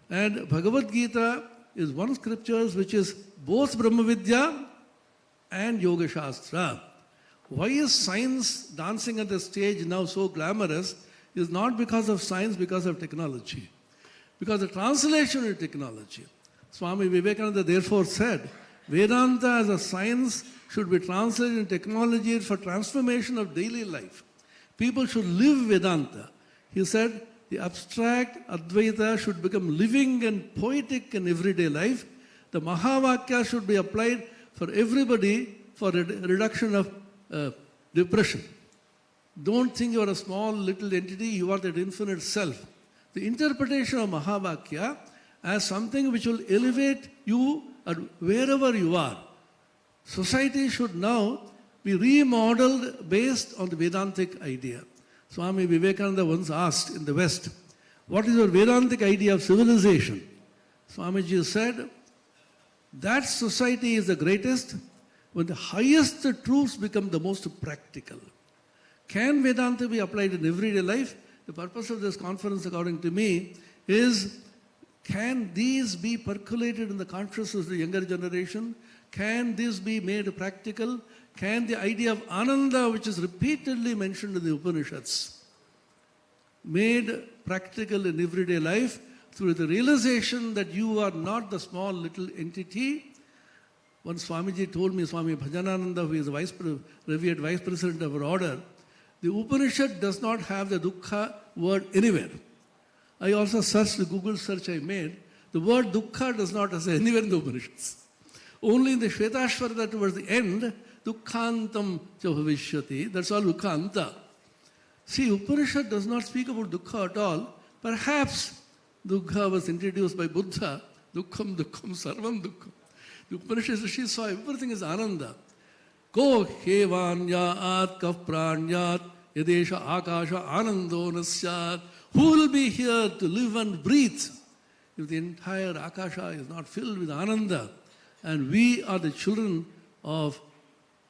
And Bhagavad Gita is one scripture which is both Brahma Vidya and Yoga Shastra. Why is science dancing at the stage now so glamorous? Is not because of science, because of technology. Because the translation is technology. Swami Vivekananda therefore said, Vedanta as a science should be translated in technology for transformation of daily life. People should live Vedanta. He said, the abstract Advaita should become living and poetic in everyday life. The Mahavakya should be applied for everybody for reduction of depression. Don't think you are a small little entity, you are that infinite self. The interpretation of Mahavakya as something which will elevate you wherever you are. Society should now be remodeled based on the Vedantic idea. Swami Vivekananda once asked in the West, what is your Vedantic idea of civilization? Swamiji said, that society is the greatest when the highest truths become the most practical. Can Vedanta be applied in everyday life? The purpose of this conference, according to me, is can these be percolated in the consciousness of the younger generation? Can this be made practical? Can the idea of Ananda, which is repeatedly mentioned in the Upanishads, made practical in everyday life through the realization that you are not the small little entity? Once Swamiji told me, Swami Bhajanananda, who is revered Vice President of our order, the Upanishad does not have the dukkha word anywhere. I also searched the Google search I made. The word dukkha does not appear anywhere in the Upanishads. Only in the Shvetashvara towards the end, dukkhantam cha bhavishyati, that's all dukkhanta. See, Upanishad does not speak about dukkha at all. Perhaps dukkha was introduced by Buddha. Dukkham, sarvam dukkham. The Upanishad, she saw everything is ananda. Ko hevanyat kaf pranyat yadesha akasha anando nasyat. Who will be here to live and breathe if the entire akasha is not filled with ananda? And we are the children of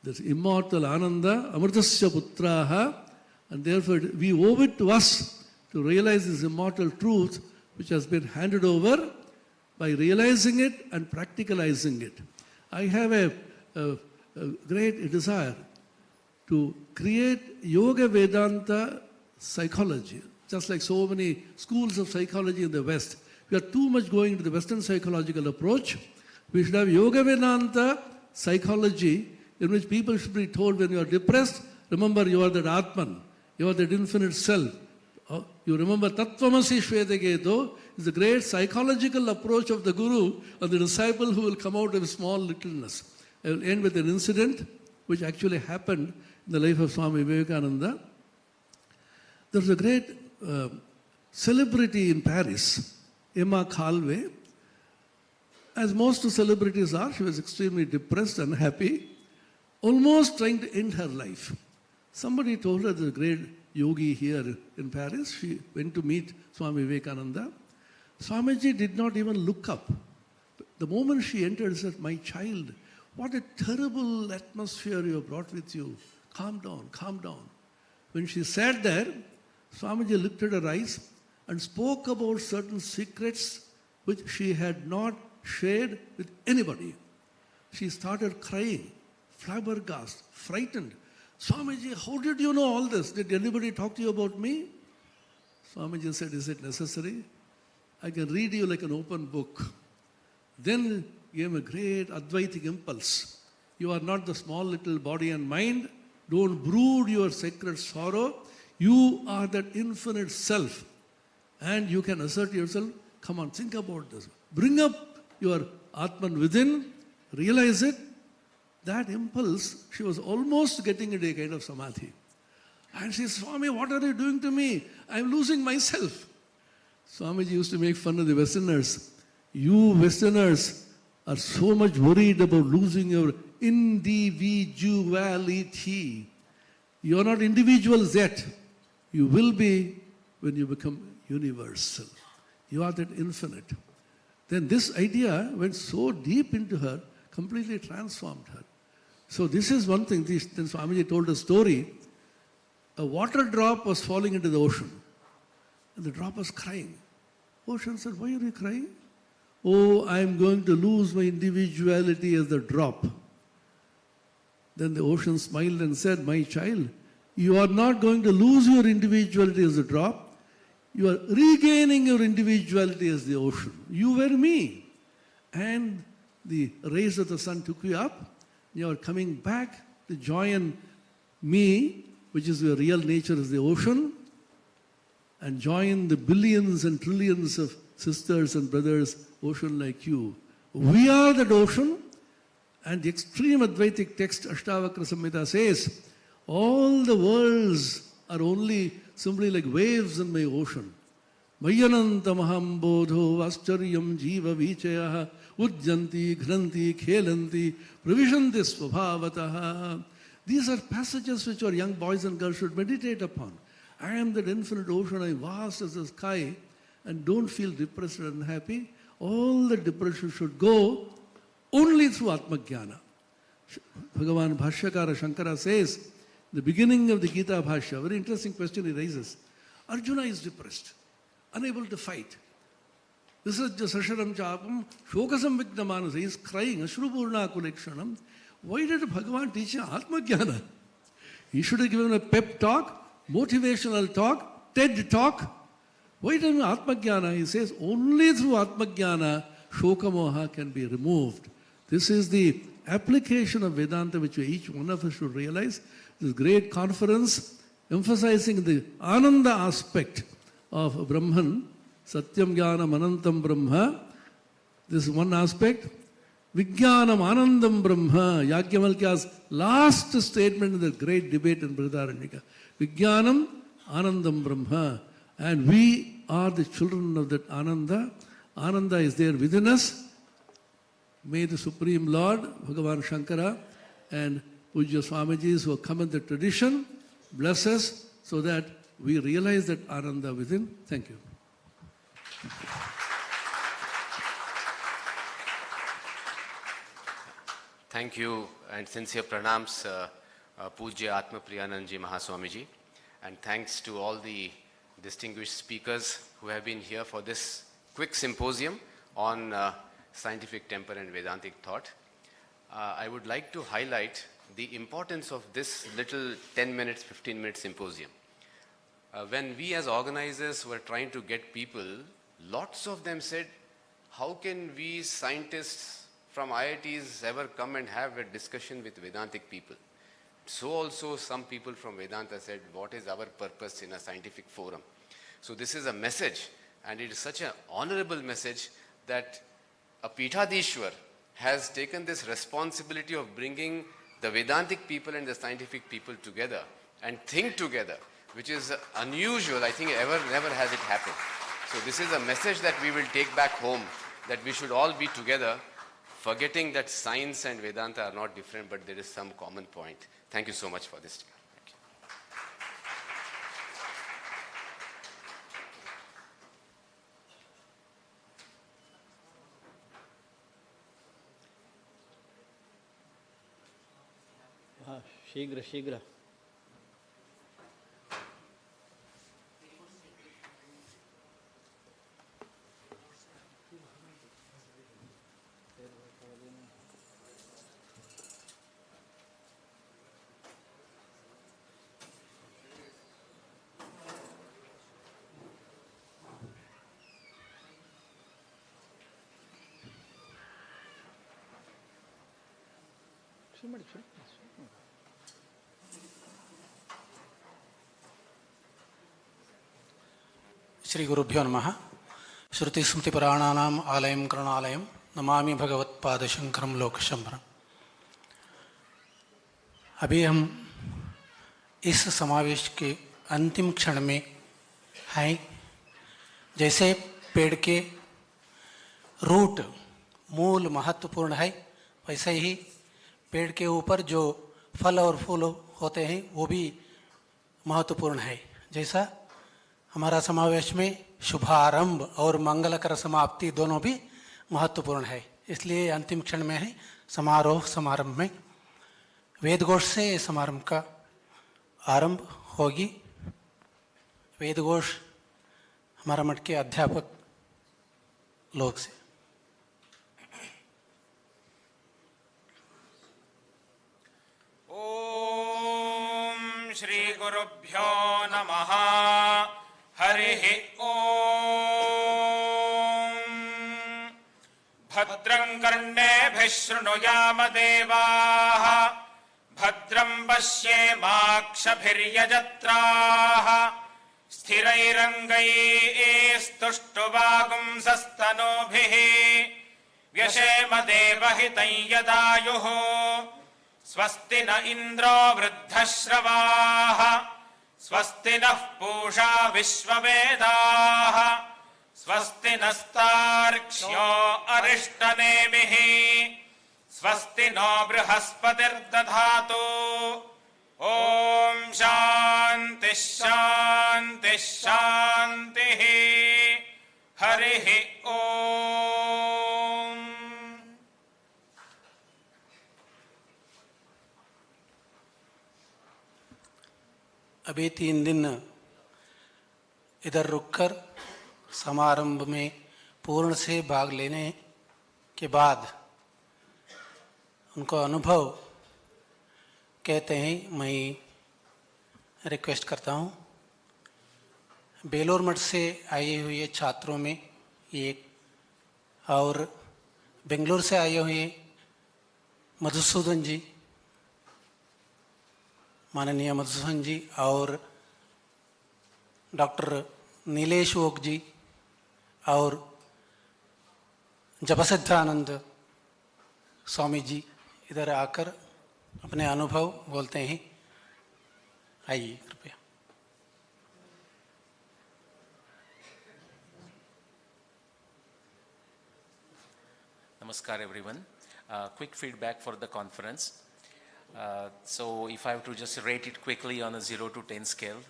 this immortal Ananda, Amritasya Putraha, and therefore we owe it to us to realize this immortal truth which has been handed over by realizing it and practicalizing it. I have a great desire to create Yoga Vedanta psychology, just like so many schools of psychology in the West. We are too much going to the Western psychological approach. We should have Yoga Vedanta psychology in which people should be told when you are depressed, remember you are that Atman, you are that infinite self. You remember Tattvamasi Shvetaketo is the great psychological approach of the Guru or the disciple who will come out of small littleness. I will end with an incident which actually happened in the life of Swami Vivekananda. There was a great celebrity in Paris, Emma Calvé. As most celebrities are, she was extremely depressed, unhappy, almost trying to end her life. Somebody told her there's a great yogi here in Paris. She went to meet Swami Vivekananda. Swamiji did not even look up. The moment she entered, she said, my child, what a terrible atmosphere you have brought with you. Calm down, calm down. When she sat there, Swamiji lifted her eyes and spoke about certain secrets which she had not shared with anybody. She started crying, flabbergasted, frightened. Swamiji, how did you know all this? Did anybody talk to you about me? Swamiji said, is it necessary? I can read you like an open book. Then gave a great Advaitic impulse. You are not the small little body and mind. Don't brood your sacred sorrow. You are that infinite self. And you can assert yourself. Come on, think about this. Bring up your Atman within, realize it. That impulse, she was almost getting into a kind of samadhi. And she said, Swami, what are you doing to me? I'm losing myself. Swamiji used to make fun of the Westerners. You Westerners are so much worried about losing your individuality. You are not individuals yet. You will be when you become universal. You are that infinite. Then this idea went so deep into her, completely transformed her. So this is one thing. Then Swamiji told a story. A water drop was falling into the ocean. And the drop was crying. Ocean said, why are you crying? Oh, I am going to lose my individuality as the drop. Then the ocean smiled and said, my child, you are not going to lose your individuality as a drop. You are regaining your individuality as the ocean. You were me. And the rays of the sun took you up. You are coming back to join me, which is your real nature as the ocean, and join the billions and trillions of sisters and brothers, ocean like you. We are that ocean, and the extreme Advaitic text, Ashtavakra Samhita says, all the worlds are only simply like waves in my ocean. Mayananta mahambodho vaschariyam jiva vichaya ujjanti ghranti khelanti pravishanti svabhavataha. These are passages which our young boys and girls should meditate upon. I am that infinite ocean, I vast as the sky, and don't feel depressed and unhappy. All the depression should go only through Atmajnana. Bhagavan Bhashyakara Shankara says, the beginning of the Gita Bhashya, very interesting question he raises. Arjuna is depressed, unable to fight. This is Sasharam Chapam, Shokasam Vignamanasa, he is crying, Ashrupurna Kulekshanam. Why did Bhagavan teach him Atmajnana? He should have given a pep talk, motivational talk, TED talk. Why did he Atmajnana? He says only through Atmajnana, Shokamoha can be removed. This is the application of Vedanta which each one of us should realize. This great conference emphasizing the Ananda aspect of Brahman, Satyam Jnanam Anantam Brahma. This is one aspect. Vijnanam Anandam Brahma, Yajnavalkya's last statement in the great debate in Brihadaranyaka. Vijnanam Anandam Brahma. And we are the children of that Ananda. Ananda is there within us. May the Supreme Lord, Bhagavan Shankara, and Pujya Swamijis who have come in the tradition, bless us so that we realize that Ananda within. Thank you. Thank you and sincere pranams, Pujya Atma Priyananji Mahaswamiji. And thanks to all the distinguished speakers who have been here for this quick symposium on scientific temper and Vedantic thought. I would like to highlight the importance of this little 10 minutes, 15 minute symposium. When we as organizers were trying to get people, lots of them said, how can we scientists from IITs ever come and have a discussion with Vedantic people? So also some people from Vedanta said, what is our purpose in a scientific forum? So this is a message, and it is such an honorable message that a Pithadishwar has taken this responsibility of bringing the Vedantic people and the scientific people together and think together, which is unusual. I think never has it happened. So this is a message that we will take back home, that we should all be together, forgetting that science and Vedanta are not different, but there is some common point. Thank you so much for this. शीघ्र श्री गुरुभ्यो नमः। श्रुति स्मृति पुराणानाम आलयम करुणालयम नमामि भगवत्पाद शंकरम लोकशंभरम। अभी हम इस समावेश के अंतिम क्षण में हैं। जैसे पेड़ के रूट मूल महत्वपूर्ण है, वैसे ही पेड़ के ऊपर जो फल और फूल होते हैं वो भी महत्वपूर्ण है। जैसा हमारा समावेश में शुभारंभ और मंगलकर समाप्ति दोनों भी महत्वपूर्ण है, इसलिए अंतिम क्षण में है समारंभ में वेदघोष से समारंभ का आरंभ होगी। वेदघोष हमारा मठ के अध्यापक लोग से। ओम श्री गुरुभ्यो नमः। हरिः ओम। भद्रं कर्णेभिः शृणुयाम देवाः, भद्रं पश्येमाक्षभिर्यजत्राः, स्थिरैरङ्गैस्तुष्टुवागुंसस्तनूभिः, व्यशेम देवहितं यदायुः। स्वस्ति न इन्द्रो वृद्धश्रवाः, स्वस्ति नः पूषा विश्ववेदाः, स्वस्ति नस्तार्क्ष्यो अरिष्टनेमिः, स्वस्ति नो बृहस्पतिर्दधातु। ॐ शान्तिः शान्तिः शान्तिः। हरिः ॐ। अभी 3 दिन इधर रुककर समारंभ में पूर्ण से भाग लेने के बाद उनको अनुभव कहते हैं। मैं रिक्वेस्ट करता हूँ बेलोर मठ से आए हुए छात्रों में एक और बेंगलुरु से आए हुए मधुसूदन जी, माननीय मधुसूदन जी, और डॉक्टर नीलेश ओक जी और जपसिद्धानंद स्वामी जी इधर आकर अपने अनुभव बोलते हैं। आइए कृपया। Namaskar everyone. Quick feedback for the conference. So if I have to just rate it quickly on a 0 to 10 scale,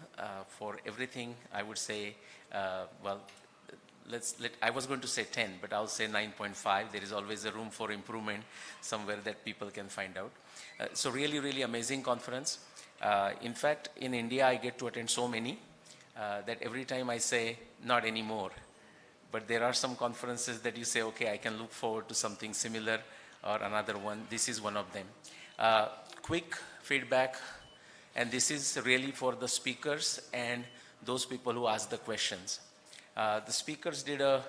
for everything I would say, I was going to say 10, but I'll say 9.5. There is always a room for improvement somewhere that people can find out. So really, really amazing conference. In fact, in India, I get to attend so many that every time I say, not anymore. But there are some conferences that you say, okay, I can look forward to something similar or another one. This is one of them. Quick feedback, and this is really for the speakers and those people who ask the questions. The speakers did a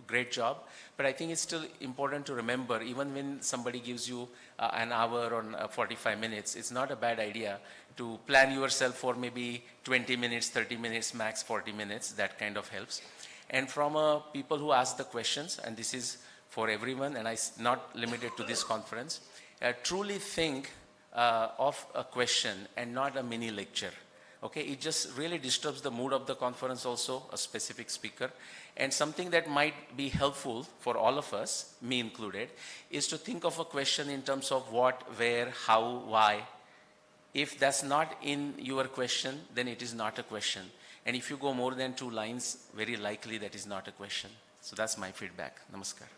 great job, but I think it's still important to remember, even when somebody gives you an hour or 45 minutes, it's not a bad idea to plan yourself for maybe 20 minutes, 30 minutes, max 40 minutes. That kind of helps. And from people who ask the questions, and this is for everyone, and not limited to this conference, truly think of a question and not a mini lecture. Okay, it just really disturbs the mood of the conference also, a specific speaker. And something that might be helpful for all of us, me included, is to think of a question in terms of what, where, how, why. If that's not in your question, then it is not a question. And if you go more than 2 lines, very likely that is not a question. So that's my feedback. Namaskar.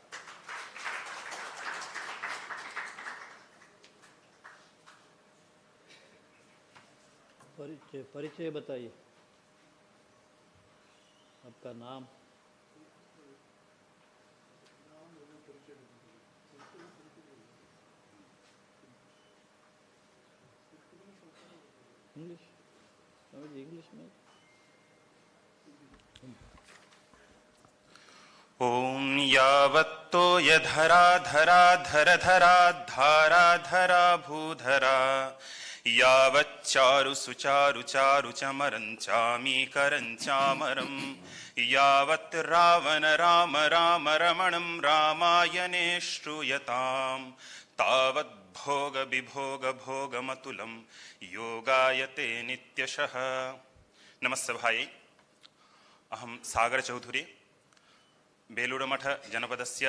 परिचय बताइए, आपका नाम। English में। ओम यावत्तो यधरा धरा धर धरा धारा धरा भूधरा यावच्चारु सुचारु चारु चमरंचामी करंचामरम यावत् रावण राम राम रमणं रामायणे श्रूयताम तावत् भोग विभोग भोगमतुलं योगायते नित्यशः। नमस्ते भाई, अहम सागर चौधरी बेलूरुमठ जनपदस्य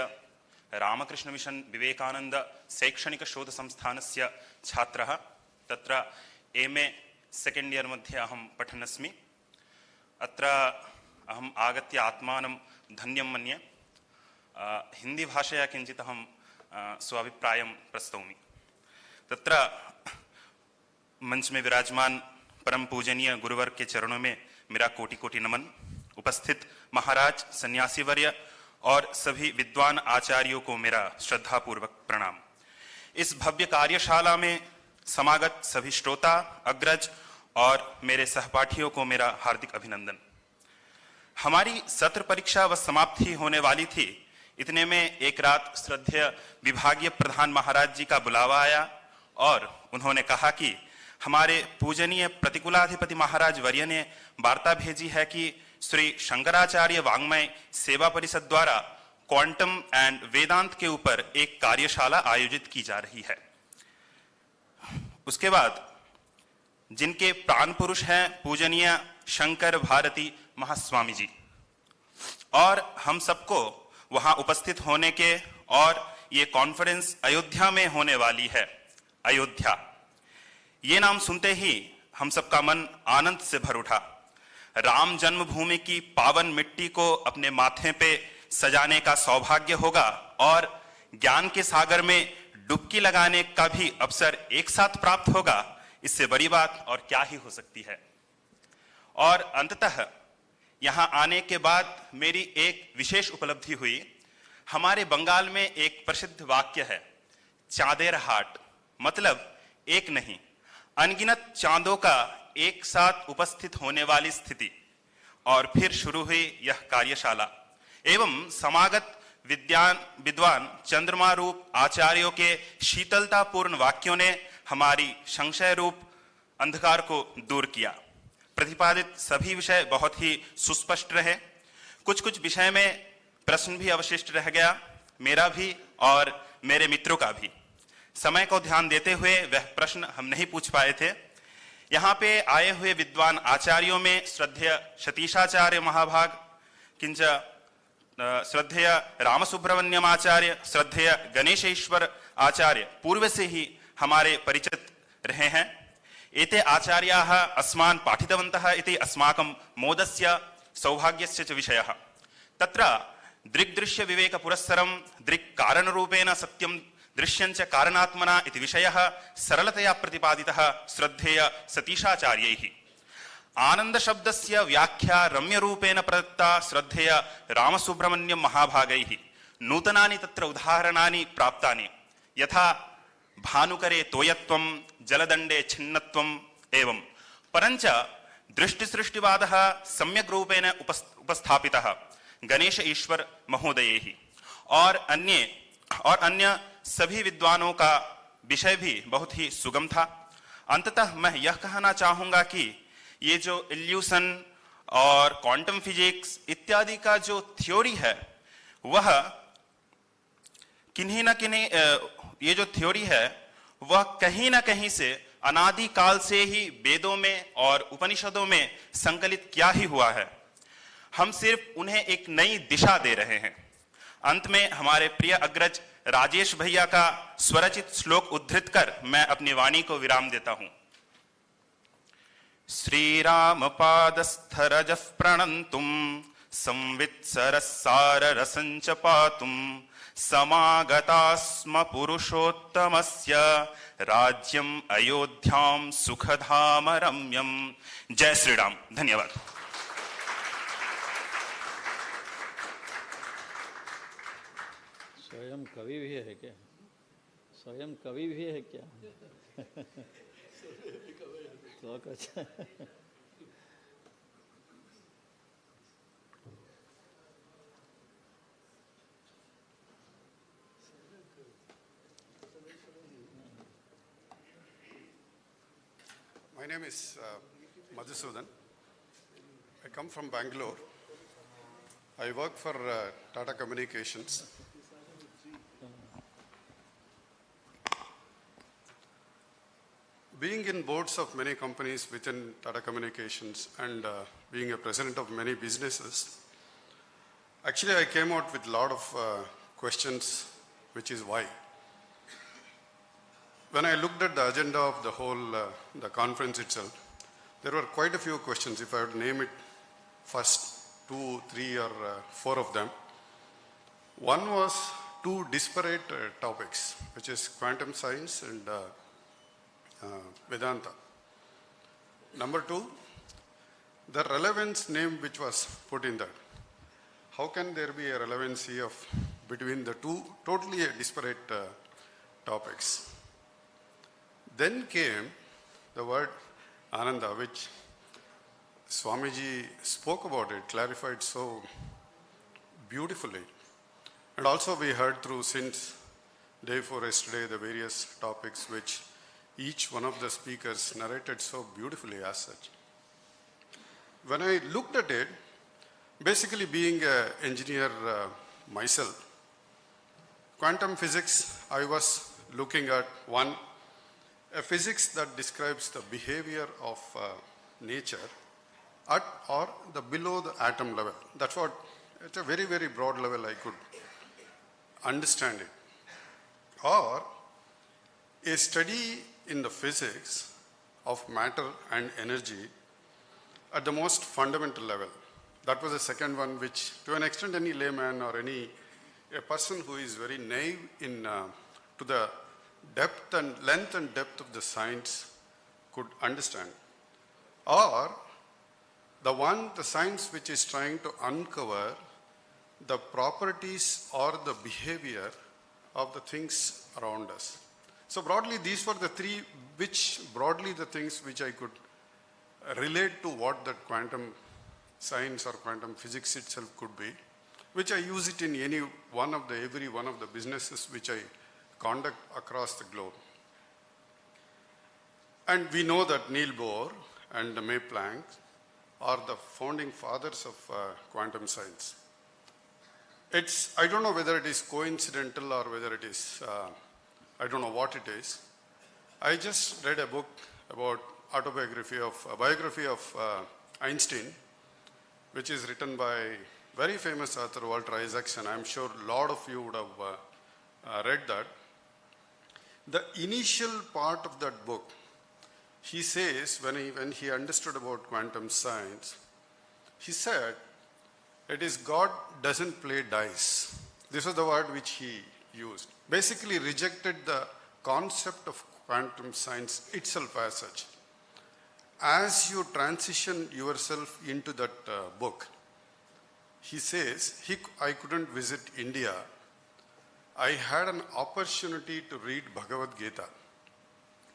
रामकृष्ण मिशन विवेकानंद शैक्षणिक शोध संस्थानस्य छात्रः। तत्र MA सेकेंड इयर मध्ये अहं पठन्नस्मि। अत्र अहम् आगत्य आत्मानं धन्यं मन्ये। हिंदी भाषया किंचित् अहं स्वाभिप्रायं प्रस्तौमि। तत्र मंच में विराजमान परम पूजनीय गुरुवर के चरणों में मेरा कोटि कोटि नमन। उपस्थित महाराज, सन्यासी वर्य और सभी विद्वान आचार्यों को मेरा श्रद्धापूर्वक प्रणाम। इस भव्य कार्यशाला में समागत सभी श्रोता, अग्रज और मेरे सहपाठियों को मेरा हार्दिक अभिनंदन। हमारी सत्र परीक्षा व समाप्ति होने वाली थी, इतने में एक रात श्रद्धेय विभागीय प्रधान महाराज जी का बुलावा आया और उन्होंने कहा कि हमारे पूजनीय प्रतिकूलाधिपति महाराज वर्य ने वार्ता भेजी है कि श्री शंकराचार्य वाङ्मय सेवा परिषद द्वारा क्वांटम एंड वेदांत के ऊपर एक कार्यशाला आयोजित की जा रही है। उसके बाद जिनके प्राण पुरुष हैं पूजनीय शंकर भारती महास्वामी जी, और हम सबको वहां उपस्थित होने के, और ये कॉन्फ्रेंस अयोध्या में होने वाली है। अयोध्या, ये नाम सुनते ही हम सबका मन आनंद से भर उठा। राम जन्मभूमि की पावन मिट्टी को अपने माथे पे सजाने का सौभाग्य होगा और ज्ञान के सागर में डुबकी लगाने का भी अवसर एक साथ प्राप्त होगा। इससे बड़ी बात और क्या ही हो सकती है। और अंततः यहां आने के बाद मेरी एक विशेष उपलब्धि हुई। हमारे बंगाल में एक प्रसिद्ध वाक्य है, चांदेर हाट, मतलब एक नहीं अनगिनत चांदों का एक साथ उपस्थित होने वाली स्थिति। और फिर शुरू हुई यह कार्यशाला एवं समागत विद्वान चंद्रमा रूप आचार्यों के शीतलतापूर्ण वाक्यों ने हमारी संशय रूप अंधकार को दूर किया। प्रतिपादित सभी विषय बहुत ही सुस्पष्ट रहे। कुछ कुछ विषय में प्रश्न भी अवशिष्ट रह गया, मेरा भी और मेरे मित्रों का भी। समय को ध्यान देते हुए वह प्रश्न हम नहीं पूछ पाए थे। यहाँ पे आए हुए विद्वान आचार्यों में श्रद्धेय सतीशाचार्य महाभाग, किंच श्रद्धेय रामसुब्रह्मण्यम आचार्य, श्रद्धेय गणेशेश्वर आचार्य पूर्व से ही हमारे परिचित रहे हैं। एते आचार्याः अस्मान् पाठितवन्तः इति अस्माकं मोदस्य सौभाग्यस्य च विषयः। तत्र दृग्दृश्य विवेक पुरस्सरं दृक् कारणरूपेण सत्यं दृश्यंच कारणात्मना इति विषयः सरलतया प्रतिपादितः श्रद्धेय सतीशाचार्यैः। आनंद शब्दस्य व्याख्या रम्य रूपेण प्रदत्ता श्रद्धेय रामसुब्रह्मण्यम महाभागैः। नूतनानि तत्र उदाहरणानि प्राप्तानि, यथा भानुकरे तोयत्वं, जलदंडे छिन्नत्वम् एवं। परंच दृष्टिसृष्टिवादः सम्यक् रूपेण उपस्थापितः गणेश ईश्वर महोदयैः। और अन्य सभी विद्वानों का विषय भी बहुत ही सुगम था। अंततः मैं यह कहना चाहूंगा कि ये जो इल्यूशन और क्वांटम फिजिक्स इत्यादि का जो थ्योरी है, वह किन्हीं न किन्हीं ये जो थ्योरी है वह कहीं ना कहीं से अनादि काल से ही वेदों में और उपनिषदों में संकलित किया ही हुआ है। हम सिर्फ उन्हें एक नई दिशा दे रहे हैं। अंत में हमारे प्रिय अग्रज राजेश भैया का स्वरचित श्लोक उद्धृत कर मैं अपनी वाणी को विराम देता हूं। श्री राम पादस्थरजः प्रणन्तुं संवित्सरसार रसंच पातुं समागतास्म पुरुषोत्तमस्य राज्यम अयोध्याम सुखधाम रम्यम। जय श्री राम। धन्यवाद। स्वयं कवि भी है क्या? स्वयं कवि भी है क्या? तो अच्छा। My name is Madhusudan. I come from Bangalore. I work for Tata Communications. Being in boards of many companies within Tata Communications and being a president of many businesses, actually I came out with a lot of questions which is why. When I looked at the agenda of the whole, the conference itself, there were quite a few questions. If I would name it first, 2, 3 or 4 of them. One was 2 disparate topics, which is quantum science and Vedanta. Number 2, the relevance name which was put in that. How can there be a relevancy of between the 2 totally disparate topics? Then came the word Ananda, which Swamiji spoke about it, clarified so beautifully. And also we heard through since day before yesterday the various topics which each one of the speakers narrated so beautifully as such. When I looked at it, basically being an engineer myself, quantum physics, I was looking at one, a physics that describes the behavior of nature at or the below the atom level. That's what, at a very, very broad level I could understand it. Or a study in the physics of matter and energy at the most fundamental level. That was the second one, which to an extent any layman or a person who is very naive in to the depth and length and depth of the science could understand. Or the science which is trying to uncover the properties or the behavior of the things around us. So broadly, these were the 3 the things which I could relate to what that quantum science or quantum physics itself could be, which I use it in every one of the businesses which I conduct across the globe. And we know that Niels Bohr and Max Planck are the founding fathers of quantum science. I don't know whether it is coincidental or whether it is, I don't know what it is. I just read a book about biography of Einstein, which is written by very famous author Walter Isaacson. I'm sure a lot of you would have read that. The initial part of that book, he says, when he understood about quantum science, he said, it is God doesn't play dice. This was the word which he used. Basically rejected the concept of quantum science itself as such. As you transition yourself into that book, he says, I couldn't visit India. I had an opportunity to read Bhagavad Gita.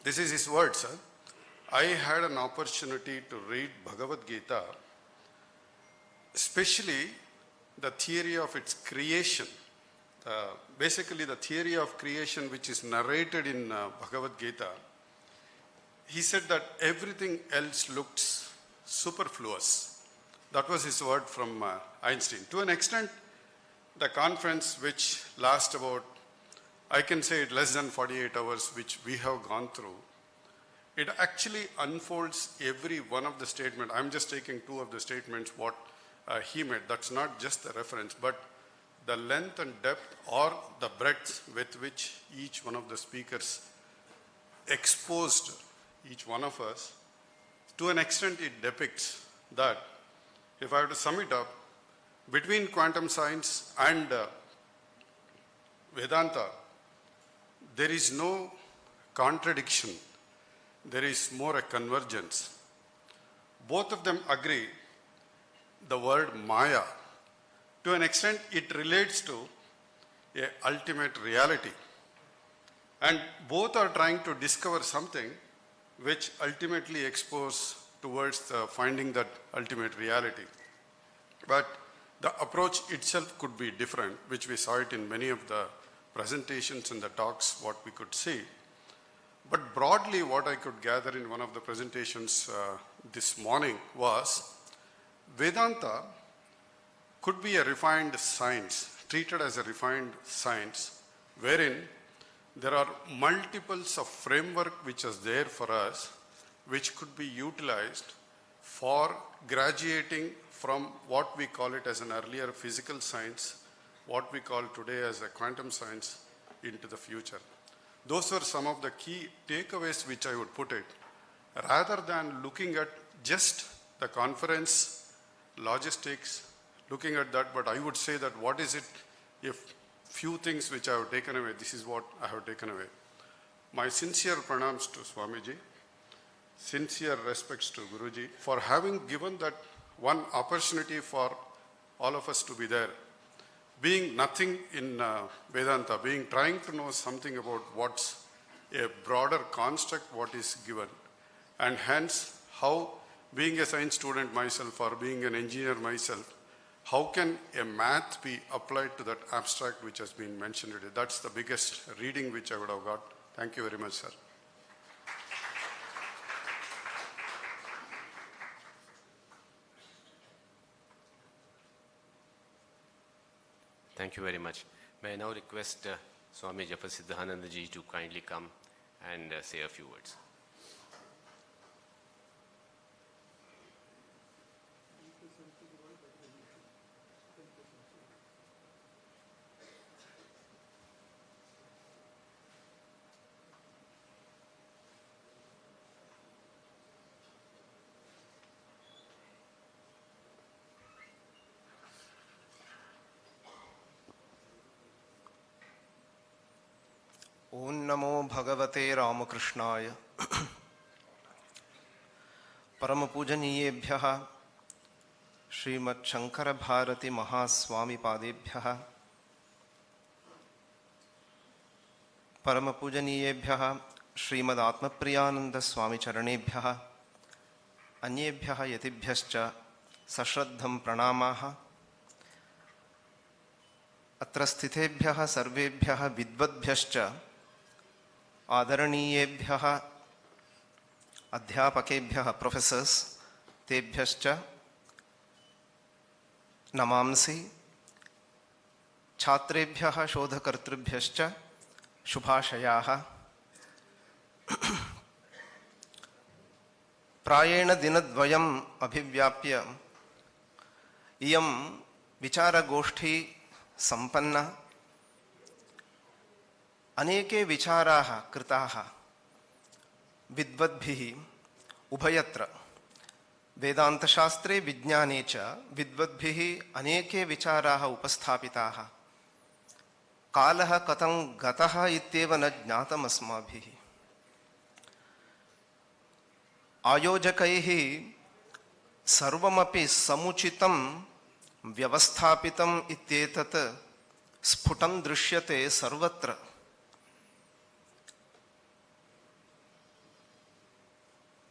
This is his words. I had an opportunity to read Bhagavad Gita, especially the theory of its creation. Basically the theory of creation which is narrated in Bhagavad Gita. He said that everything else looks superfluous. That was his word from Einstein. To an extent, the conference which lasts about, I can say it less than 48 hours, which we have gone through, it actually unfolds every one of the statements. I'm just taking 2 of the statements what he made. That's not just the reference, but the length and depth or the breadth with which each one of the speakers exposed each one of us, to an extent it depicts that, if I have to sum it up, between quantum science and Vedanta, there is no contradiction. There is more a convergence. Both of them agree the word Maya. To an extent, it relates to a ultimate reality. And both are trying to discover something which ultimately exposes towards finding that ultimate reality. But the approach itself could be different, which we saw it in many of the presentations and the talks, what we could see. But broadly, what I could gather in one of the presentations this morning was Vedanta could be a refined science, treated as a refined science, wherein there are multiples of framework which is there for us, which could be utilized for graduating from what we call it as an earlier physical science, what we call today as a quantum science, into the future. Those were some of the key takeaways which I would put it, rather than looking at just the conference, logistics, looking at that, but I would say that what is it, if few things which I have taken away, this is what I have taken away. My sincere pranams to Swamiji, sincere respects to Guruji for having given that one opportunity for all of us to be there. Being nothing in Vedanta, trying to know something about what's a broader construct, what is given. And hence, how being a science student myself or being an engineer myself, how can a math be applied to that abstract which has been mentioned today? That's the biggest reading which I would have got. Thank you very much, sir. Thank you very much. May I now request Swami Japasiddhanandaji to kindly come and say a few words. ओम नमो भगवते रामकृष्णाय। परम पूजनीयेभ्यः श्रीमद् शंकर भारती महास्वामी पादेभ्यः, परम पूजनीयेभ्यः श्रीमद् आत्मप्रियानंद स्वामी चरणेभ्यः, अन्येभ्यः यतिभ्यश्च सश्रद्धं प्रणामाः। अत्र स्थितेभ्यः सर्वेभ्यः विद्वद्भ्यश्च आदरणीयेभ्यः अध्यापकेभ्यः professors तेभ्यश्च नमांसि। छात्रेभ्यः शोधकर्तृभ्यश्च शुभाशयाः। प्रायेण दिनद्वयम् अभिव्याप्य इयं विचारगोष्ठी संपन्ना। अनेके विचाराः कृताः विद्वद्भिः उभयत्र, वेदान्तशास्त्रे विज्ञाने च विद्वद्भिः अनेके विचाराः उपस्थापिताः। कालः कथं गतः इत्येव न ज्ञातम् अस्माभिः। आयोजकैः सर्वमपि समुचितं व्यवस्थापितम् इत्येतत् स्फुटं दृश्यते सर्वत्र।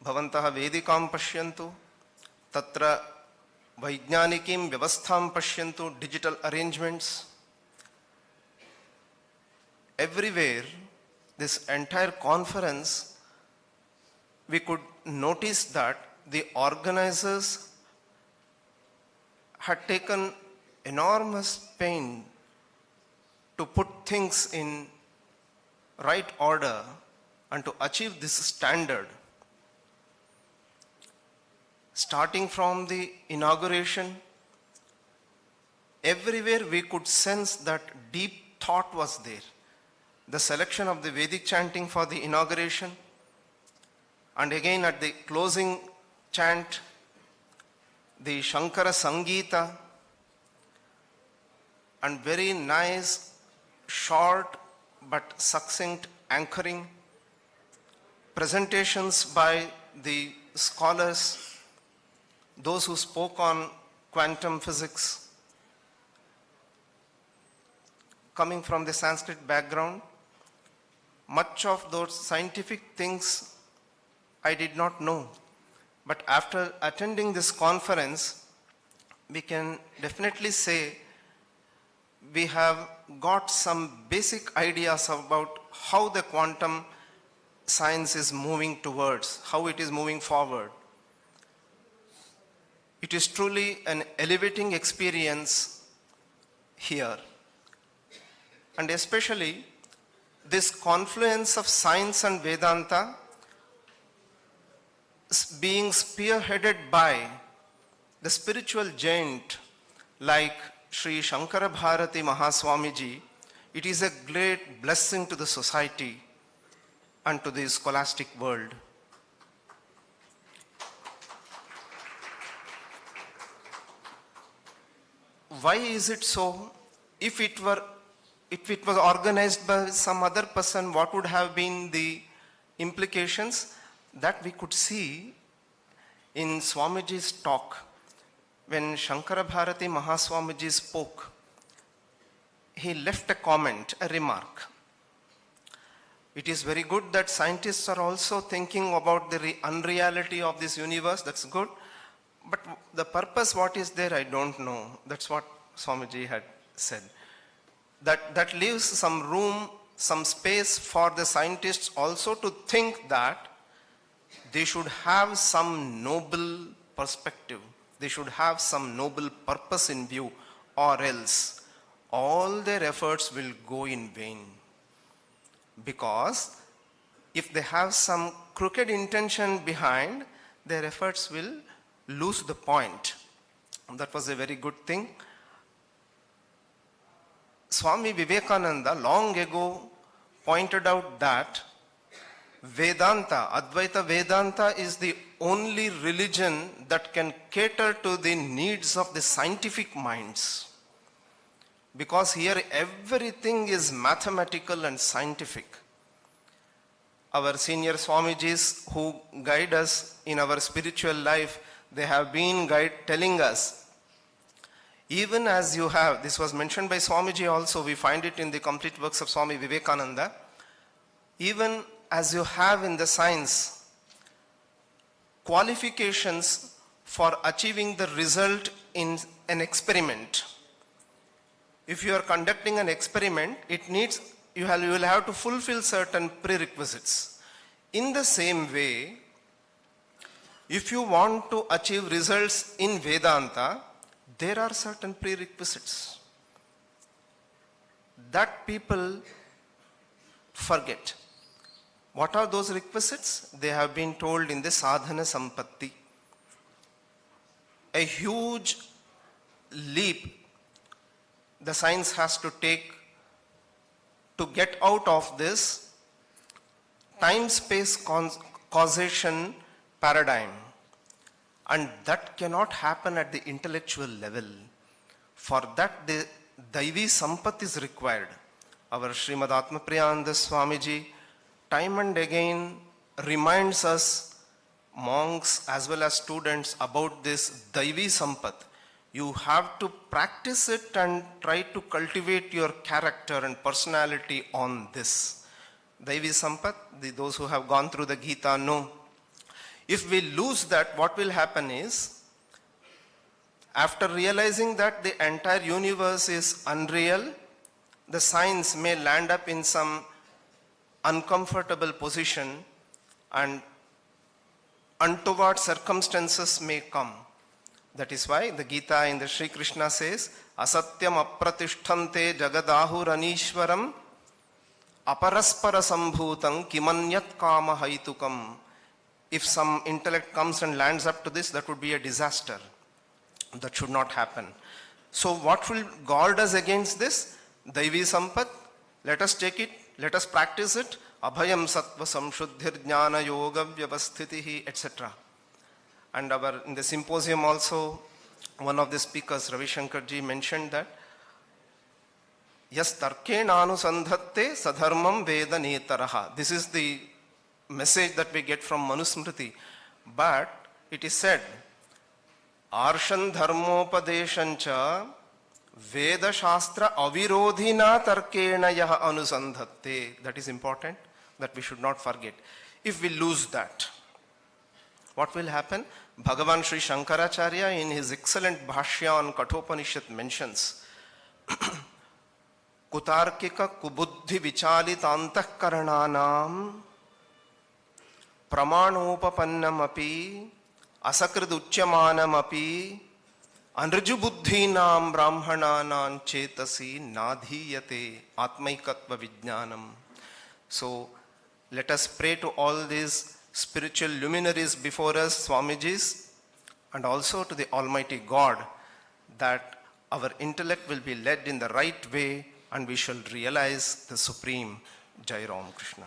भवन्तः वेदिकां पश्यन्तु, तत्र वैज्ञानिकीं व्यवस्थां पश्यन्तु, digital arrangements. Everywhere, this entire conference, we could notice that the organizers had taken enormous pain to put things in right order and to achieve this standard. Starting from the inauguration, everywhere we could sense that deep thought was there. The selection of the Vedic chanting for the inauguration, and again at the closing chant, the Shankara Sangeeta, and very nice, short but succinct anchoring, presentations by the scholars, those who spoke on quantum physics, coming from the Sanskrit background. Much of those scientific things I did not know. But after attending this conference, we can definitely say we have got some basic ideas about how the quantum science is moving towards, how it is moving forward. It is truly an elevating experience here. And especially this confluence of science and Vedanta being spearheaded by the spiritual giant like Sri Shankara Bharati Mahaswamiji It is a great blessing to the society and to the scholastic world. Why is it so? If it was organized by some other person, what would have been the implications? That we could see in Swamiji's talk. When Shankara Bharati Mahaswamiji spoke, he left a comment, a remark. It is very good that scientists are also thinking about the unreality of this universe. That's good. But the purpose, what is there, I don't know. That's what Swamiji had said. That leaves some room, some space for the scientists also to think that they should have some noble perspective. They should have some noble purpose in view, or else all their efforts will go in vain. Because if they have some crooked intention behind, their efforts will lose the point. That was a very good thing. Swami Vivekananda long ago pointed out that Vedanta, Advaita Vedanta, is the only religion that can cater to the needs of the scientific minds. Because here everything is mathematical and scientific. Our senior Swamijis who guide us in our spiritual life, they have been telling us, even as you have, this was mentioned by Swamiji also, we find it in the complete works of Swami Vivekananda, even as you have in the science qualifications for achieving the result in an experiment. If you are conducting an experiment, it needs, you will have to fulfill certain prerequisites. In the same way, if you want to achieve results in Vedanta, there are certain prerequisites that people forget. What are those requisites? They have been told in the sadhana sampatti. A huge leap the science has to take to get out of this time-space causation paradigm. And that cannot happen at the intellectual level. For that, the Daivi Sampat is required. Our Srimad Atmapriyananda Swamiji time and again reminds us, monks as well as students, about this Daivi Sampat. You have to practice it and try to cultivate your character and personality on this. Daivi Sampat, those who have gone through the Gita know. If we lose that, what will happen is, after realizing that the entire universe is unreal, the science may land up in some uncomfortable position and untoward circumstances may come. That is why the Gita in the Sri Krishna says, Asatyam apratishtante jagadahuranishwaram aparaspara sambhutam kimanyat kama haitukam. If some intellect comes and lands up to this, that would be a disaster. That should not happen. So what will guard us against this? Daivi Sampat, let us take it, let us practice it. Abhayam sattva samshuddhir jnana yoga vyavasthitihi, etc. And in the symposium also, one of the speakers, Ravi Shankar ji, mentioned that Yas tarkena anusandhatte sadharmam veda netaraha. This is the message that we get from Manusmriti. But it is said, Arshan dharmopadeshancha Veda Shastra avirodhina tarkena yaha anusandhatte. That is important, that we should not forget. If we lose that, what will happen? Bhagavan Sri Shankaracharya in his excellent Bhashya on Kathopanishad mentions, Kutarkika kubuddhi vichalitantah karananam pramanopapannamapi asakriduchyamanapi anrijubuddhinam brahmananam chetasi nadhiyate atmaikatva vijnanam. So let us pray to all these spiritual luminaries before us, Swamijis, and also to the Almighty God, that our intellect will be led in the right way and we shall realize the supreme. Jai Ram Krishna.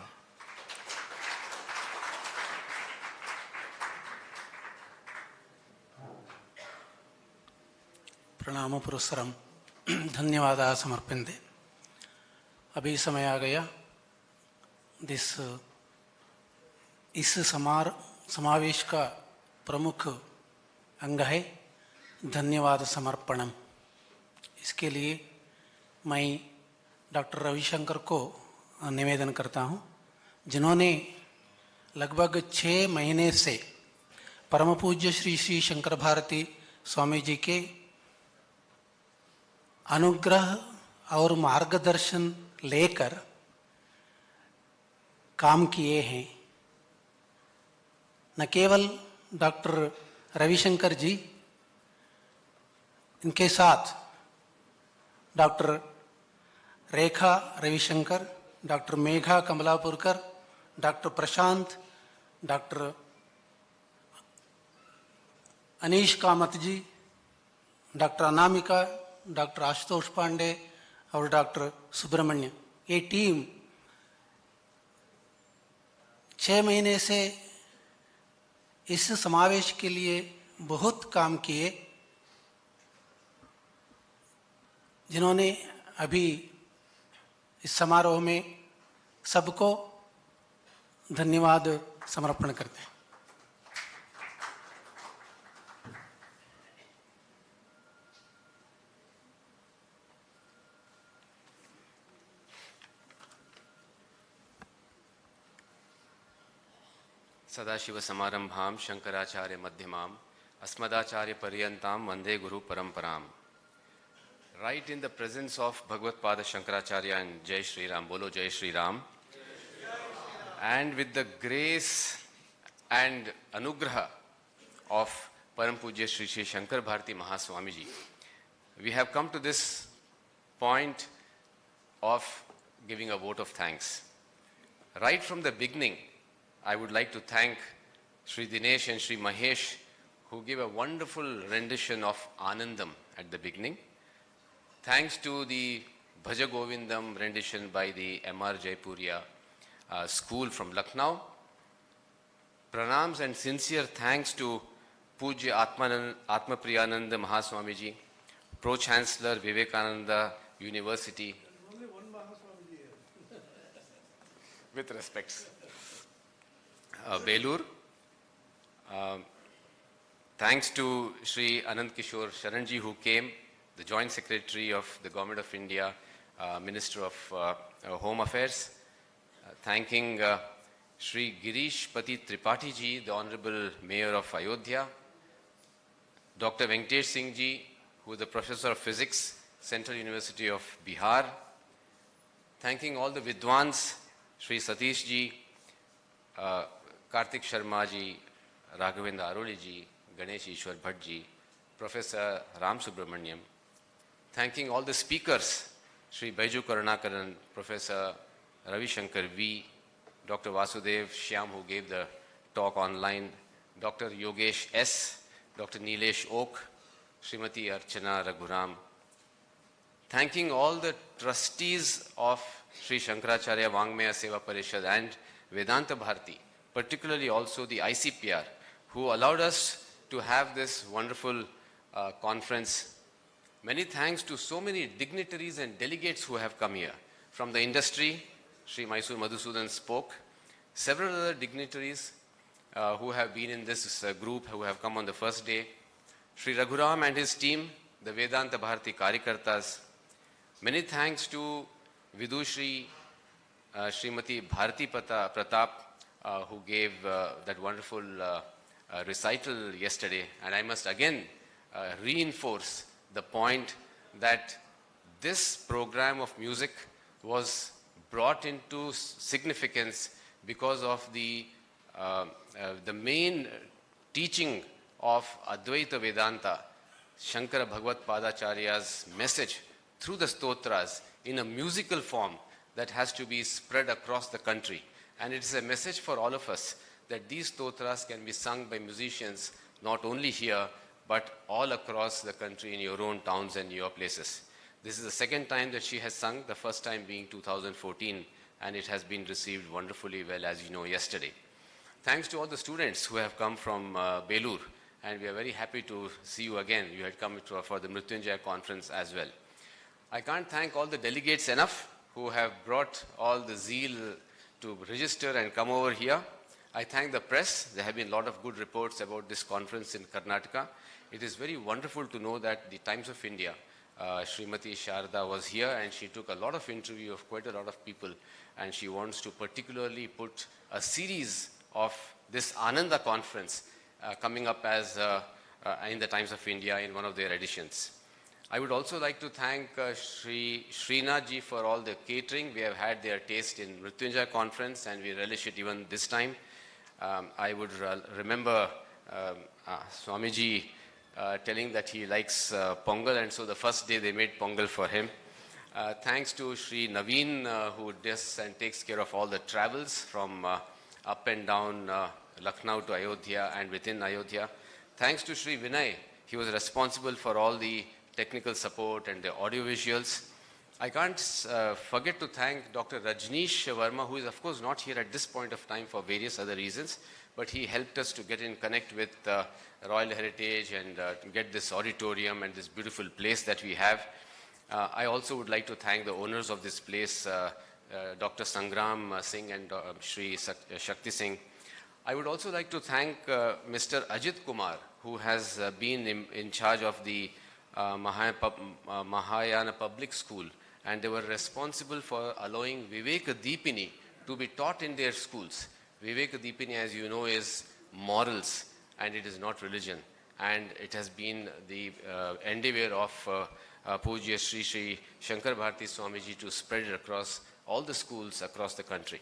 प्रणाम पुरस्सरम धन्यवादाः समर्पन्ते. अभी समय आ गया इस समावेश का प्रमुख अंग है धन्यवाद समर्पणम. इसके लिए मैं डॉक्टर रविशंकर को निवेदन करता हूँ, जिन्होंने लगभग 6 महीने से परम पूज्य श्री श्री शंकर भारती स्वामी जी के अनुग्रह और मार्गदर्शन लेकर काम किए हैं. न केवल डॉक्टर रविशंकर जी, इनके साथ डॉक्टर रेखा रविशंकर, डॉक्टर मेघा कमलापुरकर, डॉक्टर प्रशांत, डॉक्टर अनीश कामत जी, डॉक्टर अनामिका, डॉक्टर आशुतोष पांडे और डॉक्टर सुब्रमण्य, ये टीम 6 महीने से इस समावेश के लिए बहुत काम किए, जिन्होंने अभी इस समारोह में सबको धन्यवाद समर्पण करते हैं. सदाशिव समारंभाम शंकराचार्य मध्यमाम अस्मदाचार्य पर्यंताम वंदे गुरु परंपराम. Right in the presence of Bhagavad Pada Shankaracharya and Jai Shri Ram, Bolo Jai Shri Ram, and with the grace and anugraha of Param Pujya Shri Shri Shankar Bharati Mahaswamiji, we have come to this point of giving a vote of thanks. Right from the beginning, I would like to thank Shri Dinesh and Shri Mahesh, who gave a wonderful rendition of Anandam at the beginning. Thanks to the Bhaja Govindam rendition by the M.R. Jaipuria school from Lucknow. Pranams and sincere thanks to Pujya Atmapriyananda Mahaswamiji, Pro-Chancellor Vivekananda University. Only one Mahaswamiji here. With respects. Belur. Thanks to Shri Anand Kishore Sharanji, who came, the Joint Secretary of the Government of India, Minister of Home Affairs. Thanking Shri Girish Pati Tripathi ji, the Honorable Mayor of Ayodhya. Dr. Venkatesh Singh ji, who is the Professor of Physics, Central University of Bihar. Thanking all the Vidwans, Shri Satish ji, Kartik Sharma ji, Raghavendra Aroli ji, Ganesh Ishwar Bhatt ji, Professor Ram Subramaniam. Thanking all the speakers, Shri Baiju Karunakaran, Professor Ravi Shankar V, Dr. Vasudev Shyam, who gave the talk online, Dr. Yogesh S, Dr. Nilesh Oak, Srimati Archana Raghuram. Thanking all the trustees of Sri Shankaracharya Vangmaya Seva Parishad and Vedanta Bharati, particularly also the ICPR, who allowed us to have this wonderful conference. Many thanks to so many dignitaries and delegates who have come here. From the industry, Sri Mysore Madhusudan spoke. Several other dignitaries who have been in this group, who have come on the first day. Sri Raghuram and his team, the Vedanta Bharati Karikartas. Many thanks to Vidushri Srimati Bharati Pratap, who gave that wonderful recital yesterday. And I must again reinforce the point that this program of music was brought into significance because of the main teaching of Advaita Vedanta, Shankara Bhagavad Padacharya's message through the stotras in a musical form that has to be spread across the country. And it is a message for all of us that these stotras can be sung by musicians not only here, but all across the country in your own towns and your places. This is the second time that she has sung, the first time being 2014, and it has been received wonderfully well, as you know, yesterday. Thanks to all the students who have come from Belur, and we are very happy to see you again. You had come for the Mrityunjaya conference as well. I can't thank all the delegates enough who have brought all the zeal to register and come over here. I thank the press. There have been a lot of good reports about this conference in Karnataka. It is very wonderful to know that the Times of India, Srimati Sharda was here, and she took a lot of interview of quite a lot of people, and she wants to particularly put a series of this Ananda conference coming up as in the Times of India in one of their editions. I would also like to thank Sri Srinath ji for all the catering. We have had their taste in Mrityunjaya conference, and we relish it even this time. I would remember Swamiji telling that he likes Pongal, and so the first day they made Pongal for him. Thanks to Sri Naveen who does and takes care of all the travels from up and down Lucknow to Ayodhya and within Ayodhya. Thanks to Sri Vinay, he was responsible for all the technical support and the audiovisuals. I can't forget to thank Dr. Rajneesh Verma, who is of course not here at this point of time for various other reasons, but he helped us to get in connect with Royal Heritage and get this auditorium and this beautiful place that we have. I also would like to thank the owners of this place, Dr. Sangram Singh and Sri Shakti Singh. I would also like to thank Mr. Ajit Kumar, who has been in charge of the Mahayana Public School, and they were responsible for allowing Vivek Deepini to be taught in their schools. Vivek Deepini, as you know, is morals, and it is not religion. And it has been the endeavor of Pujya Sri Sri Shankar Bharati Swamiji to spread it across all the schools across the country.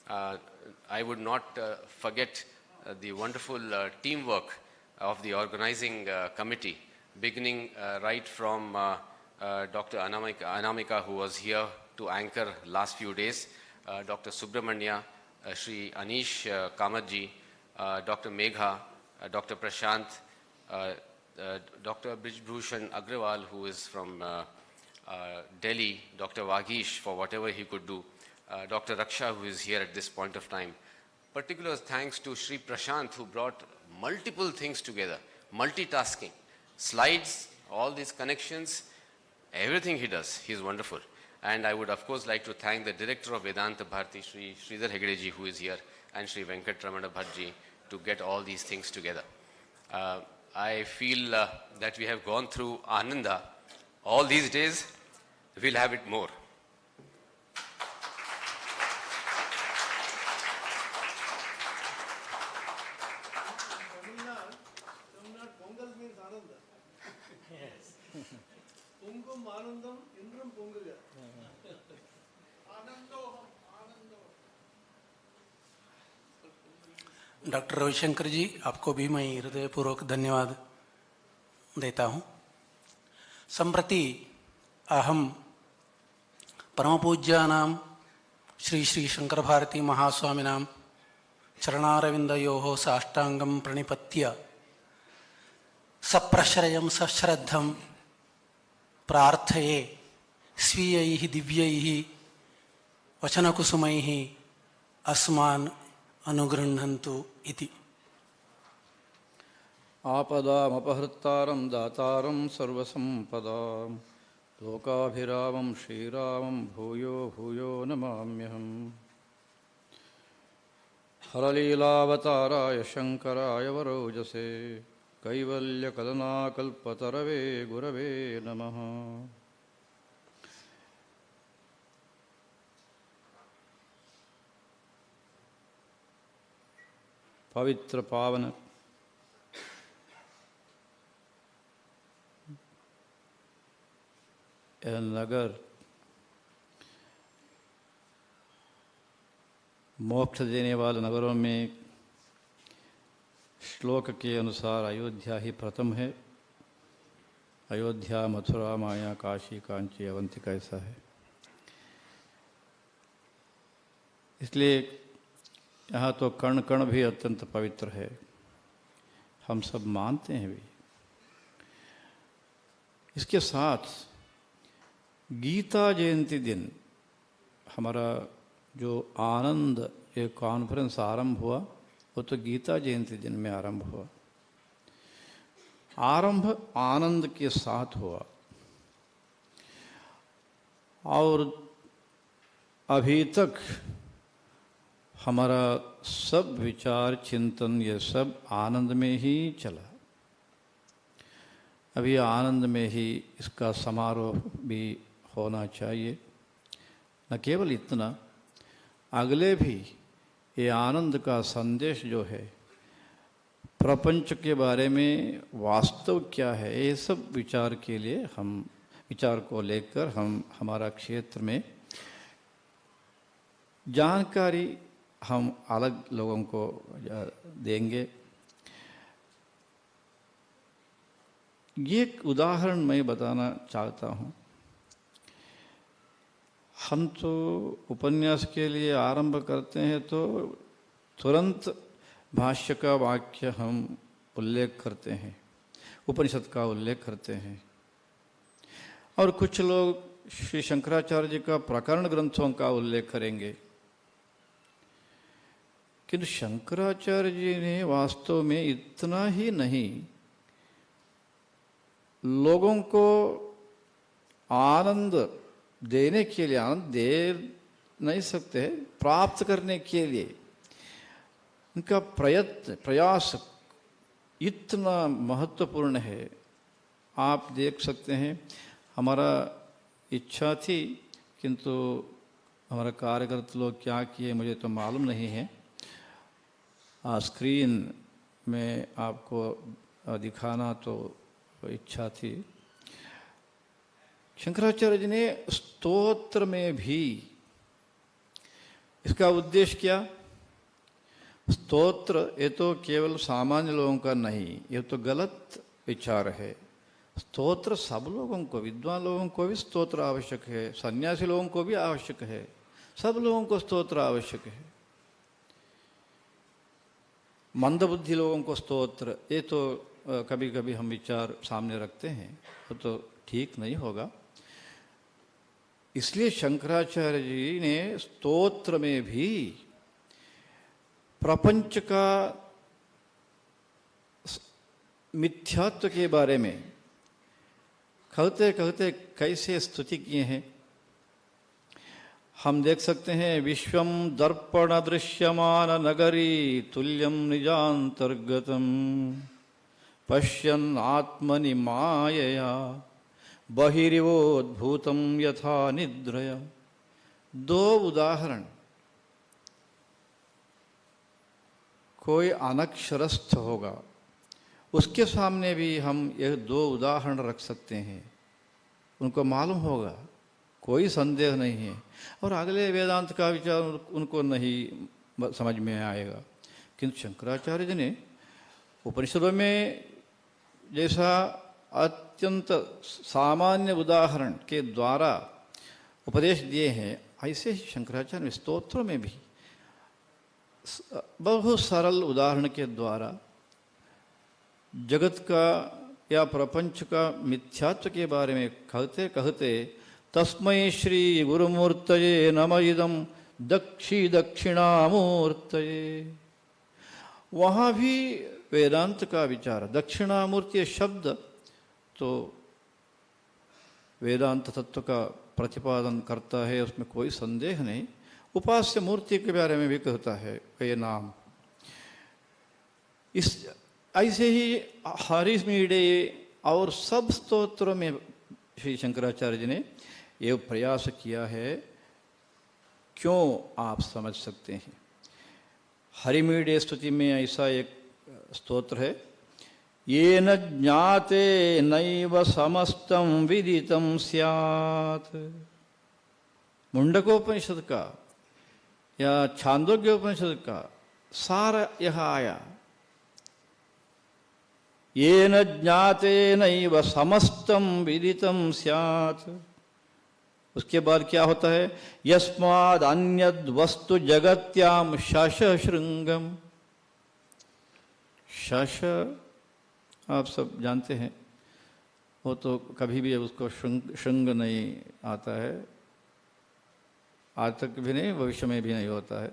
I would not forget the wonderful teamwork of the organizing committee, beginning right from Dr. Anamika, who was here to anchor last few days, Dr. Subramanya, Sri Anish Kamarji, Dr. Megha, Dr. Prashant, Dr. Brijbhushan Agrawal, who is from Delhi, Dr. Waghish for whatever he could do, Dr. Raksha, who is here at this point of time. Particular thanks to Sri Prashant, who brought multiple things together, multitasking, slides, all these connections, everything he does, he is wonderful. And I would of course like to thank the director of Vedanta Bharati, Sri Sridhar Hegde ji, who is here, and Sri Venkat Ramana Bhatt to get all these things together. I feel that we have gone through Ananda. All these days, we'll have it more. Doctor Ravishankar ji, आपको भी मैं हृदयपूर्वक धन्यवाद देता हूँ। संप्रति अहम परमपूज्यानां श्री श्री शंकर भारती महास्वामिनां चरणारविन्दयोः साष्टांगं प्रणिपत्य सप्रश्रयं सश्रद्धं प्रार्थये स्वीयैः दिव्यैः वचनकुसुमैः अस्मान् अनुगृह्णन्तु इति। आपदामपहर्तारं दातारं सर्वसम्पदां लोकाभिरामं श्रीरामं भूयो भूयो नमाम्यहम्। हरलीलावताराय शङ्कराय वरोजसे कैवल्यकलनाकल्पतरवे गुरवे नमः। पवित्र पावन नगर मोक्ष देने वाले नगरों में श्लोक के अनुसार अयोध्या ही प्रथम है। अयोध्या, मथुरा, माया, काशी, कांची, अवंतिका ऐसा है। इसलिए यहाँ तो कण कण भी अत्यंत पवित्र है, हम सब मानते हैं भी। इसके साथ गीता जयंती दिन हमारा जो आनंद ये कॉन्फ्रेंस आरंभ हुआ वो तो गीता जयंती दिन में आरंभ हुआ। आरंभ आनंद के साथ हुआ और अभी तक हमारा सब विचार चिंतन ये सब आनंद में ही चला। अभी आनंद में ही इसका समारोह भी होना चाहिए। न केवल इतना, अगले भी ये आनंद का संदेश जो है, प्रपंच के बारे में वास्तव क्या है, ये सब विचार के लिए हम विचार को लेकर हम हमारा क्षेत्र में जानकारी हम अलग लोगों को देंगे। ये एक उदाहरण मैं बताना चाहता हूँ। हम तो उपन्यास के लिए आरंभ करते हैं तो तुरंत भाष्य का वाक्य हम उल्लेख करते हैं, उपनिषद का उल्लेख करते हैं। और कुछ लोग श्री शंकराचार्य जी का प्रकरण ग्रंथों का उल्लेख करेंगे। किंतु शंकराचार्य जी ने वास्तव में इतना ही नहीं, लोगों को आनंद देने के लिए, आनंद दे नहीं सकते, प्राप्त करने के लिए उनका प्रयास इतना महत्वपूर्ण है। आप देख सकते हैं, हमारा इच्छा थी किंतु हमारा कार्यकर्ता लोग क्या किए मुझे तो मालूम नहीं है। स्क्रीन में आपको दिखाना तो इच्छा थी। शंकराचार्य जी ने स्तोत्र में भी, इसका उद्देश्य क्या, स्तोत्र ये तो केवल सामान्य लोगों का नहीं, ये तो गलत विचार है। स्तोत्र सब लोगों को, विद्वान लोगों को भी स्तोत्र आवश्यक है, सन्यासी लोगों को भी आवश्यक है, सब लोगों को स्तोत्र आवश्यक है। मंदबुद्धि लोगों को स्तोत्र, ये तो कभी कभी हम विचार सामने रखते हैं, वो तो ठीक नहीं होगा। इसलिए शंकराचार्य जी ने स्तोत्र में भी प्रपंच का मिथ्यात्व के बारे में कहते कहते कैसे स्तुति किए हैं हम देख सकते हैं। विश्वम दर्पण दृश्यमान नगरी तुल्यम निजांतर्गतम पश्यन् आत्मनि मायया बहिरिवोद्भूतम यथा निद्रया। दो उदाहरण, कोई अनक्षरस्थ होगा उसके सामने भी हम ये दो उदाहरण रख सकते हैं, उनको मालूम होगा, कोई संदेह नहीं है। और अगले वेदांत का विचार उनको नहीं समझ में आएगा। किंतु शंकराचार्य जी ने उपनिषदों में जैसा अत्यंत सामान्य उदाहरण के द्वारा उपदेश दिए हैं, ऐसे ही शंकराचार्य ने स्तोत्रों में भी बहुत सरल उदाहरण के द्वारा जगत का या प्रपंच का मिथ्यात्व के बारे में कहते कहते तस्मै श्री गुरुमूर्तये नमः इदं दक्षिणामूर्तये, वहाँ भी वेदांत का विचार। दक्षिणामूर्ति शब्द तो वेदांत तत्व का प्रतिपादन करता है, उसमें कोई संदेह नहीं। उपास्य मूर्ति के बारे में भी कहता है ये नाम। इस ऐसे ही हरिमीडे और सब स्तोत्रों में श्री शंकराचार्य जी ने ये प्रयास किया है। क्यों आप समझ सकते हैं। हरिमीडे स्तुति में ऐसा एक स्तोत्र है, ये न ज्ञाते नैव समस्तम विदितम स्यात्। मुंडकोपनिषद का या छांदोग्योपनिषद का सार यह आया, ये न ज्ञाते नैव समस्तम विदितम स्यात्। उसके बाद क्या होता है, यस्माद् अन्यद् वस्तु जगत्याम शश श्रृंगम। शश आप सब जानते हैं, वो तो कभी भी उसको श्रृंग नहीं आता है, आज तक भी नहीं, भविष्य में भी नहीं होता है।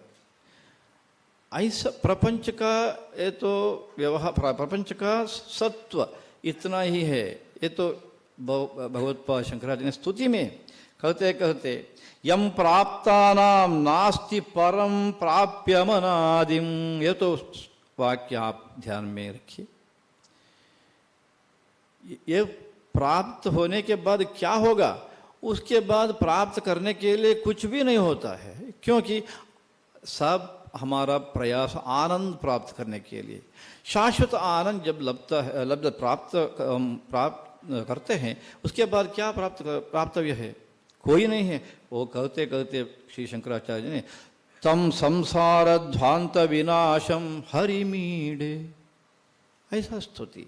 ऐसा प्रपंच का ये तो व्यवहार, प्रपंच का सत्व इतना ही है। ये तो भगवत्पाद शंकराचार्य ने स्तुति में कहते कहते यम प्राप्तानां नास्ति परम प्राप्यमनादिम, ये तो वाक्य आप ध्यान में रखिए। ये प्राप्त होने के बाद क्या होगा, उसके बाद प्राप्त करने के लिए कुछ भी नहीं होता है, क्योंकि सब हमारा प्रयास आनंद प्राप्त करने के लिए। शाश्वत आनंद जब प्राप्त करते हैं, उसके बाद क्या प्राप्तव्य है, कोई नहीं है। वो कहते कहते श्री शंकराचार्य ने तम संसार ध्वांत विनाशम हरिमीडे, ऐसा स्तुति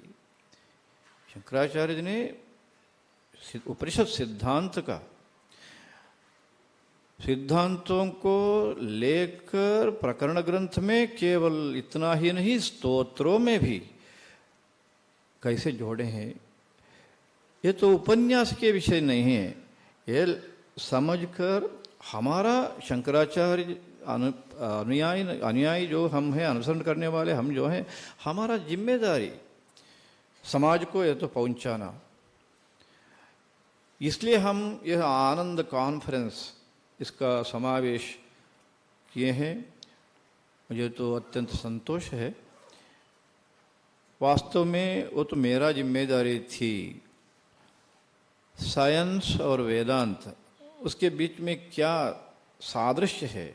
शंकराचार्य ने उपनिषद सिद्धांत का, सिद्धांतों को लेकर प्रकरण ग्रंथ में केवल इतना ही नहीं, स्तोत्रों में भी कैसे जोड़े हैं। ये तो उपन्यास के विषय नहीं है, ये समझकर हमारा शंकराचार्य अनुयायी जो हम हैं, अनुसरण करने वाले हम जो हैं, हमारा जिम्मेदारी समाज को ये तो पहुंचाना। इसलिए हम यह आनंद कॉन्फ्रेंस इसका समावेश किए हैं। मुझे तो अत्यंत संतोष है। वास्तव में वो तो मेरा जिम्मेदारी थी। साइंस और वेदांत, उसके बीच में क्या सादृश्य है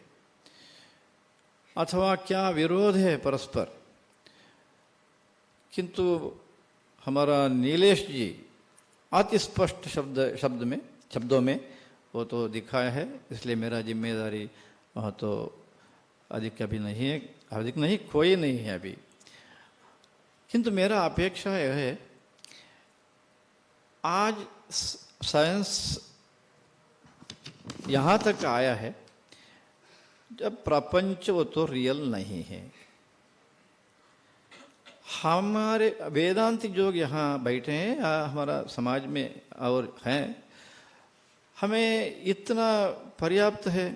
अथवा क्या विरोध है परस्पर, किंतु हमारा नीलेश जी अति स्पष्ट शब्दों में वो तो दिखाया है। इसलिए मेरा जिम्मेदारी वहाँ तो अधिक अभी नहीं है, अधिक नहीं, कोई नहीं है अभी। किंतु मेरा अपेक्षा यह है, आज साइंस यहाँ तक आया है जब प्रपंच वो तो रियल नहीं है। हमारे वेदांती जो यहाँ बैठे हैं, हमारा समाज में और हैं, हमें इतना पर्याप्त है।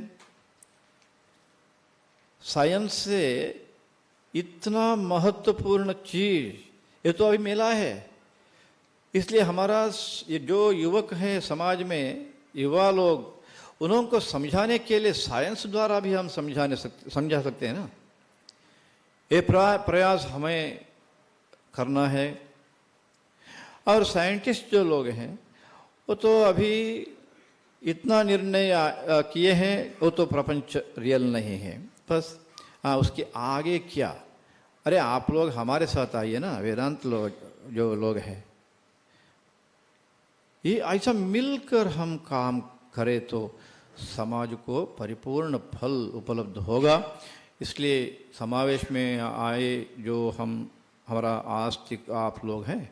साइंस से इतना महत्वपूर्ण चीज ये तो अभी मिला है। इसलिए हमारा ये जो युवक हैं समाज में, युवा लोग, उनको समझाने के लिए साइंस द्वारा भी हम समझा सकते हैं ना। ये प्रयास हमें करना है। और साइंटिस्ट जो लोग हैं वो तो अभी इतना निर्णय किए हैं, वो तो प्रपंच रियल नहीं है बस। हाँ, उसके आगे क्या, अरे आप लोग हमारे साथ आइए ना, वेदांत लोग जो लोग हैं, ये ऐसा मिलकर हम काम करें तो समाज को परिपूर्ण फल उपलब्ध होगा। इसलिए समावेश में आए जो हमारा आस्तिक आप लोग हैं,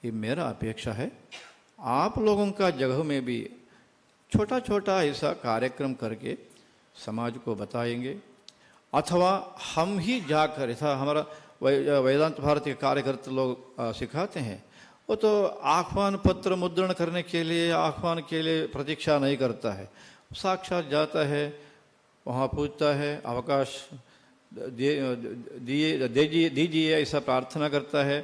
ये मेरा अपेक्षा है आप लोगों का जगह में भी छोटा छोटा ऐसा कार्यक्रम करके समाज को बताएंगे, अथवा हम ही जाकर, ऐसा हमारा वेदांत भारत के कार्यकर्ता लोग सिखाते हैं, वो तो आह्वान पत्र मुद्रण करने के लिए, आह्वान के लिए प्रतीक्षा नहीं करता है, साक्षात जाता है, वहाँ पूछता है, अवकाश दीजिए ऐसा प्रार्थना करता है,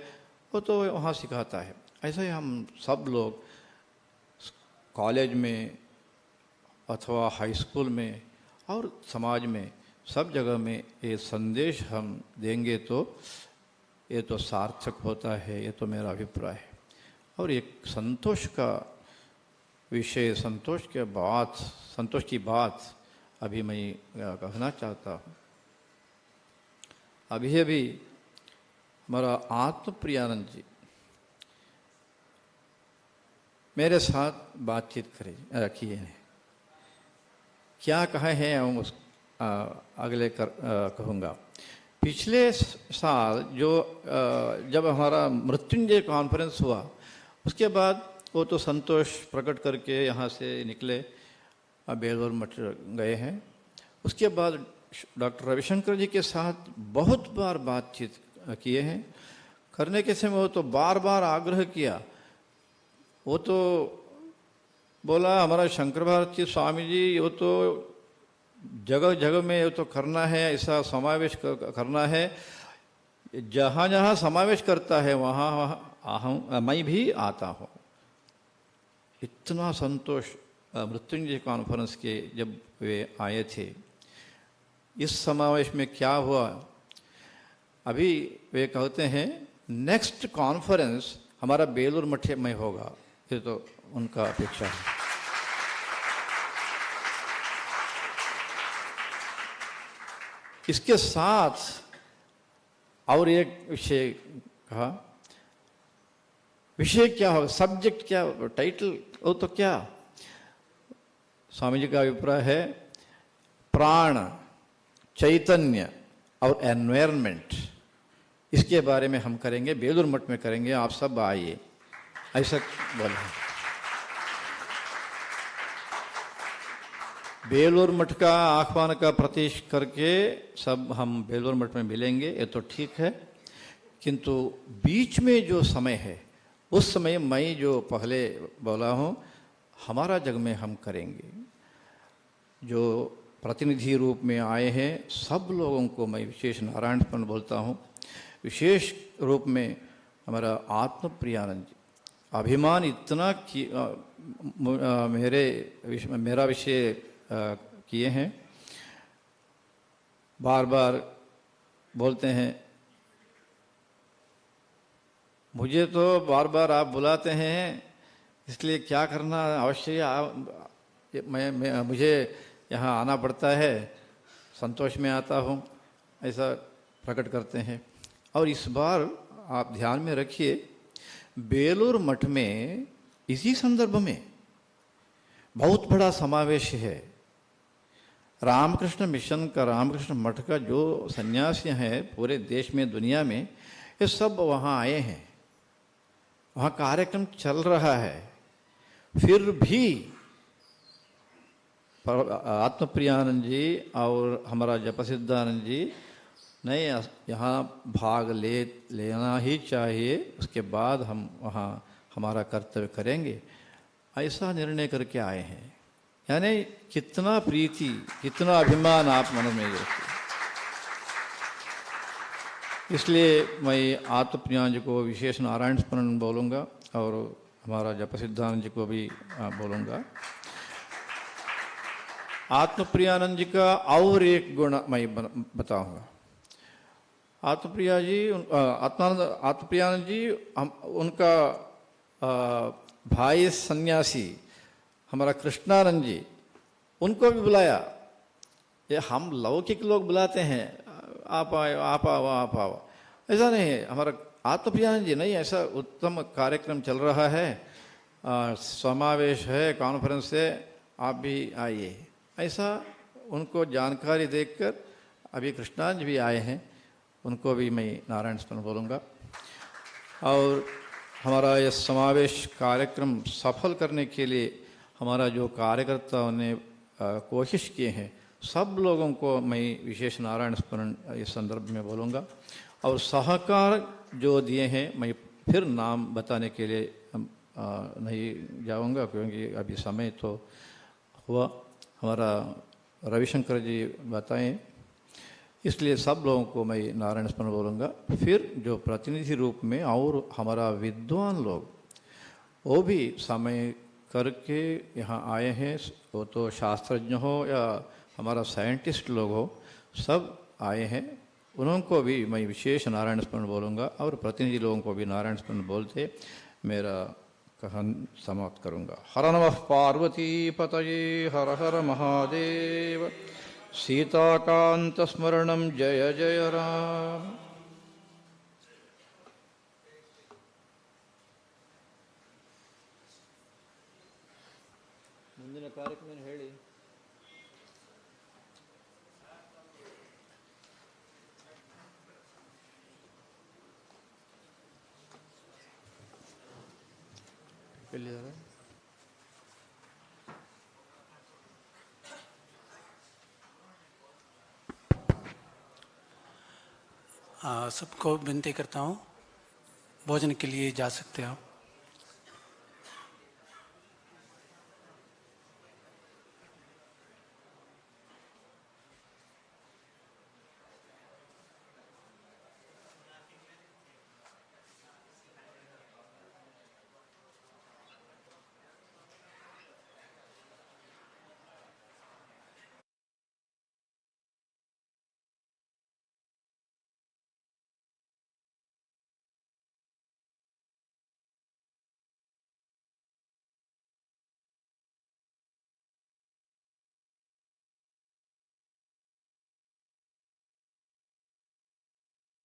वो तो वहाँ सिखाता है। ऐसा ही हम सब लोग कॉलेज में अथवा हाई स्कूल में और समाज में सब जगह में ये संदेश हम देंगे तो ये तो सार्थक होता है, ये तो मेरा अभिप्राय है। और एक संतोष का विषय, संतोष की बात अभी मैं कहना चाहता हूँ। अभी हमारा आत्मप्रियानंद जी मेरे साथ बातचीत किए हैं। क्या कहे हैं हम उस अगले कहूँगा। पिछले साल जो जब हमारा मृत्युंजय कॉन्फ्रेंस हुआ, उसके बाद वो तो संतोष प्रकट करके यहाँ से निकले, बेलूर मठ गए हैं। उसके बाद डॉक्टर रविशंकर जी के साथ बहुत बार बातचीत किए हैं। करने के समय वो तो बार बार आग्रह किया वो तो बोला हमारा शंकर भारती स्वामी जी, वो तो जगह जगह में वो तो करना है, ऐसा समावेश करना है, जहाँ जहाँ समावेश करता है वहाँ मैं भी आता हूँ। इतना संतोष मृत्युंजय कॉन्फ्रेंस के जब वे आए थे। इस समावेश में क्या हुआ, अभी वे कहते हैं नेक्स्ट कॉन्फ्रेंस हमारा बेलूर मठ में होगा, ये तो उनका अपेक्षा है। इसके साथ और एक विषय कहा, विषय क्या होगा, सब्जेक्ट क्या, टाइटल वो तो क्या, स्वामी जी का अभिप्राय है प्राण, चैतन्य और एनवायरनमेंट, इसके बारे में हम करेंगे, बेलूर मठ में करेंगे, आप सब आइए, ऐसा बोले। बेलूर मठ का आह्वान का प्रतीक करके सब हम बेलूर मठ में मिलेंगे, ये तो ठीक है, किंतु बीच में जो समय है उस समय मैं जो पहले बोला हूँ हमारा जग में हम करेंगे। जो प्रतिनिधि रूप में आए हैं सब लोगों को मैं विशेष नारायणपन बोलता हूँ। विशेष रूप में हमारा आत्म प्रियानंद जी, अभिमान इतना कि मेरा विषय किए हैं, बार बार बोलते हैं, मुझे तो बार बार आप बुलाते हैं, इसलिए क्या करना अवश्य मुझे यहाँ आना पड़ता है, संतोष में आता हूँ, ऐसा प्रकट करते हैं। और इस बार आप ध्यान में रखिए, बेलूर मठ में इसी संदर्भ में बहुत बड़ा समावेश है। रामकृष्ण मिशन का, रामकृष्ण मठ का जो सन्यासी हैं पूरे देश में दुनिया में, ये सब वहाँ आए हैं, वहाँ कार्यक्रम चल रहा है, फिर भी आत्मप्रियानंद जी और हमारा जपसिद्धानंद जी नहीं, यहाँ भाग लेना ही चाहिए, उसके बाद हम वहाँ हमारा कर्तव्य करेंगे, ऐसा निर्णय करके आए हैं। यानी कितना प्रीति, कितना अभिमान आप मन में रखते। इसलिए मैं आत्मप्रियानंद जी को विशेष नारायण स्मरण बोलूँगा और हमारा जपसिद्धानंद जी को भी बोलूँगा। आत्मप्रियानंद जी का और एक गुण मैं बताऊँगा। आत्मप्रियानंद जी उनका भाई सन्यासी हमारा कृष्णानंद जी, उनको भी बुलाया। ये हम लौकिक लोग बुलाते हैं, आप आओ आप आओ आप आओ, ऐसा नहीं है। हमारा आत्मप्रियानंद जी नहीं, ऐसा उत्तम कार्यक्रम चल रहा है, समावेश है, कॉन्फ्रेंस है, आप भी आइए, ऐसा उनको जानकारी देकर अभी कृष्णानंद जी भी आए हैं, उनको भी मैं नारायण स्मरण बोलूँगा। और हमारा यह समावेश कार्यक्रम सफल करने के लिए हमारा जो कार्यकर्ताओं ने कोशिश किए हैं, सब लोगों को मैं विशेष नारायण स्मरण इस संदर्भ में बोलूँगा। और सहकार जो दिए हैं, मैं फिर नाम बताने के लिए नहीं जाऊँगा, क्योंकि अभी समय तो हुआ, हमारा रविशंकर जी बताएं, इसलिए सब लोगों को मैं नारायण स्मरण बोलूँगा। फिर जो प्रतिनिधि रूप में और हमारा विद्वान लोग, वो भी समय करके यहाँ आए हैं, वो तो शास्त्रज्ञ हो या हमारा साइंटिस्ट लोग हो, सब आए हैं, उनको भी मैं विशेष नारायण स्मरण बोलूँगा। और प्रतिनिधि लोगों को भी नारायण स्मरण बोलते मेरा कहन समाप्त करूँगा। हर नमः पार्वती पतये हर हर महादेव। सीताकांत स्मरणम जय जय राम। ಮುಂದಿನ ಕಾರ್ಯಕ್ರಮ ಹೇಳಿ. ಎಲ್ಲಿದ್ದಾರೆ? सबको विनती करता हूँ, भोजन के लिए जा सकते हो।